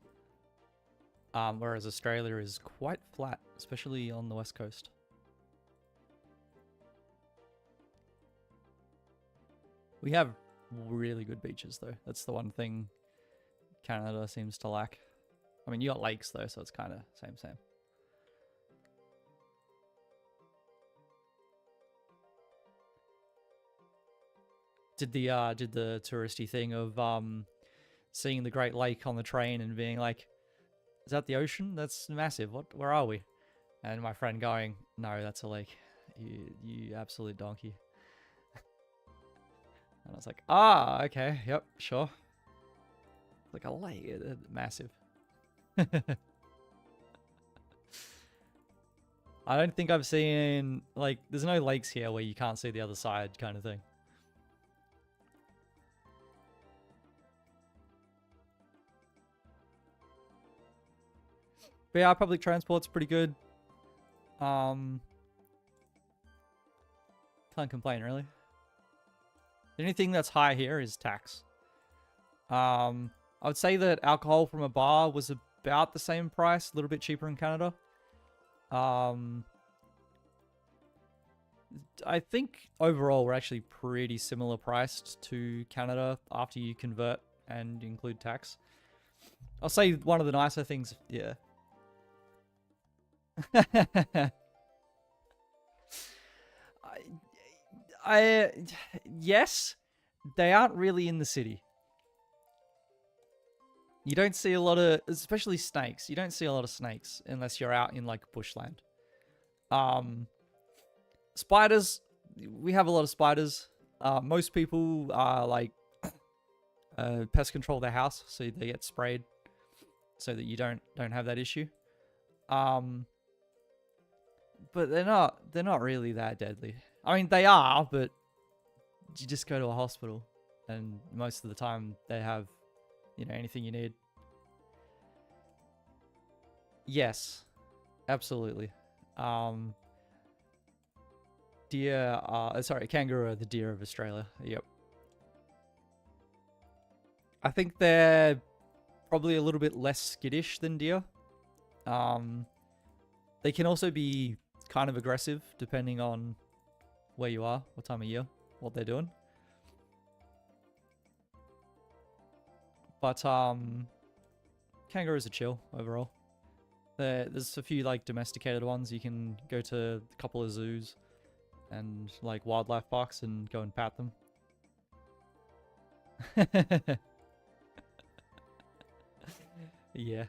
Whereas Australia is quite flat, especially on the west coast. We have really good beaches, though. That's the one thing Canada seems to lack. I mean, you got lakes, though, so it's kind of same. Did the touristy thing of seeing the Great Lake on the train and being like, "Is that the ocean? That's massive. Where are we?" And my friend going, "No, that's a lake. You absolute donkey." And I was like, "Ah, okay, yep, sure." Like a lake, massive. I don't think I've seen, like, there's no lakes here where you can't see the other side kind of thing. But yeah, public transport's pretty good. Can't complain, really. The only thing that's high here is tax. I would say that alcohol from a bar was about the same price, a little bit cheaper in Canada. I think overall we're actually pretty similar priced to Canada after you convert and include tax. I'll say one of the nicer things, yeah. Yes, they aren't really in the city. You don't see a lot of, especially snakes. You don't see a lot of snakes unless you're out in like bushland. Spiders, we have a lot of spiders. Most people are like pest control their house, so they get sprayed, so that you don't have that issue. But they're not really that deadly. I mean, they are, but you just go to a hospital, and most of the time they have, anything you need. Yes, absolutely. Deer kangaroo are the deer of Australia. Yep. I think they're probably a little bit less skittish than deer. They can also be kind of aggressive depending on where you are, what time of year, what they're doing. But kangaroos are chill overall. There's a few like domesticated ones. You can go to a couple of zoos and like wildlife parks and go and pat them. Yeah.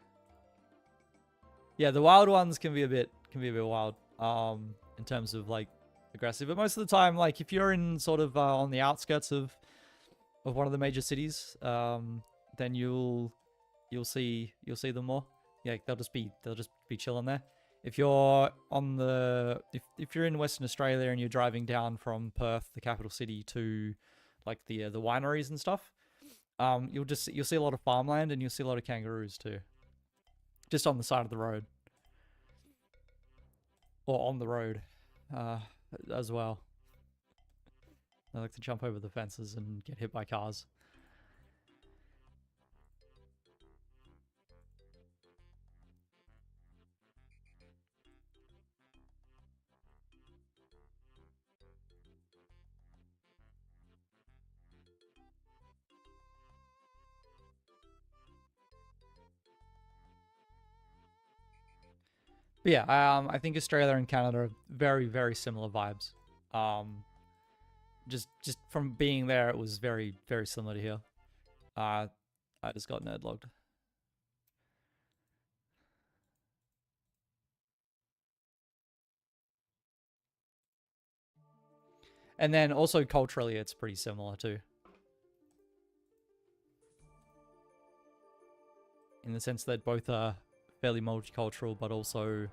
Yeah, the wild ones can be a bit wild. In terms of like aggressive, but most of the time, like if you're in sort of on the outskirts of one of the major cities, then you'll see them more. Yeah, they'll just be chilling there. If you're on the if you're in Western Australia and you're driving down from Perth, the capital city, to like the wineries and stuff, you'll see a lot of farmland and you'll see a lot of kangaroos too, just on the side of the road or on the road, as well. They like to jump over the fences and get hit by cars. But yeah, I think Australia and Canada are very, very similar vibes. Just from being there, it was very, very similar to here. I just got nerd logged. And then also culturally, it's pretty similar too. In the sense that both are fairly multicultural, but also,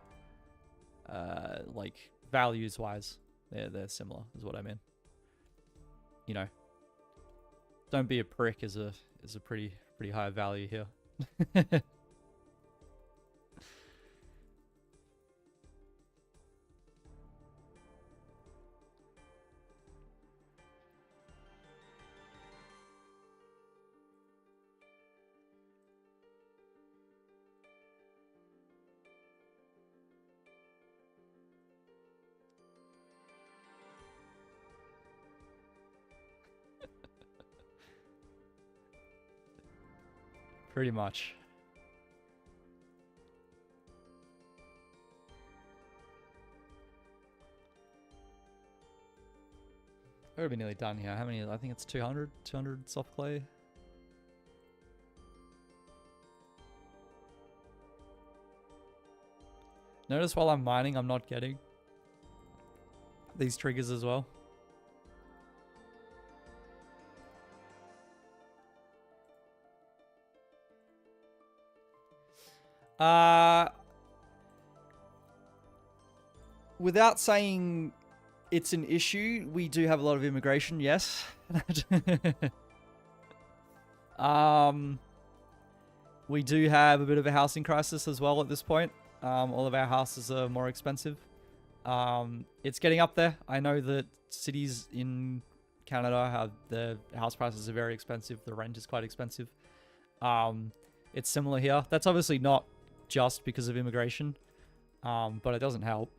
like, values-wise, they're similar, is what I mean. You know, don't be a prick is a pretty high value here. Pretty much. We're nearly done here. How many? I think it's 200 soft clay. Notice while I'm mining, I'm not getting these triggers as well. Without saying it's an issue, we do have a lot of immigration, yes. We do have a bit of a housing crisis as well at this point. All of our houses are more expensive. It's getting up there. I know that cities in Canada have the house prices are very expensive. The rent is quite expensive. It's similar here. That's obviously not just because of immigration, but it doesn't help.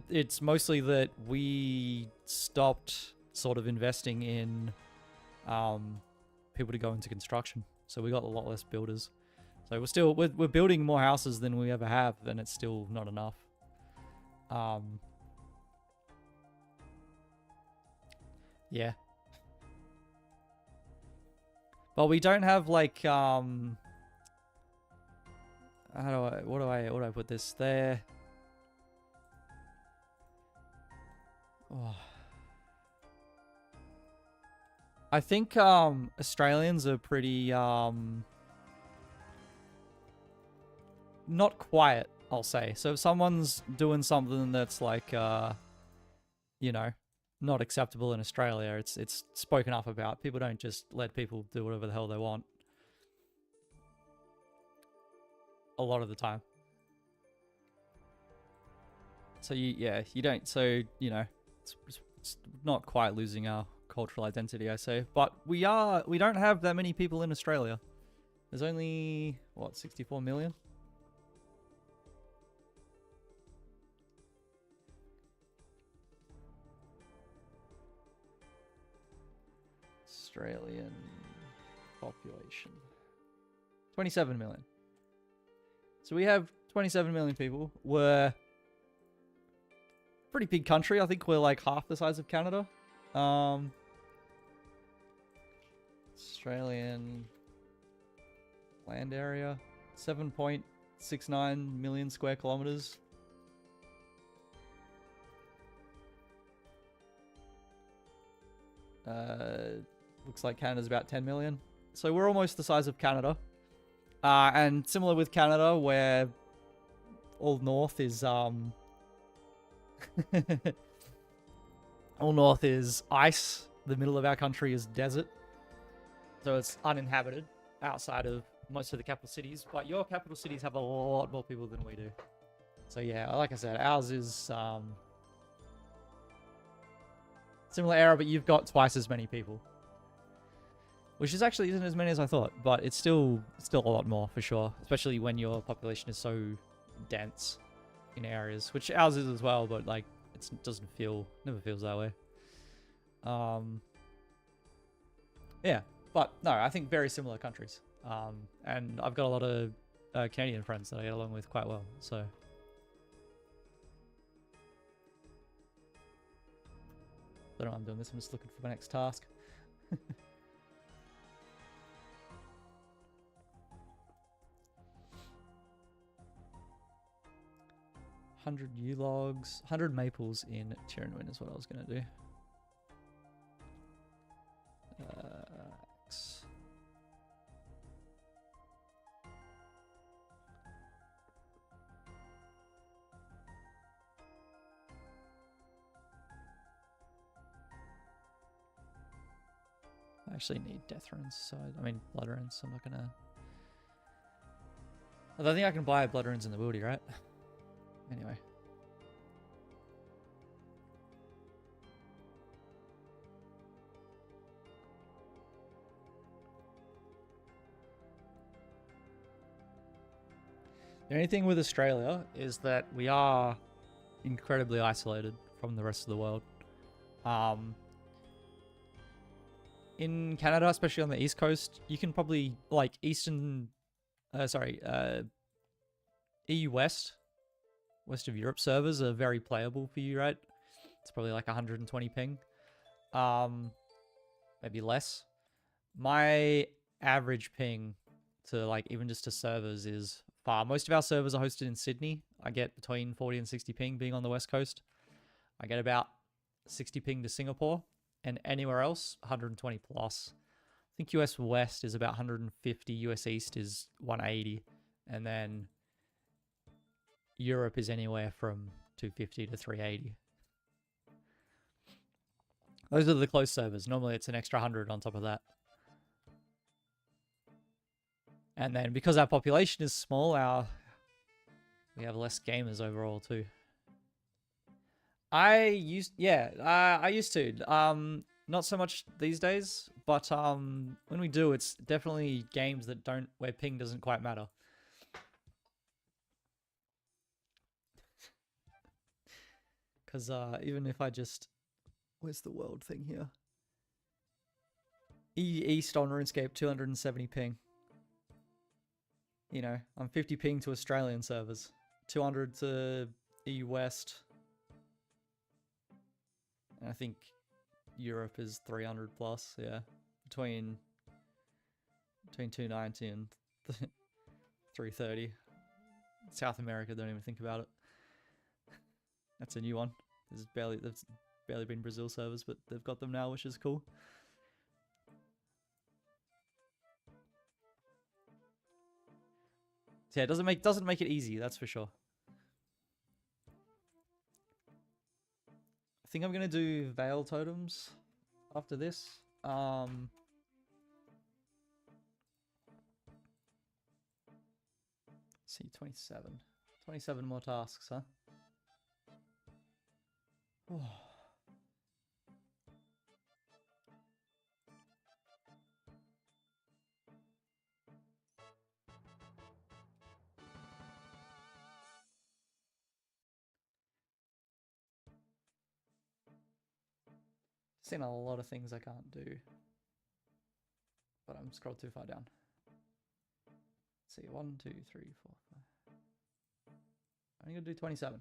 It's mostly that we stopped sort of investing in people to go into construction. So we got a lot less builders. So we're building more houses than we ever have, and it's still not enough. Yeah. But we don't have like what do I put this there? Oh. I think Australians are pretty not quiet, I'll say. So if someone's doing something that's like you know, not acceptable in Australia, it's spoken up about. People don't just let people do whatever the hell they want. A lot of the time. So you don't, so, you know, it's not quite losing our cultural identity, I say. But we don't have that many people in Australia. There's only, what, 64 million? Australian population. 27 million. So we have 27 million people. We're pretty big country. I think we're like half the size of Canada. Australian Land area, 7.69 million square kilometers. Looks like Canada's about 10 million. So we're almost the size of Canada. And similar with Canada, where all north is all north is ice. The middle of our country is desert. So it's uninhabited outside of most of the capital cities. But your capital cities have a lot more people than we do. So yeah, like I said, ours is similar era, but you've got twice as many people. Which is actually isn't as many as I thought, but it's still a lot more for sure. Especially when your population is so dense in areas, which ours is as well, but like it never feels that way. Yeah, but no, I think very similar countries. And I've got a lot of Canadian friends that I get along with quite well, so. I don't know why I'm doing this, I'm just looking for my next task. 100 yew logs, 100 maples in Tirranwin is what I was going to do. X. I actually need death runes, so I mean blood runes, so I'm not going to... I don't think I can buy blood runes in the wildy, right? Anyway. The only thing with Australia is that we are incredibly isolated from the rest of the world. In Canada, especially on the East Coast, you can probably, like, EU West of Europe servers are very playable for you, right? It's probably like 120 ping. Maybe less. My average ping to like even just to servers is far. Most of our servers are hosted in Sydney. I get between 40 and 60 ping being on the West Coast. I get about 60 ping to Singapore, and anywhere else 120 plus. I think US West is about 150, US East is 180, and then Europe is anywhere from 250 to 380. Those are the close servers. Normally it's an extra 100 on top of that. And then because our population is small, we have less gamers overall too. I used to. Not so much these days, but when we do, it's definitely games that where ping doesn't quite matter. Because even if I just... Where's the world thing here? EU East on RuneScape, 270 ping. You know, I'm 50 ping to Australian servers. 200 to EU West. And I think Europe is 300 plus, yeah. Between 290 and 330. South America, don't even think about it. That's a new one. There's barely been Brazil servers, but they've got them now, which is cool. So yeah, it doesn't make it easy, that's for sure. I think I'm gonna do Veil Totems after this. Let's see, 27. 27 more tasks, huh? Oh. Seen a lot of things I can't do, but I'm scrolled too far down. Let's see, 1, 2, 3, 4, 5. I'm gonna do 27.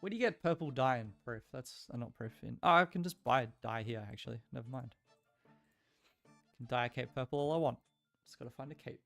Where do you get purple dye in proof? That's not proof in. Oh, I can just buy dye here actually. Never mind. I can dye a cape purple all I want. Just gotta find a cape.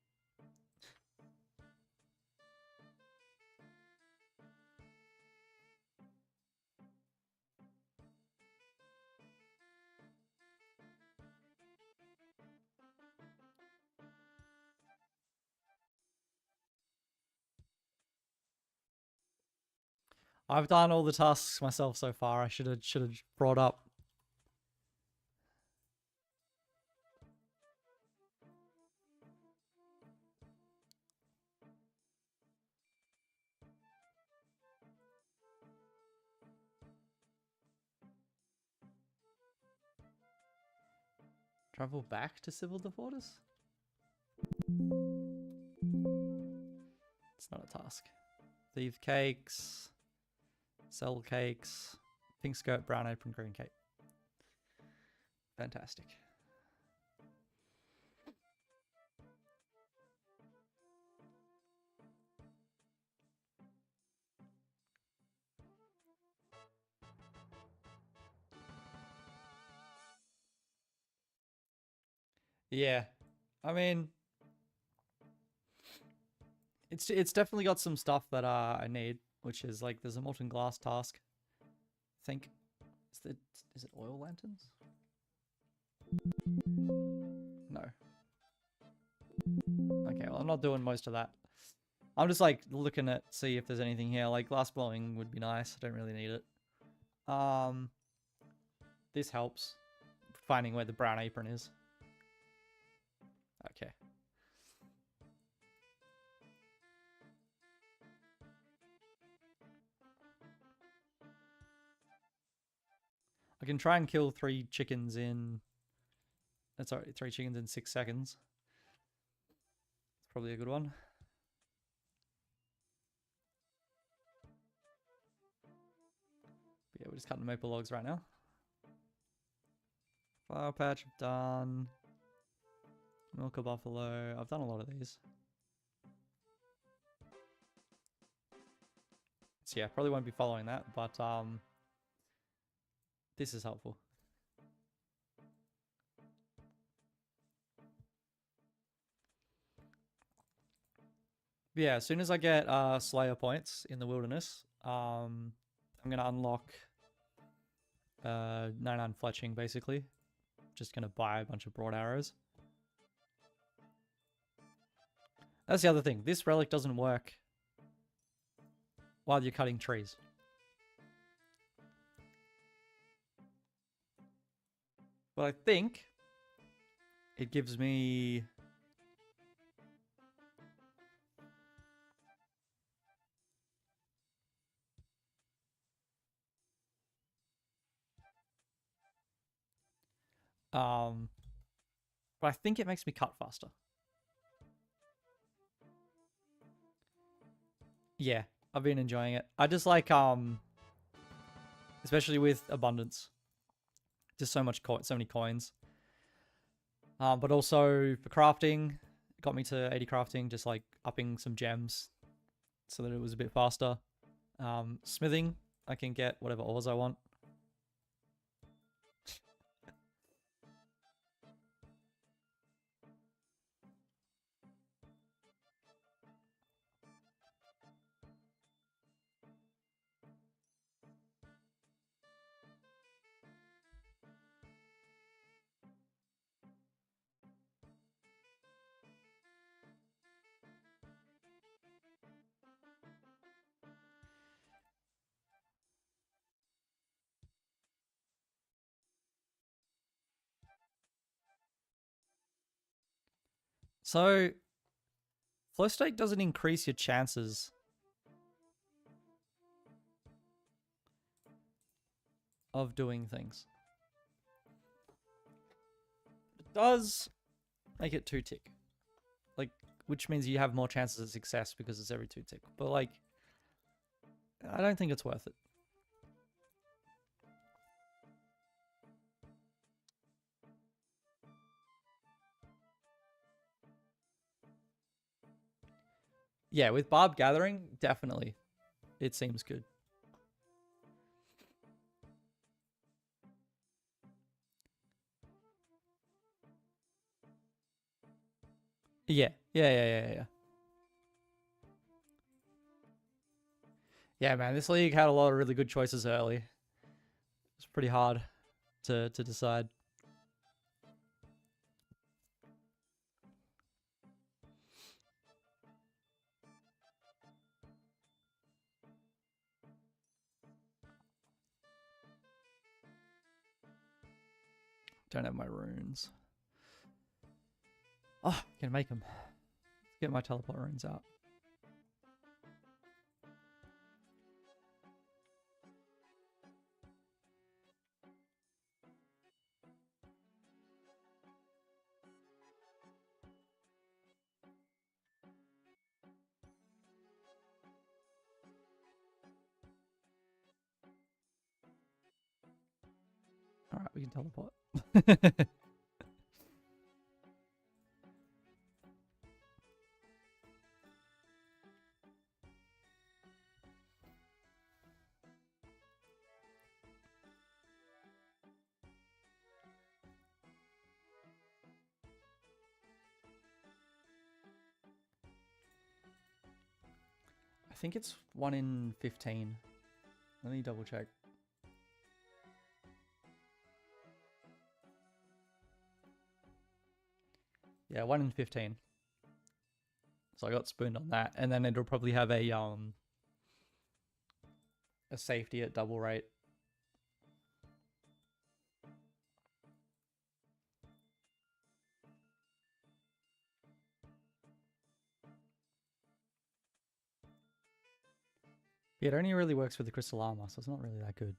I've done all the tasks myself so far. I should have brought up. Travel back to Civil Defaulters? It's not a task. Thieve cakes. Sell cakes. Pink skirt, brown apron, green cape. Fantastic. Yeah. I mean, it's definitely got some stuff that I need, which is like there's a molten glass task. I think is it oil lanterns? No. Okay, well I'm not doing most of that. I'm just like looking at see if there's anything here. Like glass blowing would be nice. I don't really need it. This helps finding where the brown apron is. Okay. I can try and kill 3 chickens in... Sorry, 3 chickens in 6 seconds. It's probably a good one. But yeah, we're just cutting maple logs right now. Flower patch, I've done. Milk a buffalo. I've done a lot of these. So yeah, probably won't be following that, but this is helpful. But yeah, as soon as I get Slayer points in the wilderness, I'm gonna unlock 99 fletching basically. Just gonna buy a bunch of broad arrows. That's the other thing. This relic doesn't work while you're cutting trees. But I think it gives me... but I think it makes me cut faster. Yeah, I've been enjoying it. I just like, especially with abundance. Just so many coins. But also for crafting, it got me to 80 crafting, just like upping some gems so that it was a bit faster. Smithing, I can get whatever ores I want. So, flow state doesn't increase your chances of doing things. It does make it 2 tick. Like, which means you have more chances of success because it's every 2 tick. But like, I don't think it's worth it. Yeah, with barb gathering, definitely. It seems good. Yeah. Yeah. Yeah, man, this league had a lot of really good choices early. It's pretty hard to decide. Don't have my runes. Oh, can make them. Get my teleport runes out. All right, we can teleport. I think it's 1 in 15. Let me double check. Yeah, 1 in 15. So I got spooned on that, and then it'll probably have a safety at double rate. Yeah, it only really works with the crystal armor, so it's not really that good.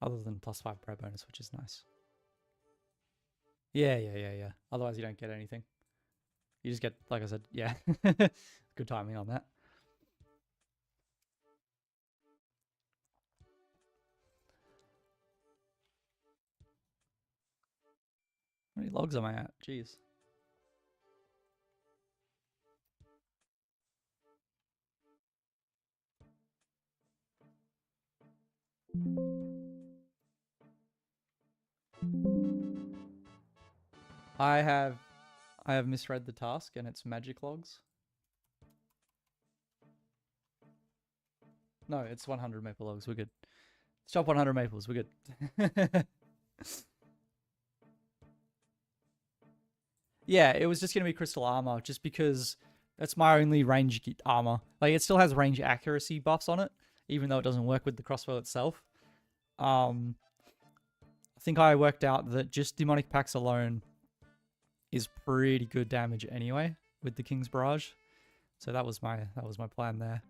Other than +5 prayer bonus, which is nice. Yeah. Otherwise, you don't get anything. You just get, like I said, yeah. Good timing on that. How many logs am I at? Jeez. I have misread the task, and it's magic logs. No, it's 100 maple logs. We're good. Stop 100 maples. We're good. Yeah, it was just going to be crystal armor, just because that's my only range armor. Like, it still has range accuracy buffs on it, even though it doesn't work with the crossbow itself. I think I worked out that just demonic pacts alone is pretty good damage anyway with the King's Barrage. So that was my plan there.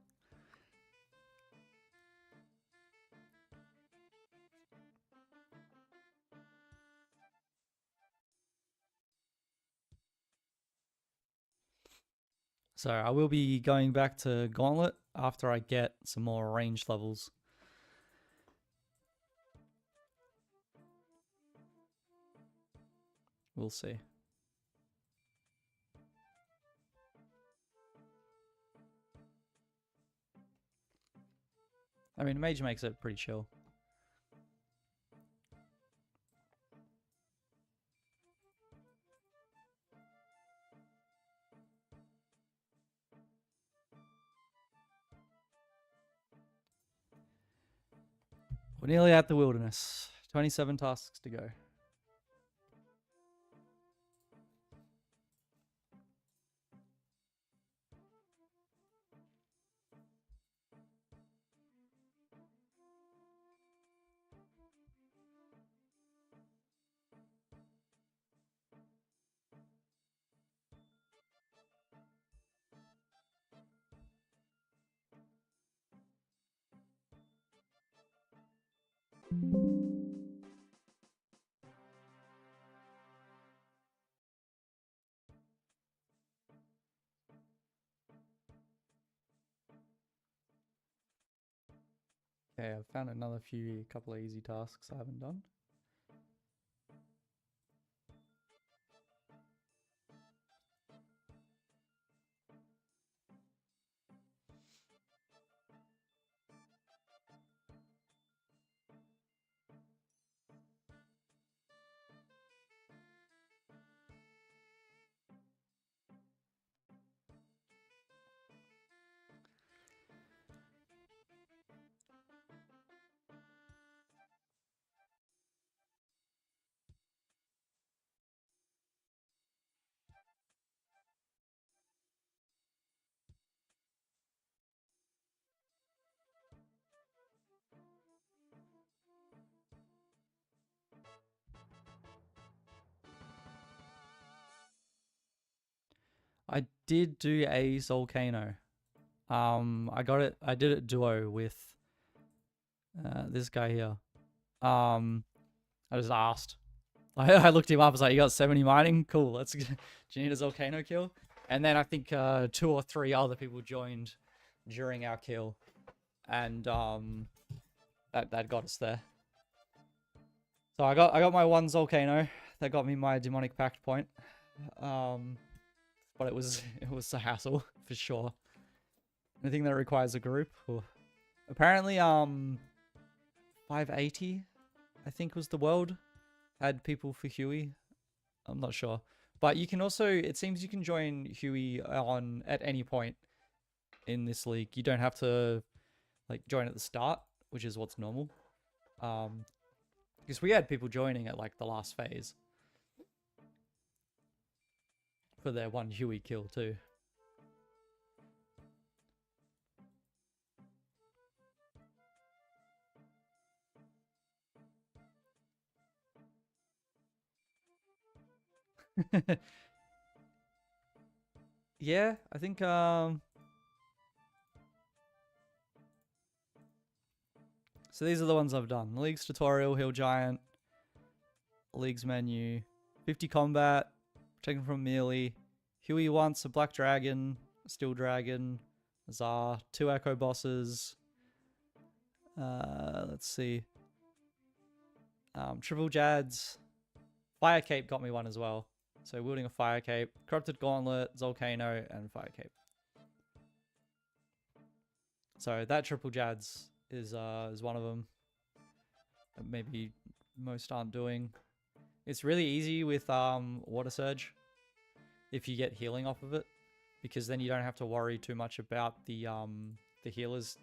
So I will be going back to Gauntlet after I get some more range levels. We'll see. I mean, Mage makes it pretty chill. We're nearly at the wilderness. 27 tasks to go. Okay, I've found another couple of easy tasks I haven't done. I did do a Volcano. I got it. I did it duo with this guy here. I just asked. I looked him up. I was like, "You got 70 mining? Cool. Let's. Do you need a Volcano kill?" And then I think 2 or 3 other people joined during our kill, and that got us there. So I got my 1 Volcano. That got me my demonic pact point. But it was a hassle for sure. Anything that requires a group. Ooh. Apparently 580 I think was the world had people for Huey. I'm not sure. But you can also, it seems you can join Huey on at any point in this league. You don't have to like join at the start, which is what's normal. Because we had people joining at like the last phase for their 1 Huey kill too. Yeah, I think so these are the ones I've done. Leagues tutorial, Hill Giant, Leagues menu, 50 combat, taken from melee, Huey once, a Black Dragon, Steel Dragon, Zar, 2 Echo bosses. Let's see. Triple Jads. Fire Cape got me 1 as well. So wielding a Fire Cape, Corrupted Gauntlet, Volcano, and Fire Cape. So that Triple Jads is one of them that maybe most aren't doing. It's really easy with Water Surge if you get healing off of it, because then you don't have to worry too much about the healers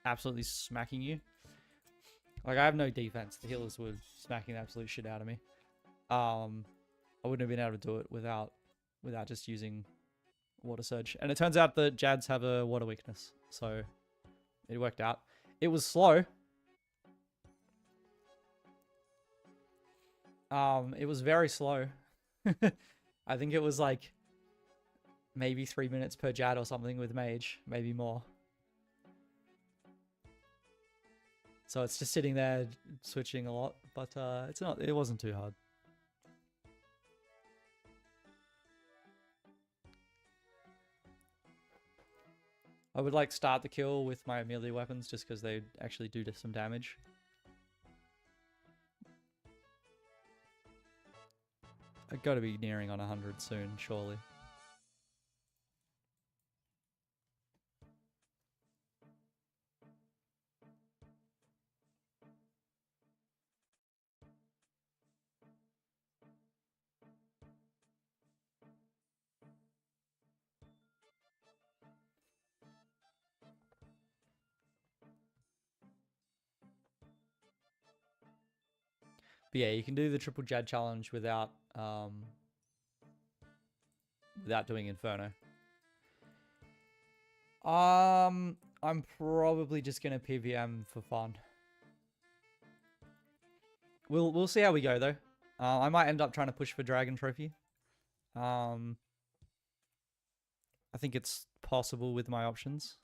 absolutely smacking you. Like I have no defense. The healers were smacking the absolute shit out of me. I wouldn't have been able to do it without just using Water Surge. And it turns out that Jads have a water weakness, so it worked out. It was slow. It was very slow. I think it was like maybe 3 minutes per Jad or something with Mage, maybe more. So it's just sitting there switching a lot, but it wasn't too hard. I would like start the kill with my melee weapons just because they actually do some damage. I've got to be nearing on 100 soon, surely. But yeah, you can do the triple Jad challenge without doing Inferno. I'm probably just gonna PVM for fun. We'll see how we go though. I might end up trying to push for Dragon Trophy. I think it's possible with my options.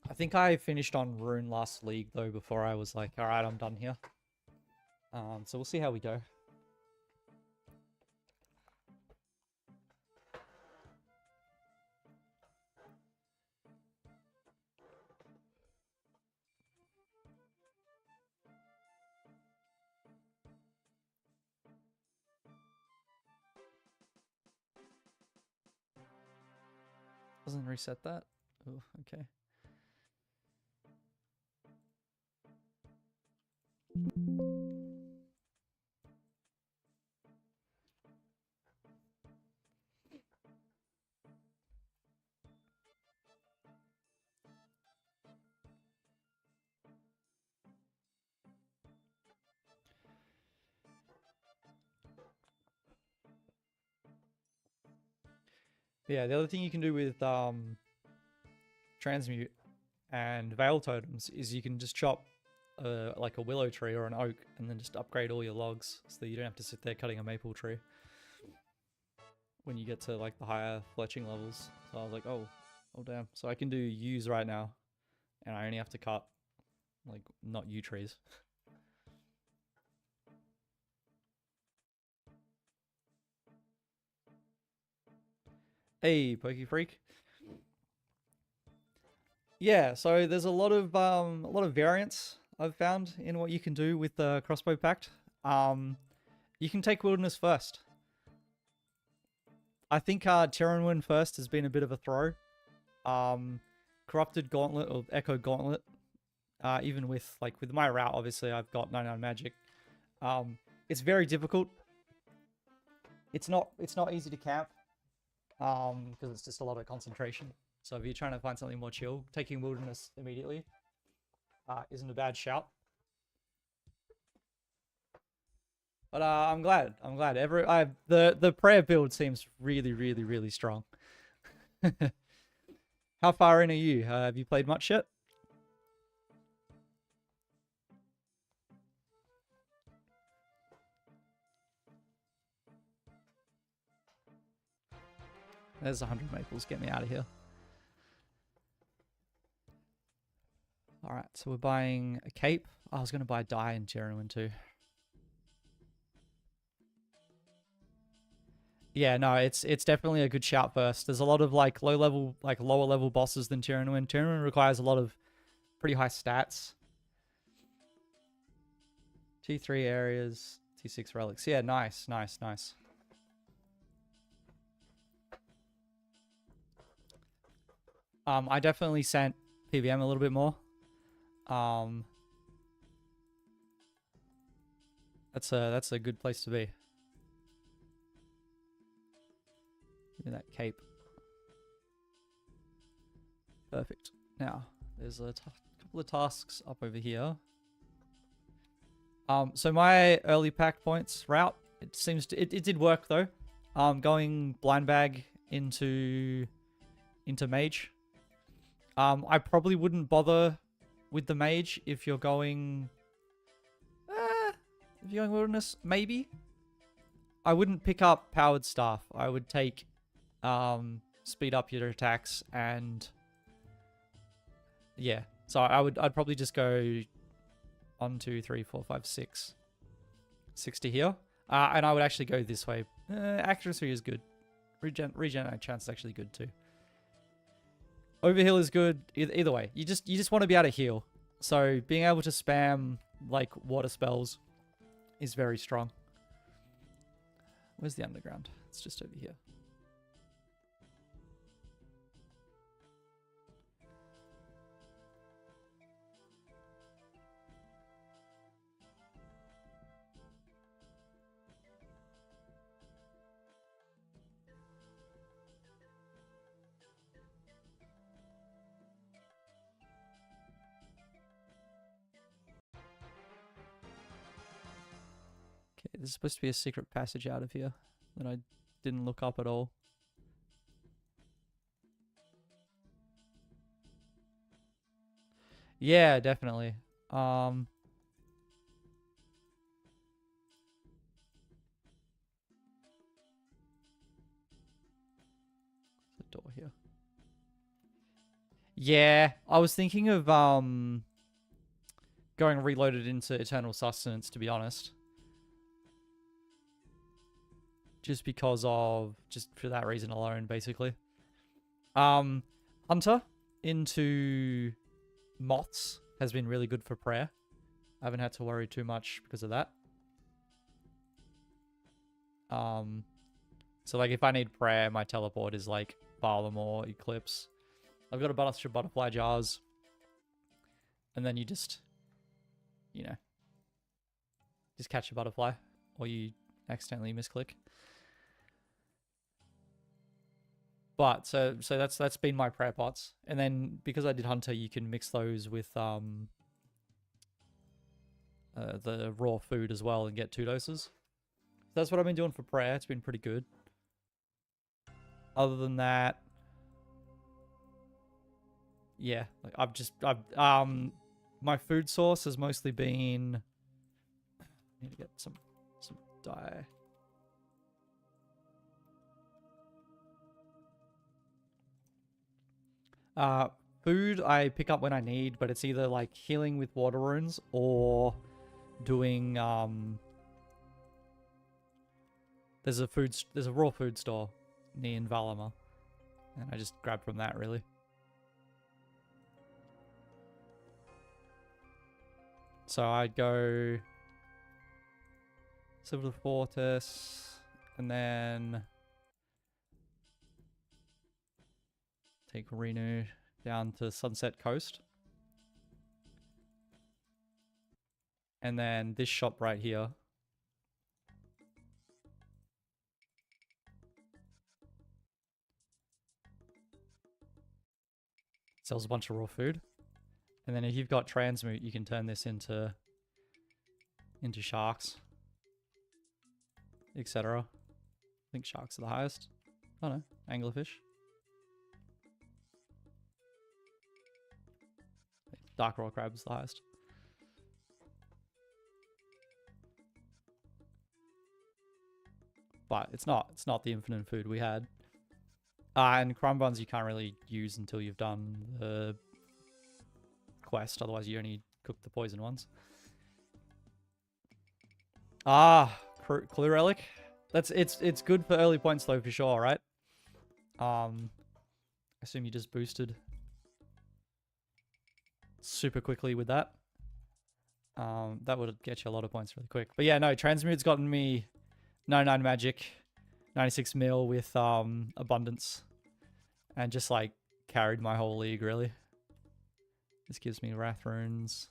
I think I finished on Rune last league though before I was like, alright, I'm done here. So we'll see how we go. Doesn't reset that? Oh, okay. Yeah, the other thing you can do with Transmute and Veil Totems is you can just chop like a willow tree or an oak, and then just upgrade all your logs so that you don't have to sit there cutting a maple tree when you get to like the higher fletching levels. So I was like, oh damn. So I can do yews right now, and I only have to cut like not yew trees. Hey, Pokey Freak. Yeah, so there's a lot of variance I've found in what you can do with the crossbow pact. You can take wilderness first. I think Tyranwin first has been a bit of a throw. Corrupted Gauntlet or Echo Gauntlet. Even with my route, obviously I've got 99 magic. It's very difficult. It's not easy to camp. Because it's just a lot of concentration. So if you're trying to find something more chill, taking wilderness immediately isn't a bad shout. But I'm glad. The prayer build seems really, really, really strong. How far in are you? Have you played much yet? There's 100 maples. Get me out of here. Alright, so we're buying a cape. I was going to buy a dye in Tyranwin too. Yeah, no, it's definitely a good shout first. There's a lot of lower level bosses than Tyranwin. Tyranwin requires a lot of pretty high stats. T3 areas, T6 relics. Yeah, nice. I definitely sent PVM a little bit more. That's a good place to be. Give me that cape. Perfect. Now, there's a couple of tasks up over here. So my early pack points route, it seems to it did work though. Going blind bag into mage. I probably wouldn't bother with the mage if you're going wilderness, maybe. I wouldn't pick up powered staff. I would take speed up your attacks and yeah. So I'd probably just go 1, 2, 3, 4, 5, 6. 6 to here. And I would actually go this way. Accuracy is good. Regen chance is actually good too. Overheal is good. Either way, you just want to be able to heal. So being able to spam like water spells is very strong. Where's the underground? It's just over here. Okay, there's supposed to be a secret passage out of here that I didn't look up at all. Yeah, definitely. The door here. Yeah, I was thinking of going reloaded into Eternal Sustenance, to be honest. Just for that reason alone, basically. Hunter into moths has been really good for prayer. I haven't had to worry too much because of that. So like if I need prayer, my teleport is like Barlam or Eclipse. I've got a bunch of butterfly jars. And then you just catch a butterfly or you accidentally misclick. But so that's been my prayer pots. And then because I did Hunter, you can mix those with the raw food as well and get 2 doses. That's what I've been doing for prayer. It's been pretty good. Other than that, yeah, like I've my food source has mostly been... I need to get some dye. Food I pick up when I need, but it's either like healing with water runes or doing there's a raw food store near Valamar, and I just grab from that really. So I'd go Silver Fortress and then take Renu down to Sunset Coast. And then this shop right here. Sells a bunch of raw food. And then if you've got transmute, you can turn this into sharks, etc. I think sharks are the highest. Oh no, anglerfish. Dark raw crab is the highest. But it's not the infinite food we had. And crumb buns you can't really use until you've done the quest, otherwise you only cook the poison ones. Clue relic. It's good for early points though for sure, right? I assume you just boosted super quickly with that. That would get you a lot of points really quick. But yeah, no, transmute's gotten me 99 magic, 96 mil with abundance, and just like carried my whole league really. This gives me wrath runes.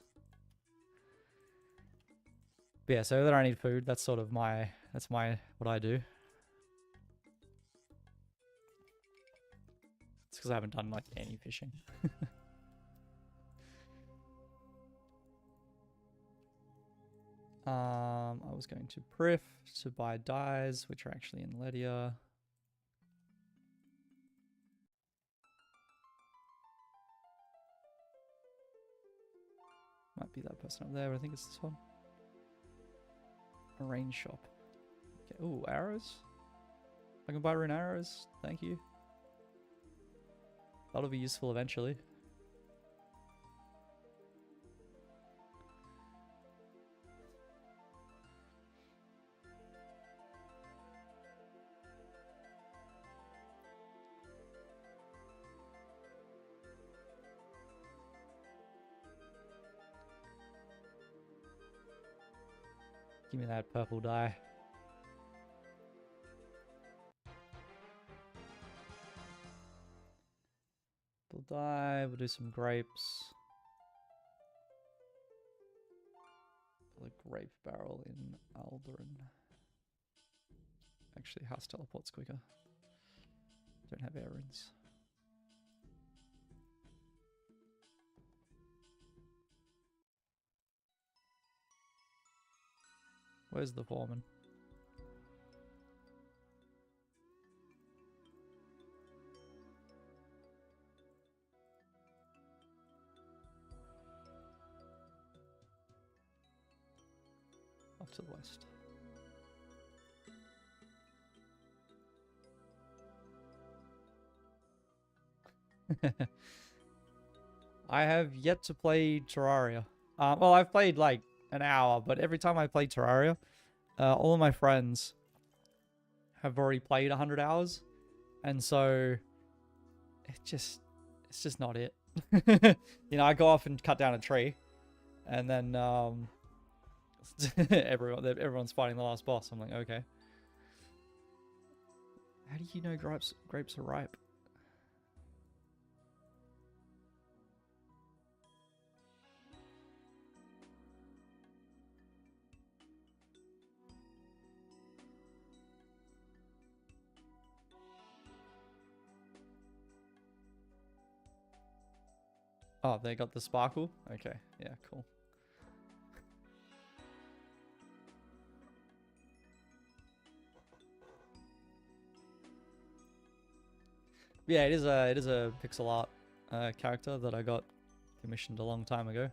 But yeah, so that I need food. That's sort of what I do. It's because I haven't done like any fishing. I was going to Prif to buy dyes, which are actually in Ledia. Might be that person up there, but I think it's this one. A rain shop. Okay. Ooh, arrows. I can buy rune arrows. Thank you. That'll be useful eventually. Give me that purple dye. Purple dye, we'll do some grapes. The grape barrel in Alderan. Actually, house teleport's quicker. Don't have air runes. Where's the foreman? Off to the west. I have yet to play Terraria. Well, I've played like an hour, but every time I play Terraria, all of my friends have already played 100 hours, and so it's just not it. You know, I go off and cut down a tree, and then everyone's fighting the last boss. I'm like, okay. How do you know grapes are ripe? Oh, they got the sparkle? Okay, yeah, cool. Yeah, it is a pixel art character that I got commissioned a long time ago.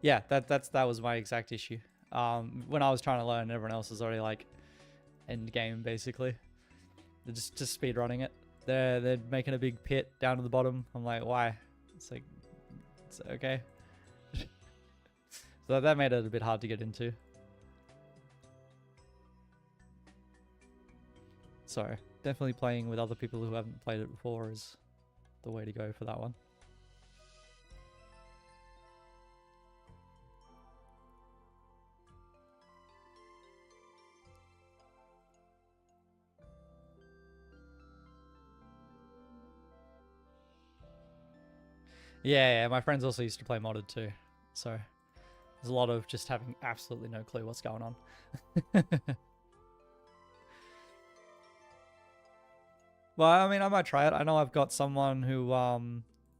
Yeah, that was my exact issue. When I was trying to learn, everyone else was already like end game basically. They're just speed running it. They're making a big pit down to the bottom. I'm like, why? It's like, it's okay. So that made it a bit hard to get into. So definitely playing with other people who haven't played it before is the way to go for that one. Yeah, my friends also used to play modded too. So there's a lot of just having absolutely no clue what's going on. Well, I mean, I might try it. I know I've got someone who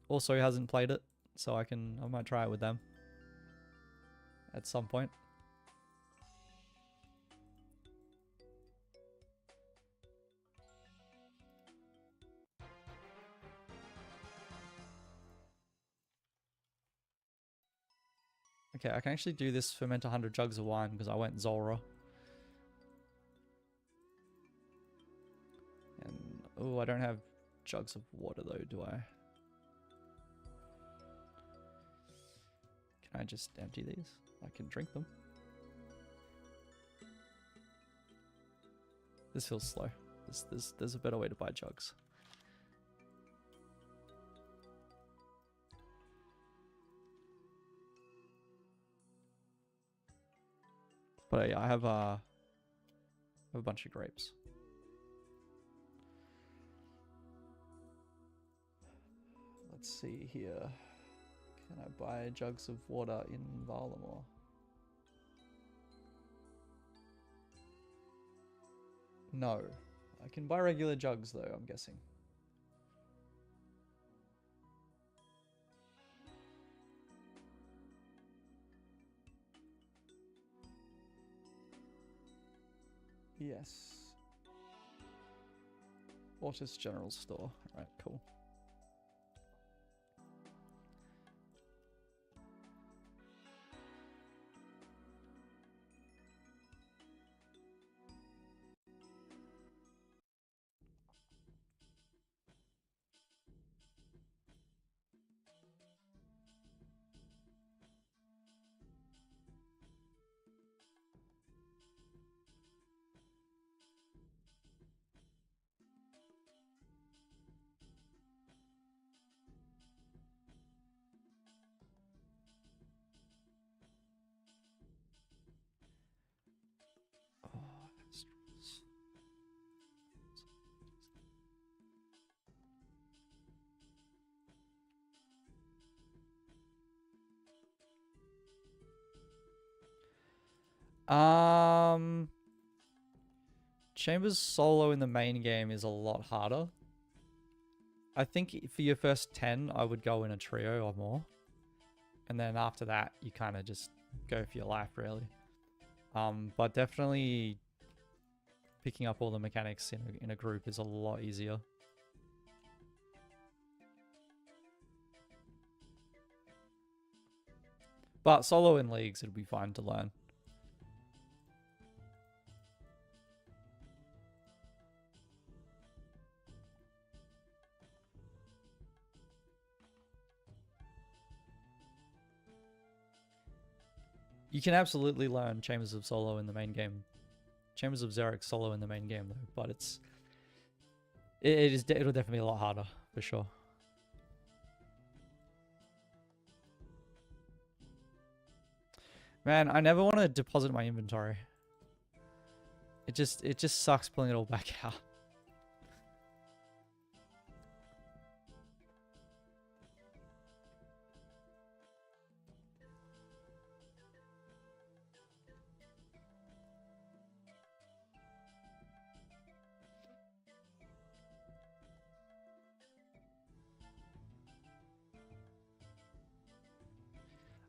also hasn't played it, so I might try it with them at some point. Okay, I can actually do this ferment 100 jugs of wine because I went Zora. And, oh, I don't have jugs of water though, do I? Can I just empty these? I can drink them. This feels slow. There's a better way to buy jugs. But yeah, I have a bunch of grapes. Let's see here. Can I buy jugs of water in Valamore? No. I can buy regular jugs though, I'm guessing. Yes. Ortis General Store. Alright, cool. Chambers solo in the main game is a lot harder. I think for your first 10, I would go in a trio or more. And then after that, you kind of just go for your life, really. But definitely picking up all the mechanics in a group is a lot easier. But solo in leagues, it'll be fine to learn. You can absolutely learn Chambers of Solo in the main game. Chambers of Xeric solo in the main game though, but it'll definitely be a lot harder for sure. Man, I never want to deposit my inventory. It just sucks pulling it all back out.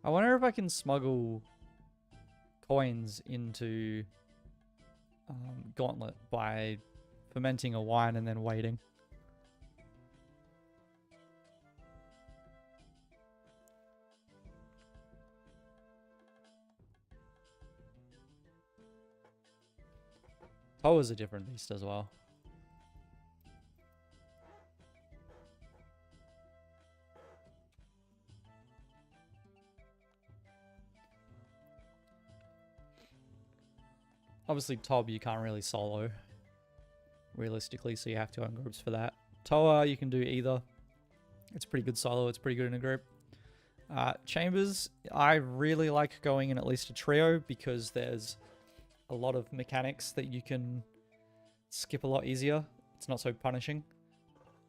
I wonder if I can smuggle coins into Gauntlet by fermenting a wine and then waiting. Toa's a different beast as well. Obviously, Tob you can't really solo, realistically, so you have to own groups for that. Toa, you can do either. It's pretty good solo, it's pretty good in a group. Chambers, I really like going in at least a trio because there's a lot of mechanics that you can skip a lot easier. It's not so punishing.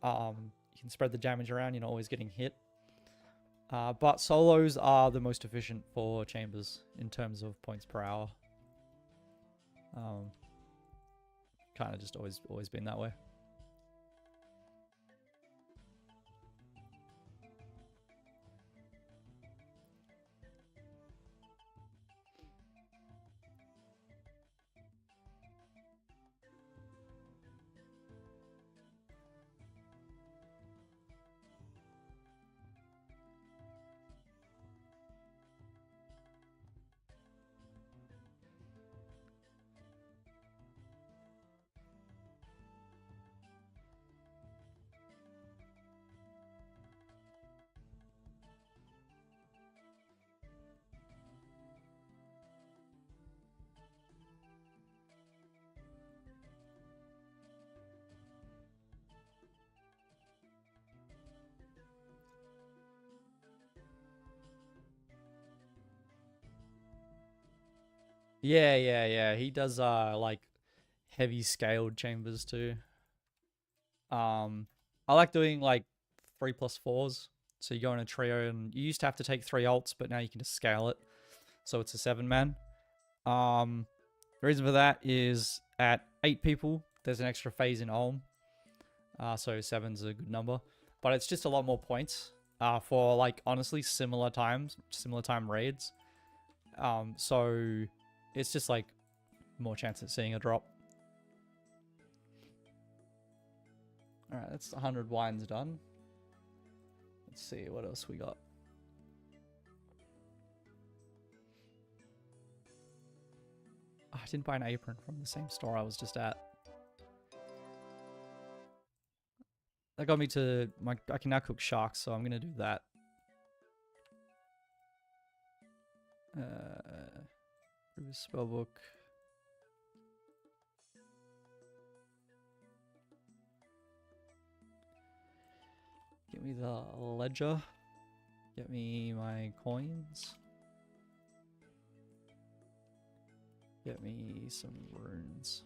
You can spread the damage around, you're not always getting hit. But solos are the most efficient for Chambers in terms of points per hour. Kind of just always been that way. Yeah. He does like heavy scaled chambers too. I like doing like 3+4s. So you go in a trio and you used to have to take 3 ults, but now you can just scale it. So it's a 7-man. The reason for that is at 8 people, there's an extra phase in Ulm. So 7's a good number. But it's just a lot more points for like honestly similar time raids. So it's just like more chance of seeing a drop. Alright, that's 100 wines done. Let's see what else we got. Oh, I didn't buy an apron from the same store I was just at. That got me to I can now cook sharks, so I'm gonna do that. Spellbook. Get me the ledger. Get me my coins. Get me some runes.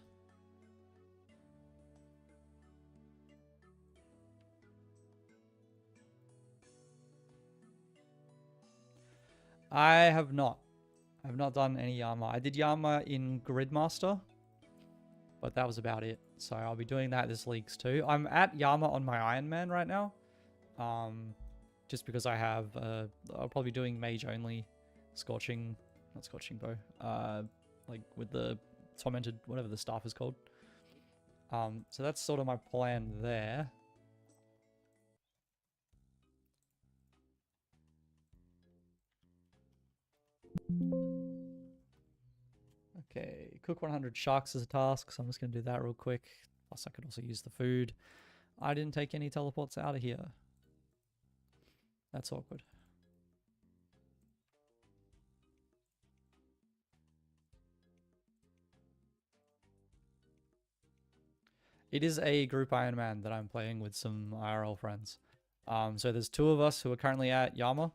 I have not. I have not done any Yama. I did Yama in Gridmaster, but that was about it. So I'll be doing that this Leagues too. I'm at Yama on my Iron Man right now. Just because I have, I'll probably be doing mage only, not scorching bow, like with the tormented, whatever the staff is called. So that's sort of my plan there. Okay, cook 100 sharks as a task, so I'm just going to do that real quick. Plus I could also use the food. I didn't take any teleports out of here. That's awkward. It is a group Iron Man that I'm playing with some IRL friends. So there's 2 of us who are currently at Yama.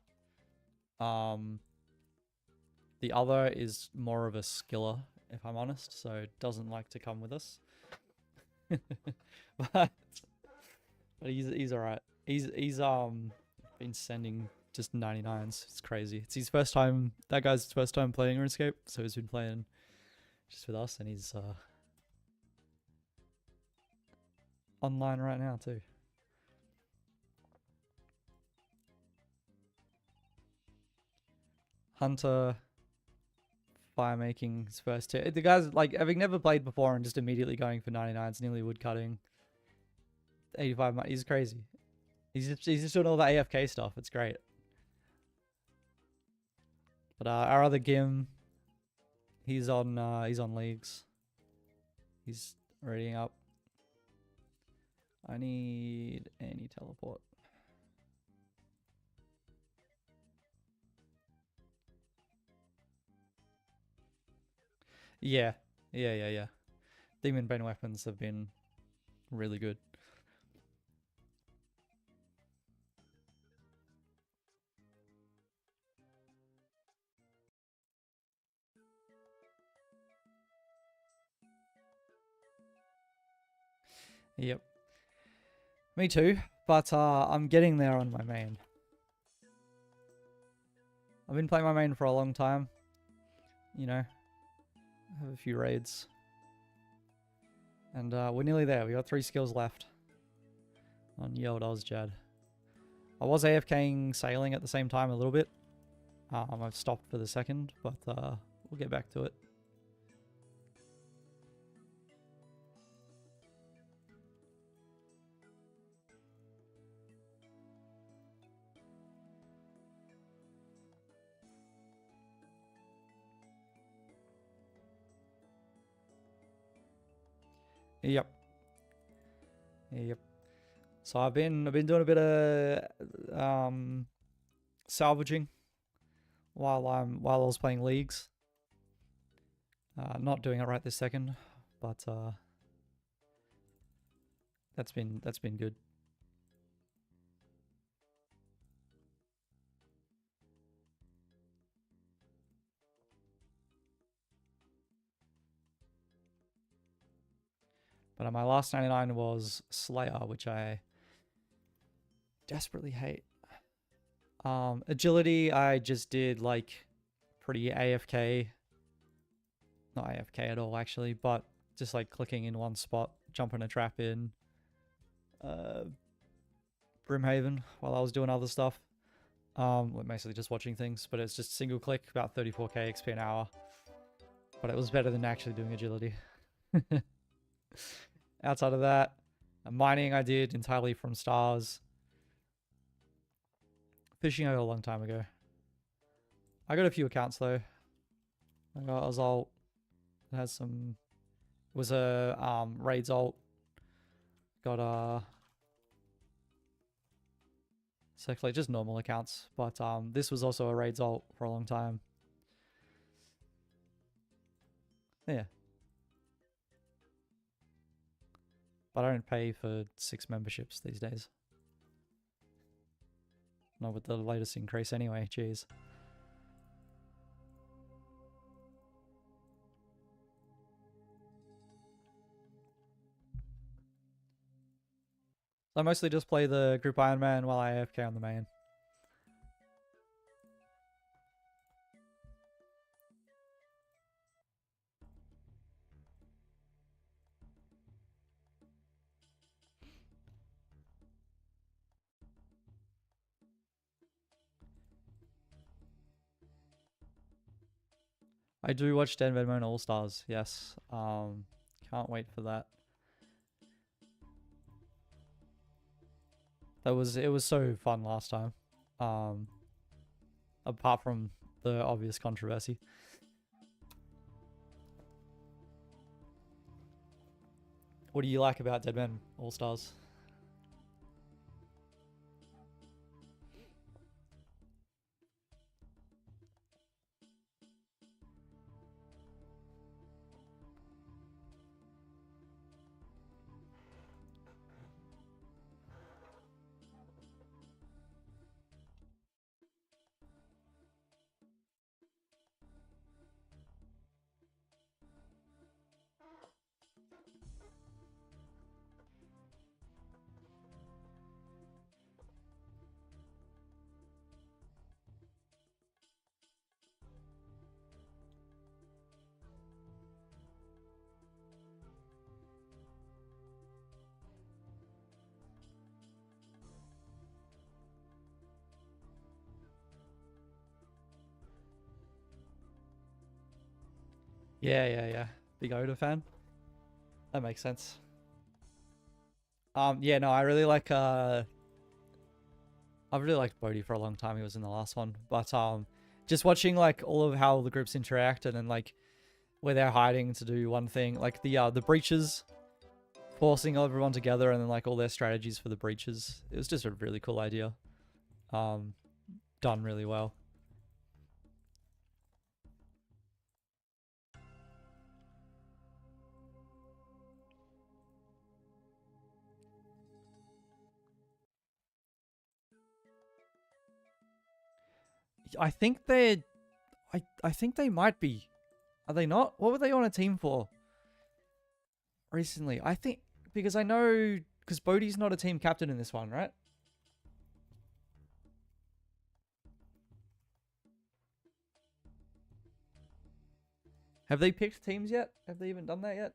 The other is more of a skiller, if I'm honest, so doesn't like to come with us. but he's alright. He's been sending just 99s. It's crazy. It's his first time. That guy's first time playing RuneScape, so he's been playing just with us, and he's online right now too. Hunter fire making his first tier. The guy's like having never played before and just immediately going for 99s, nearly woodcutting. 85 money. He's crazy. He's just doing all the AFK stuff. It's great. But our other Gim, he's on leagues. He's readying up. I need any teleport. Yeah. Demon Bane weapons have been really good. Yep. Me too, but I'm getting there on my main. I've been playing my main for a long time. You know, I have a few raids. And we're nearly there. We got 3 skills left on Ye Old Ozjad. I was AFKing sailing at the same time a little bit. I've stopped for the second, but we'll get back to it. Yep. So I've been doing a bit of salvaging while I was playing leagues. Not doing it right this second, but that's been good. But my last 99 was Slayer, which I desperately hate. Agility, I just did like pretty AFK. Not AFK at all, actually, but just like clicking in one spot, jumping a trap in Brimhaven while I was doing other stuff. Basically just watching things, but it's just single click, about 34k XP an hour. But it was better than actually doing agility. Outside of that, mining I did entirely from stars. Fishing I got a long time ago. I got a few accounts though. I got Azalt. It has some. It was a raids alt. Got so like just normal accounts, but this was also a raids alt for a long time. Yeah. But I don't pay for 6 memberships these days. Not with the latest increase anyway, jeez. I mostly just play the group Iron Man while I AFK on the main. I do watch Dan Vedmone All Stars, yes. Can't wait for that. It was so fun last time. Apart from the obvious controversy. What do you like about Dead Men All Stars? Yeah. Big Oda fan. That makes sense. Yeah, no, I really like I've really liked Bodhi for a long time. He was in the last one, but just watching like all of how the groups interact and then like where they're hiding to do one thing, like the breaches, forcing everyone together, and then like all their strategies for the breaches. It was just a really cool idea. Done really well. I think they're I think they might be. Are they not? What were they on a team for recently? I think because I know because Bodhi's not a team captain in this one, right? Have they picked teams yet? Have they even done that yet?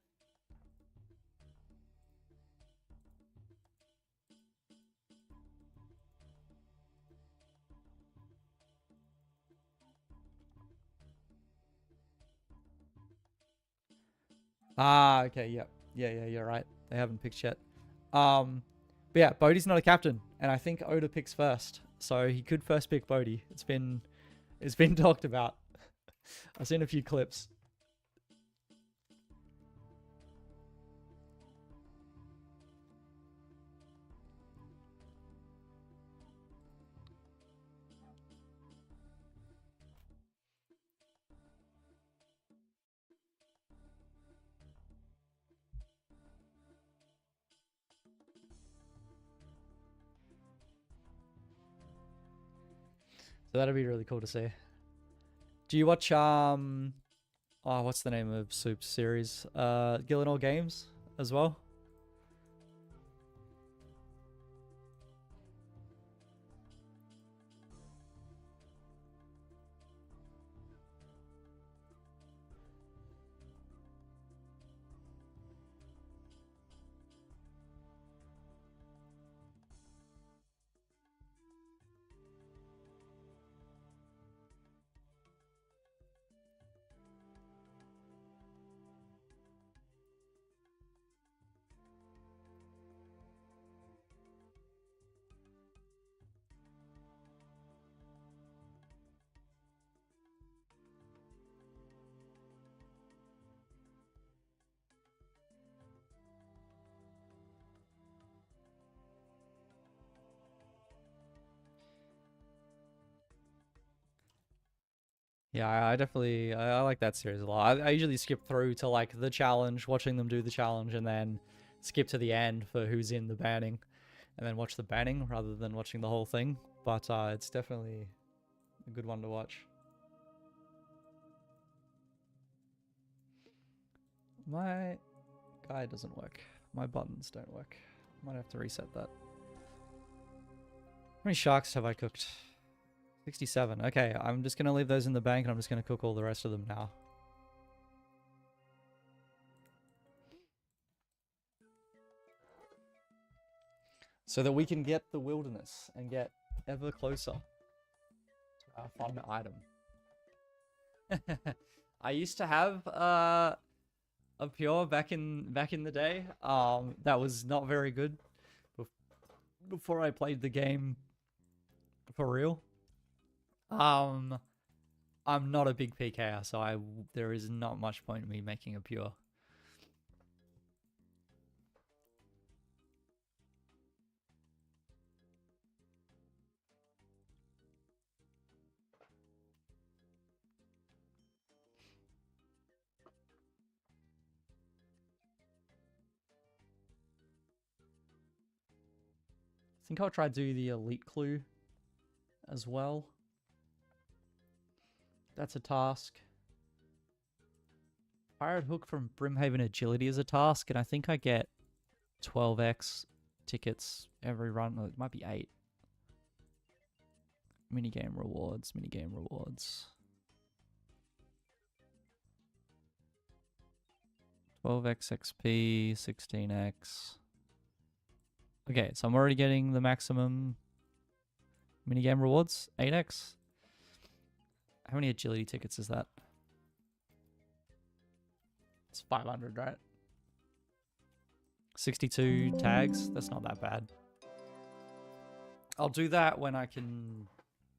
Ah, okay, yeah. Yeah, you're right. They haven't picked yet. But yeah, Bodhi's not a captain, and I think Oda picks first. So he could first pick Bodhi. It's been talked about. I've seen a few clips. So that'd be really cool to see. Do you watch oh, what's the name of Soup's series? Gillinall Games as well? Yeah, I definitely I like that series a lot. I usually skip through to like the challenge, watching them do the challenge, and then skip to the end for who's in the banning, and then watch the banning rather than watching the whole thing. But it's definitely a good one to watch. My guide doesn't work. My buttons don't work. Might have to reset that. How many sharks have I cooked? 67. Okay, I'm just going to leave those in the bank and I'm just going to cook all the rest of them now. So that we can get the wilderness and get ever closer to our fun item. I used to have a pure back in the day. That was not very good before I played the game for real. I'm not a big PKer, so there is not much point in me making a pure. I think I'll try to do the elite clue as well. That's a task. Pirate Hook from Brimhaven Agility is a task, and I think I get 12x tickets every run. Well, it might be 8. Minigame rewards, minigame rewards. 12x XP, 16x. Okay, so I'm already getting the maximum minigame rewards. 8x. How many agility tickets is that? 500, right? 62 tags. That's not that bad. I'll do that when I can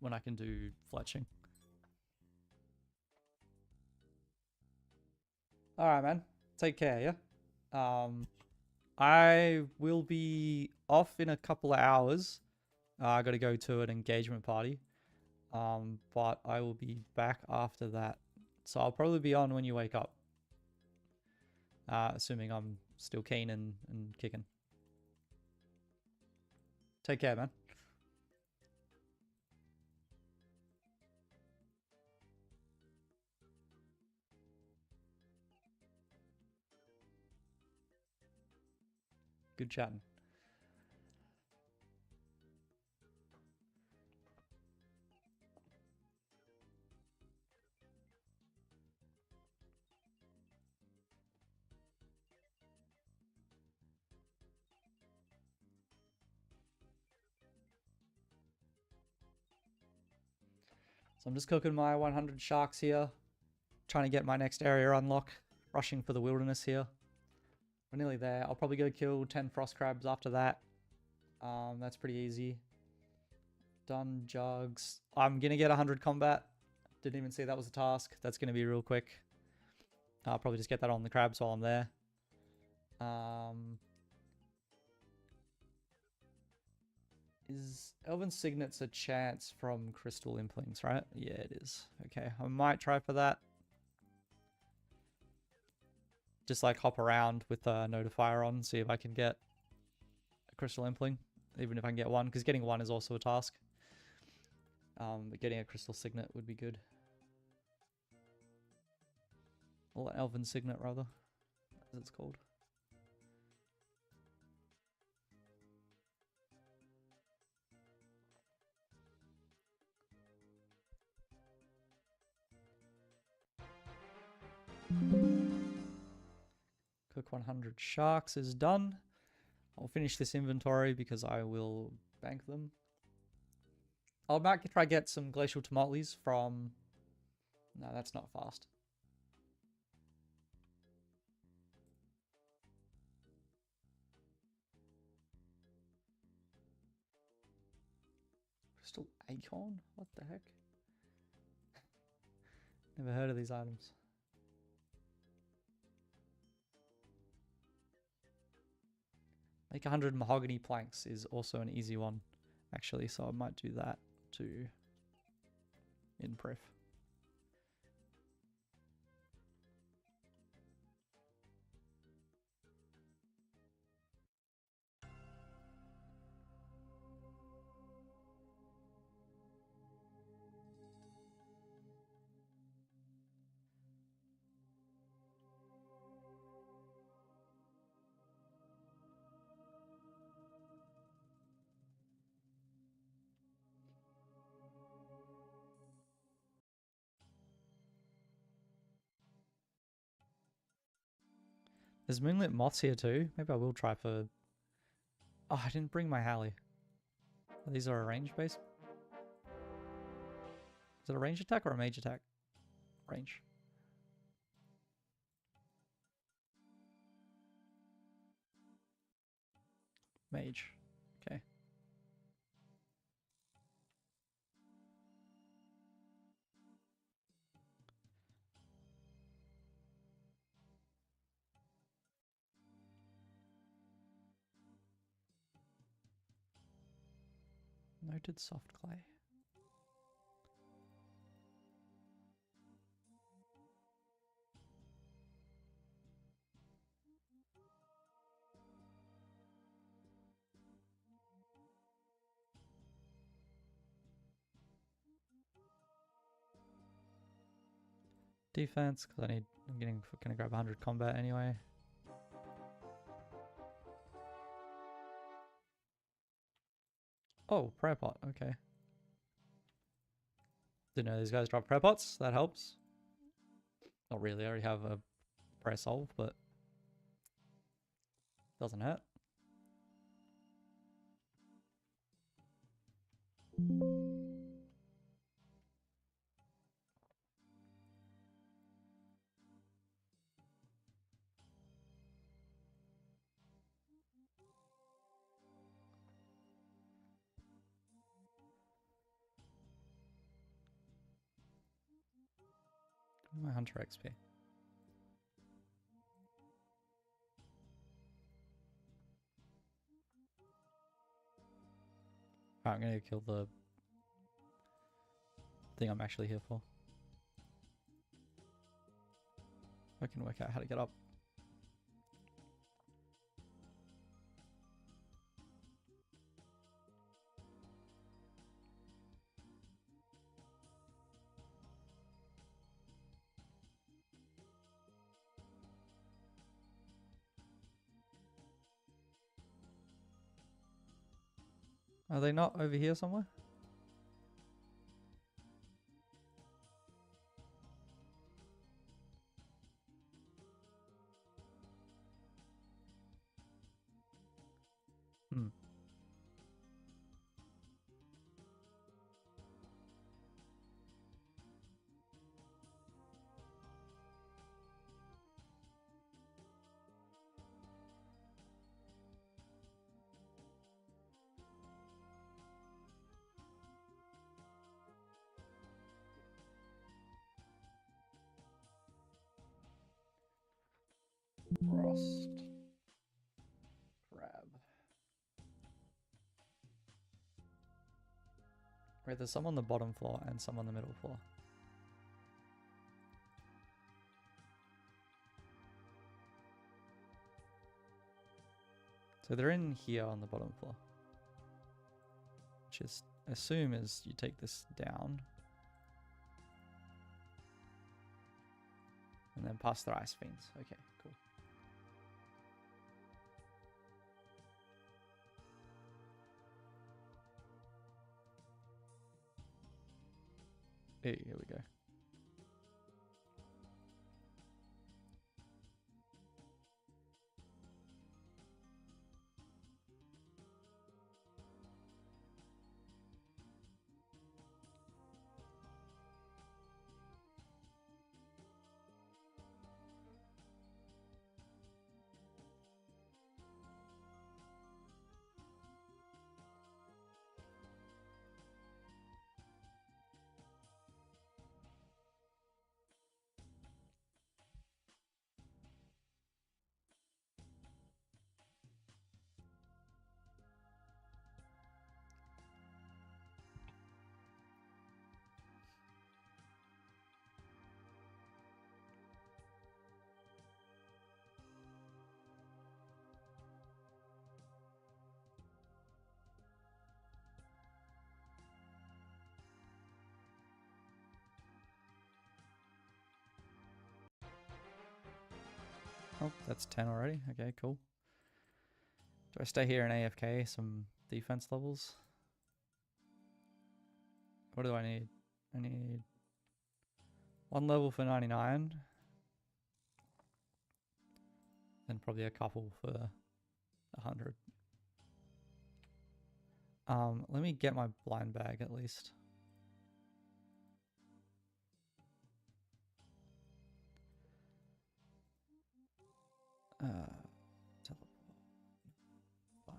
do fletching. All right, man. Take care, yeah? I will be off in a couple of hours. I got to go to an engagement party. But I will be back after that. So I'll probably be on when you wake up. Assuming I'm still keen and kicking. Take care, man. Good chatting. So I'm just cooking my 100 sharks here. Trying to get my next area unlock. Rushing for the wilderness here. We're nearly there. I'll probably go kill 10 frost crabs after that. That's pretty easy. Done jugs. I'm going to get 100 combat. Didn't even see that was a task. That's going to be real quick. I'll probably just get that on the crabs while I'm there. Is Elven Signets a chance from Crystal Implings, right? Yeah, it is. Okay, I might try for that. Just like hop around with a Notifier on, see if I can get a Crystal Impling. Even if I can get one, because getting one is also a task. But getting a Crystal Signet would be good. Or Elven Signet, rather, as it's called. Cook 100 sharks is done. I'll finish this inventory because I will bank them. I might try get some glacial tomatoes from... No, that's not fast. Crystal acorn? What the heck? Never heard of these items. Make 100 mahogany planks is also an easy one, actually, so I might do that too in pref. There's moonlit moths here too. Maybe I will try for... Oh, I didn't bring my Halley. These are a range base? Is it a range attack or a mage attack? Range. Mage. Okay. Noted soft clay. Defense, because I'm gonna grab 100 combat anyway. Oh, prayer pot, okay. Didn't know these guys drop prayer pots, that helps. Not really, I already have a prayer solve, but doesn't hurt. My hunter XP. Alright, I'm gonna kill the thing I'm actually here for. I can work out how to get up. Are they not over here somewhere? Hmm. Frost. Crab. Wait, there's some on the bottom floor and some on the middle floor. So they're in here on the bottom floor. Which is, assume is you take this down. And then past the ice fiends. Okay, cool. Hey, here we go. Oh, that's 10 already. Okay, cool. Do I stay here in AFK? Some defense levels? What do I need? I need 1 level for 99. And probably a couple for 100. Let me get my blind bag at least. Teleport. Bye.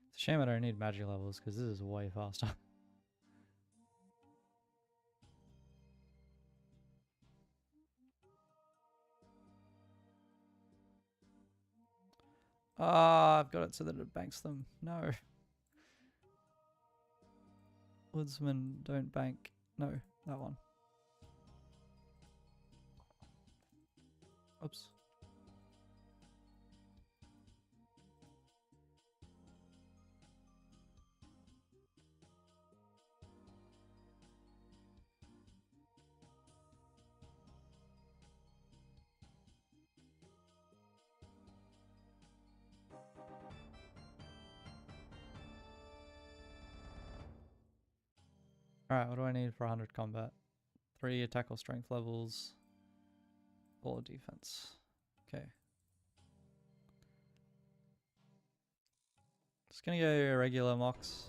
It's a shame I don't need magic levels because this is way faster. Ah, I've got it so that it banks them. No. Woodsman, don't bank. No, that one. Oops. Alright, what do I need for 100 combat? 3 attack or strength levels. 4 defense. Okay. Just gonna go regular mocks.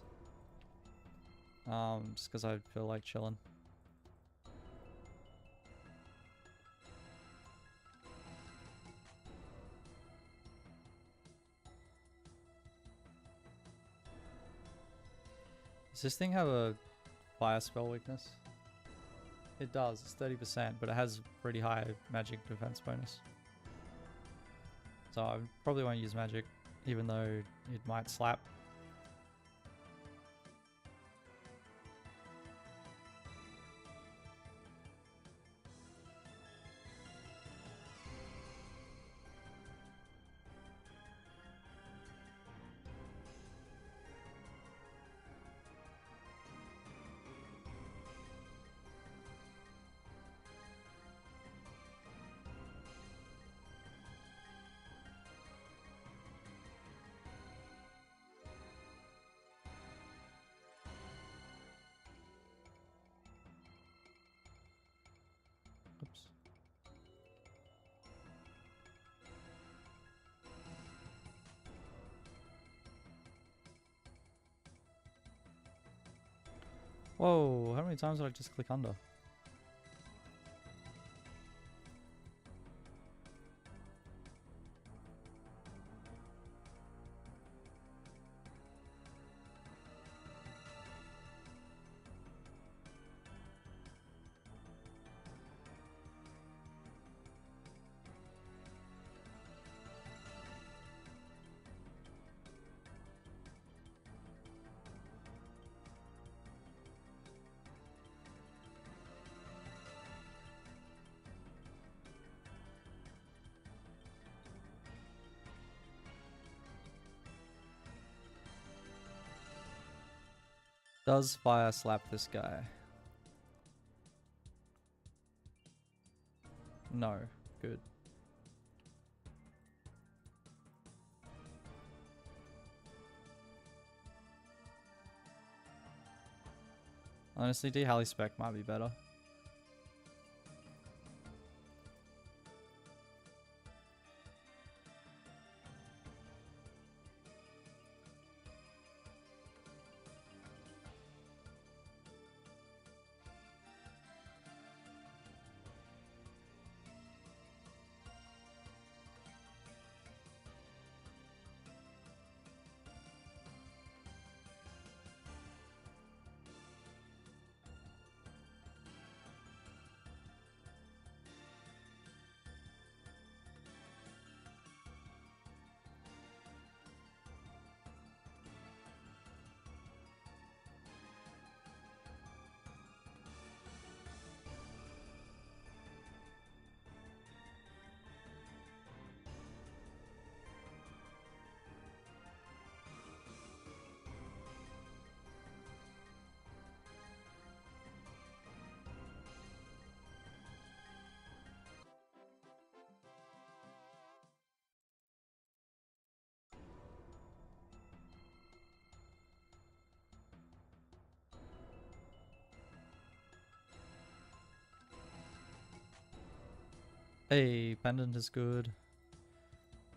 Just because I feel like chilling. Does this thing have a fire spell weakness? It does, it's 30%, but it has pretty high magic defense bonus. So I probably won't use magic, even though it might slap. Oops. Whoa, how many times did I just click under? Does fire slap this guy? No. Good. Honestly, D-Halley spec might be better. Hey, pendant is good.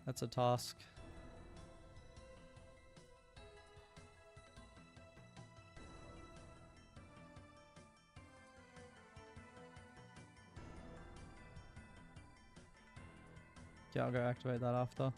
That's a task. Yeah, I'll go activate that after.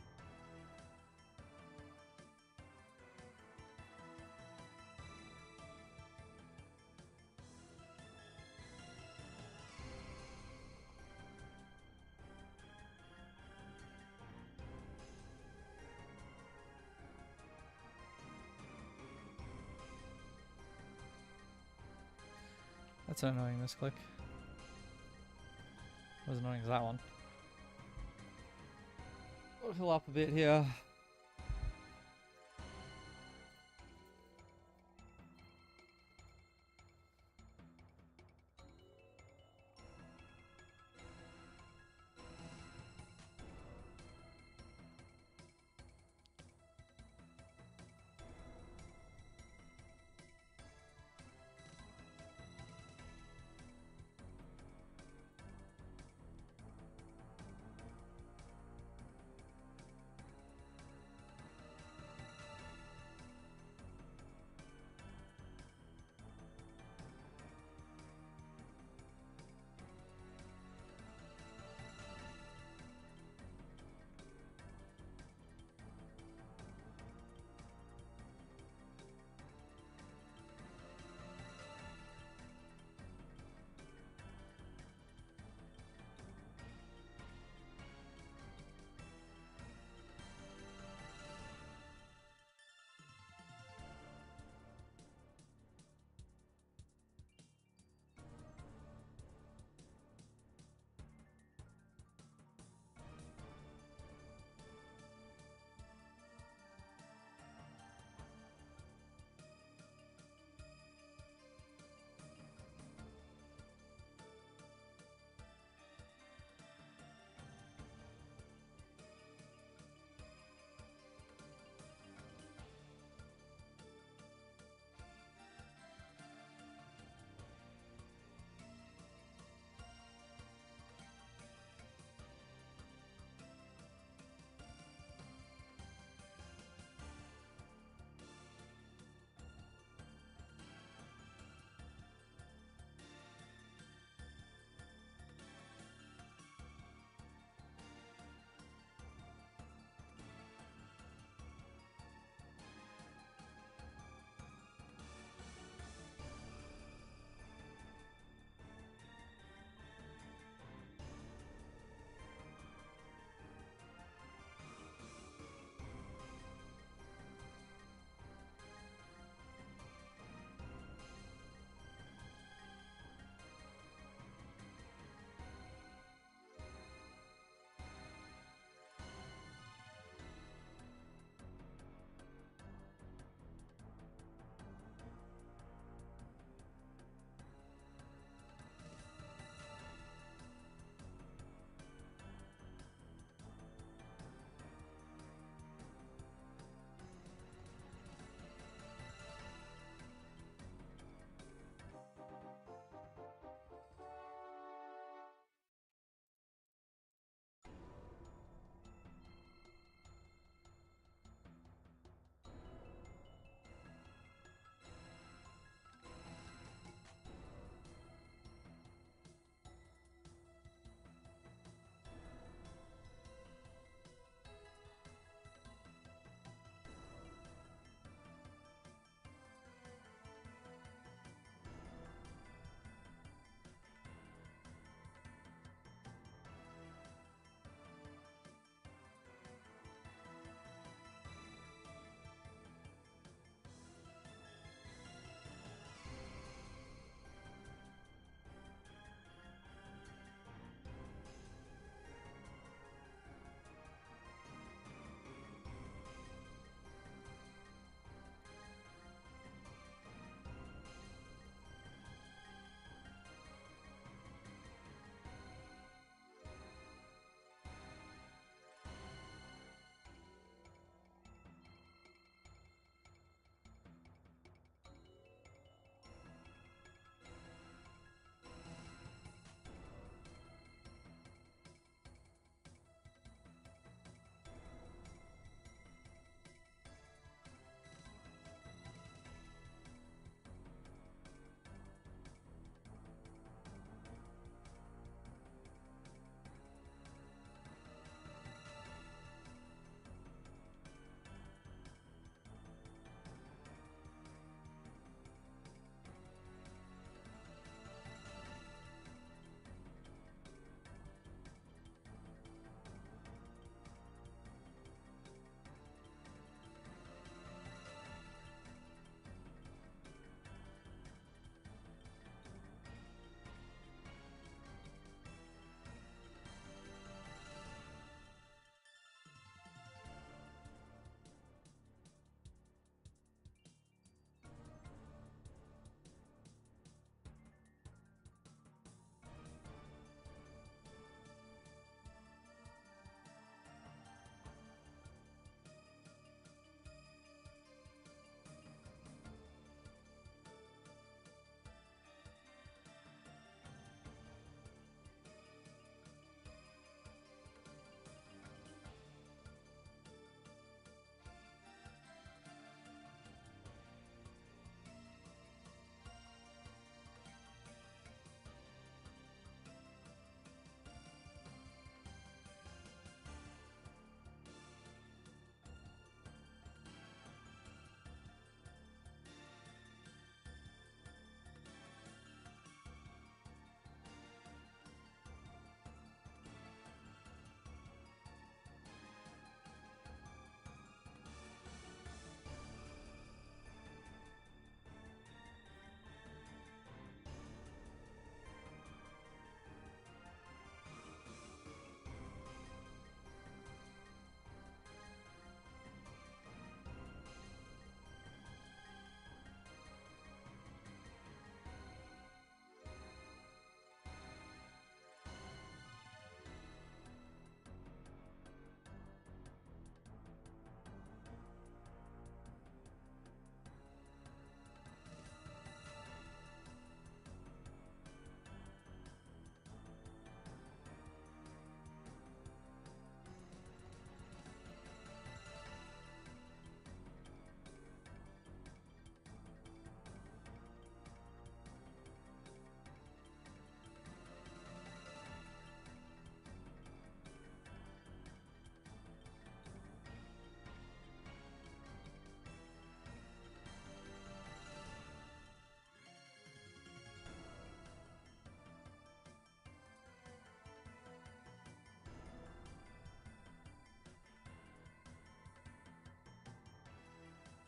That's an annoying misclick. Not as annoying as that one. We'll fill up a bit here.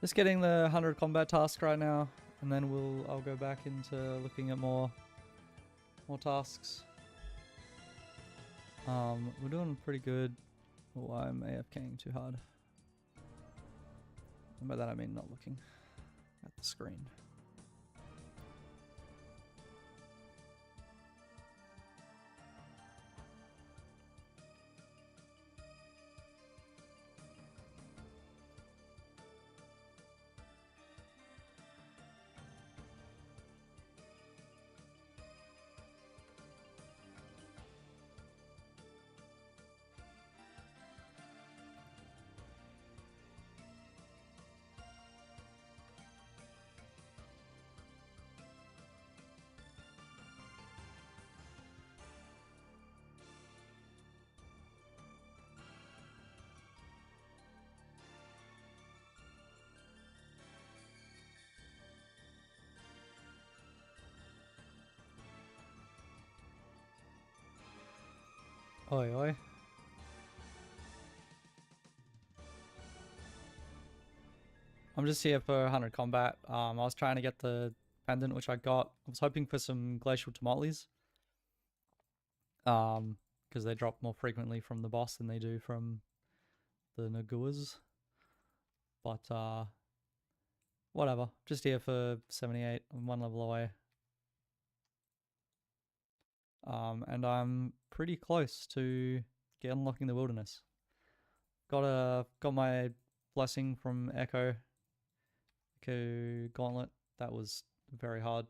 Just getting the 100 combat task right now, and then I'll go back into looking at more tasks. We're doing pretty good. Oh, I'm AFKing too hard. And by that I mean not looking at the screen. Oi, oi. I'm just here for 100 combat. I was trying to get the pendant, which I got. I was hoping for some glacial tamales. Because they drop more frequently from the boss than they do from the Naguas. But, whatever. Just here for 78. I'm 1 level away. And I'm pretty close to unlocking the wilderness. Got my blessing from Echo Gauntlet. That was very hard.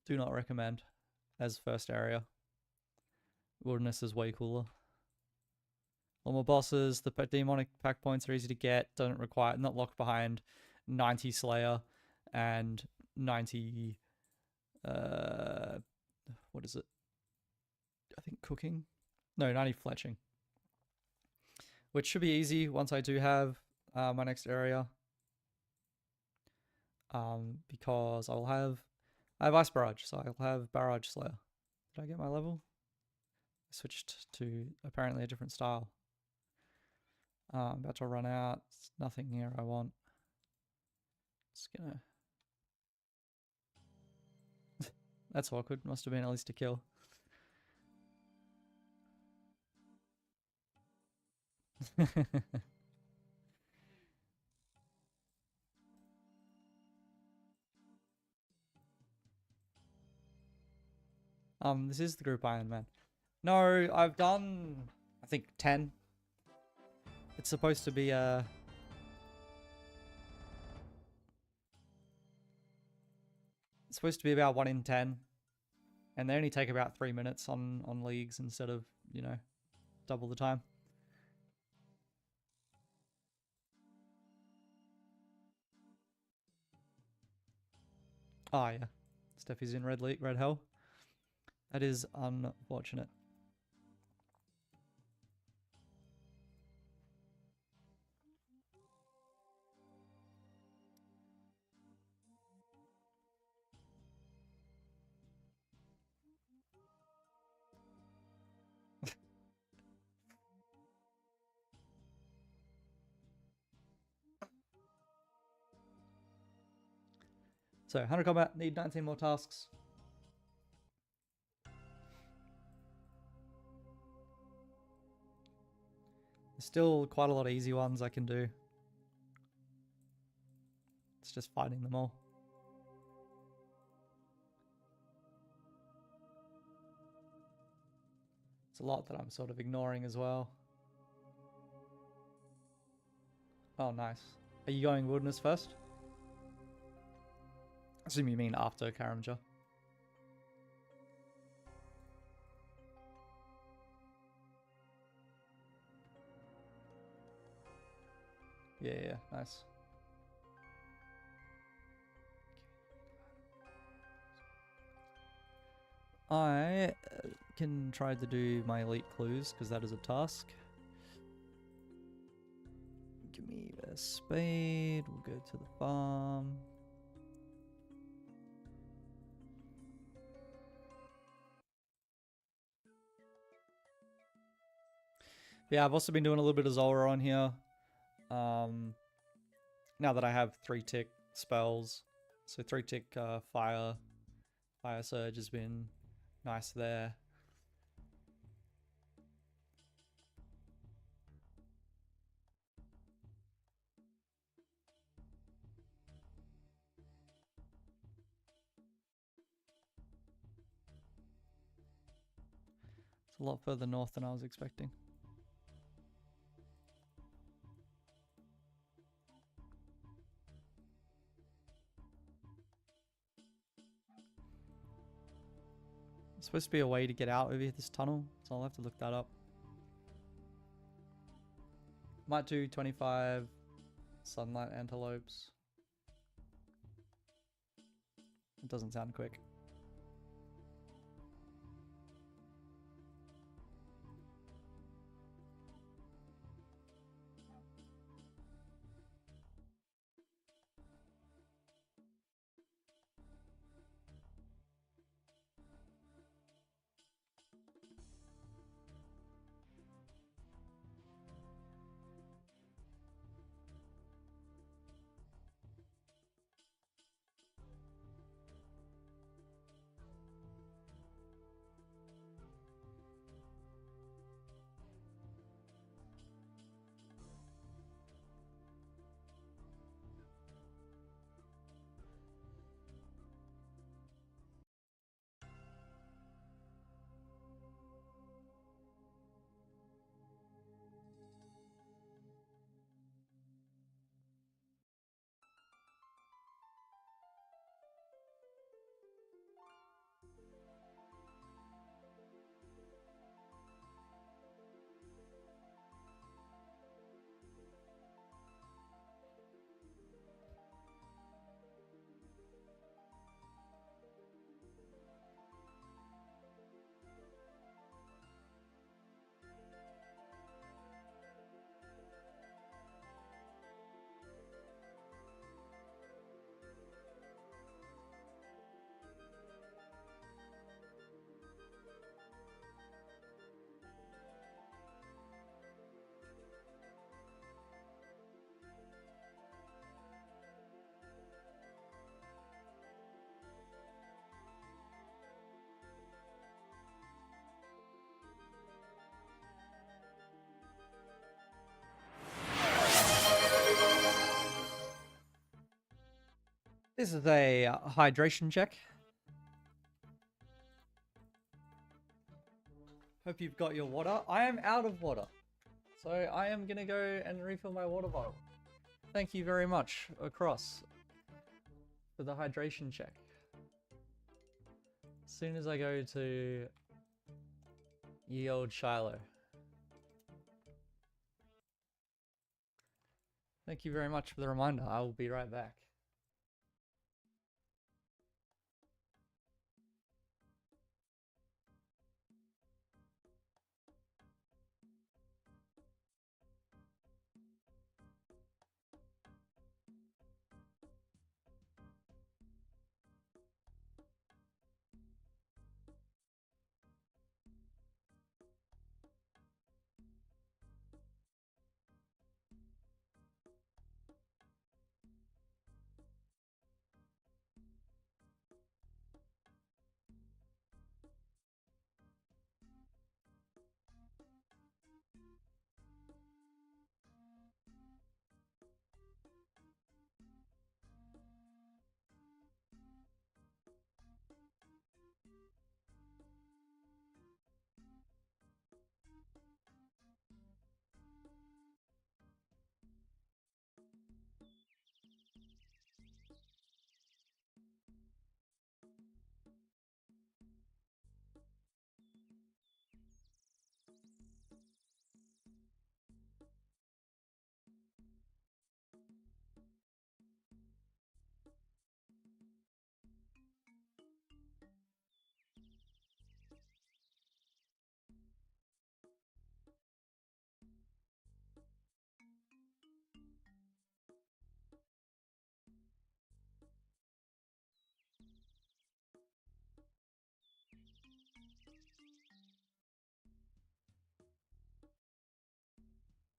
Do not recommend as first area. Wilderness is way cooler. A lot more bosses. The demonic pack points are easy to get. Don't require, not locked behind 90 Slayer and 90 what is it? I think cooking? No, 90 fletching. Which should be easy once I do have my next area. Because I have Ice Barrage, so I'll have Barrage Slayer. Did I get my level? I switched to apparently a different style. I'm about to run out. There's nothing here I want. Just gonna... That's awkward. Must have been at least a kill. This is the group Iron Man. No, I've done, I think, 10. It's supposed to be it's supposed to be about 1 in 10. And they only take about 3 minutes on leagues instead of, you know, double the time. Oh yeah. Steffi's in red hell. That is unfortunate. So 100 combat, need 19 more tasks. There's still quite a lot of easy ones I can do. It's just fighting them all. It's a lot that I'm sort of ignoring as well. Oh, nice. Are you going wilderness first? I assume you mean after Karamja. Yeah, nice. I can try to do my elite clues because that is a task. Give me a spade. We'll go to the farm. Yeah, I've also been doing a little bit of Zora on here. Now that I have 3-tick spells, so 3-tick fire surge has been nice there. It's a lot further north than I was expecting. There's supposed to be a way to get out over this tunnel, so I'll have to look that up. Might do 25 sunlight antelopes. It doesn't sound quick. This is a hydration check. Hope you've got your water. I am out of water, so I am gonna go and refill my water bottle. Thank you very much, across, for the hydration check. As soon as I go to ye old Shiloh. Thank you very much for the reminder. I will be right back.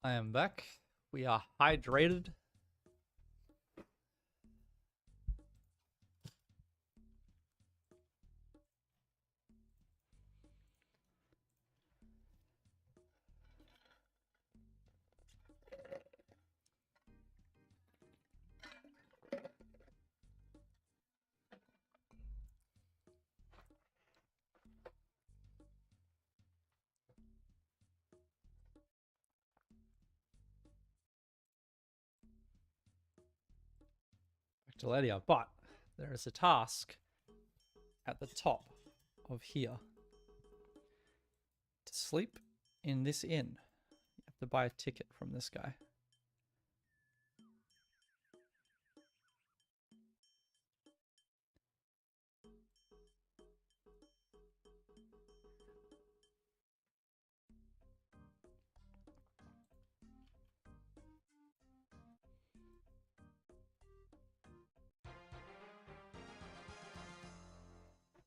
I am back We are hydrated. Back to Ledia, but there is a task at the top of here. To sleep in this inn, you have to buy a ticket from this guy.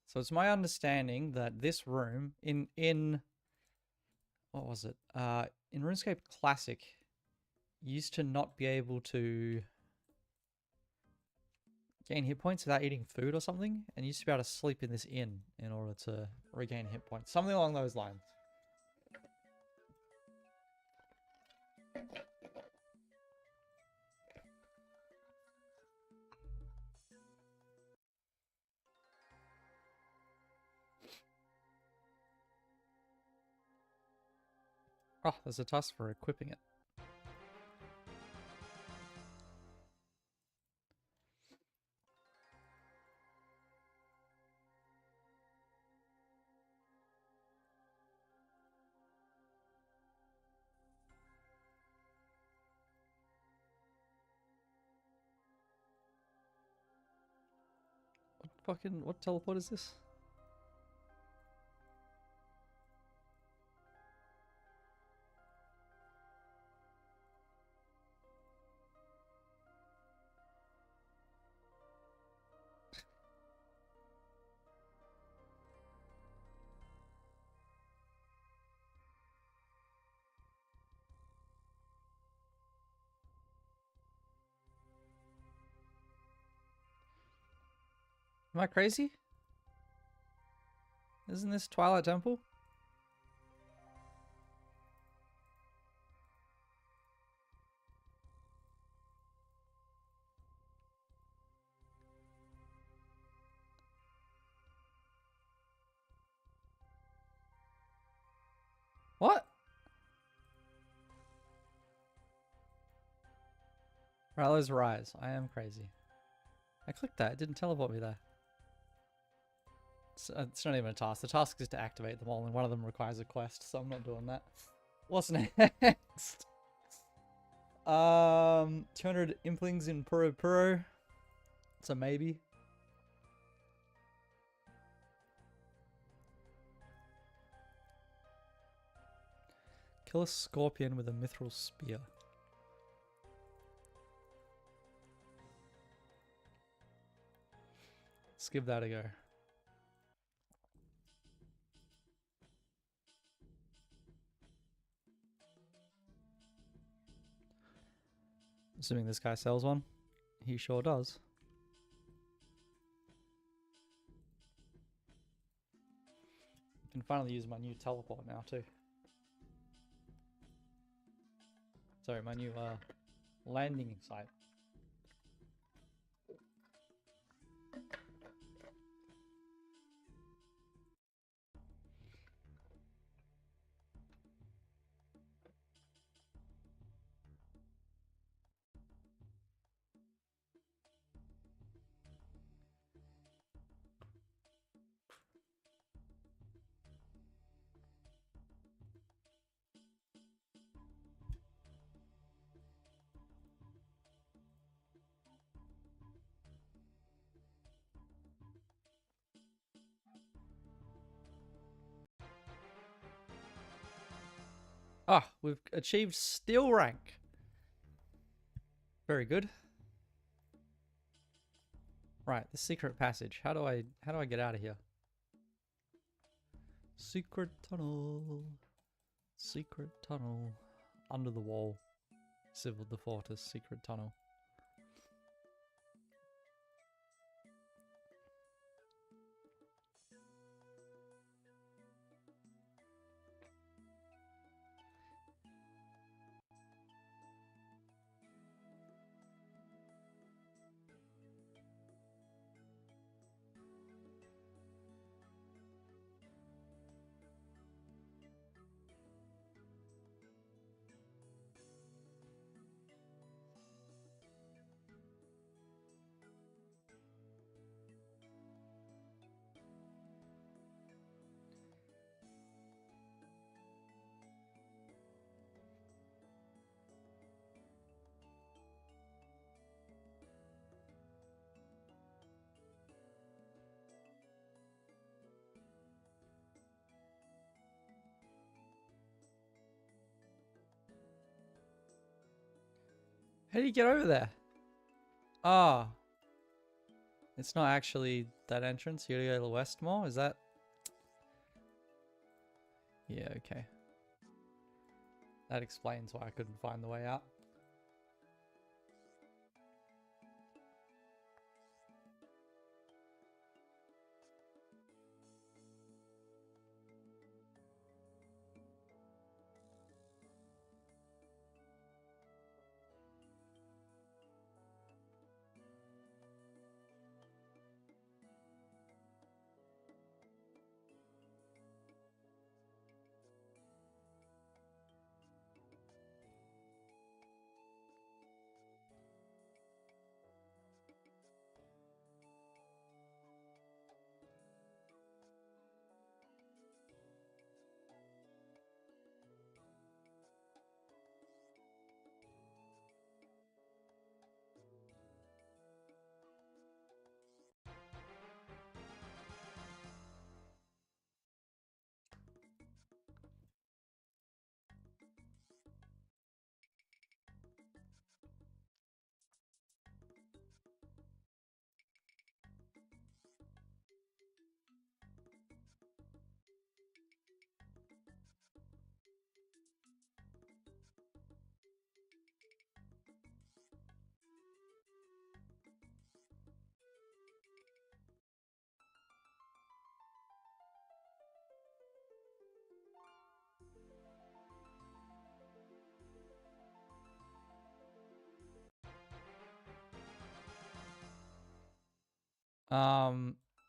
So it's my understanding that this room in what was it? In RuneScape Classic, you used to not be able to gain hit points without eating food or something, and you used to be able to sleep in this inn in order to regain hit points. Something along those lines. Oh, there's a task for equipping it. What teleport is this? Am I crazy? Isn't this Twilight Temple? What? Rallo's Rise. I am crazy. I clicked that. It didn't teleport me there. It's not even a task. The task is to activate them all, and one of them requires a quest, so I'm not doing that. What's next? 200 implings in Puro Puro. It's a maybe. Kill a scorpion with a mithril spear. Let's give that a go. Assuming this guy sells one. He sure does. I can finally use my new teleport now too. Sorry, my new landing site. Ah, we've achieved steel rank. Very good. Right, the secret passage. How do I get out of here? Secret tunnel. Secret tunnel. Under the wall. Civil the Fortress secret tunnel. How do you get over there? Ah. It's not actually that entrance. You gotta go to the west more? Is that? Yeah, okay. That explains why I couldn't find the way out.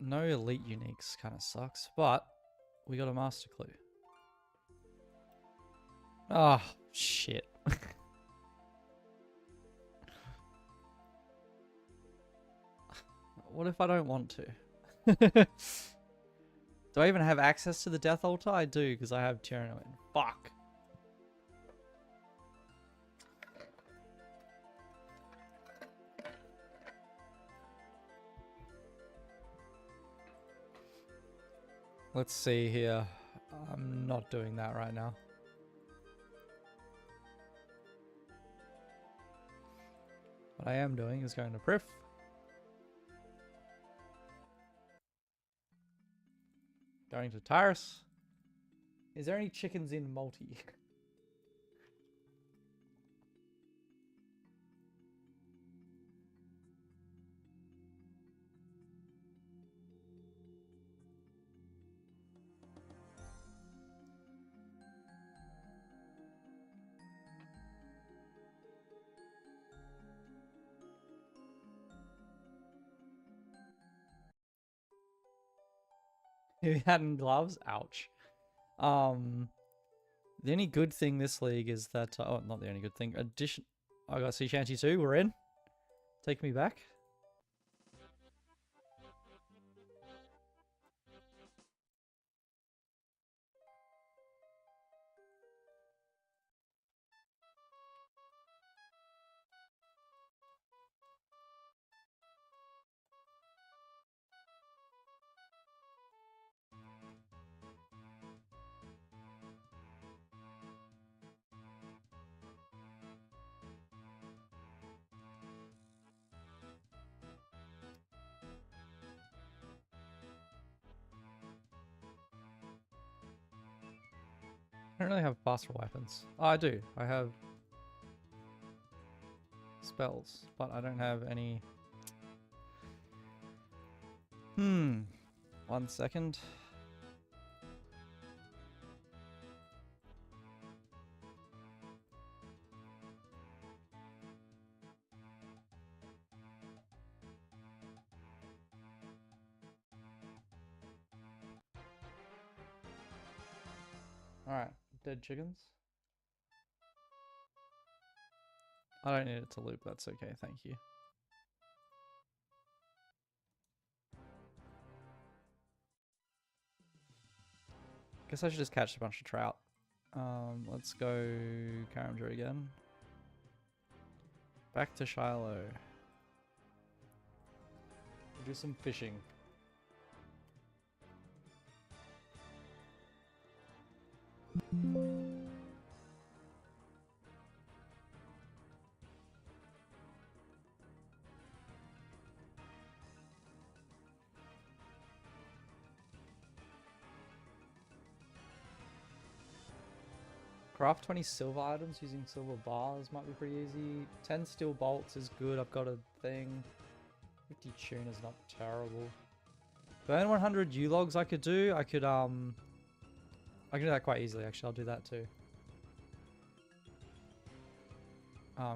No elite uniques kind of sucks, but we got a master clue. Ah, oh, shit. What if I don't want to? Do I even have access to the death altar? I do, because I have Tyrannoid. Fuck. Let's see here. I'm not doing that right now. What I am doing is going to Prif. Going to Tyrus. Is there any chickens in multi? If he hadn't gloves, ouch. The only good thing this league is that oh, not the only good thing. Addition. I got Sea Shanty 2. We're in. Take me back. I don't really have faster weapons. Oh, I do. I have spells, but I don't have any. 1 second. Alright, dead chickens. I don't need it to loop, that's okay, thank you. Guess I should just catch a bunch of trout. Let's go Karamja again. Back to Shiloh. We'll do some fishing. Craft 20 silver items using silver bars might be pretty easy. 10 steel bolts is good. I've got a thing. 50 tune is not terrible. Burn 100 U-logs I could do. I can do that quite easily actually. I'll do that too.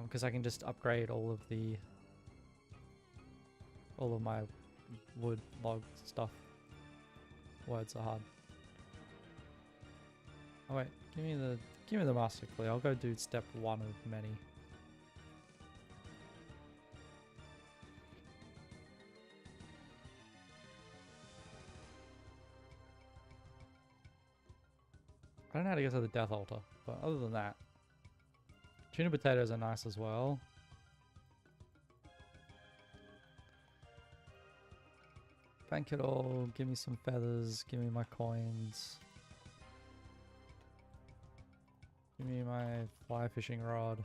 Because I can just upgrade all of my wood log stuff. Words are hard. Oh wait, give me the master clay. I'll go do step 1 of many. I don't know how to get to the death altar, but other than that, tuna potatoes are nice as well. Bank it all, give me some feathers, give me my coins. Give me my fly fishing rod.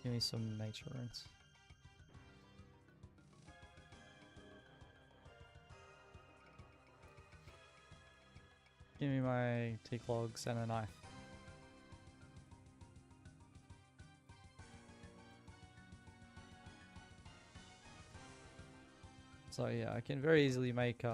Give me some nature runes. Give me my teak logs and a knife. So yeah, I can very easily make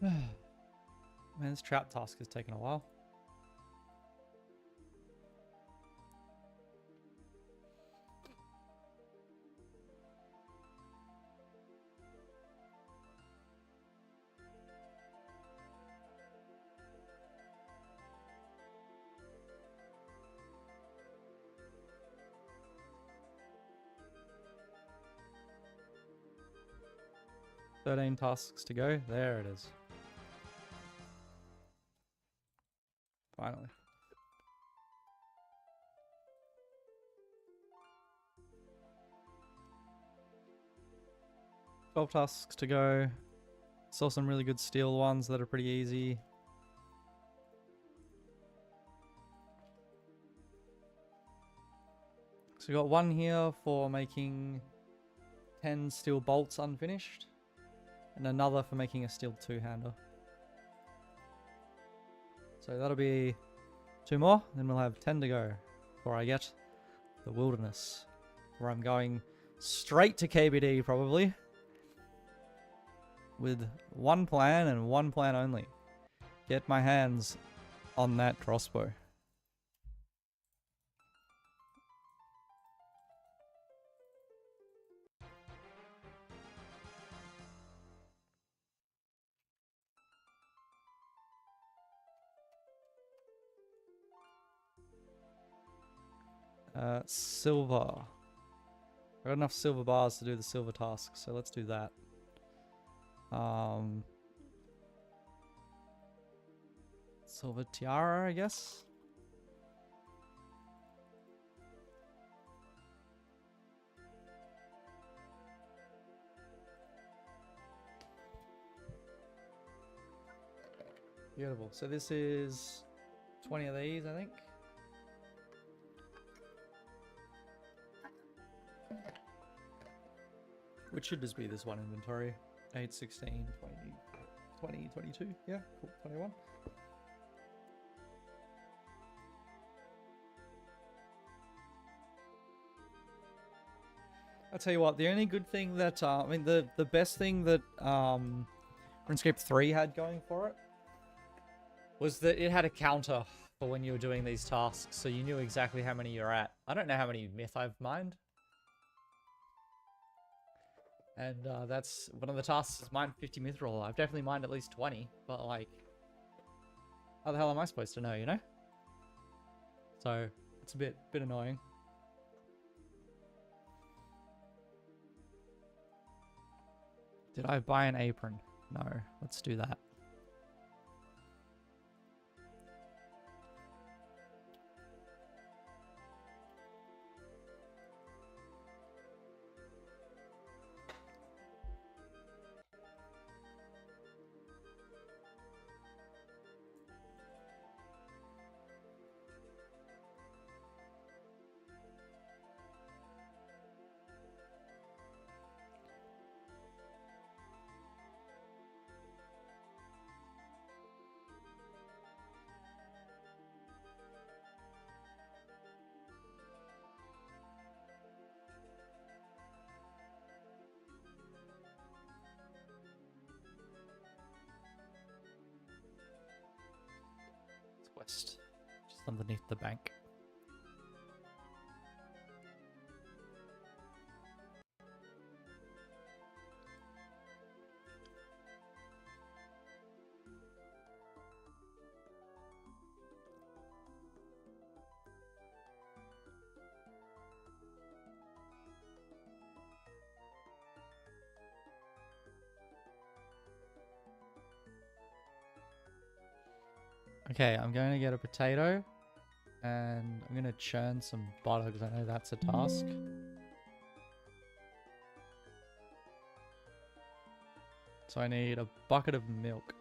Man, this trap task has taken a while. Thirteen tasks to go. There it is. Finally. Twelve tasks to go. Saw some really good steel ones that are pretty easy. So we got one here for making 10 steel bolts unfinished, and another for making a steel two-hander. So that'll be 2 more, then we'll have 10 to go before I get the wilderness, where I'm going straight to KBD probably, with one plan and one plan only. Get my hands on that crossbow. Silver. I got enough silver bars to do the silver task, so let's do that. Silver tiara, I guess. Beautiful. So this is 20 of these, I think. Which should just be this one inventory. 8, 16, 20, 20, 22. Yeah, cool. 21. I'll tell you what, the only good thing that, I mean, the best thing that RuneScape 3 had going for it was that it had a counter for when you were doing these tasks, so you knew exactly how many you're at. I don't know how many myth I've mined. And that's one of the tasks is mine 50 mithril. I've definitely mined at least 20, but like, how the hell am I supposed to know, you know? So it's a bit annoying. Did I buy an apron? No, let's do that. West, just underneath the bank. Okay, I'm going to get a potato, and I'm going to churn some butter because I know that's a task. So I need a bucket of milk,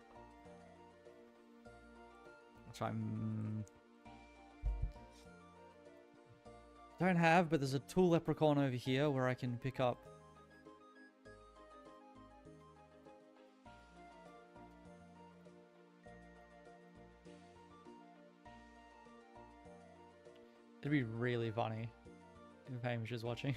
which I'm don't have, but there's a tool leprechaun over here where I can pick up. It'd be really funny if Hamish is watching.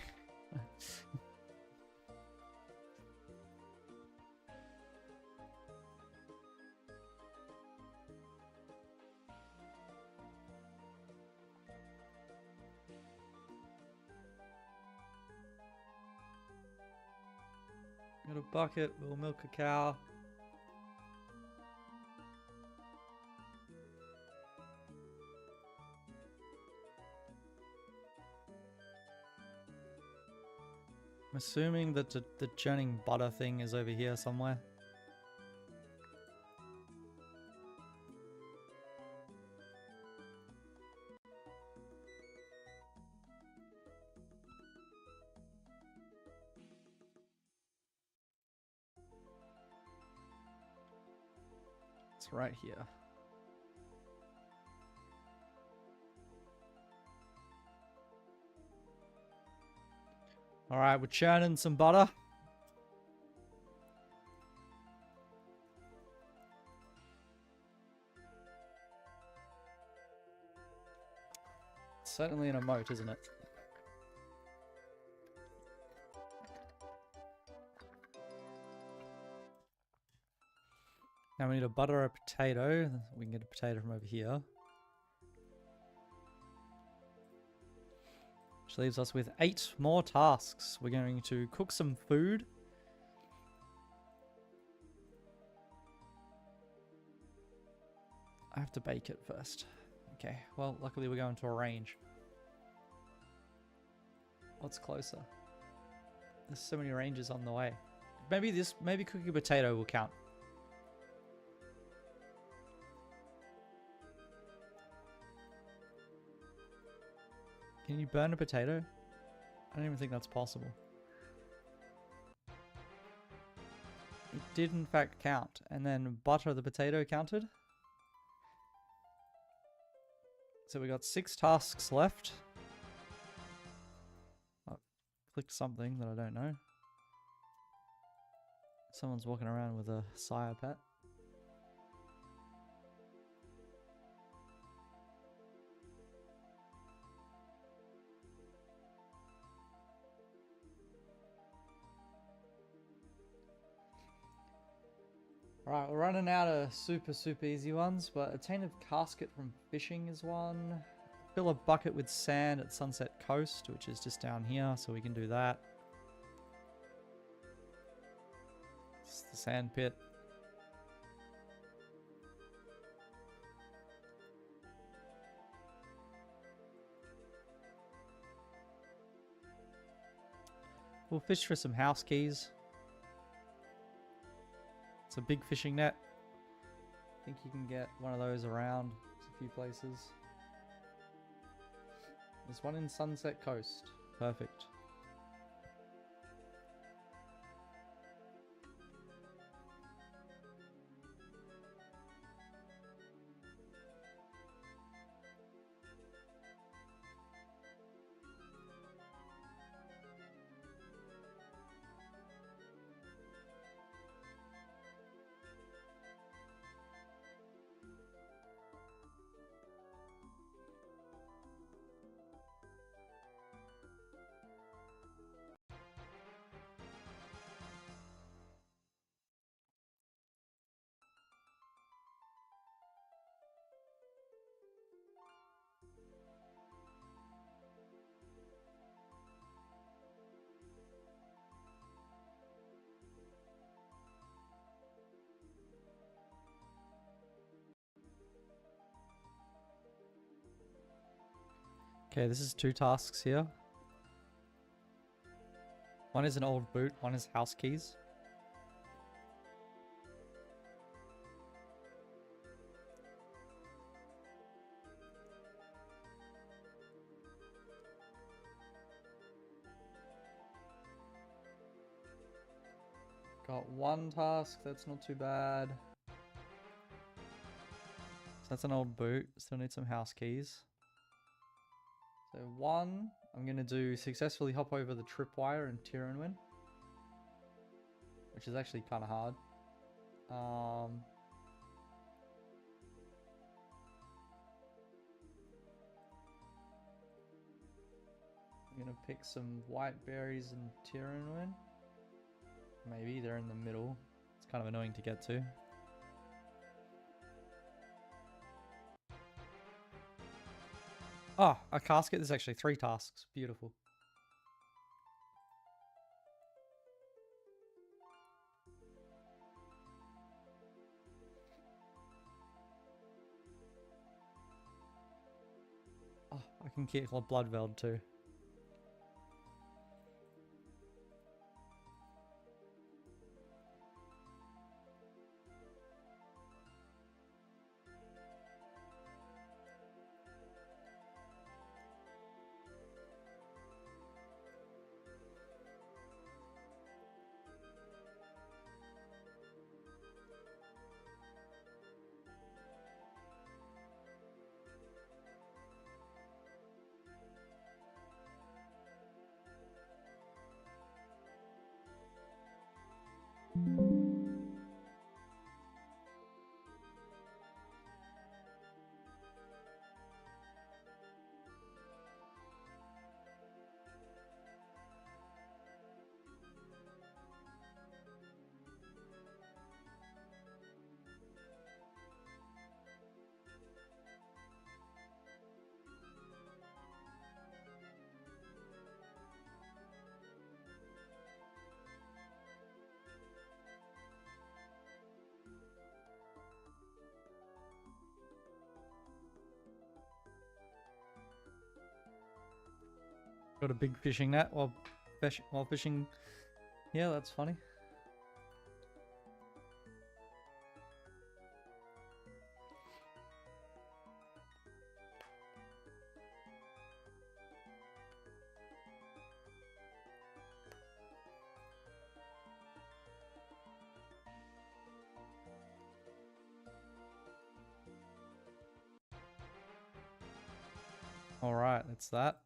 Got a bucket, we'll milk a cow. I'm assuming that the churning butter thing is over here somewhere. It's right here. Alright, we're churning some butter. It's certainly an emote, isn't it? Now we need to butter a potato. We can get a potato from over here. Which leaves us with 8 more tasks. We're going to cook some food. I have to bake it first. Okay, well, luckily we're going to a range. What's closer? There's so many ranges on the way. Maybe cooking a potato will count. Can you burn a potato? I don't even think that's possible. It did in fact count. And then butter the potato counted. So we got 6 tasks left. I clicked something that I don't know. Someone's walking around with a sire pet. Alright, we're running out of super easy ones, but attain a casket from fishing is one. Fill a bucket with sand at Sunset Coast, which is just down here, so we can do that. It's the sand pit. We'll fish for some house keys. It's a big fishing net. I think you can get one of those around a few places. There's one in Sunset Coast. Perfect. Okay, this is 2 tasks here. One is an old boot, one is house keys. Got 1 task, that's not too bad. So that's an old boot, still need some house keys. So 1, I'm going to do successfully hop over the tripwire in Tyrannwyn, which is actually kind of hard. I'm going to pick some white berries in Tyrannwyn. Maybe they're in the middle. It's kind of annoying to get to. Oh, a casket. There's actually 3 tasks. Beautiful. can kick Bloodveld too. Got a big fishing net while fishing. Yeah, that's funny. All right, that's that.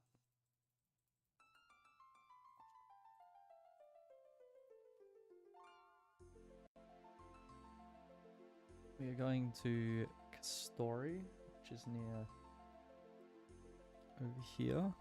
We are going to Kastori, which is near over here.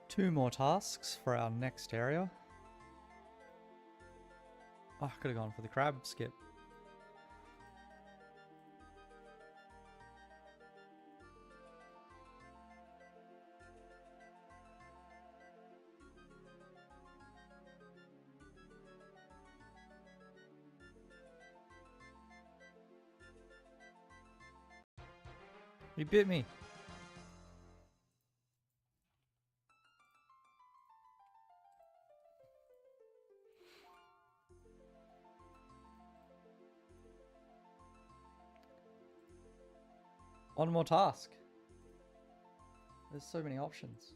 Two more tasks for our next area. Oh, I could have gone for the crab skip. He bit me. One more task. There's so many options.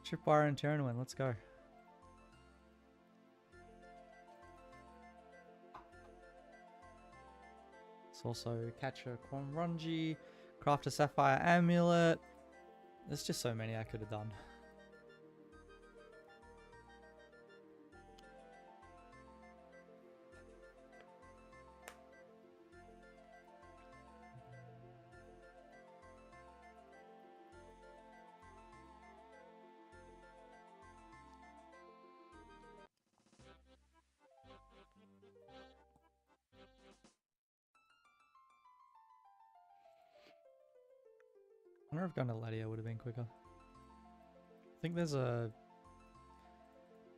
Tripwire and Terranwin, let's go. It's also catch a Quanrungi, craft a Sapphire Amulet. There's just so many I could have done. I wonder if going to Ledia would have been quicker. I think there's a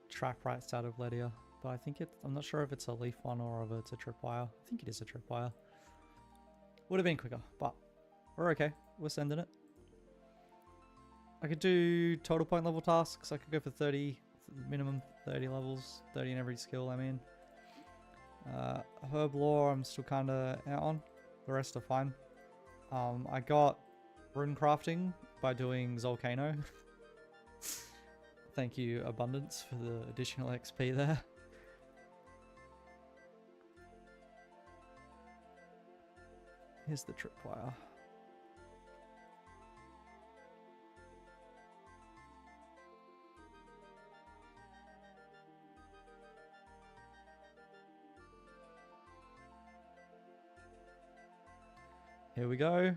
trap right side of Ledia, but I think I'm not sure if it's a leaf one or if it's a tripwire. I think it is a tripwire. Would have been quicker, but we're okay. We're sending it. I could do total point level tasks. I could go for 30, minimum 30 levels, 30 in every skill, I mean. Herb lore, I'm still kind of out on. The rest are fine. I got rune crafting by doing Zolcano. Thank you, Abundance, for the additional XP there. Here's the tripwire. Here we go.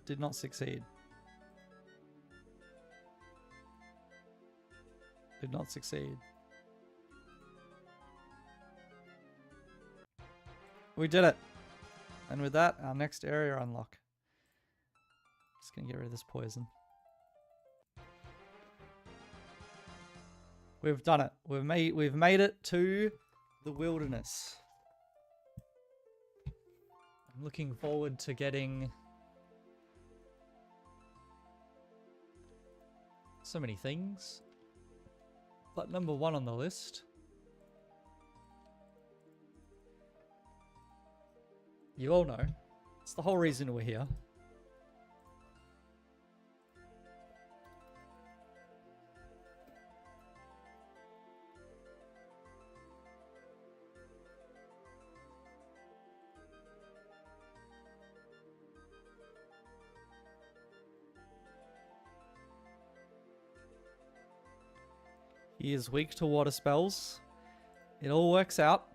Did not succeed. Did not succeed. We did it. And with that, our next area unlock. Just gonna get rid of this poison. We've done it. We've made it to the wilderness. I'm looking forward to getting so many things. But number 1 on the list, you all know, it's the whole reason we're here. He is weak to water spells. It all works out.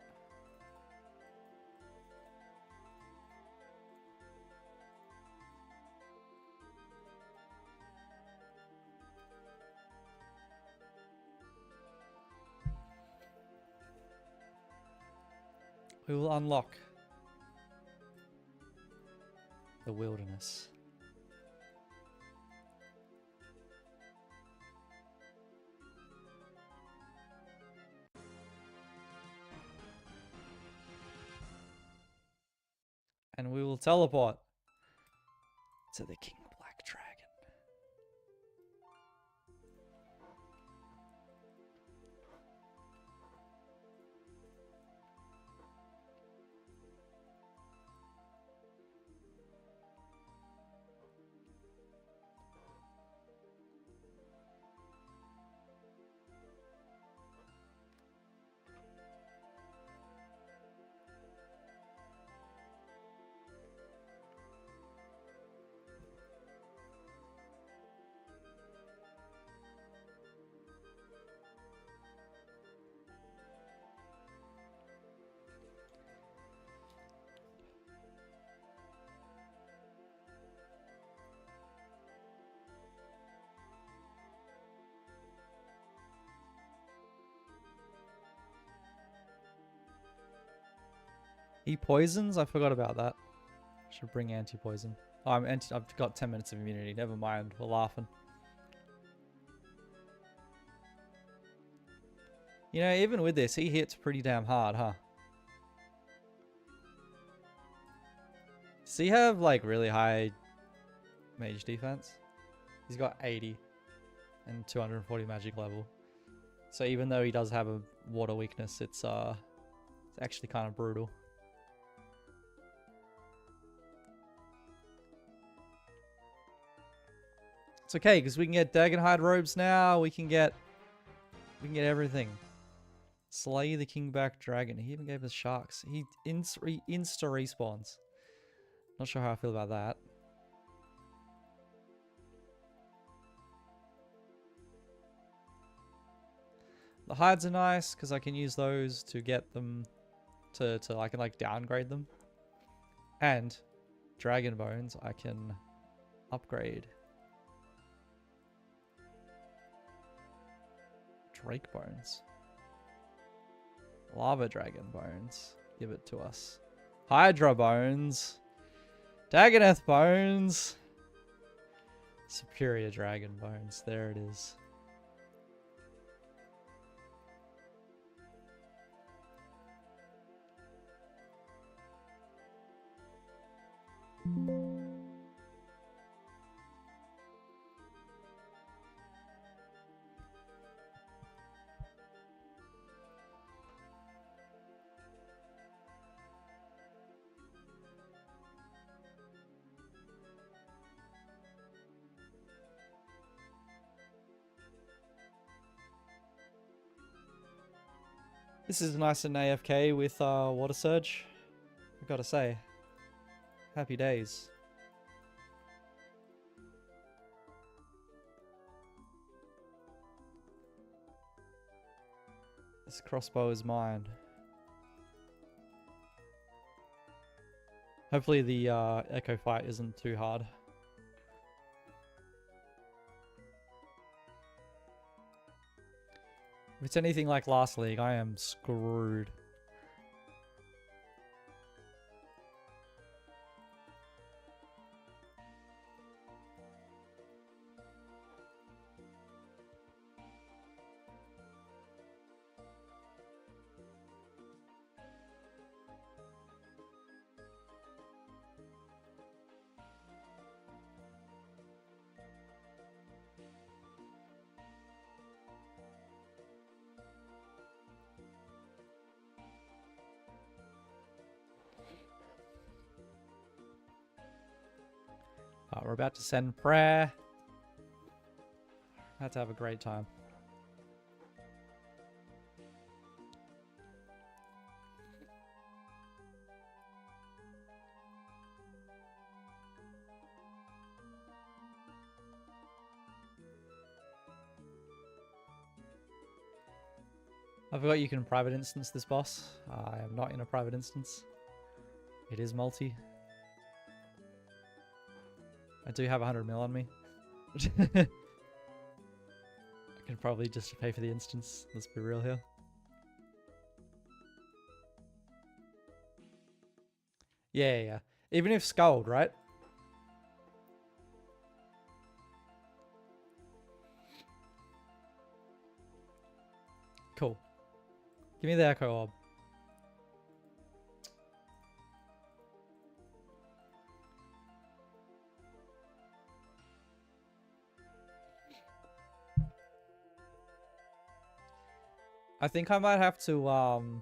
We will unlock the wilderness. And we will teleport to the King Black Dragon. He poisons? I forgot about that. Should bring anti-poison. Oh, I've got 10 minutes of immunity. Never mind. We're laughing. You know, even with this, he hits pretty damn hard, huh? Does he have, like, really high mage defense? He's got 80 and 240 magic level. So even though he does have a water weakness, it's actually kind of brutal. It's okay, because we can get Dagonhide robes now. We can get everything. Slay the Kingback Dragon. He even gave us sharks. He insta respawns. Not sure how I feel about that. The hides are nice because I can use those to get them to I can like downgrade them. And dragon bones I can upgrade. Drake bones. Lava dragon bones. Give it to us. Hydra bones. Dagoneth bones. Superior dragon bones. There it is. This is nice and AFK with Water Surge. I've got to say. Happy days. This crossbow is mine. Hopefully the echo fight isn't too hard. If it's anything like last league, I am screwed. We're about to send prayer. About to have a great time. I forgot you can private instance this boss. I am not in a private instance. It is multi. I do have 100 mil on me. I can probably just pay for the instance. Let's be real here. Yeah. Even if Scald, right? Cool. Give me the Echo Orb. I think I might have to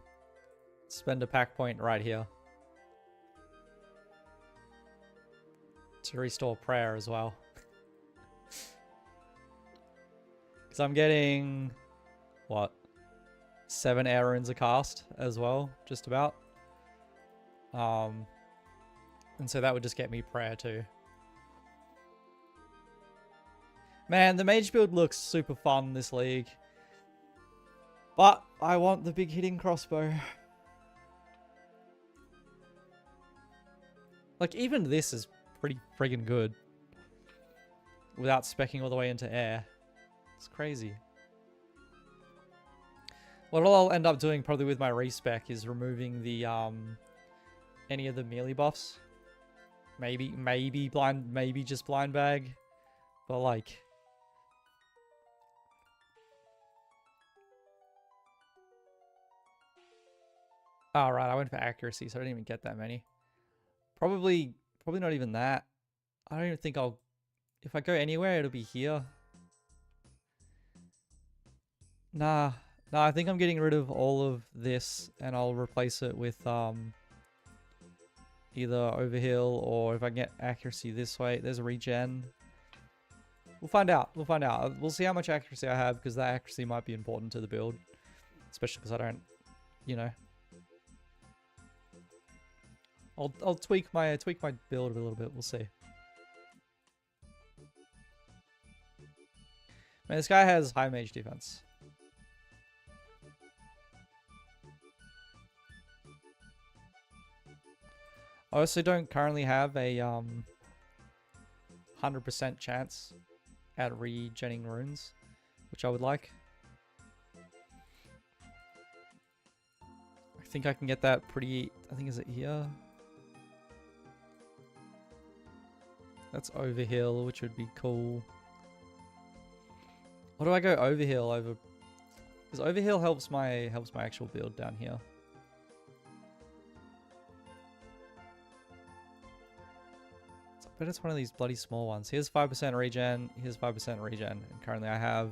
spend a pack point right here to restore prayer as well. Because I'm getting what? 7 air runes a cast as well, just about. And so that would just get me prayer too. Man, the mage build looks super fun this league. But I want the big hitting crossbow. Like, even this is pretty friggin' good. Without specking all the way into air. It's crazy. What I'll end up doing probably with my respec is removing the, any of the melee buffs. Maybe just blind bag. But like... Oh, right, I went for accuracy, so I didn't even get that many. Probably not even that. I don't even think I'll... If I go anywhere, it'll be here. Nah, I think I'm getting rid of all of this, and I'll replace it with, either overheal, or if I get accuracy this way. There's a regen. We'll find out. We'll see how much accuracy I have, because that accuracy might be important to the build. Especially because I don't, you know... I'll tweak my build a little bit. We'll see. Man, this guy has high mage defense. I also don't currently have a 100% chance at regenning runes, which I would like. I think I can get that pretty... I think, is it here? That's overheal, which would be cool. What do I go overheal over? Because overheal helps my actual build down here. So I bet it's one of these bloody small ones. Here's 5% regen. Here's 5% regen. And currently I have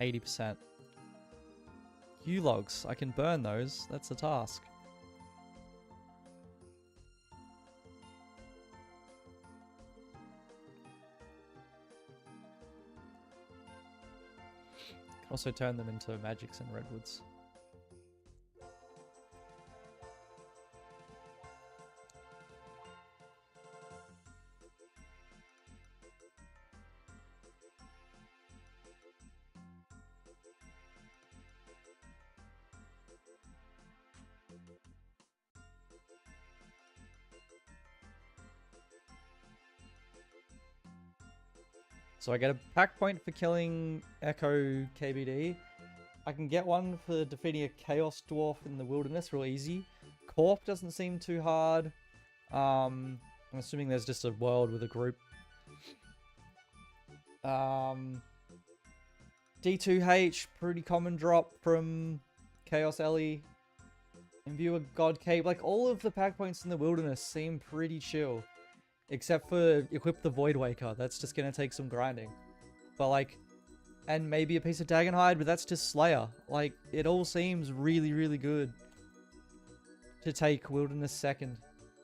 80%. U-logs. I can burn those. That's the task. Also turn them into magics and redwoods. So I get a pack point for killing Echo KBD. I can get one for defeating a Chaos Dwarf in the Wilderness real easy. Corp doesn't seem too hard. I'm assuming there's just a world with a group. D2H, pretty common drop from Chaos Ellie. Imbue a God Cape. Like, all of the pack points in the Wilderness seem pretty chill. Except for equip the Void Waker. That's just gonna take some grinding. But like, and maybe a piece of Dagonhide, but that's just Slayer. Like, it all seems really, really good to take Wilderness second.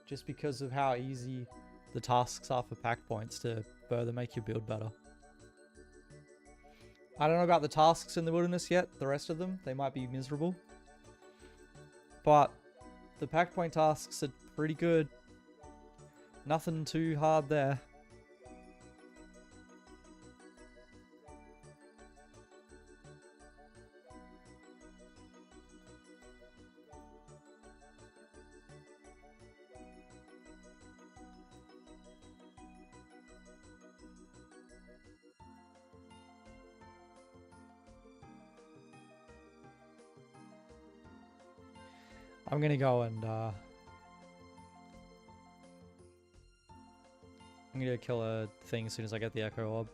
Just because of how easy the tasks are for pack points to further make your build better. I don't know about the tasks in the Wilderness yet. The rest of them, they might be miserable. But the pack point tasks are pretty good. Nothing too hard there. I'm gonna go and I'm gonna kill a thing as soon as I get the Echo Orb.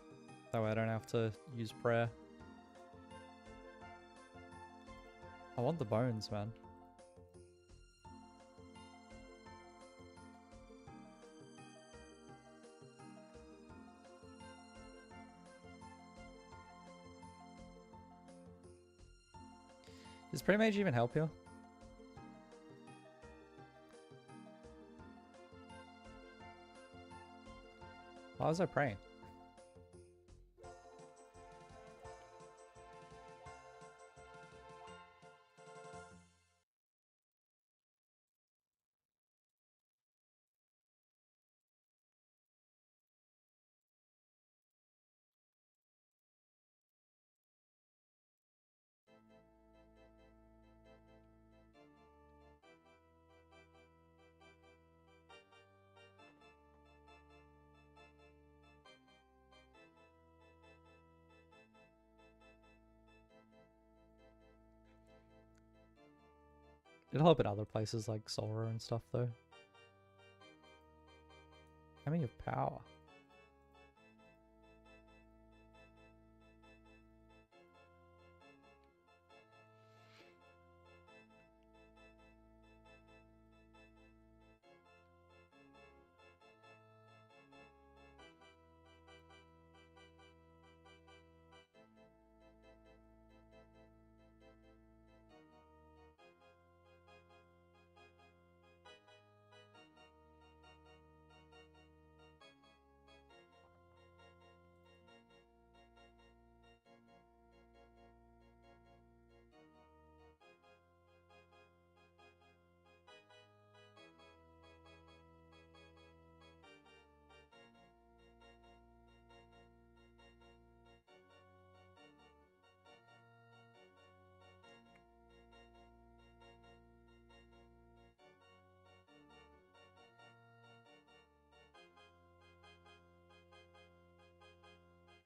That way I don't have to use prayer. I want the bones, man. Does Pre-Mage even help you? Why was I praying? It'll help in other places like Sora and stuff though. Hammer of Power.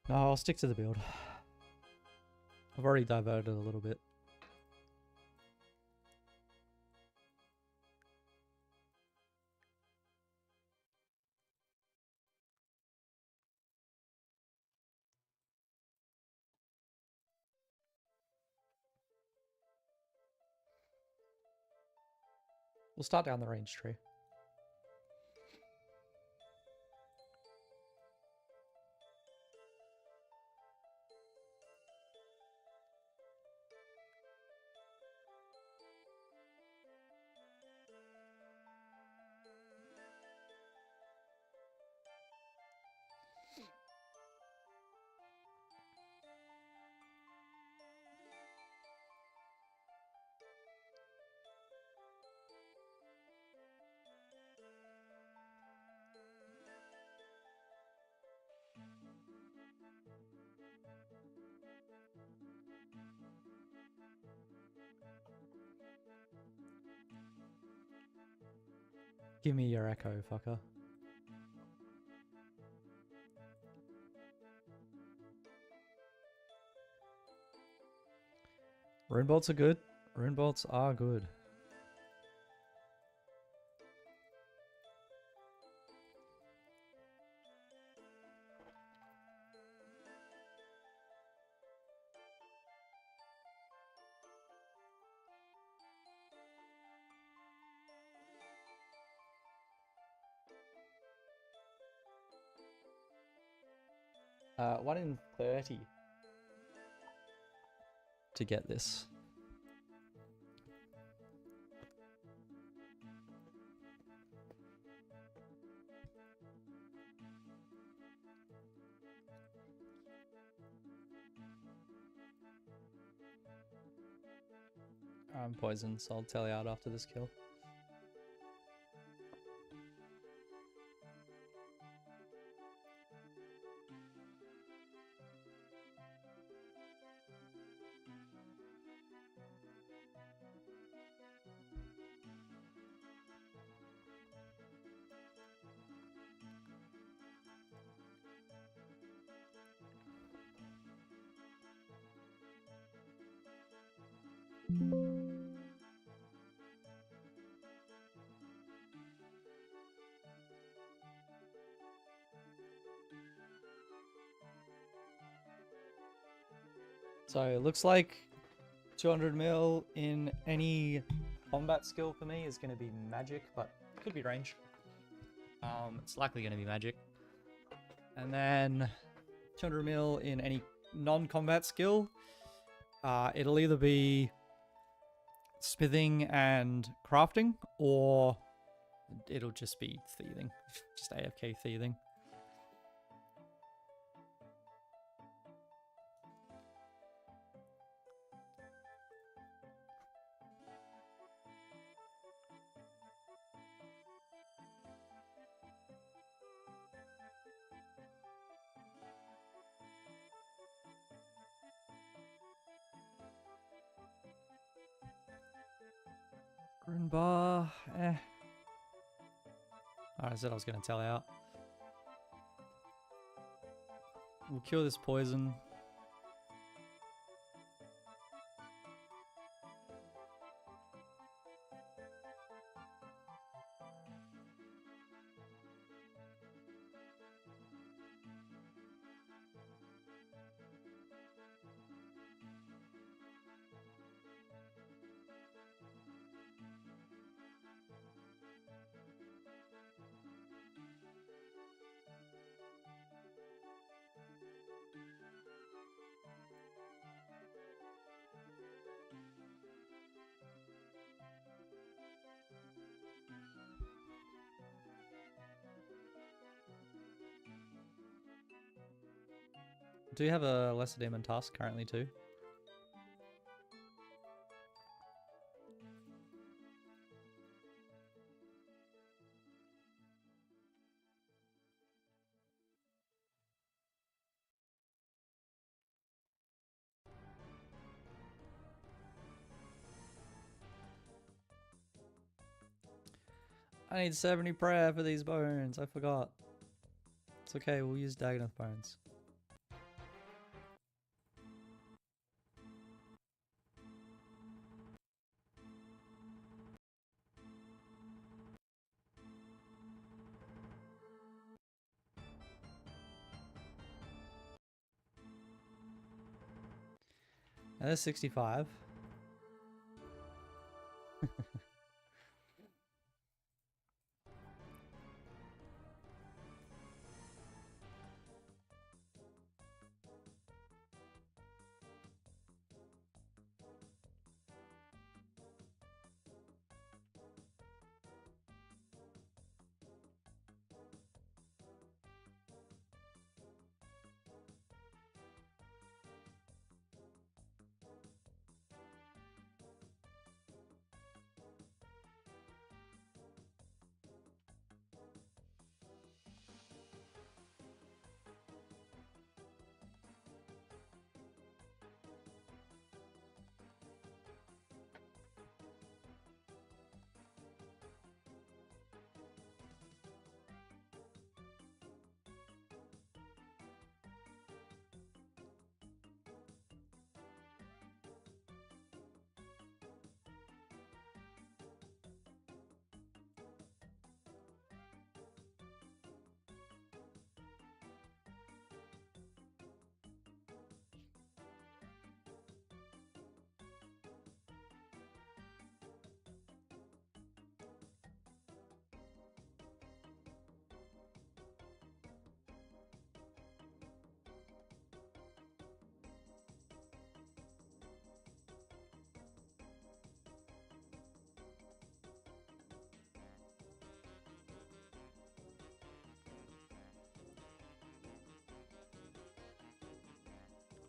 No, I'll stick to the build. I've already diverted a little bit. We'll start down the range tree. Give me your Echo, fucker. Rune bolts are good. Rune bolts are good. One in 30 to get this. I'm poisoned, so I'll tell you out after this kill. So it looks like 200 mil in any combat skill for me is going to be magic, but it could be range. It's likely going to be magic. And then 200 mil in any non-combat skill, it'll either be smithing and crafting, or it'll just be thieving, just AFK thieving. Rune bar, I said I was going to tell out. We'll kill this poison. Do you have a lesser demon task currently too? I need 70 prayer for these bones. I forgot. It's okay, we'll use Dagonoth bones. And there's 65.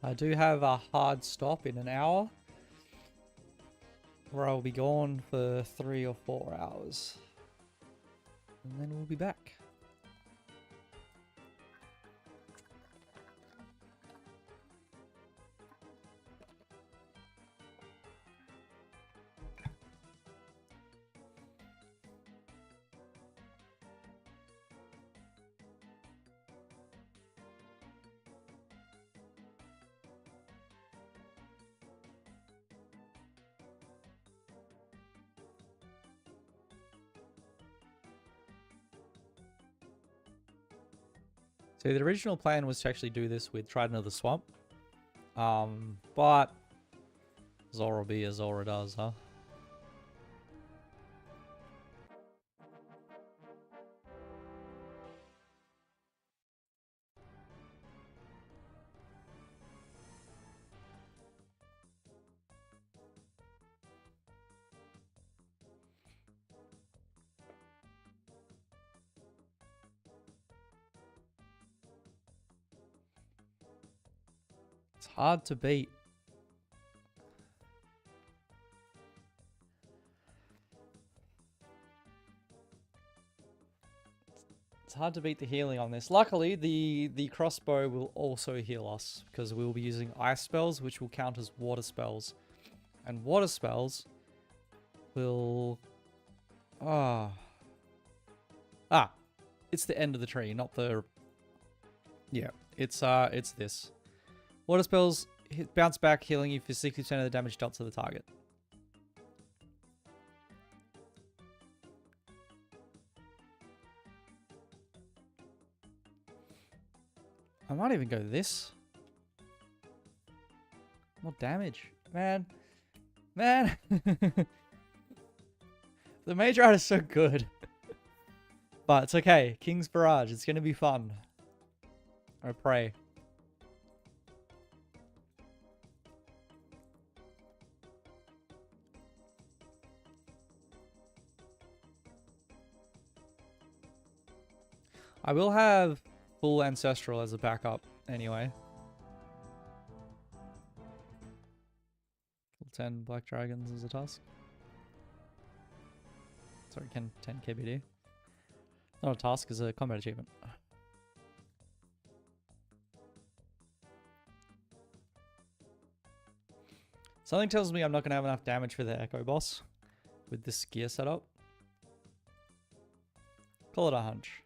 I do have a hard stop in an hour, where I'll be gone for 3 or 4 hours. And then we'll be back. So the original plan was to actually do this with Trident of the Swamp. But Zora be as Zora does, huh? It's hard to beat. It's hard to beat the healing on this. Luckily, the crossbow will also heal us, because we'll be using ice spells, which will count as water spells. And water spells will... it's the end of the tree, not the... Yeah, it's this. Water spells bounce back, healing you for 60% of the damage dealt to the target. I might even go this. More damage. Man. Man. The Mage Ride is so good. But it's okay. King's Barrage. It's going to be fun. I pray. I will have full Ancestral as a backup anyway. 10 Black Dragons as a task. Sorry, 10 KBD. Not a task, it's a combat achievement. Something tells me I'm not going to have enough damage for the Echo Boss with this gear setup. Call it a hunch.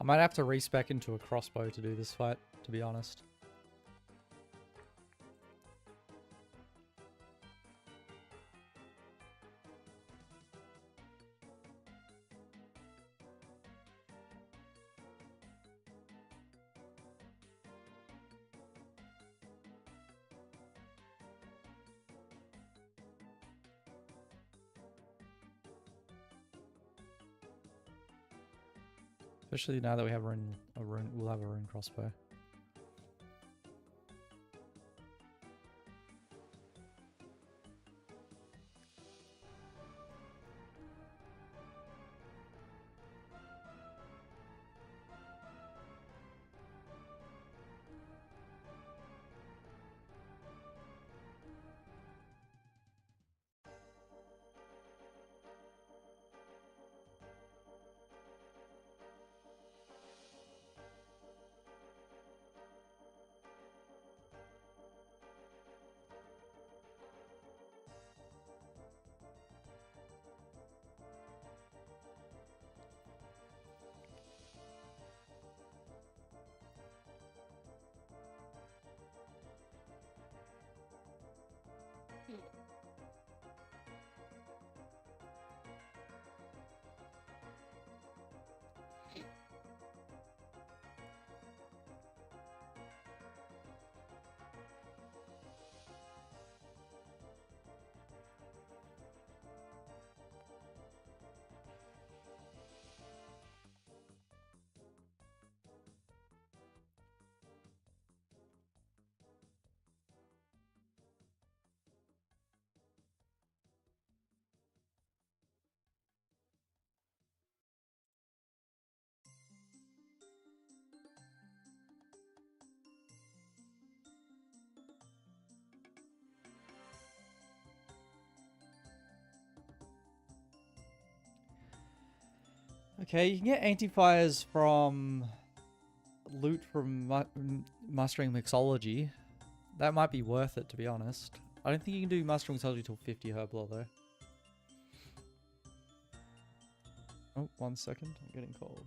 I might have to respec into a crossbow to do this fight, to be honest. Especially now that we have we'll have a rune crossbow. Okay, you can get anti-fires from loot from mastering mixology. That might be worth it, to be honest. I don't think you can do mastering mixology till 50 herb law, though. Oh, 1 second. I'm getting cold.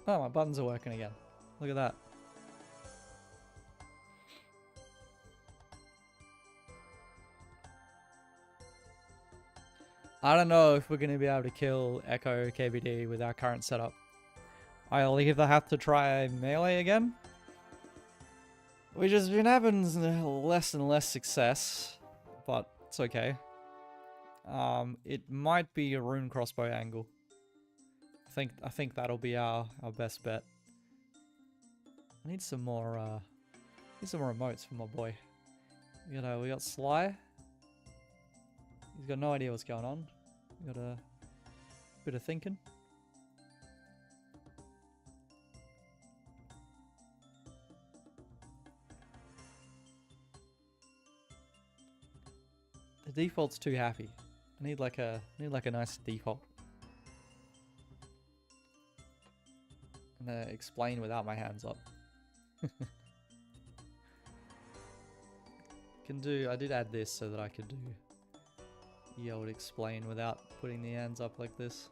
Oh, my buttons are working again. Look at that. I don't know if we're going to be able to kill Echo KBD with our current setup. I'll either have to try melee again, which has been having less and less success, but it's okay. It might be a rune crossbow angle. I think that'll be our best bet. I need some more emotes for my boy. We got Sly. He's got no idea what's going on. We got a bit of thinking. The default's too happy. I need like a nice default. I'm gonna explain without my hands up. I did add this so that I could be able to explain without putting the hands up like this.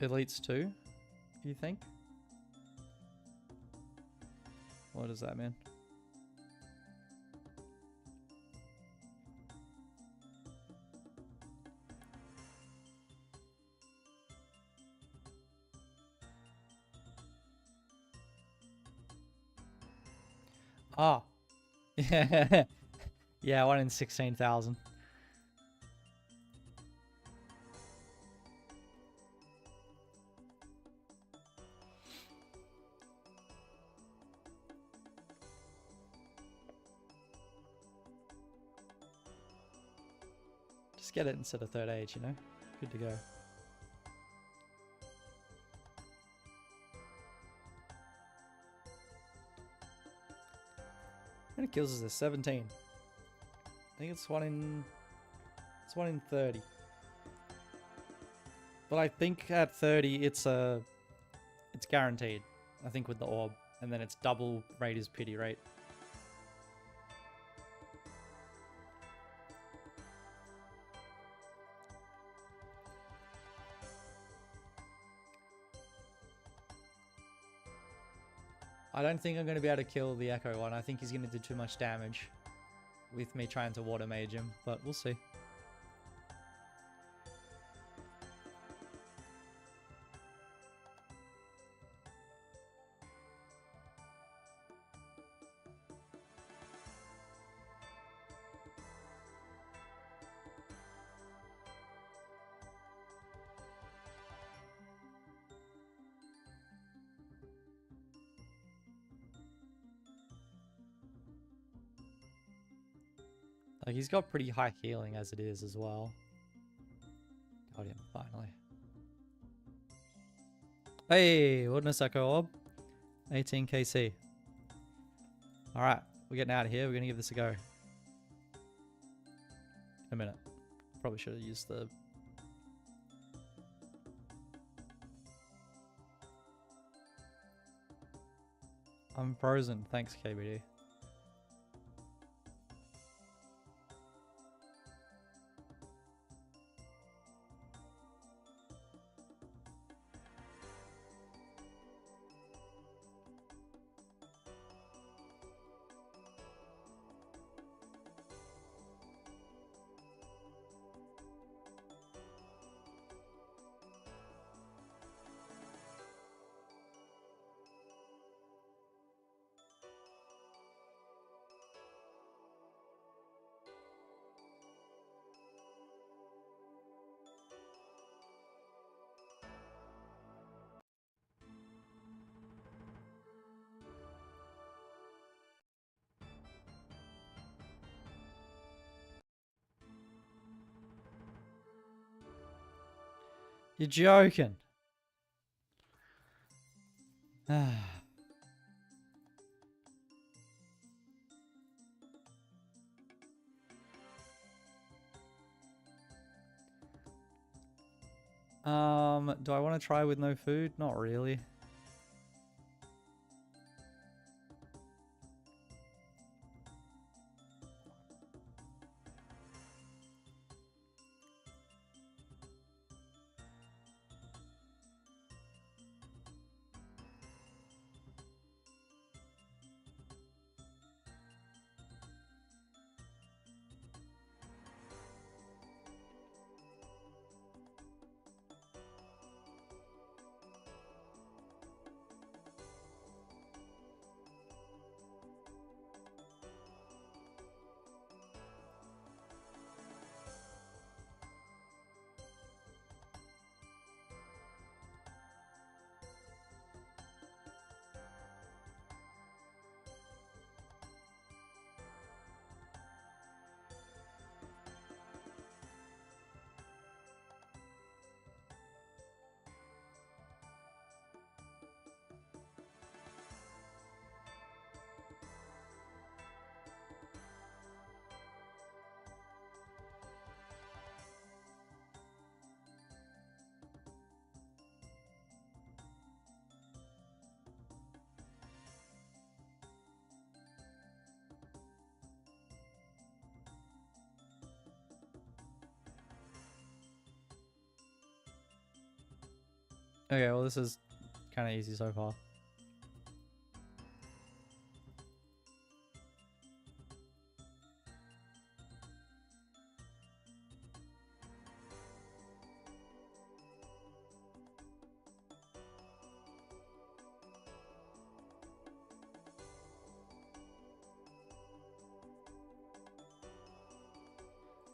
Elites 2, you think? What does that mean? Oh. Yeah. Yeah, 1 in 16,000. Just get it instead of third age, you know? Good to go. How many kills is this? 17. I think it's 1 in 30. But I think at 30 it's guaranteed. I think with the orb. And then it's double Raider's pity rate. I don't think I'm going to be able to kill the Echo one. I think he's going to do too much damage with me trying to water mage him, but we'll see. Like, he's got pretty high healing as it is as well. Got him, finally. Hey, Wilderness Echo Orb. 18 KC. Alright, we're getting out of here. We're going to give this a go. In a minute. Probably should have used the... I'm frozen. Thanks, KBD. You're joking. Do I want to try with no food? Not really. Okay, well this is kind of easy so far.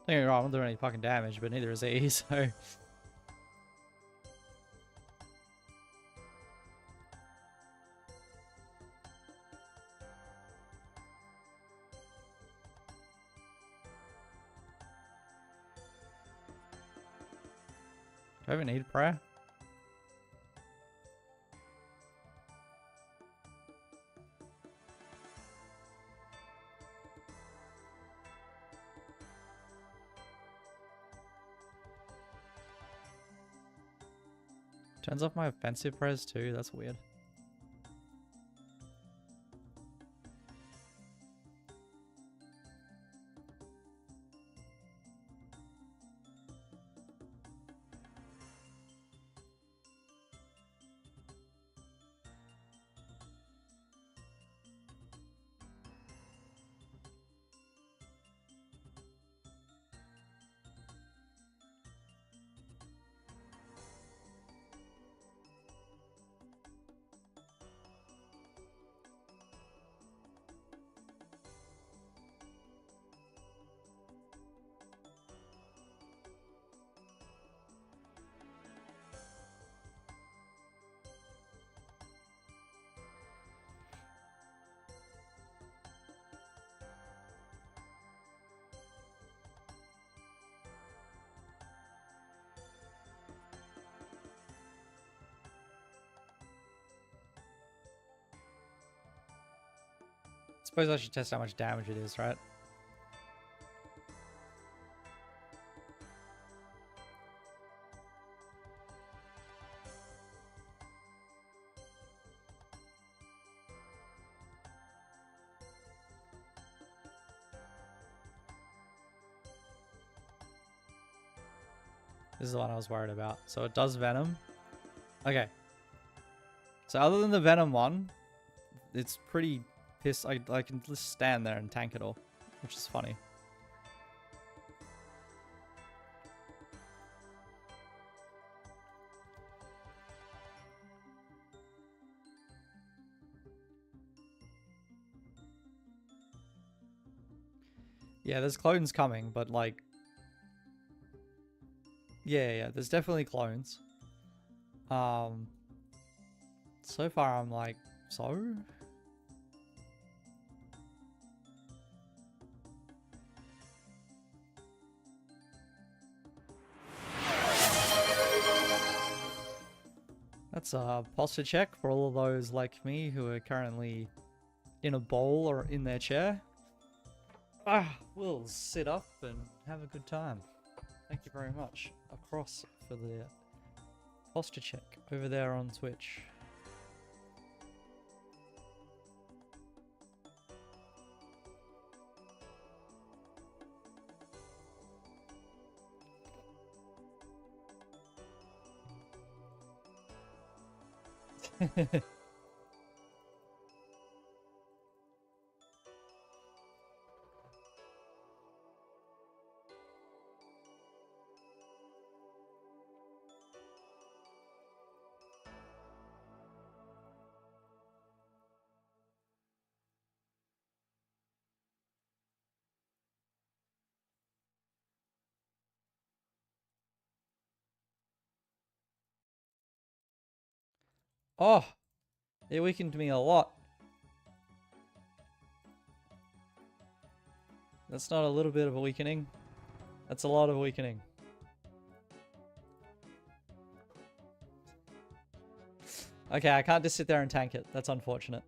Don't get me wrong, I'm not doing any fucking damage, but neither is he, so... Do I even need prayer? Turns off my offensive press too, that's weird. Suppose I should test how much damage it is, right? This is the one I was worried about. So it does Venom. Okay. So other than the Venom one, it's pretty pissed. I can just stand there and tank it all, which is funny. Yeah, there's clones coming, but like... Yeah, there's definitely clones. So far I'm like, so? That's a posture check for all of those like me who are currently in a bowl or in their chair. We'll sit up and have a good time. Thank you very much. Across for the posture check over there on Twitch. Oh, it weakened me a lot. That's not a little bit of a weakening. That's a lot of weakening. Okay, I can't just sit there and tank it. That's unfortunate.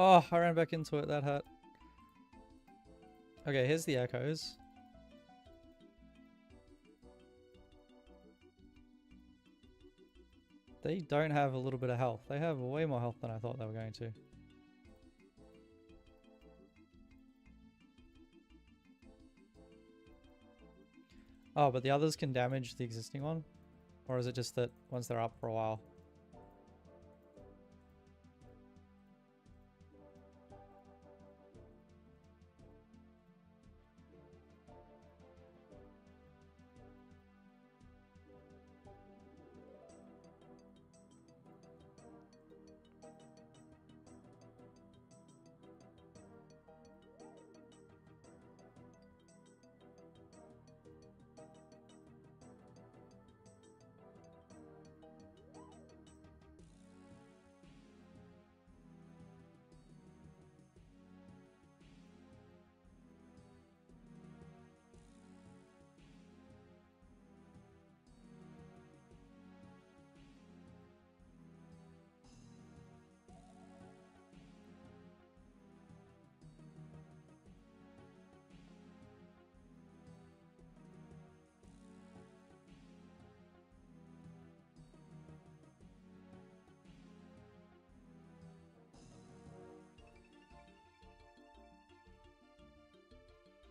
Oh, I ran back into it. That hurt. Okay, here's the echoes. They don't have a little bit of health. They have way more health than I thought they were going to. Oh, but the others can damage the existing one? Or is it just that once they're up for a while?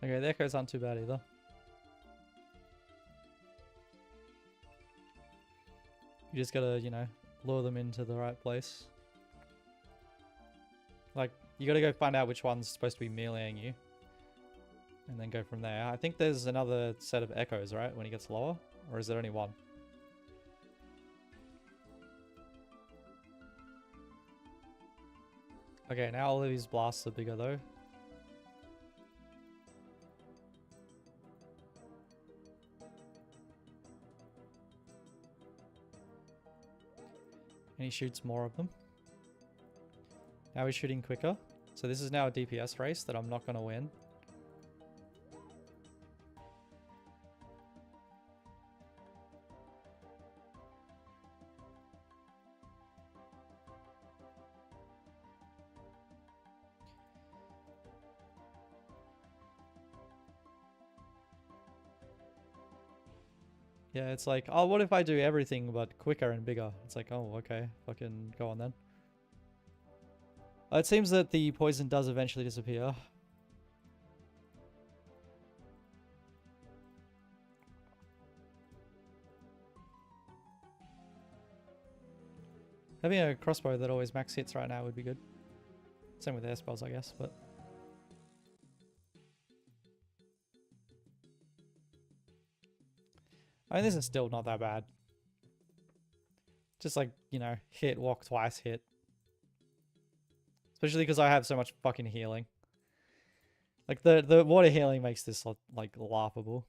Okay, the echoes aren't too bad either. You just gotta, you know, lure them into the right place. Like, you gotta go find out which one's supposed to be meleeing you. And then go from there. I think there's another set of echoes, right? When he gets lower? Or is there only one? Okay, now all of these blasts are bigger though. And he shoots more of them. Now he's shooting quicker. So this is now a DPS race that I'm not going to win. Yeah, it's like, oh, what if I do everything but quicker and bigger? It's like, oh, okay, fucking go on then. It seems that the poison does eventually disappear. Having a crossbow that always max hits right now would be good. Same with air spells, I guess, but... I mean, this is still not that bad. Just like, you know, hit, walk twice, hit. Especially because I have so much fucking healing. Like, the water healing makes this, like, laughable.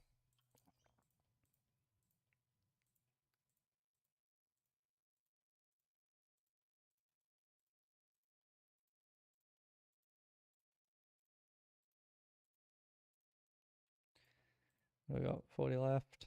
We got 40 left.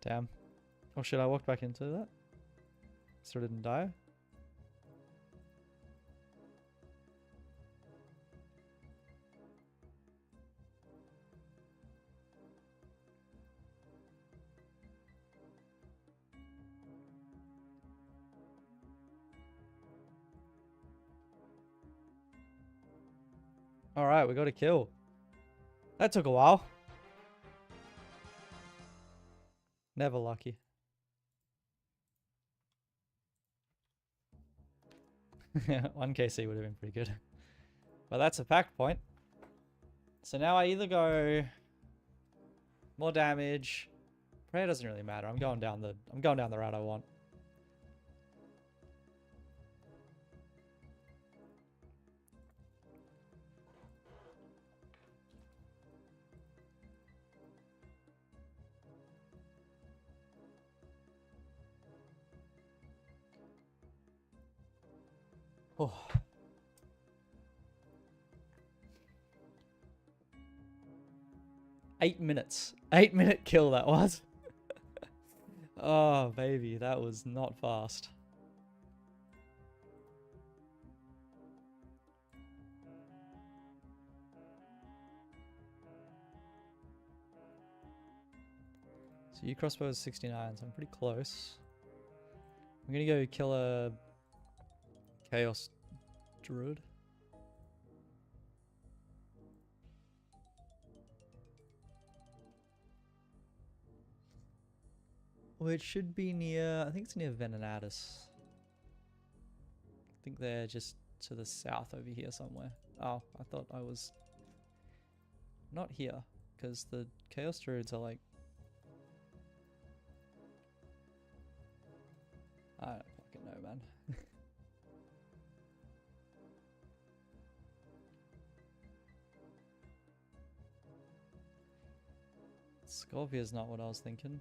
Damn. Oh shit, I walked back into that. So it didn't die. Alright, we got a kill. That took a while. Never lucky. One KC would have been pretty good. But that's a pact point. So now I either go more damage. Prayer doesn't really matter. I'm going down the route I want. Oh. Eight minutes. 8-minute kill that was. Oh, baby. That was not fast. So you crossbow is 69, so I'm pretty close. I'm gonna go kill a Chaos Druid. Which should be near, I think it's near Venenatus. I think they're just to the south over here somewhere. Oh, I thought I was not here, because the Chaos Druids are like... I don't fucking know, man. Scorpia's not what I was thinking.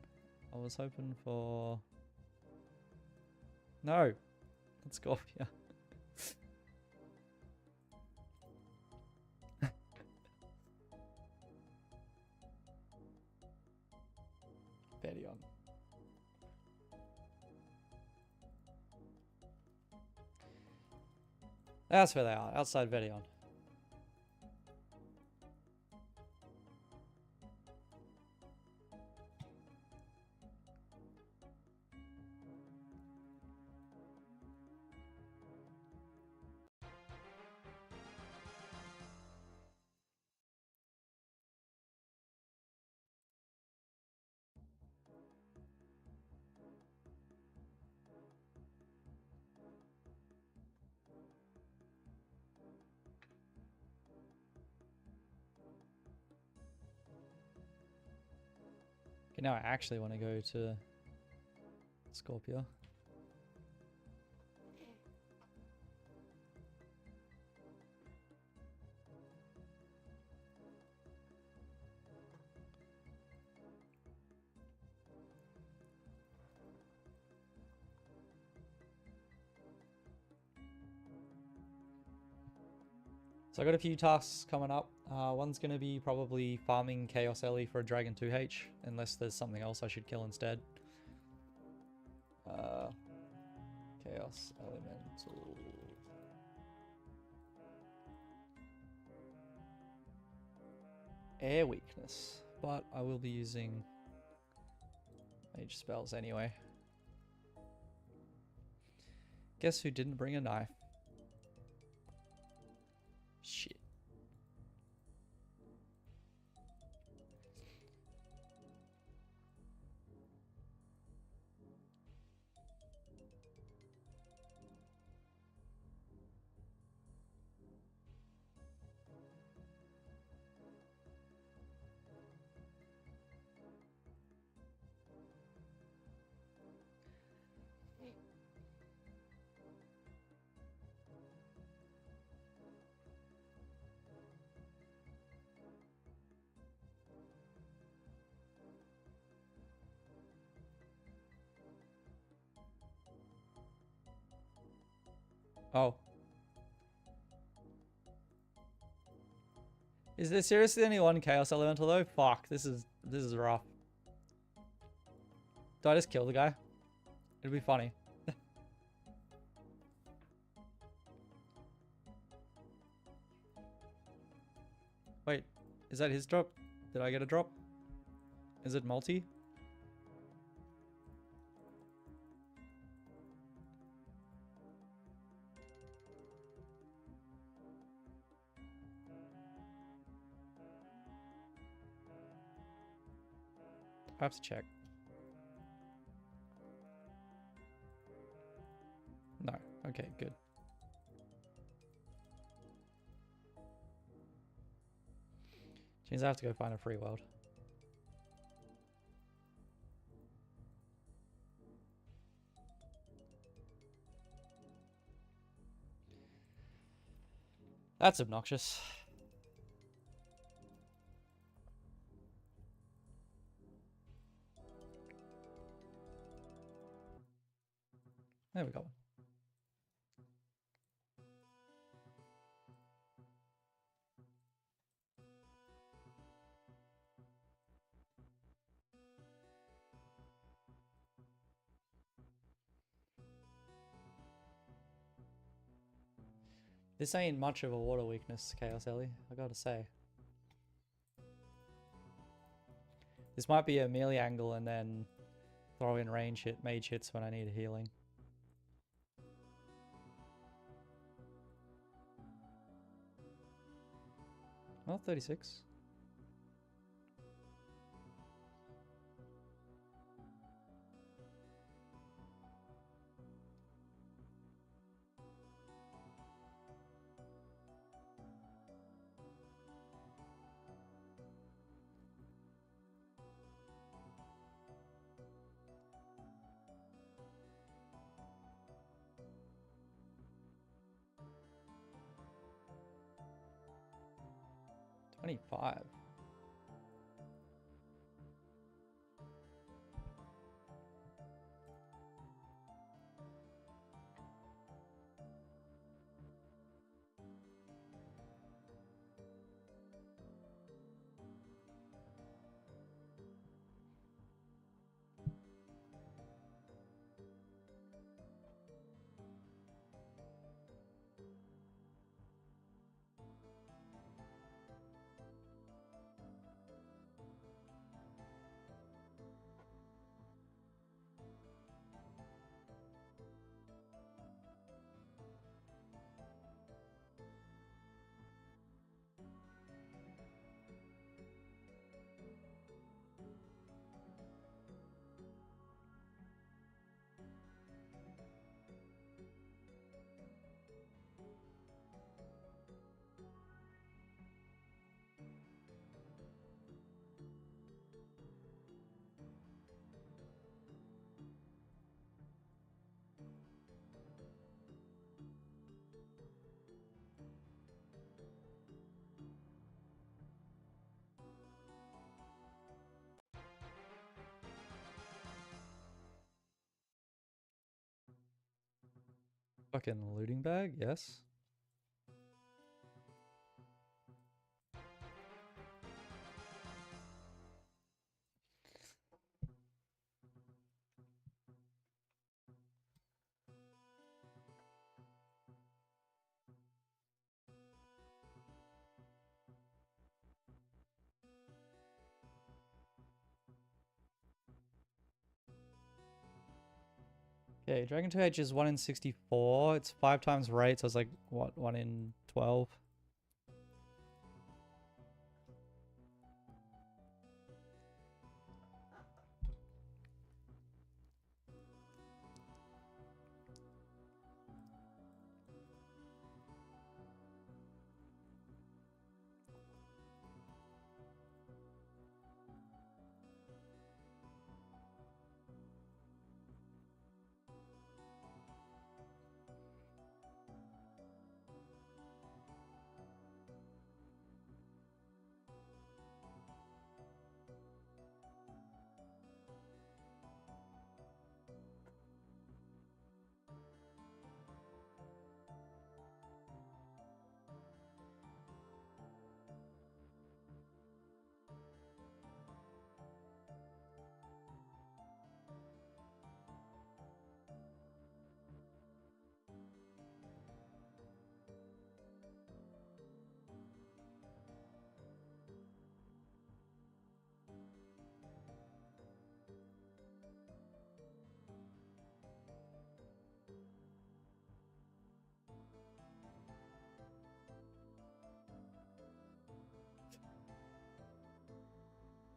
I was hoping for... No! It's Scorpia. Bedion. That's where they are, outside Vedion. Okay, now I actually want to go to Scorpio. So I got a few tasks coming up. One's going to be probably farming Chaos Ellie for a Dragon 2H, unless there's something else I should kill instead. Chaos Elemental. Air weakness, but I will be using mage spells anyway. Guess who didn't bring a knife? Shit. Oh. Is there seriously only one Chaos Elemental though? Fuck, this is This is rough. Do I just kill the guy? It'd be funny. Wait, is that his drop? Did I get a drop? Is it multi? I have to check. No. Okay, good. Means I have to go find a free world. That's obnoxious. There we go. This ain't much of a water weakness, Chaos Ellie, I gotta say. This might be a melee angle and then throw in range hit, mage hits when I need healing. Well, 36. $25. Fucking looting bag, yes. Okay, Dragon 2H is 1 in 64. It's 5 times rate, so it's like, what, 1 in 12?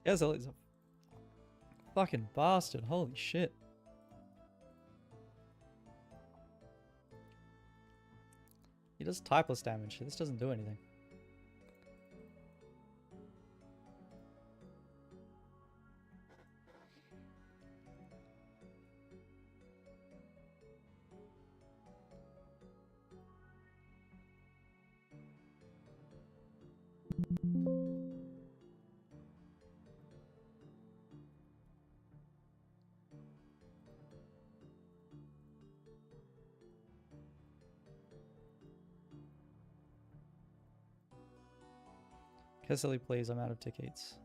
Kezeli's a fucking bastard. Holy shit. He does typeless damage. This doesn't do anything. Kezeli, please. I'm out of tickets.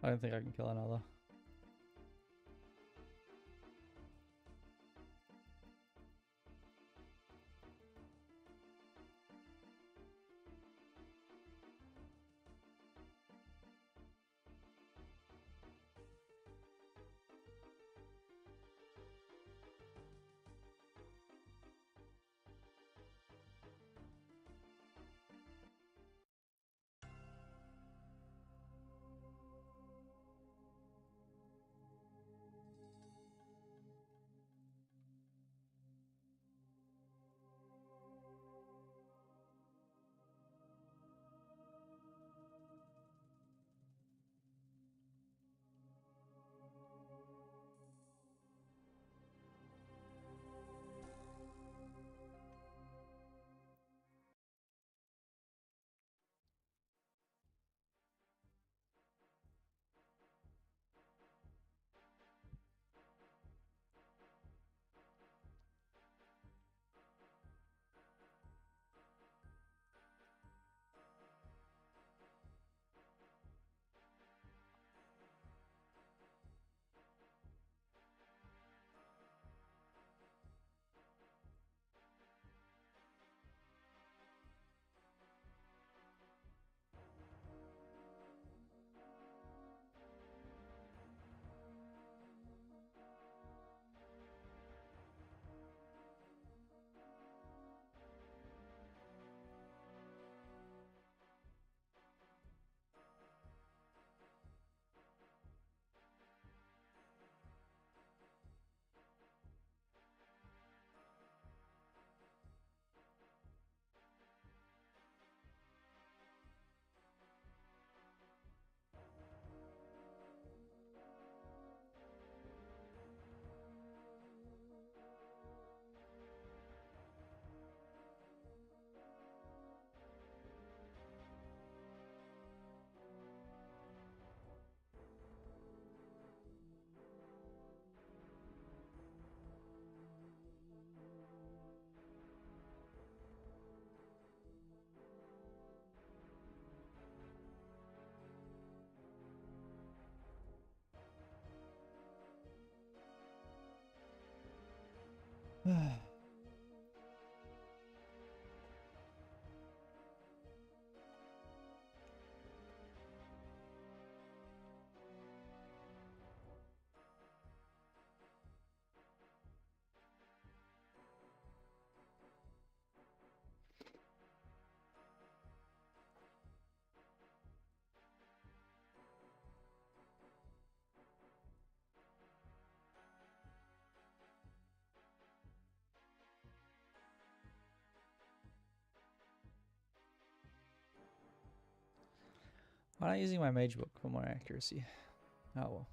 I don't think I can kill another. Why not using my mage book for more accuracy? Oh well.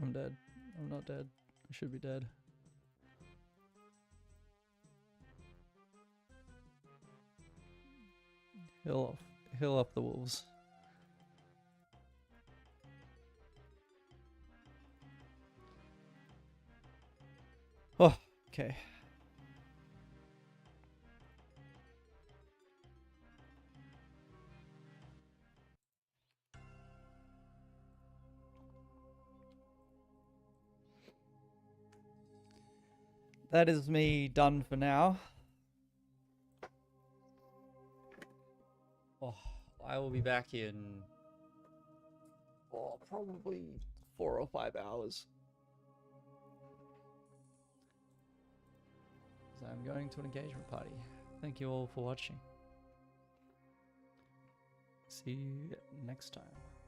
I'm dead. I'm not dead. I should be dead. Heal off. Heal off the wolves. Oh, okay. That is me done for now. Oh, I will be back in probably 4 or 5 hours. So I'm going to an engagement party. Thank you all for watching. See you next time.